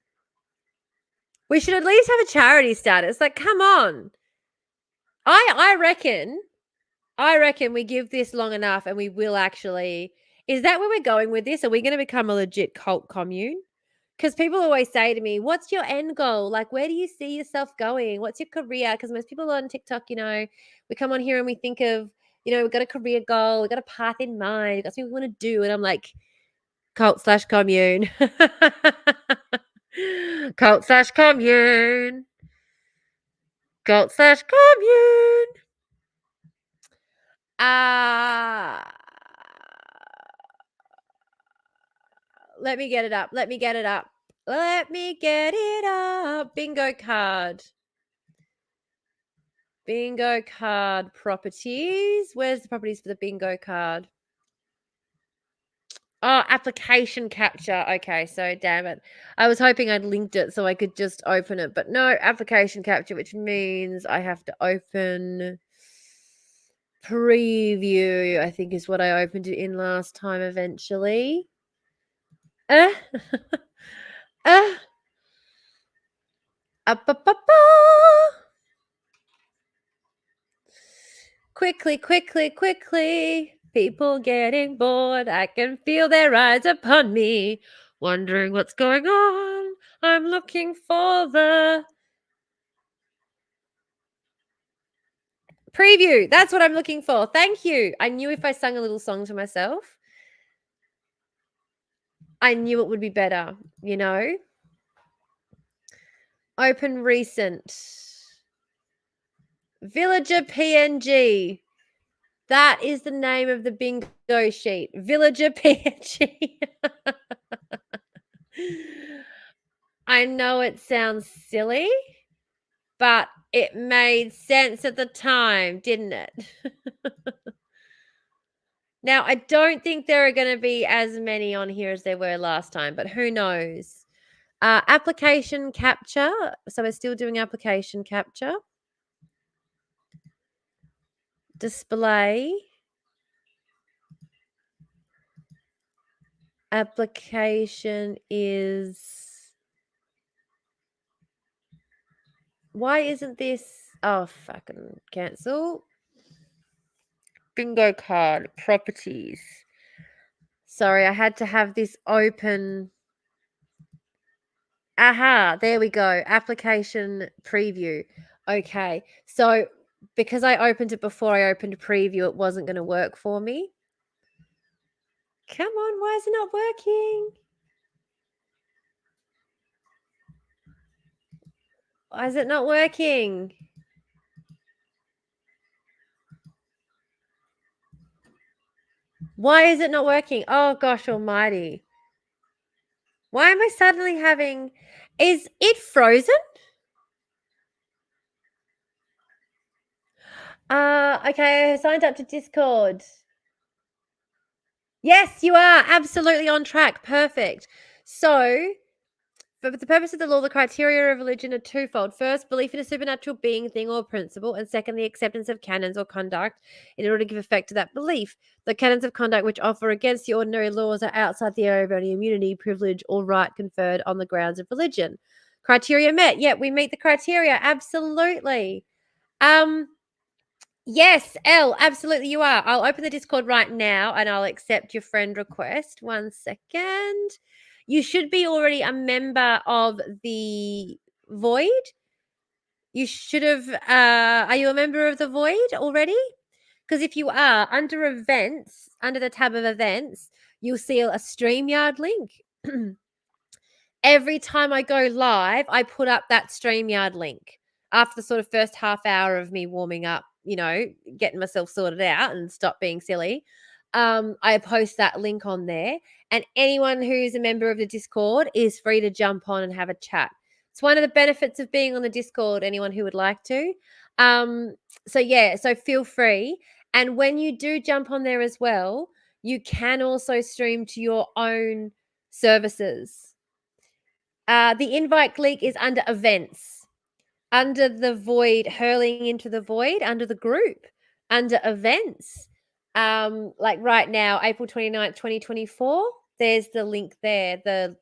We should at least have a charity status. Like, come on. I reckon we give this long enough and we will actually... Is that where we're going with this? Are we going to become a legit cult commune? because people always say to me, what's your end goal? Like, where do you see yourself going? What's your career? Because most people on TikTok, we come on here and we think of, we've got a career goal, we've got a path in mind, we've got something we want to do. And I'm like, cult/commune. Cult/commune. Cult/commune. Let me get it up. Let me get it up. Let me get it up. Bingo card. Bingo card properties. Where's the properties for the bingo card? Oh, application capture. Okay, so damn it. I was hoping I'd linked it so I could just open it, but no, application capture, which means I have to open preview, I think is what I opened it in last time eventually. Quickly, quickly, quickly. People getting bored. I can feel their eyes upon me. Wondering what's going on. I'm looking for the preview. That's what I'm looking for. Thank you. I knew if I sung a little song to myself, I knew it would be better, Open recent. Villager PNG. That is the name of the bingo sheet. Villager PNG. I know it sounds silly, but it made sense at the time, didn't it? Now, I don't think there are going to be as many on here as there were last time, but who knows? Application capture. So we're still doing application capture. Display. Application is... Why isn't this... Oh, fucking cancel. Bingo card. Properties. Sorry, I had to have this open. Aha, there we go. Application preview. Okay, so because I opened it before I opened preview, it wasn't going to work for me. Come on, why is it not working? Why is it not working? Why is it not working? Oh, gosh almighty. Why am I suddenly having... Is it frozen? Okay, I signed up to Discord. Yes, you are absolutely on track. Perfect. So, for the purpose of the law, the criteria of religion are twofold. First, belief in a supernatural being, thing, or principle. And secondly, acceptance of canons or conduct in order to give effect to that belief. The canons of conduct which offer against the ordinary laws are outside the area of any immunity, privilege, or right conferred on the grounds of religion. Criteria met. Yeah, we meet the criteria. Absolutely. Yes, Elle, absolutely you are. I'll open the Discord right now and I'll accept your friend request. 1 second. You should be already a member of the Void. You should have, are you a member of the Void already? Because if you are, under events, under the tab of events, you'll see a StreamYard link. Every time I go live, I put up that StreamYard link after the sort of first half hour of me warming up, getting myself sorted out and stop being silly. I post that link on there, and anyone who's a member of the Discord is free to jump on and have a chat. It's one of the benefits of being on the Discord, anyone who would like to. So feel free. And when you do jump on there as well, you can also stream to your own services. The invite link is under events, under the Void, hurling into the Void, under the group, under events. Like right now, April 29th, 2024, there's the link there, the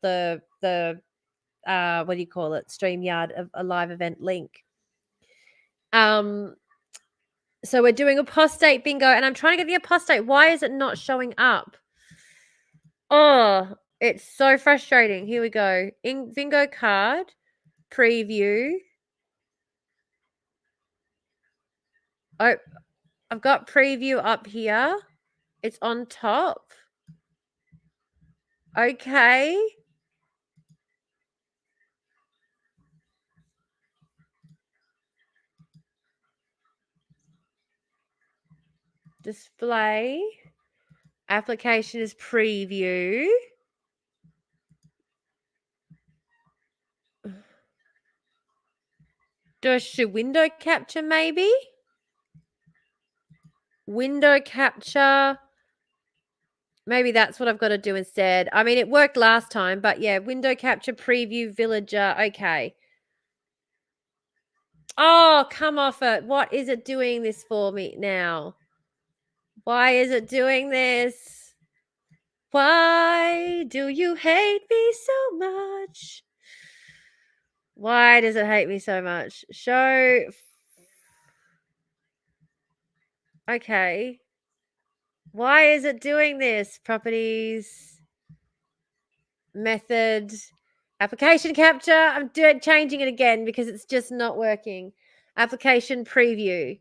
what do you call it? StreamYard, a live event link. So we're doing apostate bingo, and I'm trying to get the apostate. Why is it not showing up? Oh, It's so frustrating. Here we go. Vingo card, preview. Oh, I've got preview up here. It's on top. Okay. Display. Application is preview. Do I should window capture maybe? Window capture. Maybe that's what I've got to do instead. I mean, it worked last time, but yeah, window capture, preview, villager. Okay. Oh, come off it. What is it doing this for me now? Why is it doing this? Why do you hate me so much? Why does it hate me so much? Show. Okay. Why is it doing this? Properties. Method. Application capture. I'm changing it again because it's just not working. Application preview.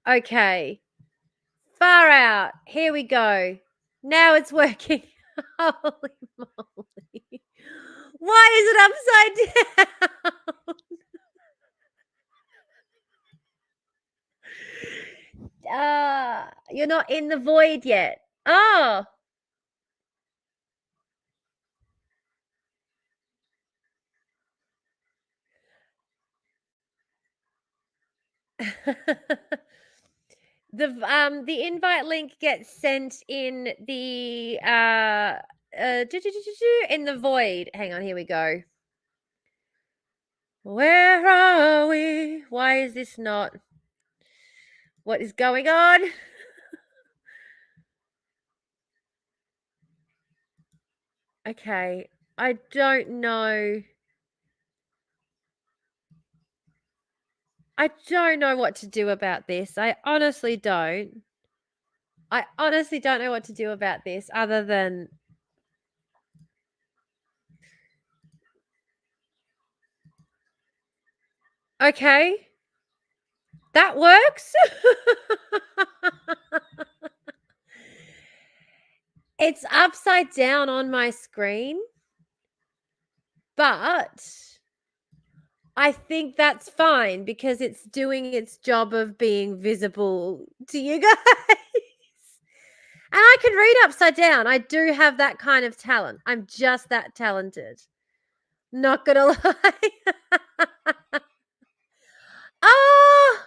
Okay. Far out. Here we go. Now it's working. Holy moly. Why is it upside down? You're not in the void yet. Oh. The invite link gets sent in the in the void. Hang on, here we go. Where are we? Why is this not? What is going on? Okay, I don't know. I don't know what to do about this. I honestly don't. I honestly don't know what to do about this other than... Okay. That works. It's upside down on my screen, but I think that's fine because it's doing its job of being visible to you guys. And I can read upside down. I do have that kind of talent. I'm just that talented. Not gonna lie. Oh!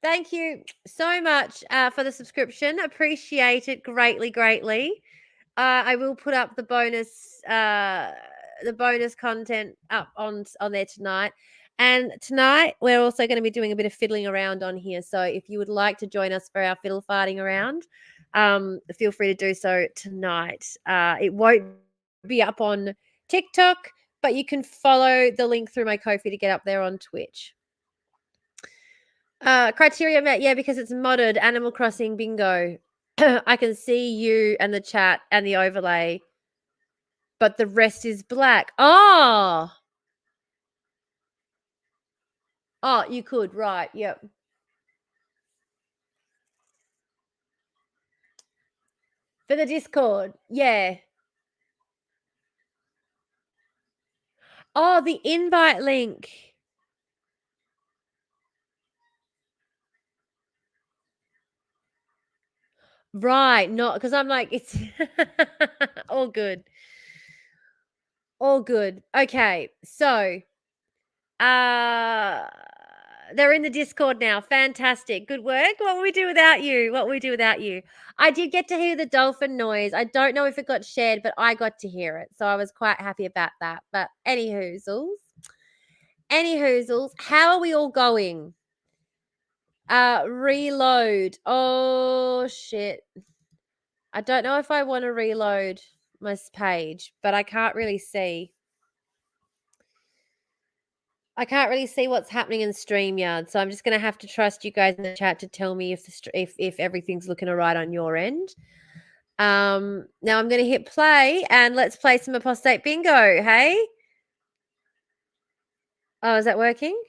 Thank you so much for the subscription. Appreciate it greatly, greatly. I will put up the bonus content up on there tonight. And tonight we're also going to be doing a bit of fiddling around on here. So if you would like to join us for our fiddle farting around, feel free to do so tonight. It won't be up on TikTok, but you can follow the link through my Ko-fi to get up there on Twitch. Criteria met, yeah, because it's modded. Animal Crossing bingo. I can see you and the chat and the overlay, but the rest is black. Oh, you could, right? Yep. For the Discord, yeah. Oh, the invite link. Right, not because I'm like, it's all good. All good. Okay, so they're in the Discord now. Fantastic. Good work. What would we do without you? What would we do without you? I did get to hear the dolphin noise. I don't know if it got shared, but I got to hear it. So I was quite happy about that. But any hoozles, how are we all going? Reload. Oh, shit. I don't know if I want to reload my page, but I can't really see. I can't really see what's happening in StreamYard, so I'm just going to have to trust you guys in the chat to tell me if everything's looking all right on your end. Now I'm going to hit play and let's play some apostate bingo. Hey? Oh, is that working?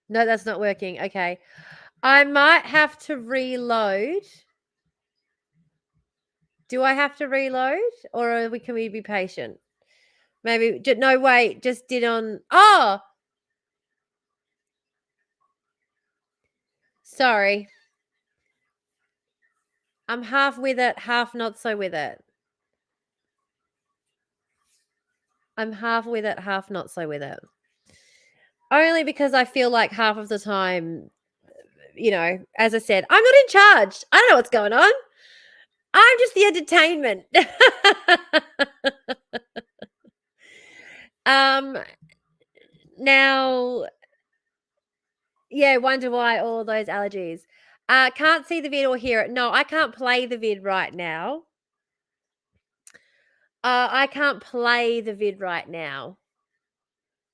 No, that's not working. Okay. I might have to reload. Do I have to reload or can we be patient? Maybe, no, wait, just did on. Oh! Sorry. I'm half with it, half not so with it. I'm half with it, half not so with it. Only because I feel like half of the time, you know, as I said, I'm not in charge. I don't know what's going on. I'm just the entertainment. Now, yeah, wonder why all those allergies. Can't see the vid or hear it. No, I can't play the vid right now. I can't play the vid right now.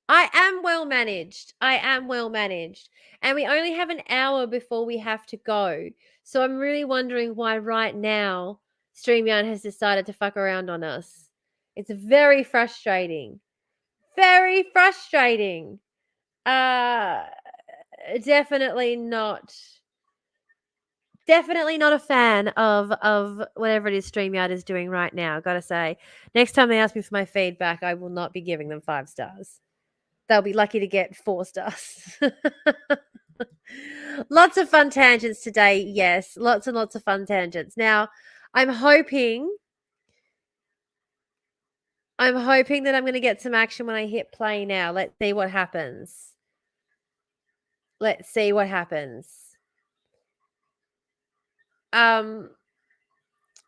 I am well managed. I am well managed. And we only have an hour before we have to go. So I'm really wondering why right now StreamYard has decided to fuck around on us. It's very frustrating. Very frustrating. Definitely not a fan of whatever it is StreamYard is doing right now, gotta say. Next time they ask me for my feedback, I will not be giving them 5 stars. They'll be lucky to get 4 stars. Lots of fun tangents today, yes. Lots and lots of fun tangents. Now, I'm hoping that I'm going to get some action when I hit play now. Let's see what happens. Let's see what happens.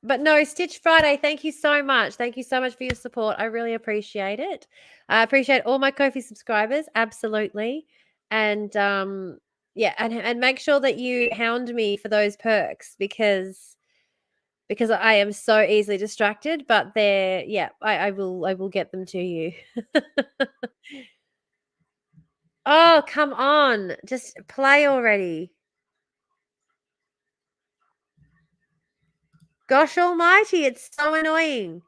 But no, Stitch Friday, thank you so much. Thank you so much for your support. I really appreciate it. I appreciate all my Ko-fi subscribers, absolutely. And yeah, and make sure that you hound me for those perks because I am so easily distracted, but they're yeah, I will get them to you. Oh, come on. Just play already. Gosh almighty, it's so annoying.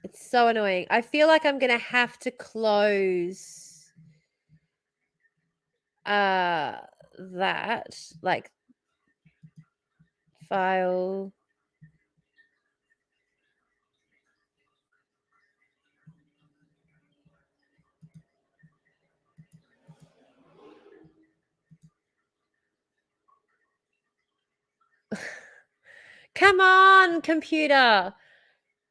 It's so annoying. I feel like I'm going to have to close that, like, file. Come on, computer.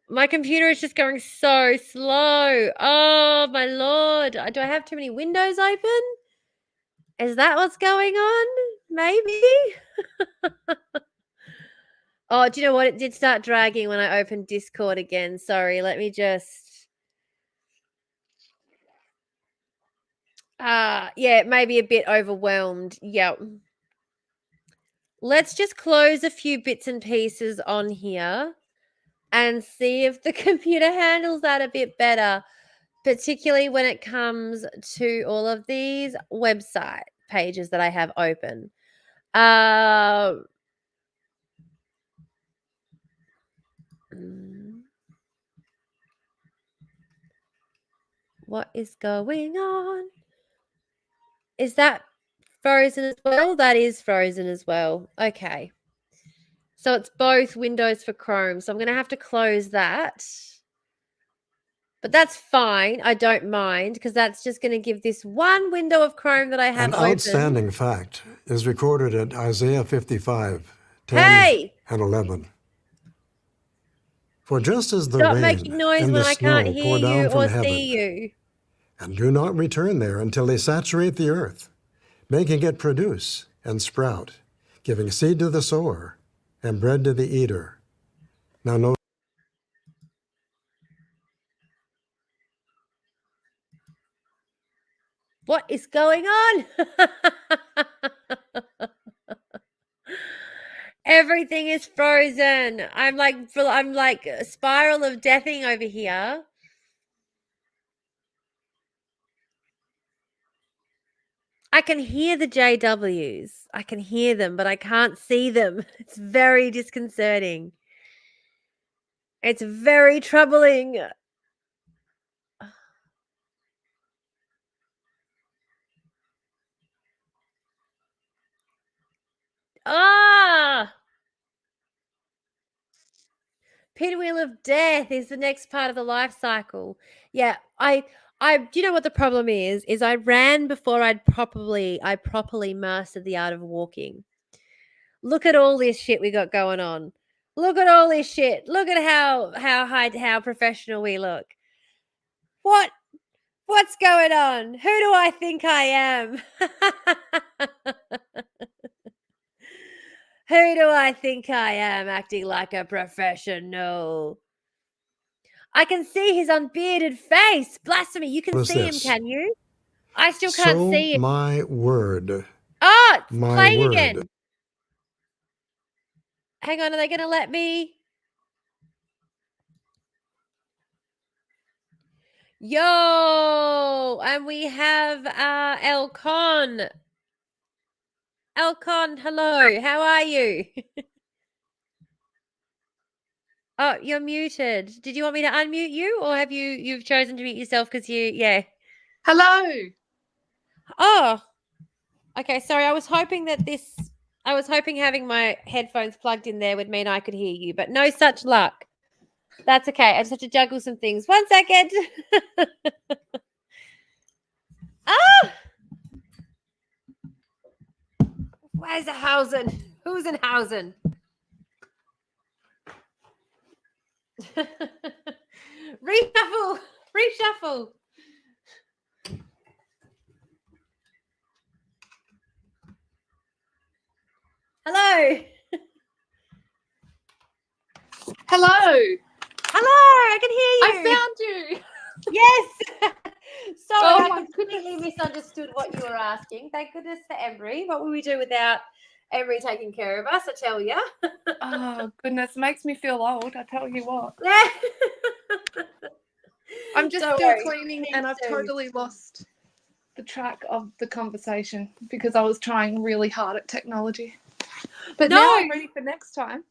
My computer is just going so slow. Oh, my Lord. Do I have too many windows open? Is that what's going on? Maybe. Oh, do you know what? It did start dragging when I opened Discord again. Sorry, let me just... yeah, it may be a bit overwhelmed. Yep. Let's just close a few bits and pieces on here and see if the computer handles that a bit better, particularly when it comes to all of these website pages that I have open. What is going on? Is that frozen as well? That is frozen as well. Okay. So it's both Windows for Chrome. So I'm going to have to close that. But that's fine. I don't mind because that's just going to give this one window of Chrome that I have open. An outstanding fact is recorded at Isaiah 55, 10 and 11. For just as the Stop rain making noise and when the I can't snow hear pour you down from or heaven, see you. and do not return there until they saturate the earth, making it produce and sprout, giving seed to the sower and bread to the eater. Now note. What is going on? Everything is frozen. I'm like a spiral of deathing over here. I can hear the JWs. I can hear them, but I can't see them. It's very disconcerting. It's very troubling. Ah! Pinwheel of death is the next part of the life cycle. Yeah, I do you know what the problem is? Is I ran before I properly mastered the art of walking. Look at all this shit we got going on. Look at all this shit. Look at how professional we look. What's going on? Who do I think I am? Who do I think I am acting like a professional? I can see his unbearded face. Blasphemy. You can What is see him, this? can you? I still can't So see it. my word. Oh, it's My playing word. again. Hang on, are they going to let me? Yo, and we have Elcon. Elcon, hello. How are you? Oh, you're muted. Did you want me to unmute you, or have you've chosen to mute yourself because yeah. Hello. Oh, okay. Sorry, I was hoping having my headphones plugged in there would mean I could hear you, but no such luck. That's okay. I just have to juggle some things. 1 second. Ah! Where's the Hausen? Who's in Hausen? Reshuffle. Hello. Hello. I can hear you. I found you. Yes. Sorry, Oh I my completely misunderstood what you were asking. Thank goodness for Embry. What would we do without Embry taking care of us? I tell you. Oh goodness, makes me feel old. I tell you what. I'm just Don't still worry. cleaning, Me and I've too. totally lost the track of the conversation because I was trying really hard at technology. But now I'm ready for next time.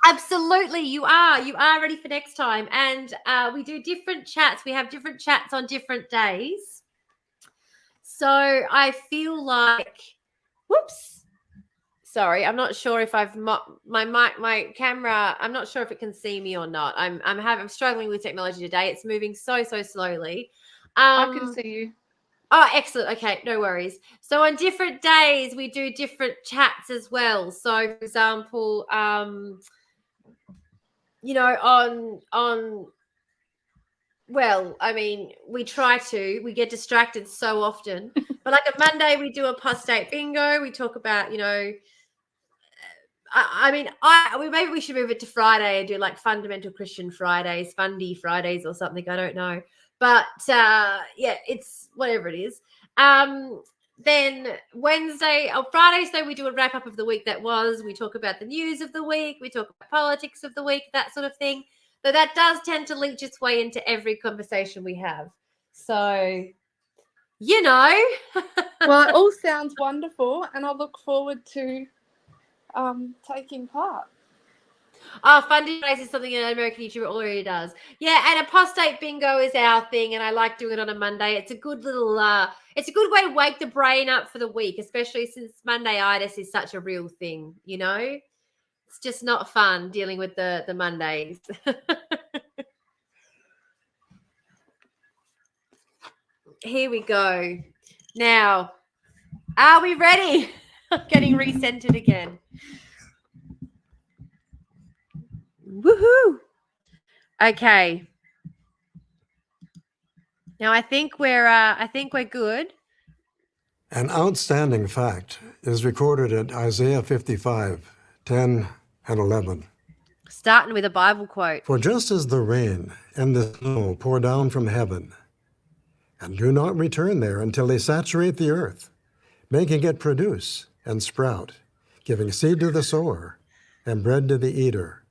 Absolutely, you are. You are ready for next time. And we do different chats. We have different chats on different days. So I feel like, whoops. Sorry, I'm not sure if my camera. I'm not sure if it can see me or not. I'm struggling with technology today. It's moving so slowly. I can see you. Oh, excellent. Okay, no worries. So on different days we do different chats as well. So for example, you know, well, I mean, we get distracted so often. But like a Monday, we do a apostate bingo. We talk about, you know, maybe we should move it to Friday and do like fundamental Christian Fridays, Fundy Fridays or something. I don't know. But yeah, it's whatever it is. Then Wednesday or Fridays, though, we do a wrap up of the week that was. We talk about the news of the week. We talk about politics of the week, that sort of thing. But that does tend to leach its way into every conversation we have. So, you know. Well, it all sounds wonderful, and I look forward to taking part. Oh, Fundy Fridays is something an American YouTuber already does. Yeah, and apostate bingo is our thing, and I like doing it on a Monday. It's a good little, it's a good way to wake the brain up for the week, especially since Monday-itis is such a real thing, you know? It's just not fun dealing with the Mondays. Here we go. Now, are we ready? I'm getting recentered again. Woohoo! Okay. Now I think we're good. An outstanding fact is recorded at Isaiah 55, 10 and 11. Starting with a Bible quote. For just as the rain and the snow pour down from heaven, and do not return there until they saturate the earth, making it produce and sprout, giving seed to the sower and bread to the eater.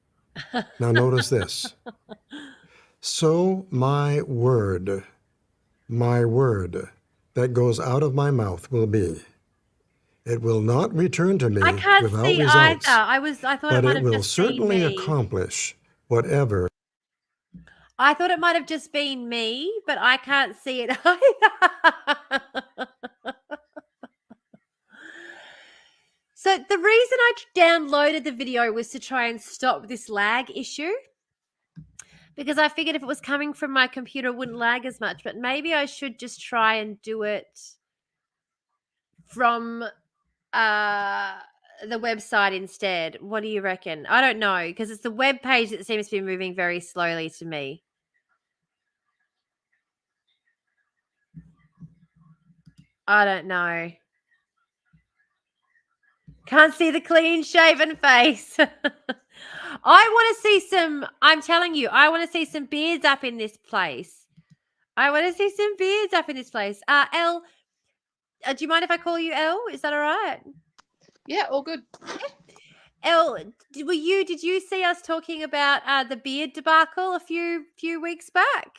Now notice this. So my word that goes out of my mouth will be. It will not return to me I can't without see results, either. I thought it but might it have will just been certainly me. accomplish whatever. I thought it might have just been me, but I can't see it either. So the reason I downloaded the video was to try and stop this lag issue, because I figured if it was coming from my computer, it wouldn't lag as much. But maybe I should just try and do it from the website instead. What do you reckon? I don't know, because it's the web page that seems to be moving very slowly to me. I don't know. Can't see the clean shaven face. I want to see some, I'm telling you, I want to see some beards up in this place. Elle, do you mind if I call you Elle? Is that all right? Yeah, all good. Elle, did you see us talking about the beard debacle a few weeks back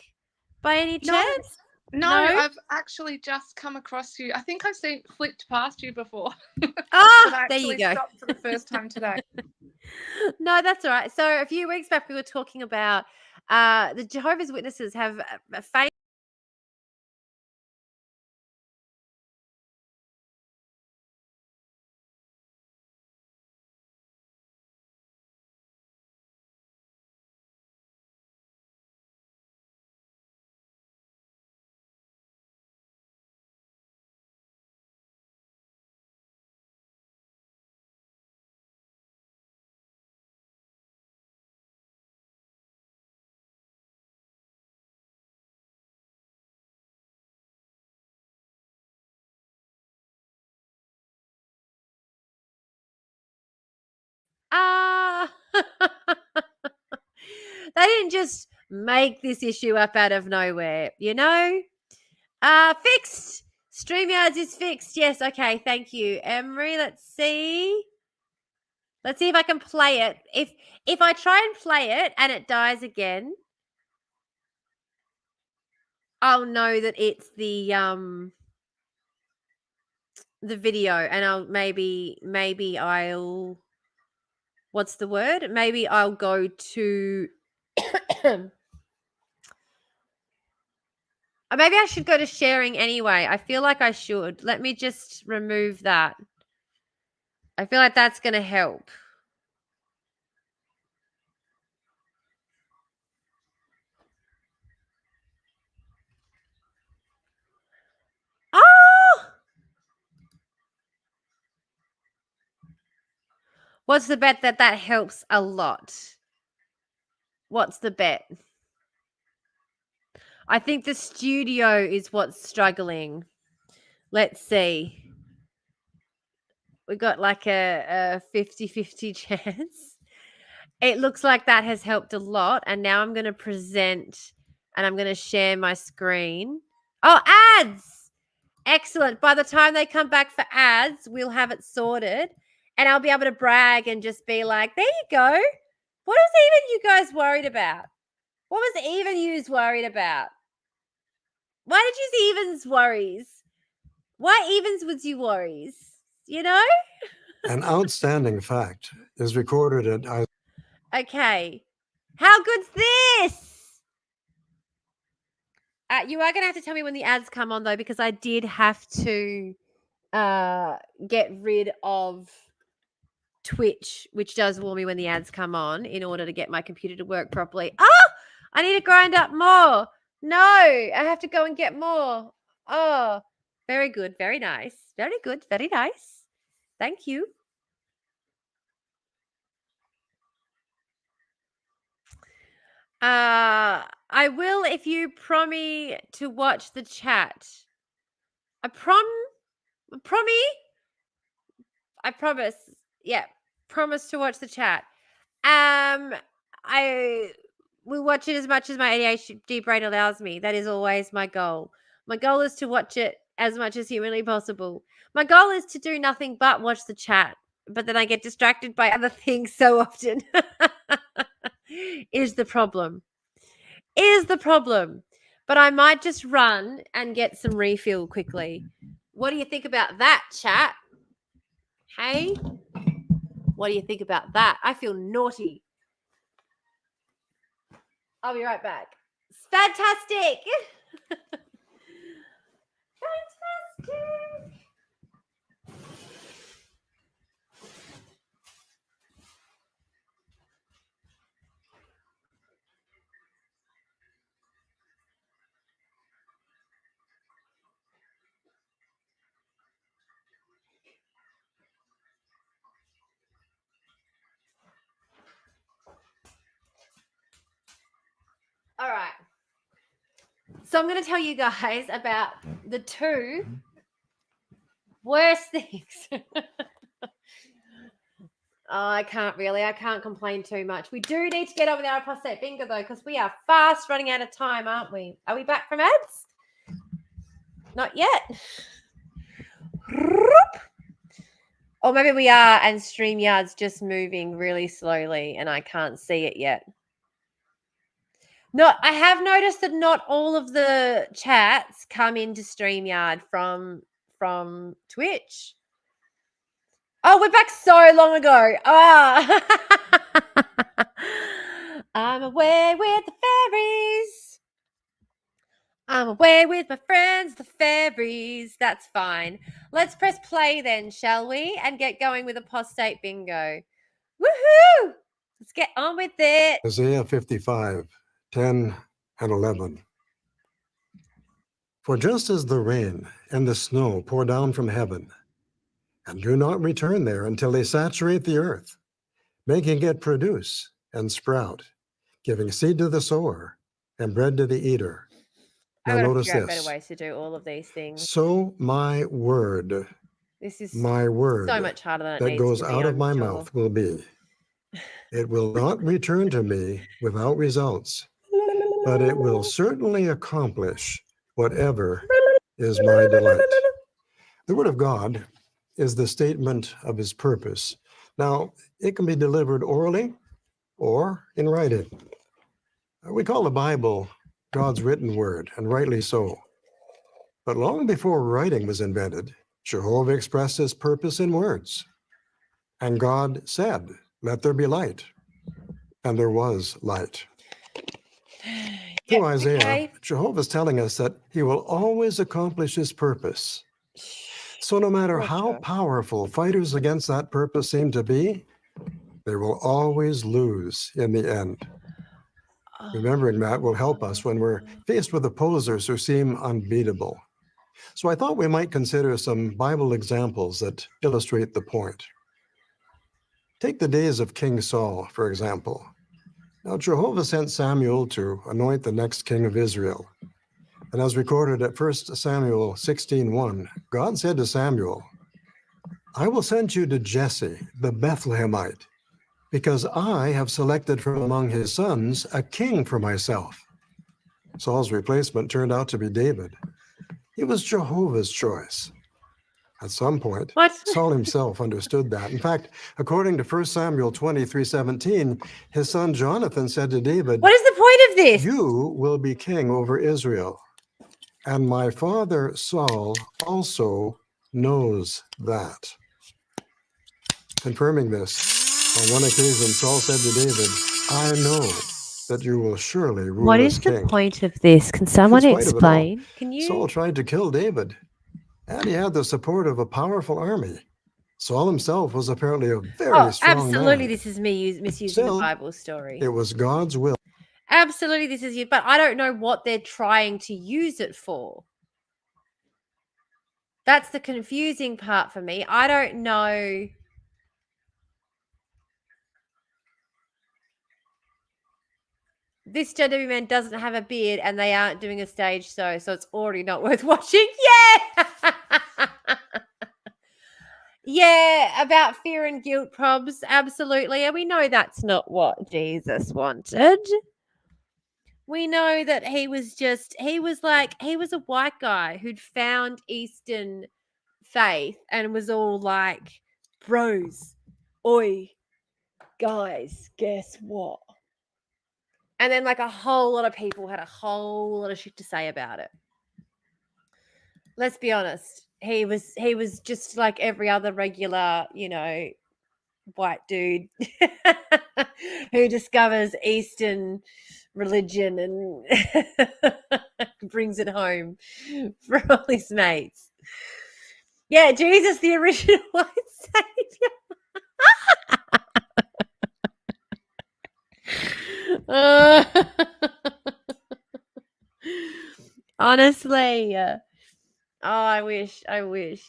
by any chance? No, No? I've actually just come across you. I think I've flicked past you before. Ah, but I there you actually go. stopped for the first time today. No, that's all right. So a few weeks back, we were talking about the Jehovah's Witnesses have a famous. They didn't just make this issue up out of nowhere, you know? Fixed. StreamYards is fixed. Yes, okay, thank you. Emery, let's see. Let's see if I can play it. If I try and play it and it dies again, I'll know that it's the video, and I'll maybe I'll, what's the word? Maybe I'll go to maybe I should go to sharing anyway. I feel like I should. Let me just remove that. I feel like that's going to help. Oh! What's the bet that helps a lot? What's the bet? I think the studio is what's struggling. Let's see. We got like a 50-50 chance. It looks like that has helped a lot. And now I'm going to present and I'm going to share my screen. Oh, ads! Excellent. By the time they come back for ads, we'll have it sorted. And I'll be able to brag and just be like, there you go. What was even you guys worried about? What was even yous worried about? Why did you see Evans worries? Why Evans was you worries? You know? An outstanding fact is recorded at. Okay. How good's this? You are going to have to tell me when the ads come on, though, because I did have to get rid of Twitch, which does warn me when the ads come on, in order to get my computer to work properly. Oh, I need to grind up more. No, I have to go and get more. Oh, very good. Very nice. Very good. Very nice. Thank you. I will if you promise to watch the chat. I promise. Yeah, promise to watch the chat. I will watch it as much as my ADHD brain allows me. That is always my goal. My goal is to watch it as much as humanly possible. My goal is to do nothing but watch the chat. but then I get distracted by other things so often. Is the problem. But I might just run and get some refill quickly. What do you think about that, chat? Hey? What do you think about that? I feel naughty. I'll be right back. It's fantastic. Fantastic. All right. So I'm going to tell you guys about the two worst things. I can't complain too much. We do need to get on with our apostate bingo though, because we are fast running out of time, aren't we? Are we back from ads? Not yet. Or maybe we are, and StreamYard's just moving really slowly and I can't see it yet. No, I have noticed that not all of the chats come into StreamYard from Twitch. Oh, we're back so long ago. I'm away with the fairies. I'm away with my friends, the fairies. That's fine. Let's press play then, shall we? And get going with apostate bingo. Woohoo! Let's get on with it. Isaiah 55, 10 and 11. For just as the rain and the snow pour down from heaven, and do not return there until they saturate the earth, making it produce and sprout, giving seed to the sower and bread to the eater. Now I've got to notice figure out this. better ways to do all of these things. So my word, This is my word so much harder than it that needs goes to be, out of I'm my sure. mouth will be. It will not return to me without results, but it will certainly accomplish whatever is my delight. The word of God is the statement of his purpose. Now, it can be delivered orally or in writing. We call the Bible God's written word, and rightly so. But long before writing was invented, Jehovah expressed his purpose in words. And God said, "Let there be light." And there was light. Through Isaiah, okay. Jehovah's telling us that he will always accomplish his purpose. So no matter how powerful fighters against that purpose seem to be, they will always lose in the end. Remembering that will help us when we're faced with opposers who seem unbeatable. So I thought we might consider some Bible examples that illustrate the point. Take the days of King Saul, for example. Now, Jehovah sent Samuel to anoint the next king of Israel. And as recorded at 1 Samuel 16:1, God said to Samuel, "I will send you to Jesse, the Bethlehemite, because I have selected from among his sons a king for myself." Saul's replacement turned out to be David. He was Jehovah's choice. At some point, Saul himself understood that. In fact, according to 1 Samuel 23:17, his son Jonathan said to David, "What is the point of this? You will be king over Israel. And my father Saul also knows that." Confirming this, on one occasion, Saul said to David, "I know that you will surely rule What as is king." the point of this? Can someone In spite of it all, explain? Can you? Saul tried to kill David, and he had the support of a powerful army. Saul himself was apparently a very strong absolutely. man. This is me misusing Still, the Bible story. It was God's will. Absolutely, this is you. But I don't know what they're trying to use it for. That's the confusing part for me. I don't know. This JW man doesn't have a beard and they aren't doing a stage show, so it's already not worth watching. Yeah! Yeah, about fear and guilt probs. Absolutely. And we know that's not what Jesus wanted. We know that he was a white guy who'd found Eastern faith and was all like, bros, oi, guys, guess what? And then like a whole lot of people had a whole lot of shit to say about it. Let's be honest. He was just like every other regular, white dude who discovers Eastern religion and brings it home for all his mates. Yeah, Jesus, the original white savior. Honestly, I wish.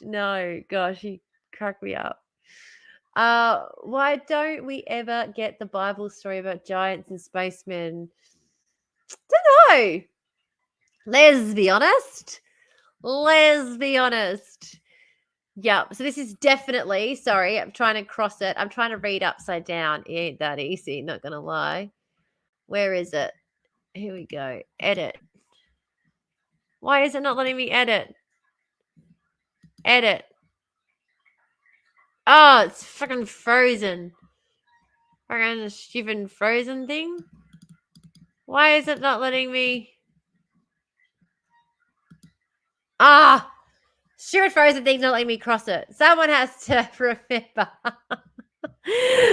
No, gosh, he cracked me up. Why don't we ever get the Bible story about giants and spacemen? Don't know. Let's be honest. Yep. So this is definitely, sorry, I'm trying to cross it. I'm trying to read upside down. It ain't that easy, not gonna lie. Where is it? Here we go. Edit. Why is it not letting me edit? Edit. Oh, it's fucking frozen. Fucking stupid frozen thing. Why is it not letting me? Ah! Stupid frozen thing's not letting me cross it. Someone has to remember.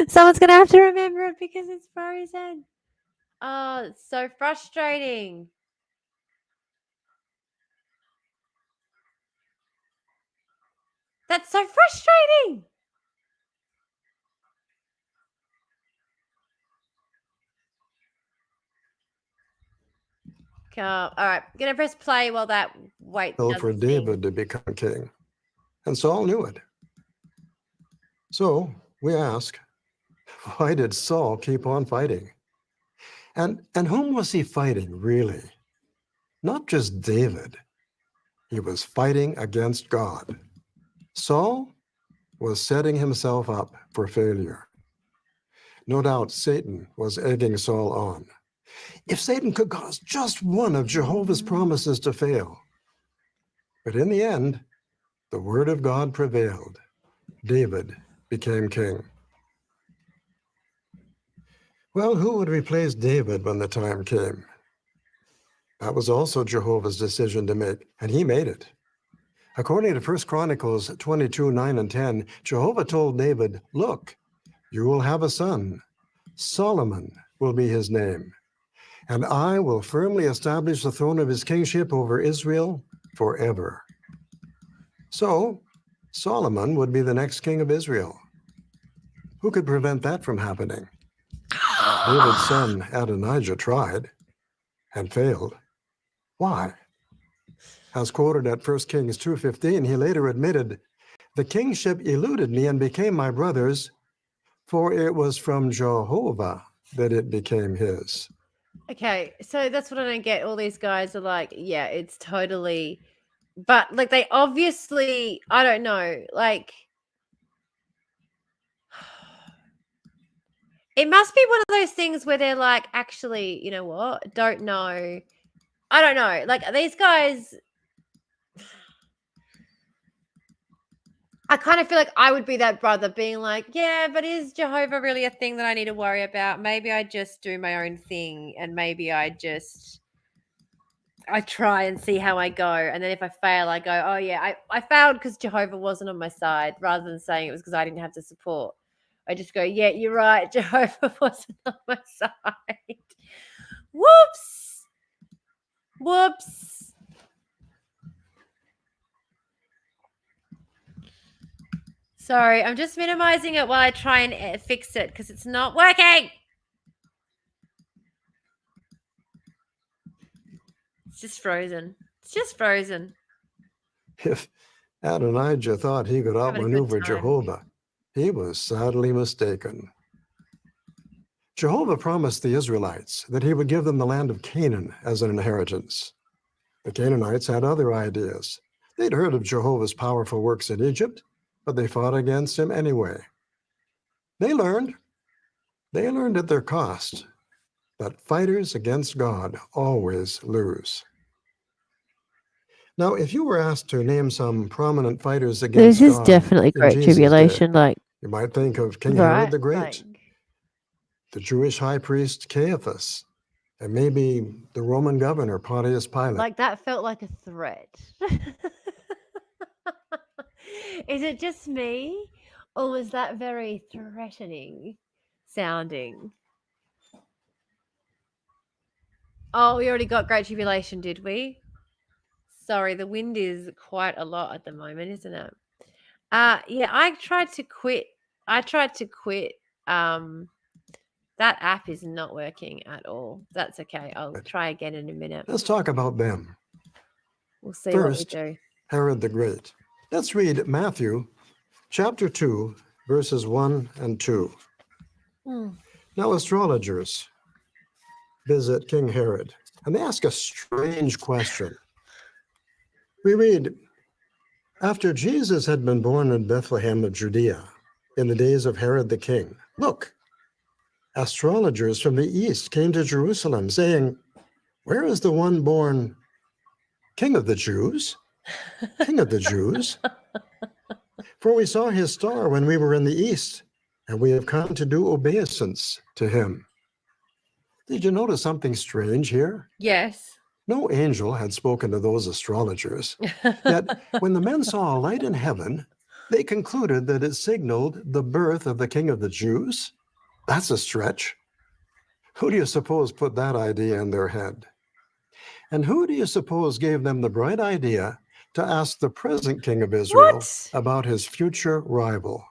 Someone's going to have to remember it because it's frozen. Oh, it's so frustrating. That's so frustrating. All right, I'm going to press play while that waits. For David to become king. And Saul knew it. So we ask, why did Saul keep on fighting? And whom was he fighting, really? Not just David. He was fighting against God. Saul was setting himself up for failure. No doubt Satan was egging Saul on. If Satan could cause just one of Jehovah's promises to fail. But in the end, the word of God prevailed. David became king. Well, who would replace David when the time came? That was also Jehovah's decision to make, and he made it. According to 1 Chronicles 22, 9 and 10, Jehovah told David, look, you will have a son. Solomon will be his name. And I will firmly establish the throne of his kingship over Israel forever. So, Solomon would be the next king of Israel. Who could prevent that from happening? David's son Adonijah tried and failed. Why? As quoted at 1 Kings 2:15, he later admitted, the kingship eluded me and became my brother's, for it was from Jehovah that it became his. Okay, so that's what I don't get. All these guys are like, yeah, it's totally, but like they obviously, I don't know, like it must be one of those things where they're like, actually, you know what? Don't know. I don't know. Like these guys, I kind of feel like I would be that brother being like, yeah, but is Jehovah really a thing that I need to worry about? Maybe I just do my own thing and maybe I try and see how I go. And then if I fail, I go, oh yeah, I failed because Jehovah wasn't on my side, rather than saying it was because I didn't have the support. I just go, yeah, you're right. Jehovah wasn't on my side. Whoops. Sorry, I'm just minimizing it while I try and fix it because it's not working. It's just frozen. If Adonijah thought he could outmaneuver Jehovah, he was sadly mistaken. Jehovah promised the Israelites that he would give them the land of Canaan as an inheritance. The Canaanites had other ideas. They'd heard of Jehovah's powerful works in Egypt, but they fought against him anyway. They learned at their cost that fighters against God always lose. Now, if you were asked to name some prominent fighters against God, this is definitely in Great Jesus' Tribulation. day, Like You might think of King Herod the Great, like- the Jewish high priest Caiaphas, and maybe the Roman governor Pontius Pilate. Like that felt like a threat. Is it just me? Or was that very threatening sounding? Oh, we already got Great Tribulation, did we? Sorry, the wind is quite a lot at the moment, isn't it? Yeah, I tried to quit. That app is not working at all. That's okay. I'll try again in a minute. Let's talk about them. We'll see First, what we do. Herod the Great. Let's read Matthew chapter 2, verses 1 and 2. Now, astrologers visit King Herod, and they ask a strange question. We read, after Jesus had been born in Bethlehem of Judea, in the days of Herod the king, look, astrologers from the east came to Jerusalem, saying, where is the one born King of the Jews? King of the Jews? For we saw his star when we were in the east, and we have come to do obeisance to him. Did you notice something strange here? Yes. No angel had spoken to those astrologers. Yet, when the men saw a light in heaven, they concluded that it signaled the birth of the King of the Jews. That's a stretch. Who do you suppose put that idea in their head? And who do you suppose gave them the bright idea to ask the present King of Israel about his future rival?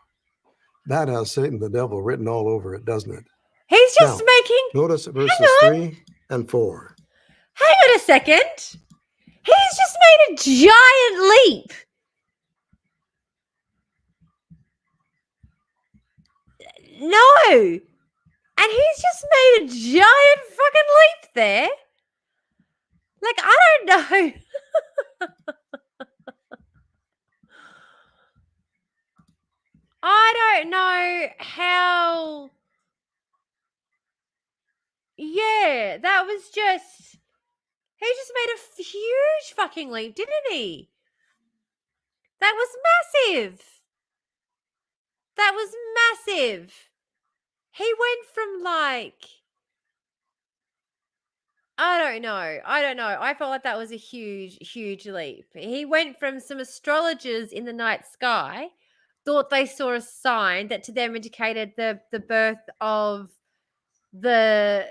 That has Satan the devil written all over it, doesn't it? He's just Now, making. Notice verses 3 and 4. Hang on a second. He's just made a giant leap. No. And he's just made a giant fucking leap there. Like, I don't know. I don't know how. Yeah, that was just. He just made a huge fucking leap, didn't he? That was massive. That was massive. He went from like. I don't know. I felt like that was a huge, huge leap. He went from some astrologers in the night sky thought they saw a sign that to them indicated the birth of the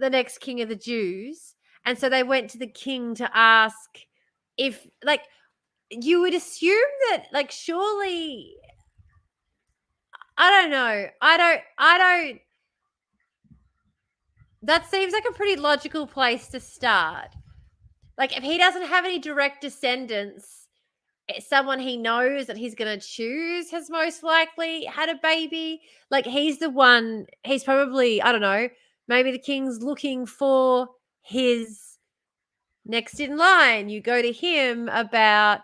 next king of the Jews. And so they went to the king to ask if, like, you would assume that, like, surely, I don't know. I don't. That seems like a pretty logical place to start. Like, if he doesn't have any direct descendants, someone he knows that he's going to choose has most likely had a baby. Like, he's the one, he's probably, I don't know, maybe the king's looking for his next in line. You go to him about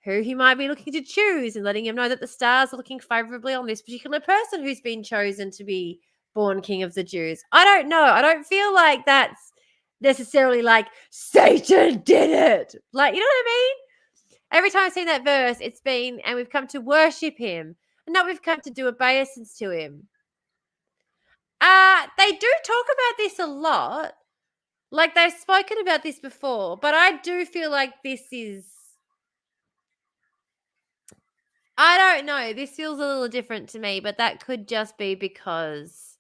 who he might be looking to choose and letting him know that the stars are looking favorably on this particular person who's been chosen to be born king of the Jews. I don't know. I don't feel like that's necessarily like Satan did it. Like, you know what I mean? Every time I've seen that verse, it's been, and we've come to worship him. And now we've come to do obeisance to him. They do talk about this a lot. Like, they've spoken about this before. But I do feel like this is, I don't know. This feels a little different to me. But that could just be because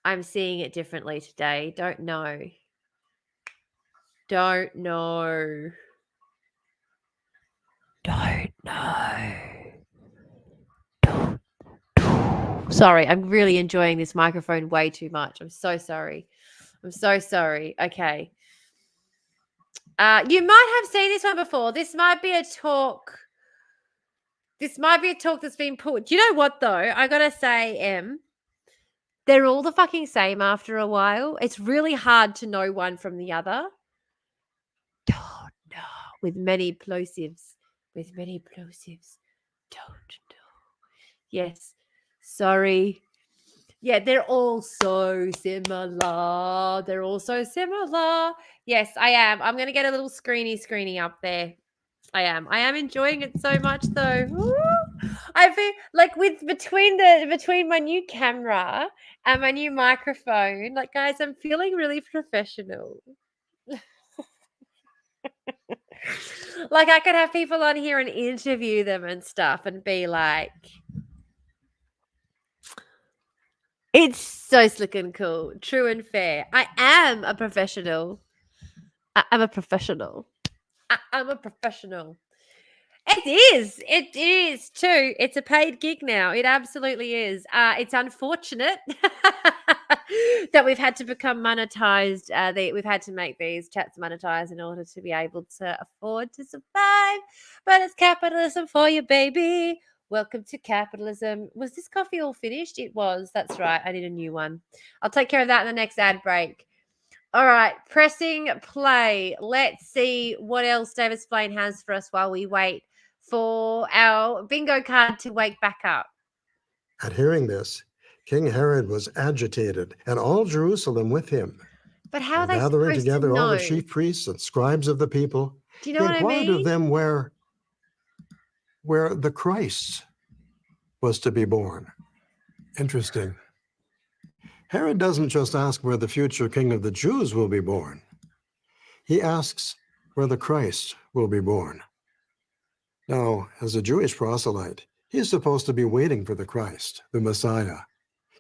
I'm seeing it differently today. Don't know. Don't know. Sorry, I'm really enjoying this microphone way too much. I'm so sorry. Okay. You might have seen this one before. This might be a talk that's been put. Do you know what, though? I got to say, they're all the fucking same after a while. It's really hard to know one from the other. Oh, no. With many plosives. Don't know. Yes. Sorry. Yeah, they're all so similar. Yes, I am. I'm going to get a little screeny up there. I am enjoying it so much, though. Woo! I feel like between my new camera and my new microphone, like guys, I'm feeling really professional. Like I could have people on here and interview them and stuff and be like, it's so slick and cool, true and fair. I am a professional. I'm a professional. I'm a professional. It is too. It's a paid gig now. It absolutely is. It's unfortunate that we've had to become monetized. We've had to make these chats monetized in order to be able to afford to survive. But it's capitalism for you, baby. Welcome to capitalism. Was this coffee all finished? It was. That's right. I need a new one. I'll take care of that in the next ad break. All right, pressing play. Let's see what else David Splain has for us while we wait for our bingo card to wake back up. At hearing this, King Herod was agitated, and all Jerusalem with him. But how are they gathering supposed together to know? all the chief priests and scribes of the people, Do you know he what I inquired mean? of them where the Christ was to be born. Interesting. Herod doesn't just ask where the future king of the Jews will be born. He asks where the Christ will be born. Now, as a Jewish proselyte, he's supposed to be waiting for the Christ, the Messiah.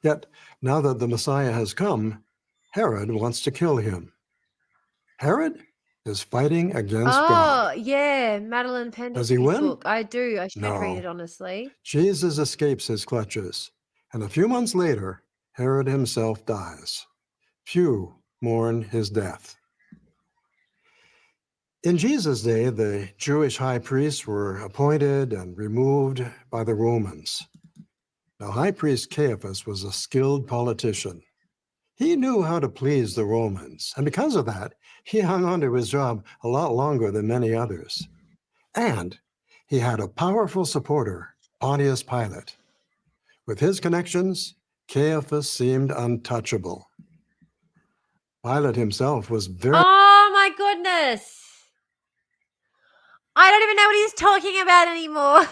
Yet, now that the Messiah has come, Herod wants to kill him. Herod is fighting against God. Oh, yeah, Madeline Penny's Does he win? book. I do. I should read No. it, honestly. Jesus escapes his clutches, and a few months later, Herod himself dies. Few mourn his death. In Jesus' day, the Jewish high priests were appointed and removed by the Romans. Now, High Priest Caiaphas was a skilled politician. He knew how to please the Romans, and because of that, he hung on to his job a lot longer than many others. And he had a powerful supporter, Pontius Pilate. With his connections, Caiaphas seemed untouchable. Pilate himself was very... Oh, my goodness. I don't even know what he's talking about anymore.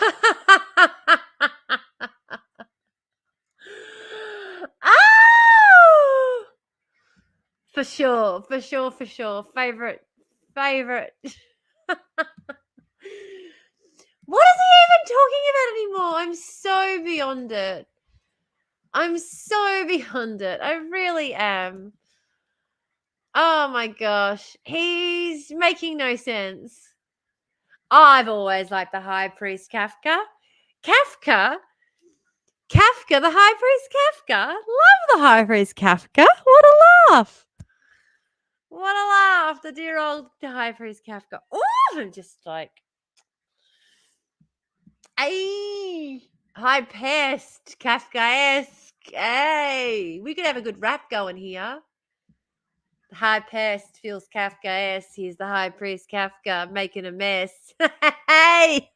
Oh! For sure. Favorite. What is he even talking about anymore? I'm so beyond it. I really am. Oh my gosh. He's making no sense. I've always liked the High Priest Kafka. The High Priest Kafka. Love the High Priest Kafka. What a laugh. The dear old High Priest Kafka. Oh, I'm just like, hey, High Pest, Kafkaesque. Hey, we could have a good rap going here. The High Pest feels Kafkaesque. He's the High Priest Kafka making a mess. Hey.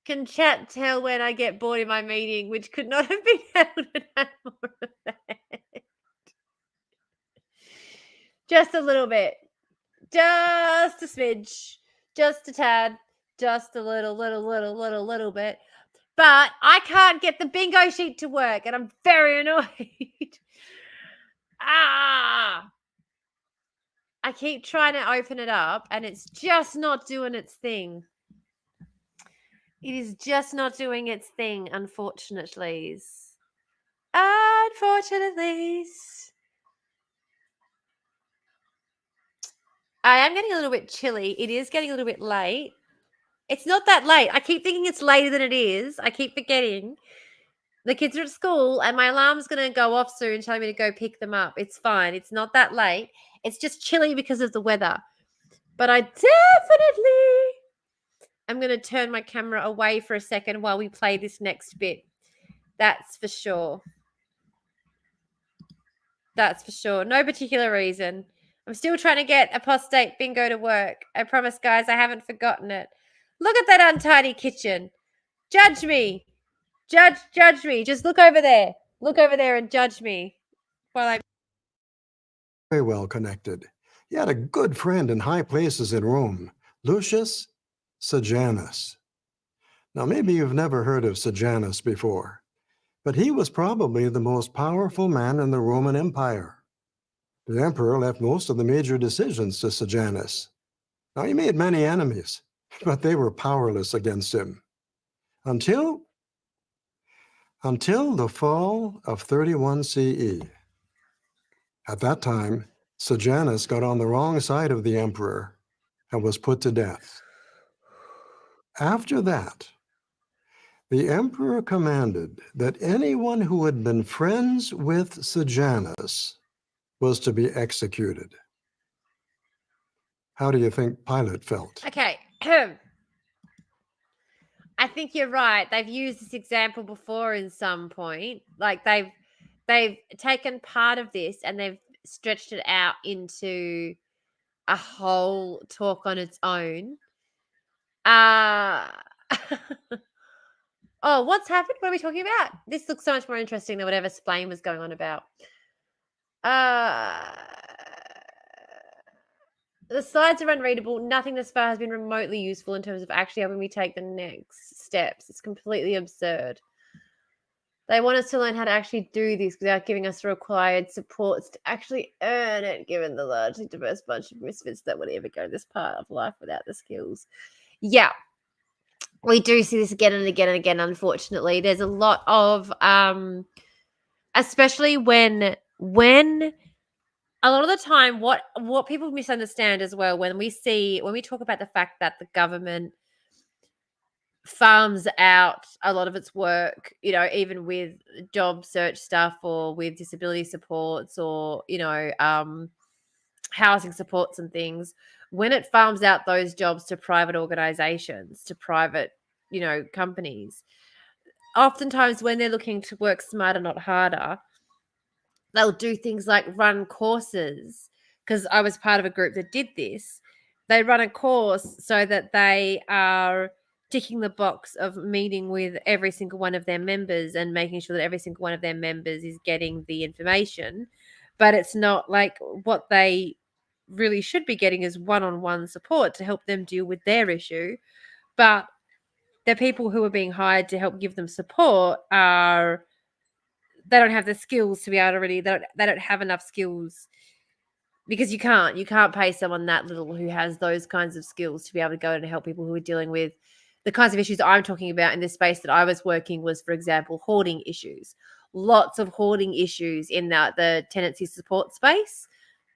Can chat tell when I get bored in my meeting, which could not have been held at more effect. Just a little bit. Just a smidge. Just a tad. Just a little bit. But I can't get the bingo sheet to work, and I'm very annoyed. I keep trying to open it up, and it's just not doing its thing. It is just not doing its thing, unfortunately. I am getting a little bit chilly. It is getting a little bit late. It's not that late. I keep thinking it's later than it is. I keep forgetting. The kids are at school, and my alarm's going to go off soon, telling me to go pick them up. It's fine. It's not that late. It's just chilly because of the weather. But I I'm going to turn my camera away for a second while we play this next bit. That's for sure. No particular reason. I'm still trying to get apostate bingo to work. I promise, guys, I haven't forgotten it. Look at that untidy kitchen. Judge me. Judge me. Just look over there. Look over there and judge me while I'm well connected. He had a good friend in high places in Rome, Lucius Sejanus. Now, maybe you've never heard of Sejanus before, but he was probably the most powerful man in the Roman Empire. The emperor left most of the major decisions to Sejanus. Now, he made many enemies, but they were powerless against him until the fall of 31 CE. At that time, Sejanus got on the wrong side of the emperor and was put to death. After that, the emperor commanded that anyone who had been friends with Sejanus was to be executed. How do you think Pilate felt? Okay. I think you're right. They've used this example before in some point. Like they've taken part of this and they've stretched it out into a whole talk on its own. Oh, what's happened? What are we talking about? This looks so much more interesting than whatever Splain was going on about. The slides are unreadable. Nothing thus far has been remotely useful in terms of actually helping me take the next steps. It's completely absurd. They want us to learn how to actually do this without giving us the required supports to actually earn it, given the largely diverse bunch of misfits that would ever go this part of life without the skills. Yeah. We do see this again and again and again, unfortunately. There's a lot of, especially when a lot of the time what people misunderstand as well, when we talk about the fact that the government farms out a lot of its work, even with job search stuff or with disability supports or, housing supports and things, when it farms out those jobs to private organizations, to private, companies, oftentimes when they're looking to work smarter, not harder, they'll do things like run courses. Because I was part of a group that did this. They run a course so that they are ticking the box of meeting with every single one of their members and making sure that every single one of their members is getting the information. But it's not like what they really should be getting is one-on-one support to help them deal with their issue. But the people who are being hired to help give them support they don't have the skills to be able to really, they don't have enough skills, because you can't pay someone that little who has those kinds of skills to be able to go and help people who are dealing with the kinds of issues I'm talking about in this space that I was working was, for example, hoarding issues. Lots of hoarding issues in the tenancy support space.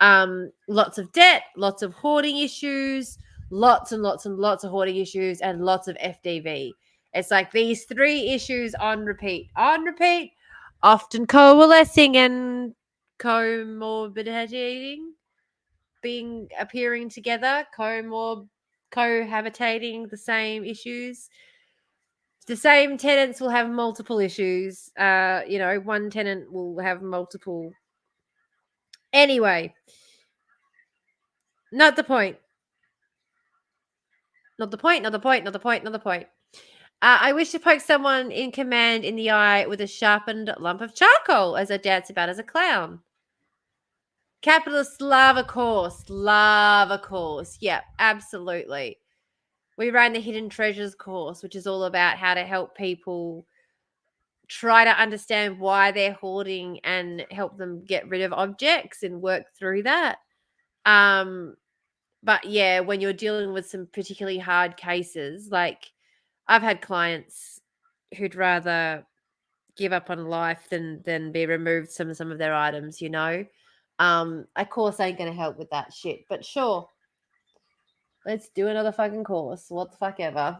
Lots of debt, lots of hoarding issues, lots and lots and lots of hoarding issues, and lots of FDV. It's like these three issues on repeat, often coalescing and comorbidating, appearing together, cohabitating the same issues. The same tenants will have multiple issues. One tenant will have multiple. Anyway, not the point. I wish to poke someone in command in the eye with a sharpened lump of charcoal as I dance about as a clown. Capitalist love a course. Yeah, absolutely. We ran the Hidden Treasures course, which is all about how to help people try to understand why they're hoarding and help them get rid of objects and work through that. But yeah, when you're dealing with some particularly hard cases, like I've had clients who'd rather give up on life than be removed some of their items, A course ain't going to help with that shit. But sure, let's do another fucking course. What the fuck ever,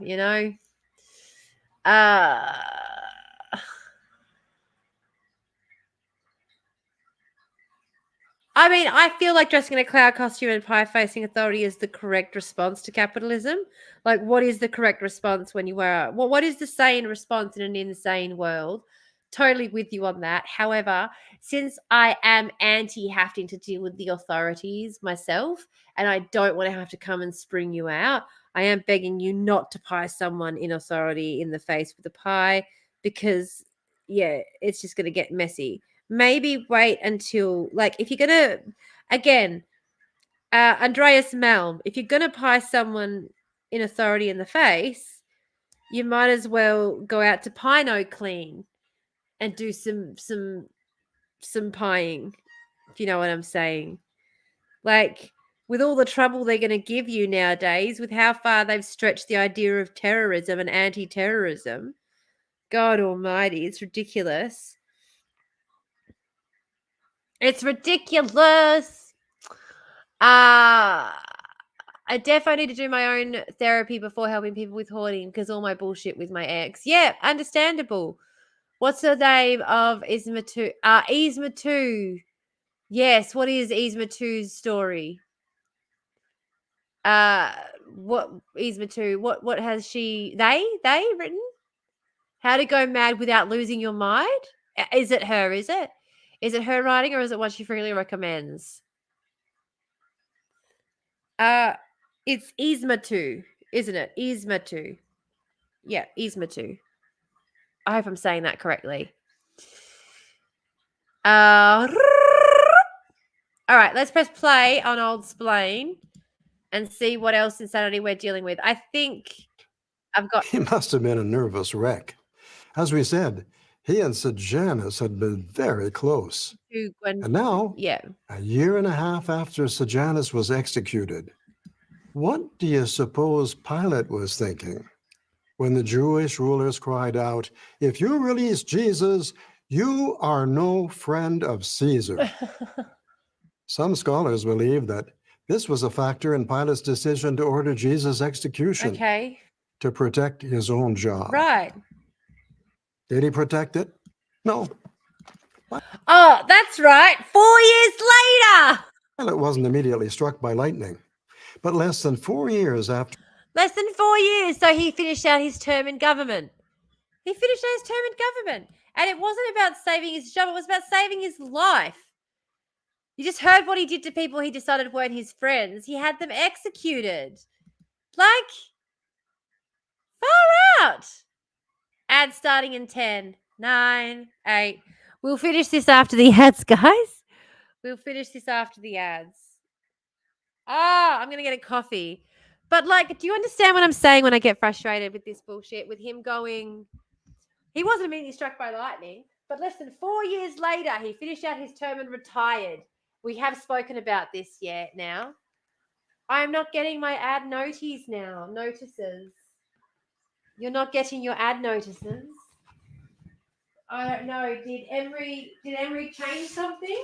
I mean, I feel like dressing in a cloud costume and pie-facing authority is the correct response to capitalism. Like, what is the correct response when you wear what is the sane response in an insane world? Totally with you on that. However, since I am anti-having to deal with the authorities myself, and I don't want to have to come and spring you out, I am begging you not to pie someone in authority in the face with a pie, because, yeah, it's just going to get messy. Maybe wait until, like, if you're going to, again, Andreas Malm, if you're going to pie someone in authority in the face, you might as well go out to Pino Clean and do some pieing, if you know what I'm saying. Like, with all the trouble they're going to give you nowadays, with how far they've stretched the idea of terrorism and anti-terrorism, God almighty, it's ridiculous. It's ridiculous. I definitely need to do my own therapy before helping people with hoarding because all my bullshit with my ex. Yeah, understandable. What's the name of Isma 2? Isma 2. Yes, what is Isma 2's story? What Isma 2? What has they written? How to go mad without losing your mind? Is it her? Is it her writing or is it what she freely recommends? It's Isma 2, isn't it? Isma 2. Yeah, Isma 2. I hope I'm saying that correctly. All right, let's press play on Old Splain and see what else insanity we're dealing with. I think I've got... He must have been a nervous wreck. As we said, he and Sejanus had been very close. And now, a year and a half after Sejanus was executed, what do you suppose Pilate was thinking when the Jewish rulers cried out, "If you release Jesus, you are no friend of Caesar"? Some scholars believe that this was a factor in Pilate's decision to order Jesus' execution to protect his own job. Right. Did he protect it? No. Oh, that's right. 4 years later. Pilate wasn't immediately struck by lightning, but less than 4 years after. Less than 4 years. So he finished out his term in government. He finished out his term in government. And it wasn't about saving his job. It was about saving his life. You just heard what he did to people he decided weren't his friends. He had them executed. Like, far out. Ad starting in 10, 9, 8. We'll finish this after the ads, guys. We'll finish this after the ads. I'm going to get a coffee. But, like, do you understand what I'm saying when I get frustrated with this bullshit? With him going, he wasn't immediately struck by lightning, but less than 4 years later, he finished out his term and retired. We have spoken about this yet now. I'm not getting my ad notices now. Notices. You're not getting your ad notices. I don't know. Did Emery change something?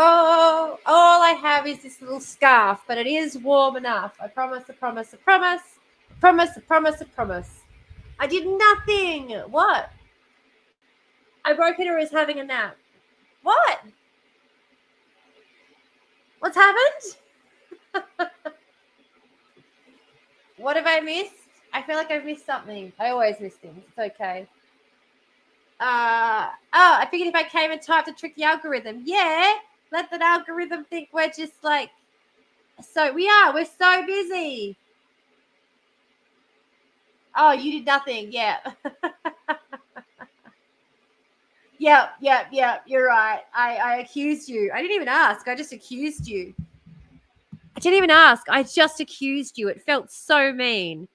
Oh, all I have is this little scarf, but it is warm enough. I promise, I promise, I promise. Promise, I promise, I promise. I did nothing. What? I broke it or is having a nap. What? What's happened? What have I missed? I feel like I've missed something. I always miss things. It's okay. I figured if I came and typed to trick the algorithm. Yeah. Let that algorithm think we're just like, so we are. We're so busy. Oh, you did nothing. Yeah. Yep. You're right. I accused you. I didn't even ask. I just accused you. I didn't even ask. I just accused you. It felt so mean.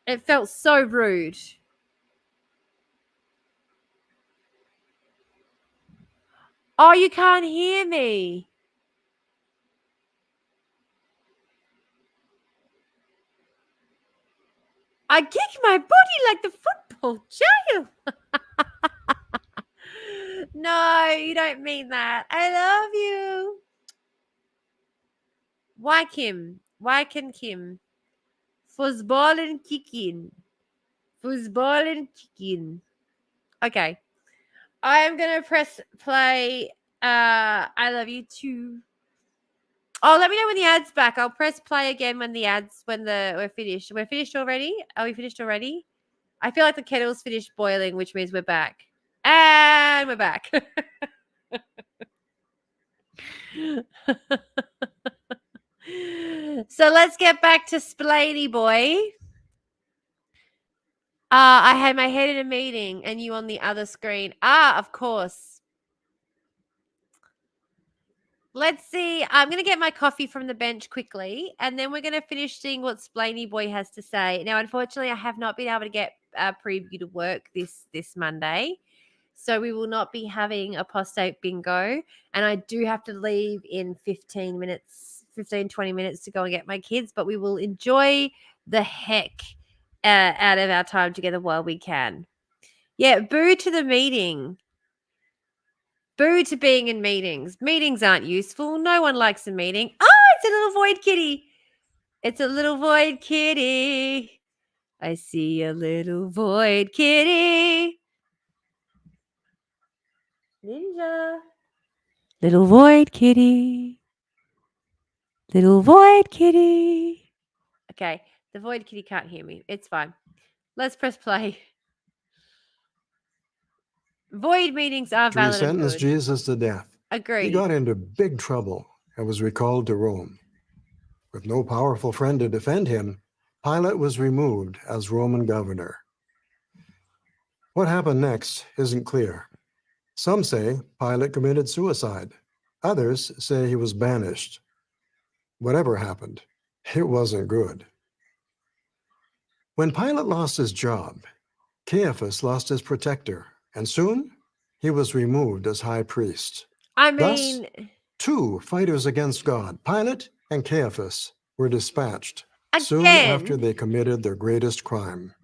It felt so rude. Oh, you can't hear me. I kick my body like the football jail. No, you don't mean that. I love you. Why, Kim? Why can Kim? Fußball and kicking. Foosball and chicken. Okay. I am going to press play. I love you too. Oh, let me know when the ad's back. I'll press play again when we're finished. We're finished already? Are we finished already? I feel like the kettle's finished boiling, which means we're back. And we're back. So let's get back to Splaney Boy. I had my head in a meeting and you on the other screen. Of course. Let's see. I'm going to get my coffee from the bench quickly, and then we're going to finish seeing what Splaney Boy has to say. Now, unfortunately, I have not been able to get a preview to work this Monday, so we will not be having apostate bingo, and I do have to leave in 20 minutes to go and get my kids, but we will enjoy the heck out of our time together while we can. Yeah, boo to the meeting. Boo to being in meetings. Meetings aren't useful. No one likes a meeting. It's a little void kitty. It's a little void kitty. I see a little void kitty. Ninja. Little void kitty. Little void kitty. Okay, the void kitty can't hear me. It's fine. Let's press play. Void meetings are To valid and sentence good. Jesus to death. Agreed. He got into big trouble and was recalled to Rome. With no powerful friend to defend him, Pilate was removed as Roman governor. What happened next isn't clear. Some say Pilate committed suicide. Others say he was banished. Whatever happened, it wasn't good. When Pilate lost his job, Caiaphas lost his protector, and soon he was removed as high priest. I Thus, mean, two fighters against God, Pilate and Caiaphas, were dispatched soon again, after they committed their greatest crime.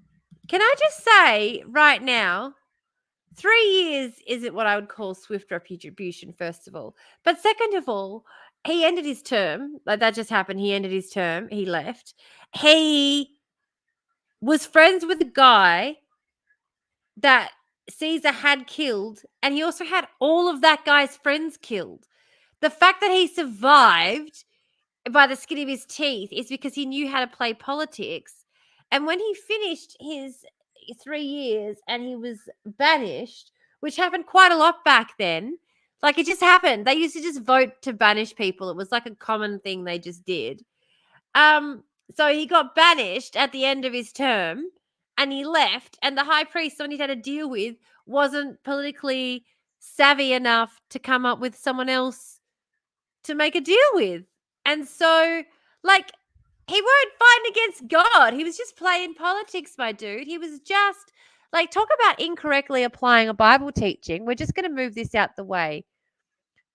can I just say right now, 3 years isn't what I would call swift retribution, first of all. But second of all, he ended his term. Like, that just happened. He ended his term. He left. He was friends with a guy that Caesar had killed, and he also had all of that guy's friends killed. The fact that he survived by the skin of his teeth is because he knew how to play politics. And when he finished his 3 years and he was banished, which happened quite a lot back then, like, it just happened. They used to just vote to banish people. It was like a common thing they just did. So he got banished at the end of his term and he left, and the high priest, someone he had to deal with, wasn't politically savvy enough to come up with someone else to make a deal with. And so, like, he weren't fighting against God. He was just playing politics, my dude. He was just, like, talk about incorrectly applying a Bible teaching. We're just going to move this out the way.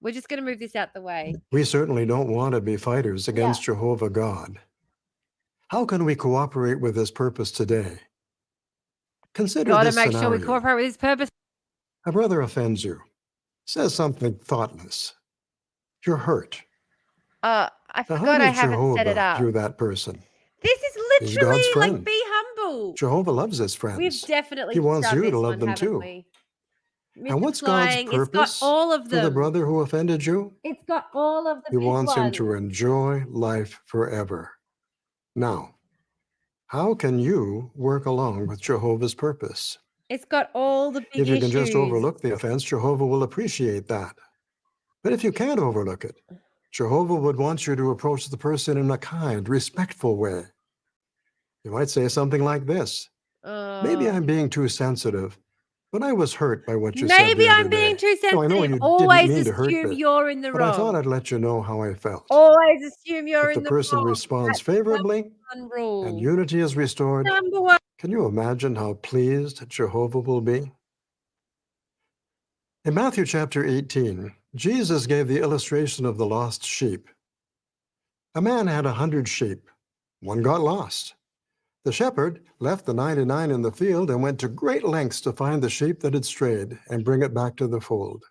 We certainly don't want to be fighters against Jehovah God. How can we cooperate with his purpose today? Consider Got to this make scenario. sure we cooperate with his purpose. A brother offends you, says something thoughtless. You're hurt. I Now, forgot how I did haven't set it Jehovah up. view that person? This is He's God's literally like, friend. be humble. Jehovah loves his friends. We've definitely He wants done you to this love one, them haven't too. we? And what's God's Multiplying, it's got purpose all of for the them. brother who offended you? It's got all of the He big wants him ones. to enjoy life forever. Now, how can you work along with Jehovah's purpose? It's got all the big If you issues. can just overlook the offense, Jehovah will appreciate that. But if you can't overlook it, Jehovah would want you to approach the person in a kind, respectful way. You might say something like this. Maybe I'm being too sensitive, but I was hurt by what you said Maybe the other I'm being day. too sensitive. No, I know you didn't Always mean to hurt assume me, you're in the but I thought wrong. I'd let you know how I felt. Always assume you're If in the the person wrong. responds That's favorably one rule. and unity is restored, Number one. can you imagine how pleased Jehovah will be? In Matthew chapter 18, Jesus gave the illustration of the lost sheep. A man had 100 sheep. One got lost. The shepherd left the 99 in the field and went to great lengths to find the sheep that had strayed and bring it back to the fold.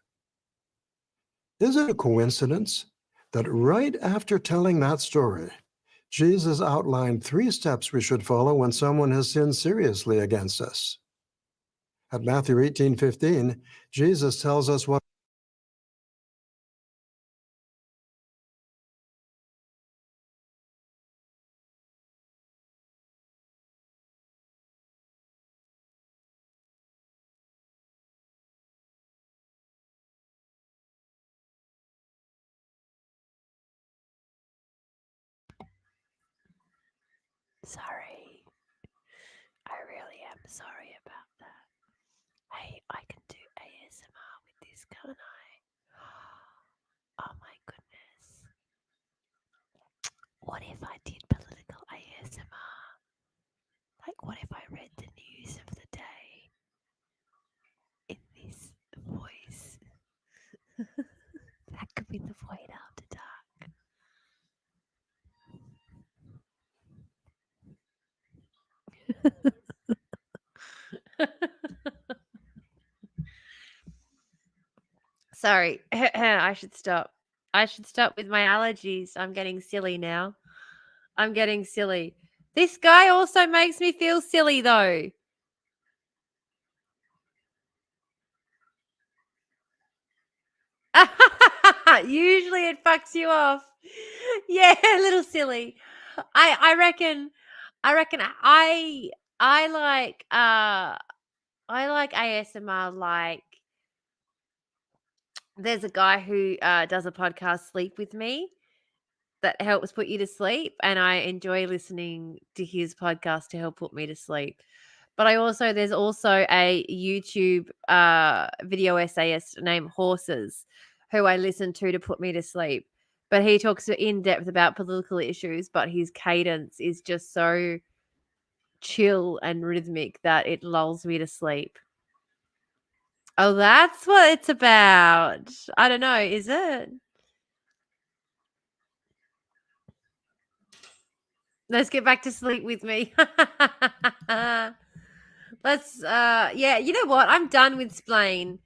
Is it a coincidence that right after telling that story, Jesus outlined 3 steps we should follow when someone has sinned seriously against us. At Matthew 18:15, Jesus tells us what Sorry. I really am sorry about that. Hey, I can do ASMR with this, can't I? Oh my goodness. What if I did political ASMR? Like, what if I read the news of the day in this voice? That could be the void after dark. Sorry, I should stop. I should stop with my allergies. I'm getting silly now. I'm getting silly. This guy also makes me feel silly, though. Usually it fucks you off. Yeah, a little silly. I reckon I like ASMR. Like, there's a guy who does a podcast, Sleep With Me, that helps put you to sleep, and I enjoy listening to his podcast to help put me to sleep. But there's also a YouTube video essayist named Horses who I listen to put me to sleep. But he talks in depth about political issues, but his cadence is just so chill and rhythmic that it lulls me to sleep. Oh, that's what it's about. I don't know, is it? Let's get back to Sleep With Me. Let's yeah, you know what? I'm done with Splain.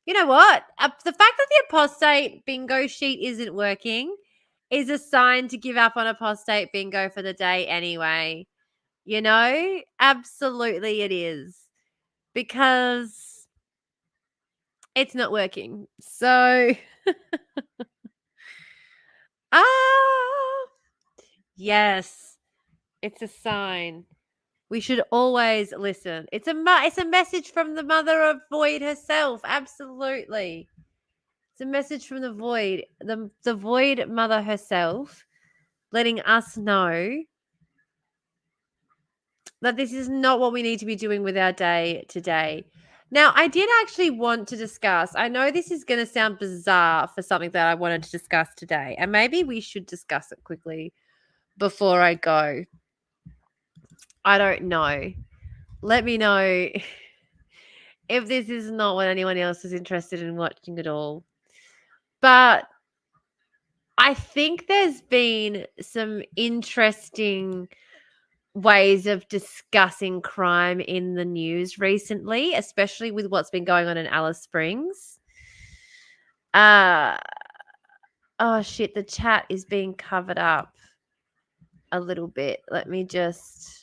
You know what? The fact that the apostate bingo sheet isn't working is a sign to give up on apostate bingo for the day anyway. You know? Absolutely it is. Because it's not working. So yes. It's a sign. We should always listen. It's a message from the mother of void herself. Absolutely. It's a message from the void, the void mother herself, letting us know that this is not what we need to be doing with our day today. Now, I did actually want to discuss, I know this is going to sound bizarre for something that I wanted to discuss today, and maybe we should discuss it quickly before I go. I don't know. Let me know if this is not what anyone else is interested in watching at all. But I think there's been some interesting ways of discussing crime in the news recently, especially with what's been going on in Alice Springs. Oh shit, the chat is being covered up a little bit. Let me just...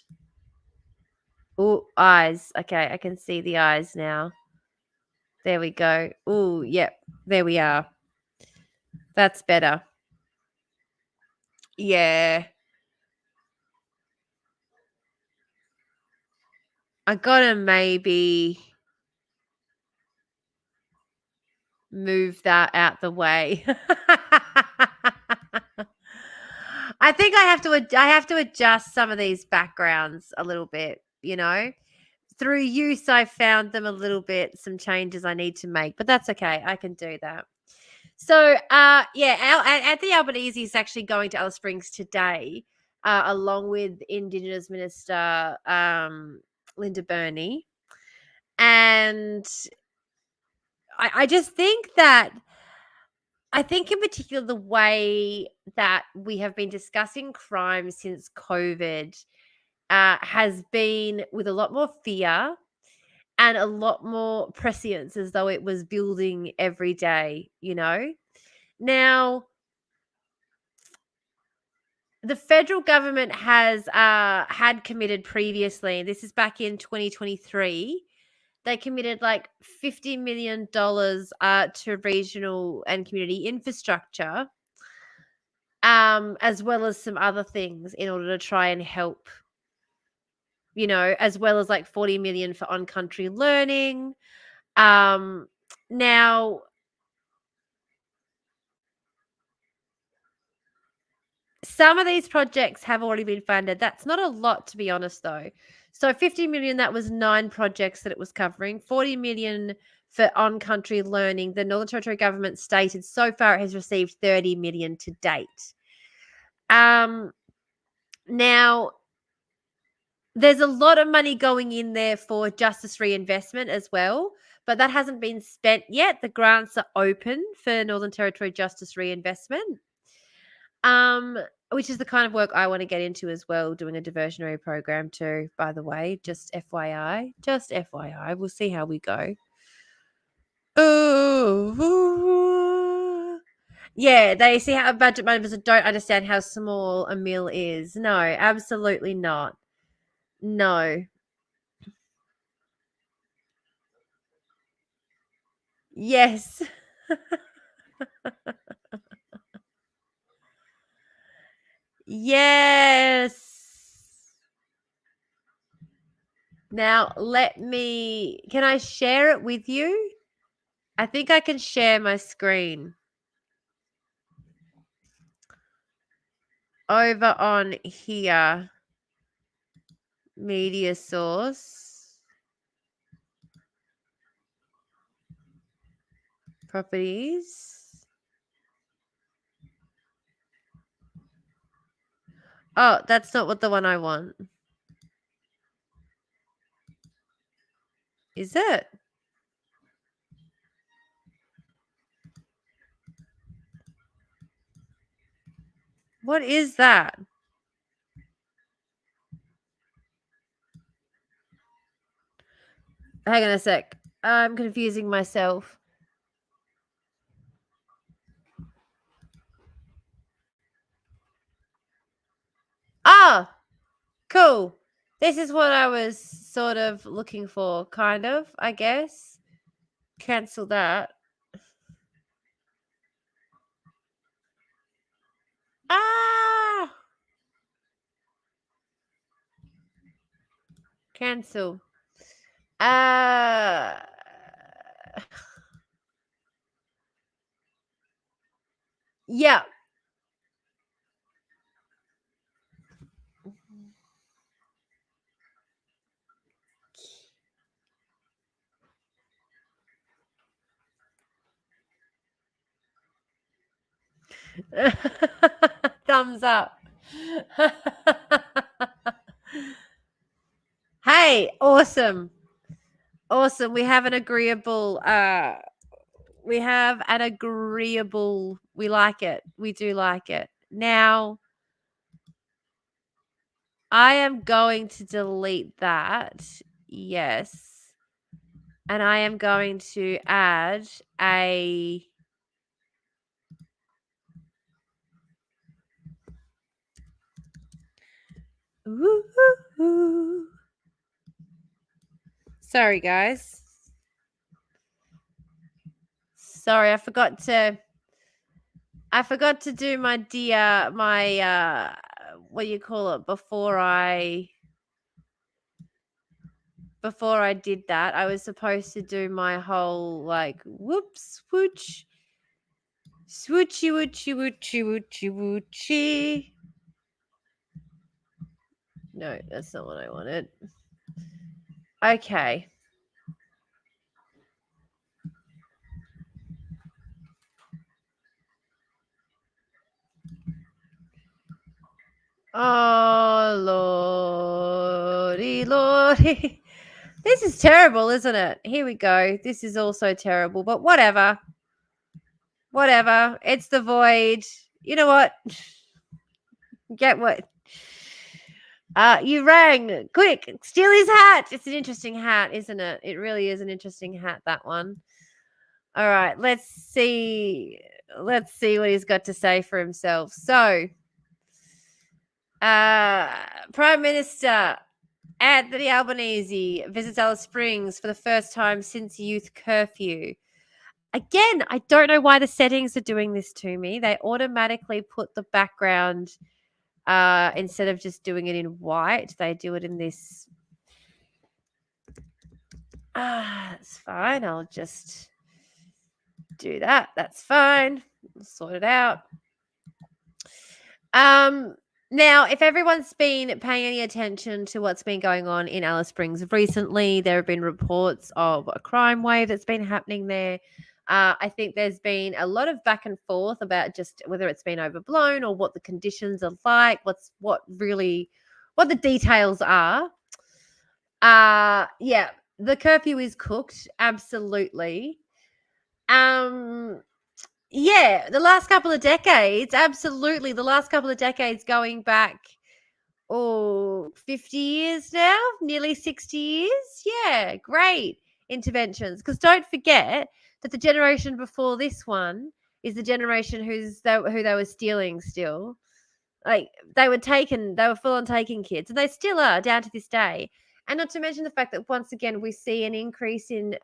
Oh, eyes. Okay, I can see the eyes now. There we go. Oh, yep. There we are. That's better. Yeah. I gotta maybe move that out the way. I think I have to adjust some of these backgrounds a little bit, you know. Through use, I found them a little bit, some changes I need to make, but that's okay. I can do that. So, yeah, Anthony Albanese is actually going to Alice Springs today, along with Indigenous Minister Linda Burney. And I just think that, I think in particular, the way that we have been discussing crime since COVID has been with a lot more fear and a lot more prescience, as though it was building every day, you know? Now, the federal government has had committed previously. This is back in 2023. They committed like $50 million to regional and community infrastructure, as well as some other things in order to try and help, you know, as well as like 40 million for on-country learning. Now, some of these projects have already been funded. That's not a lot, to be honest, though. So 50 million, that was 9 projects that it was covering. 40 million for on-country learning. The Northern Territory government stated so far it has received 30 million to date. Now, there's a lot of money going in there for justice reinvestment as well, but that hasn't been spent yet. The grants are open for Northern Territory justice reinvestment, which is the kind of work I want to get into as well, doing a diversionary program too, by the way. Just FYI. Just FYI. We'll see how we go. Oh, yeah, they see how budget members don't understand how small a mill is. No, absolutely not. No. Yes. Yes. Now, can I share it with you? I think I can share my screen. Over on here, media source, properties. Oh, that's not what the one I want. Is it? What is that? Hang on a sec. I'm confusing myself. Ah, cool. This is what I was sort of looking for, kind of, I guess. Cancel that. Ah! Cancel. Yeah. Thumbs up. Hey, awesome. Awesome. We have an agreeable we like it. We do like it. Now, I am going to delete that. Yes. And I am going to add a Woo-hoo-hoo. Sorry, guys. Sorry, I forgot to do my what do you call it before I did that. I was supposed to do my whole like whoops swooch swoochy woochy woochy woochy woochy. No, that's not what I wanted. Okay. Oh, lordy, lordy. This is terrible, isn't it? Here we go. This is also terrible, but whatever. Whatever. It's the void. You know what? Get what? You rang. Quick, steal his hat. It's an interesting hat, isn't it? It really is an interesting hat, that one. All right, let's see. Let's see what he's got to say for himself. So, Prime Minister Anthony Albanese visits Alice Springs for the first time since youth curfew. Again, I don't know why the settings are doing this to me. They automatically put the background, instead of just doing it in white, they do it in this. That's fine. I'll just do that. That's fine. We'll sort it out. Now, if everyone's been paying any attention to what's been going on in Alice Springs recently, there have been reports of a crime wave that's been happening there. I think there's been a lot of back and forth about just whether it's been overblown or what the conditions are like, what the details are. Yeah, the curfew is cooked, absolutely. Yeah, the last couple of decades, absolutely. The last couple of decades going back, 50 years now, nearly 60 years. Yeah, great interventions. Because don't forget that the generation before this one is the generation who they were stealing still. Like they were full on taking kids, and they still are down to this day. And not to mention the fact that once again we see an increase in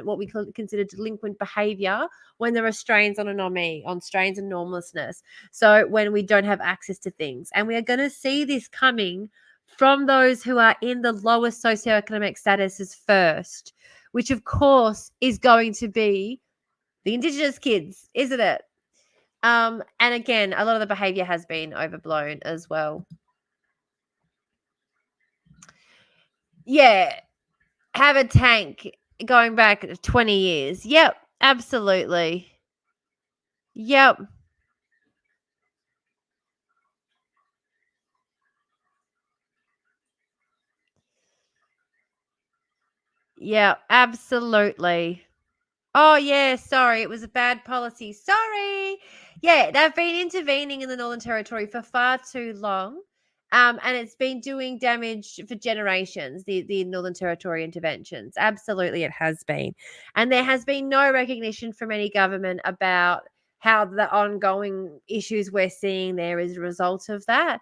what we consider delinquent behaviour when there are strains on anomie, on strains and normlessness. So when we don't have access to things, and we are going to see this coming from those who are in the lowest socioeconomic statuses first, which of course is going to be the Indigenous kids, isn't it? And again, a lot of the behavior has been overblown as well. Yeah, have a tank going back 20 years. Yep, absolutely. Yep. Yeah, absolutely. Oh, yeah, sorry. It was a bad policy. Sorry. Yeah, they've been intervening in the Northern Territory for far too long. And it's been doing damage for generations, the Northern Territory interventions. Absolutely, it has been. And there has been no recognition from any government about how the ongoing issues we're seeing there is a result of that.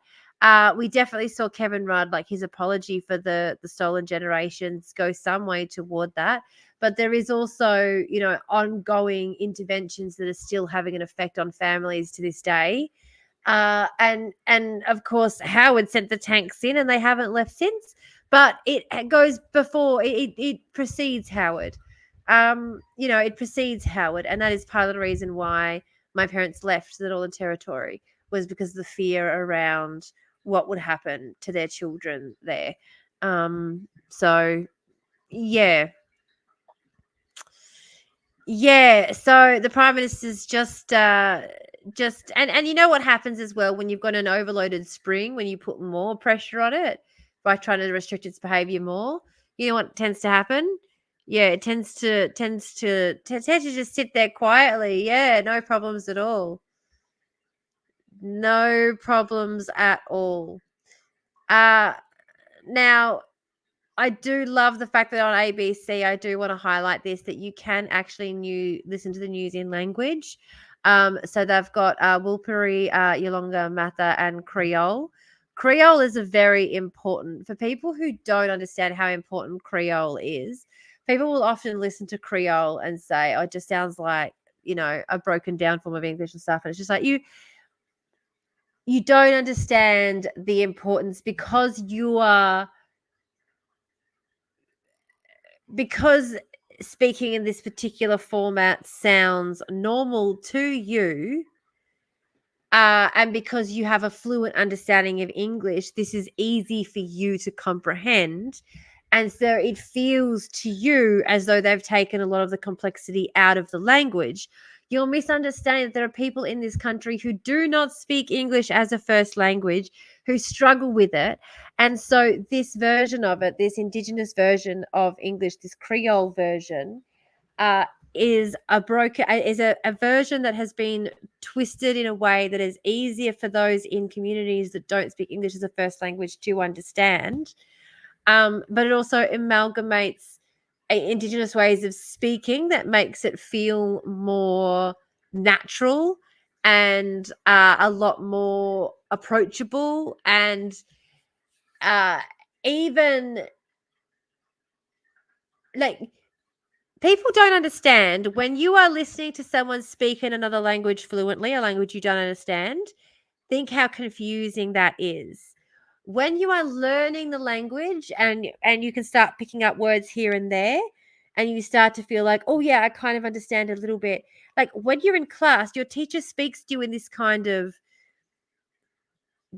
We definitely saw Kevin Rudd, like his apology for the stolen generations, go some way toward that. But there is also, ongoing interventions that are still having an effect on families to this day. And of course, Howard sent the tanks in, and they haven't left since. But it goes before it precedes Howard. It precedes Howard, and that is part of the reason why my parents left the Northern Territory, was because of the fear around what would happen to their children there. So yeah. Yeah, so the Prime Minister's just and you know what happens as well when you've got an overloaded spring, when you put more pressure on it by trying to restrict its behavior more, you know what tends to happen? Yeah, it tends to just sit there quietly. Yeah, no problems at all. No problems at all. Now I do love the fact that on ABC, I do want to highlight this, that you can actually listen to the news in language. So they've got Wilpuri, Yolonga, Matha, and Creole. Creole is very important for people who don't understand how important Creole is. People will often listen to Creole and say, "Oh, it just sounds like a broken down form of English and stuff." And it's just like you don't understand the importance because speaking in this particular format sounds normal to you, and because you have a fluent understanding of English, this is easy for you to comprehend. And so it feels to you as though they've taken a lot of the complexity out of the language. You'll misunderstand that there are people in this country who do not speak English as a first language, who struggle with it. And so this version of it, this Indigenous version of English, this Creole version, is a version that has been twisted in a way that is easier for those in communities that don't speak English as a first language to understand. But it also amalgamates Indigenous ways of speaking that makes it feel more natural and a lot more approachable and even like people don't understand when you are listening to someone speak in another language fluently, a language you don't understand. Think how confusing that is. When you are learning the language and you can start picking up words here and there and you start to feel like, oh yeah, I kind of understand a little bit. Like when you're in class, your teacher speaks to you in this kind of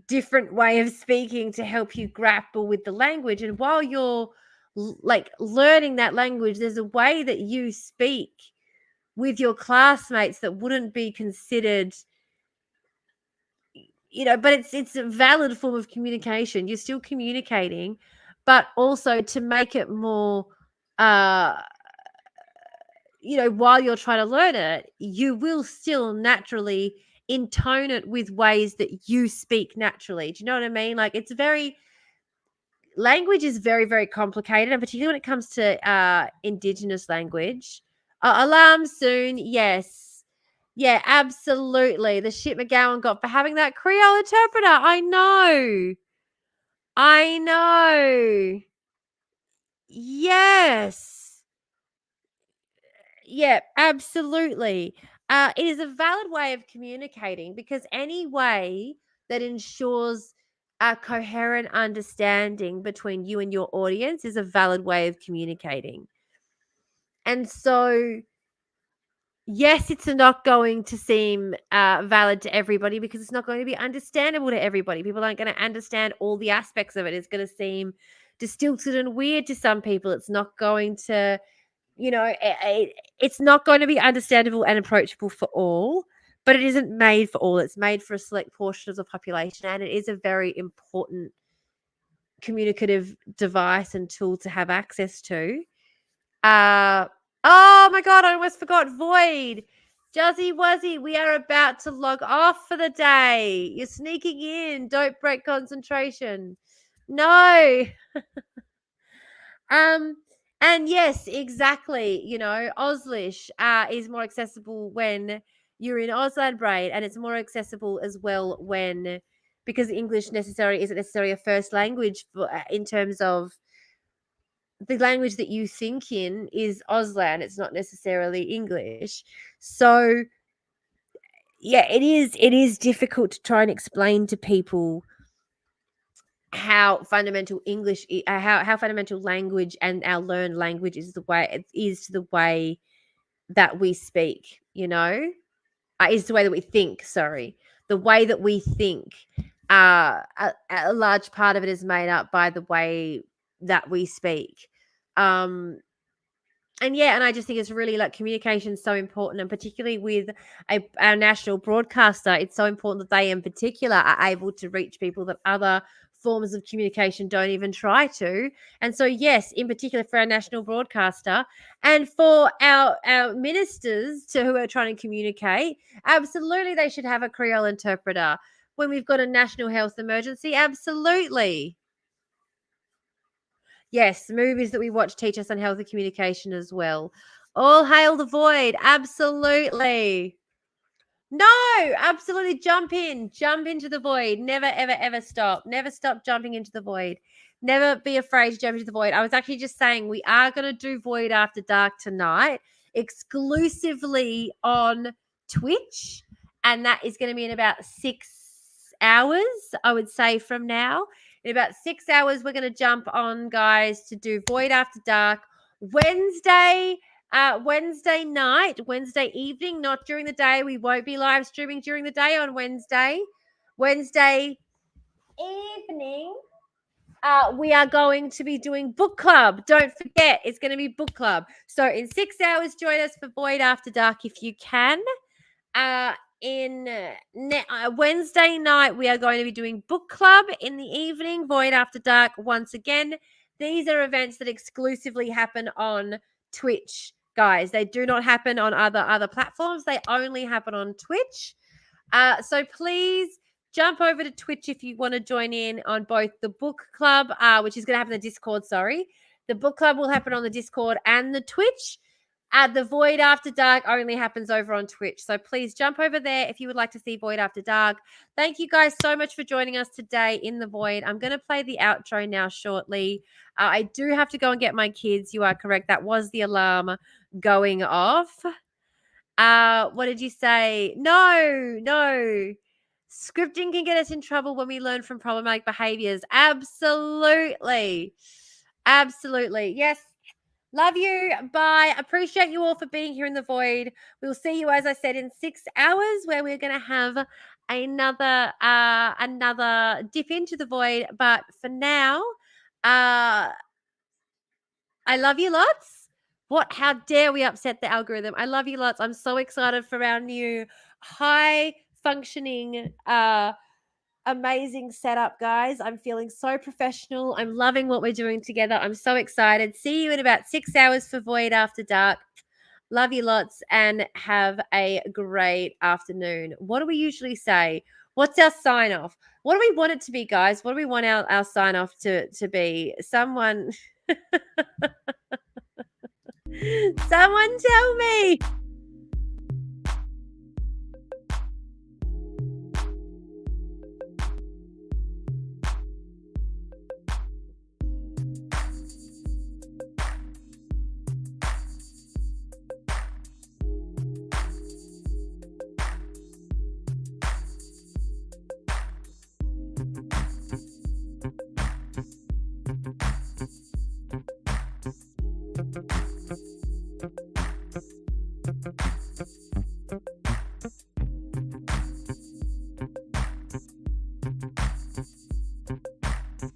different way of speaking to help you grapple with the language. And while you're like learning that language, there's a way that you speak with your classmates that wouldn't be considered, but it's a valid form of communication. You're still communicating, but also to make it more while you're trying to learn it, you will still naturally intone it with ways that you speak naturally. Do you know what I mean? Like language is very, very complicated, and particularly when it comes to Indigenous language. Alarm soon, yes. Yeah, absolutely. The shit McGowan got for having that Creole interpreter. I know. Yes. Yeah, absolutely. It is a valid way of communicating because any way that ensures a coherent understanding between you and your audience is a valid way of communicating. And so, yes, it's not going to seem valid to everybody because it's not going to be understandable to everybody. People aren't going to understand all the aspects of it. It's going to seem distilted and weird to some people. It's not going to, it's not going to be understandable and approachable for all, but it isn't made for all. It's made for a select portion of the population, and it is a very important communicative device and tool to have access to. Oh my God, I almost forgot Void. Juzzy Wuzzy, we are about to log off for the day. You're sneaking in. Don't break concentration. No. And yes, exactly. Auslish is more accessible when you're in Auslan Brain, and it's more accessible as well because English isn't necessarily a first language in terms of the language that you think in is Auslan. It's not necessarily English. So yeah, it is difficult to try and explain to people how fundamental English, how fundamental language and our learned language is to the way that we speak, is the way that we think, sorry. The way that we think, a large part of it is made up by the way that we speak. And I just think it's really like communication is so important, and particularly with our national broadcaster, it's so important that they in particular are able to reach people that other forms of communication don't even try to. And so, yes, in particular for our national broadcaster and for our ministers who are trying to communicate, absolutely they should have a Creole interpreter. When we've got a national health emergency, absolutely. Yes, movies that we watch teach us on healthy communication as well. All hail the void. Absolutely. No, absolutely. Jump into the void. Never, ever, ever stop. Never stop jumping into the void. Never be afraid to jump into the void. I was actually just saying we are going to do Void After Dark tonight exclusively on Twitch. And that is going to be in about 6 hours, I would say, from now. In about 6 hours, we're going to jump on, guys, to do Void After Dark Wednesday night, Wednesday evening, not during the day. We won't be live streaming during the day on Wednesday. Wednesday evening, we are going to be doing book club. Don't forget, it's going to be book club. So in 6 hours, join us for Void After Dark if you can. Wednesday night, we are going to be doing book club in the evening, Void After Dark. Once again, these are events that exclusively happen on Twitch, guys. They do not happen on other platforms. They only happen on Twitch. So please jump over to Twitch if you want to join in on both the book club, which is going to happen in the Discord, sorry. The book club will happen on the Discord and the Twitch. The Void After Dark only happens over on Twitch. So please jump over there if you would like to see Void After Dark. Thank you guys so much for joining us today in the Void. I'm going to play the outro now shortly. I do have to go and get my kids. You are correct. That was the alarm going off. What did you say? No. Scripting can get us in trouble when we learn from problematic behaviors. Absolutely. Yes. Love you. Bye. Appreciate you all for being here in the Void. We'll see you, as I said, in 6 hours, where we're going to have another dip into the Void. But for now, I love you lots. How dare we upset the algorithm? I love you lots. I'm so excited for our new high functioning amazing setup, guys. I'm feeling so professional. I'm loving what we're doing together. I'm so excited. See you in about 6 hours for Void After Dark. Love you lots and have a great afternoon. What do we usually say? What's our sign off? What do we want it to be, guys? What do we want our sign off to be? Someone tell me.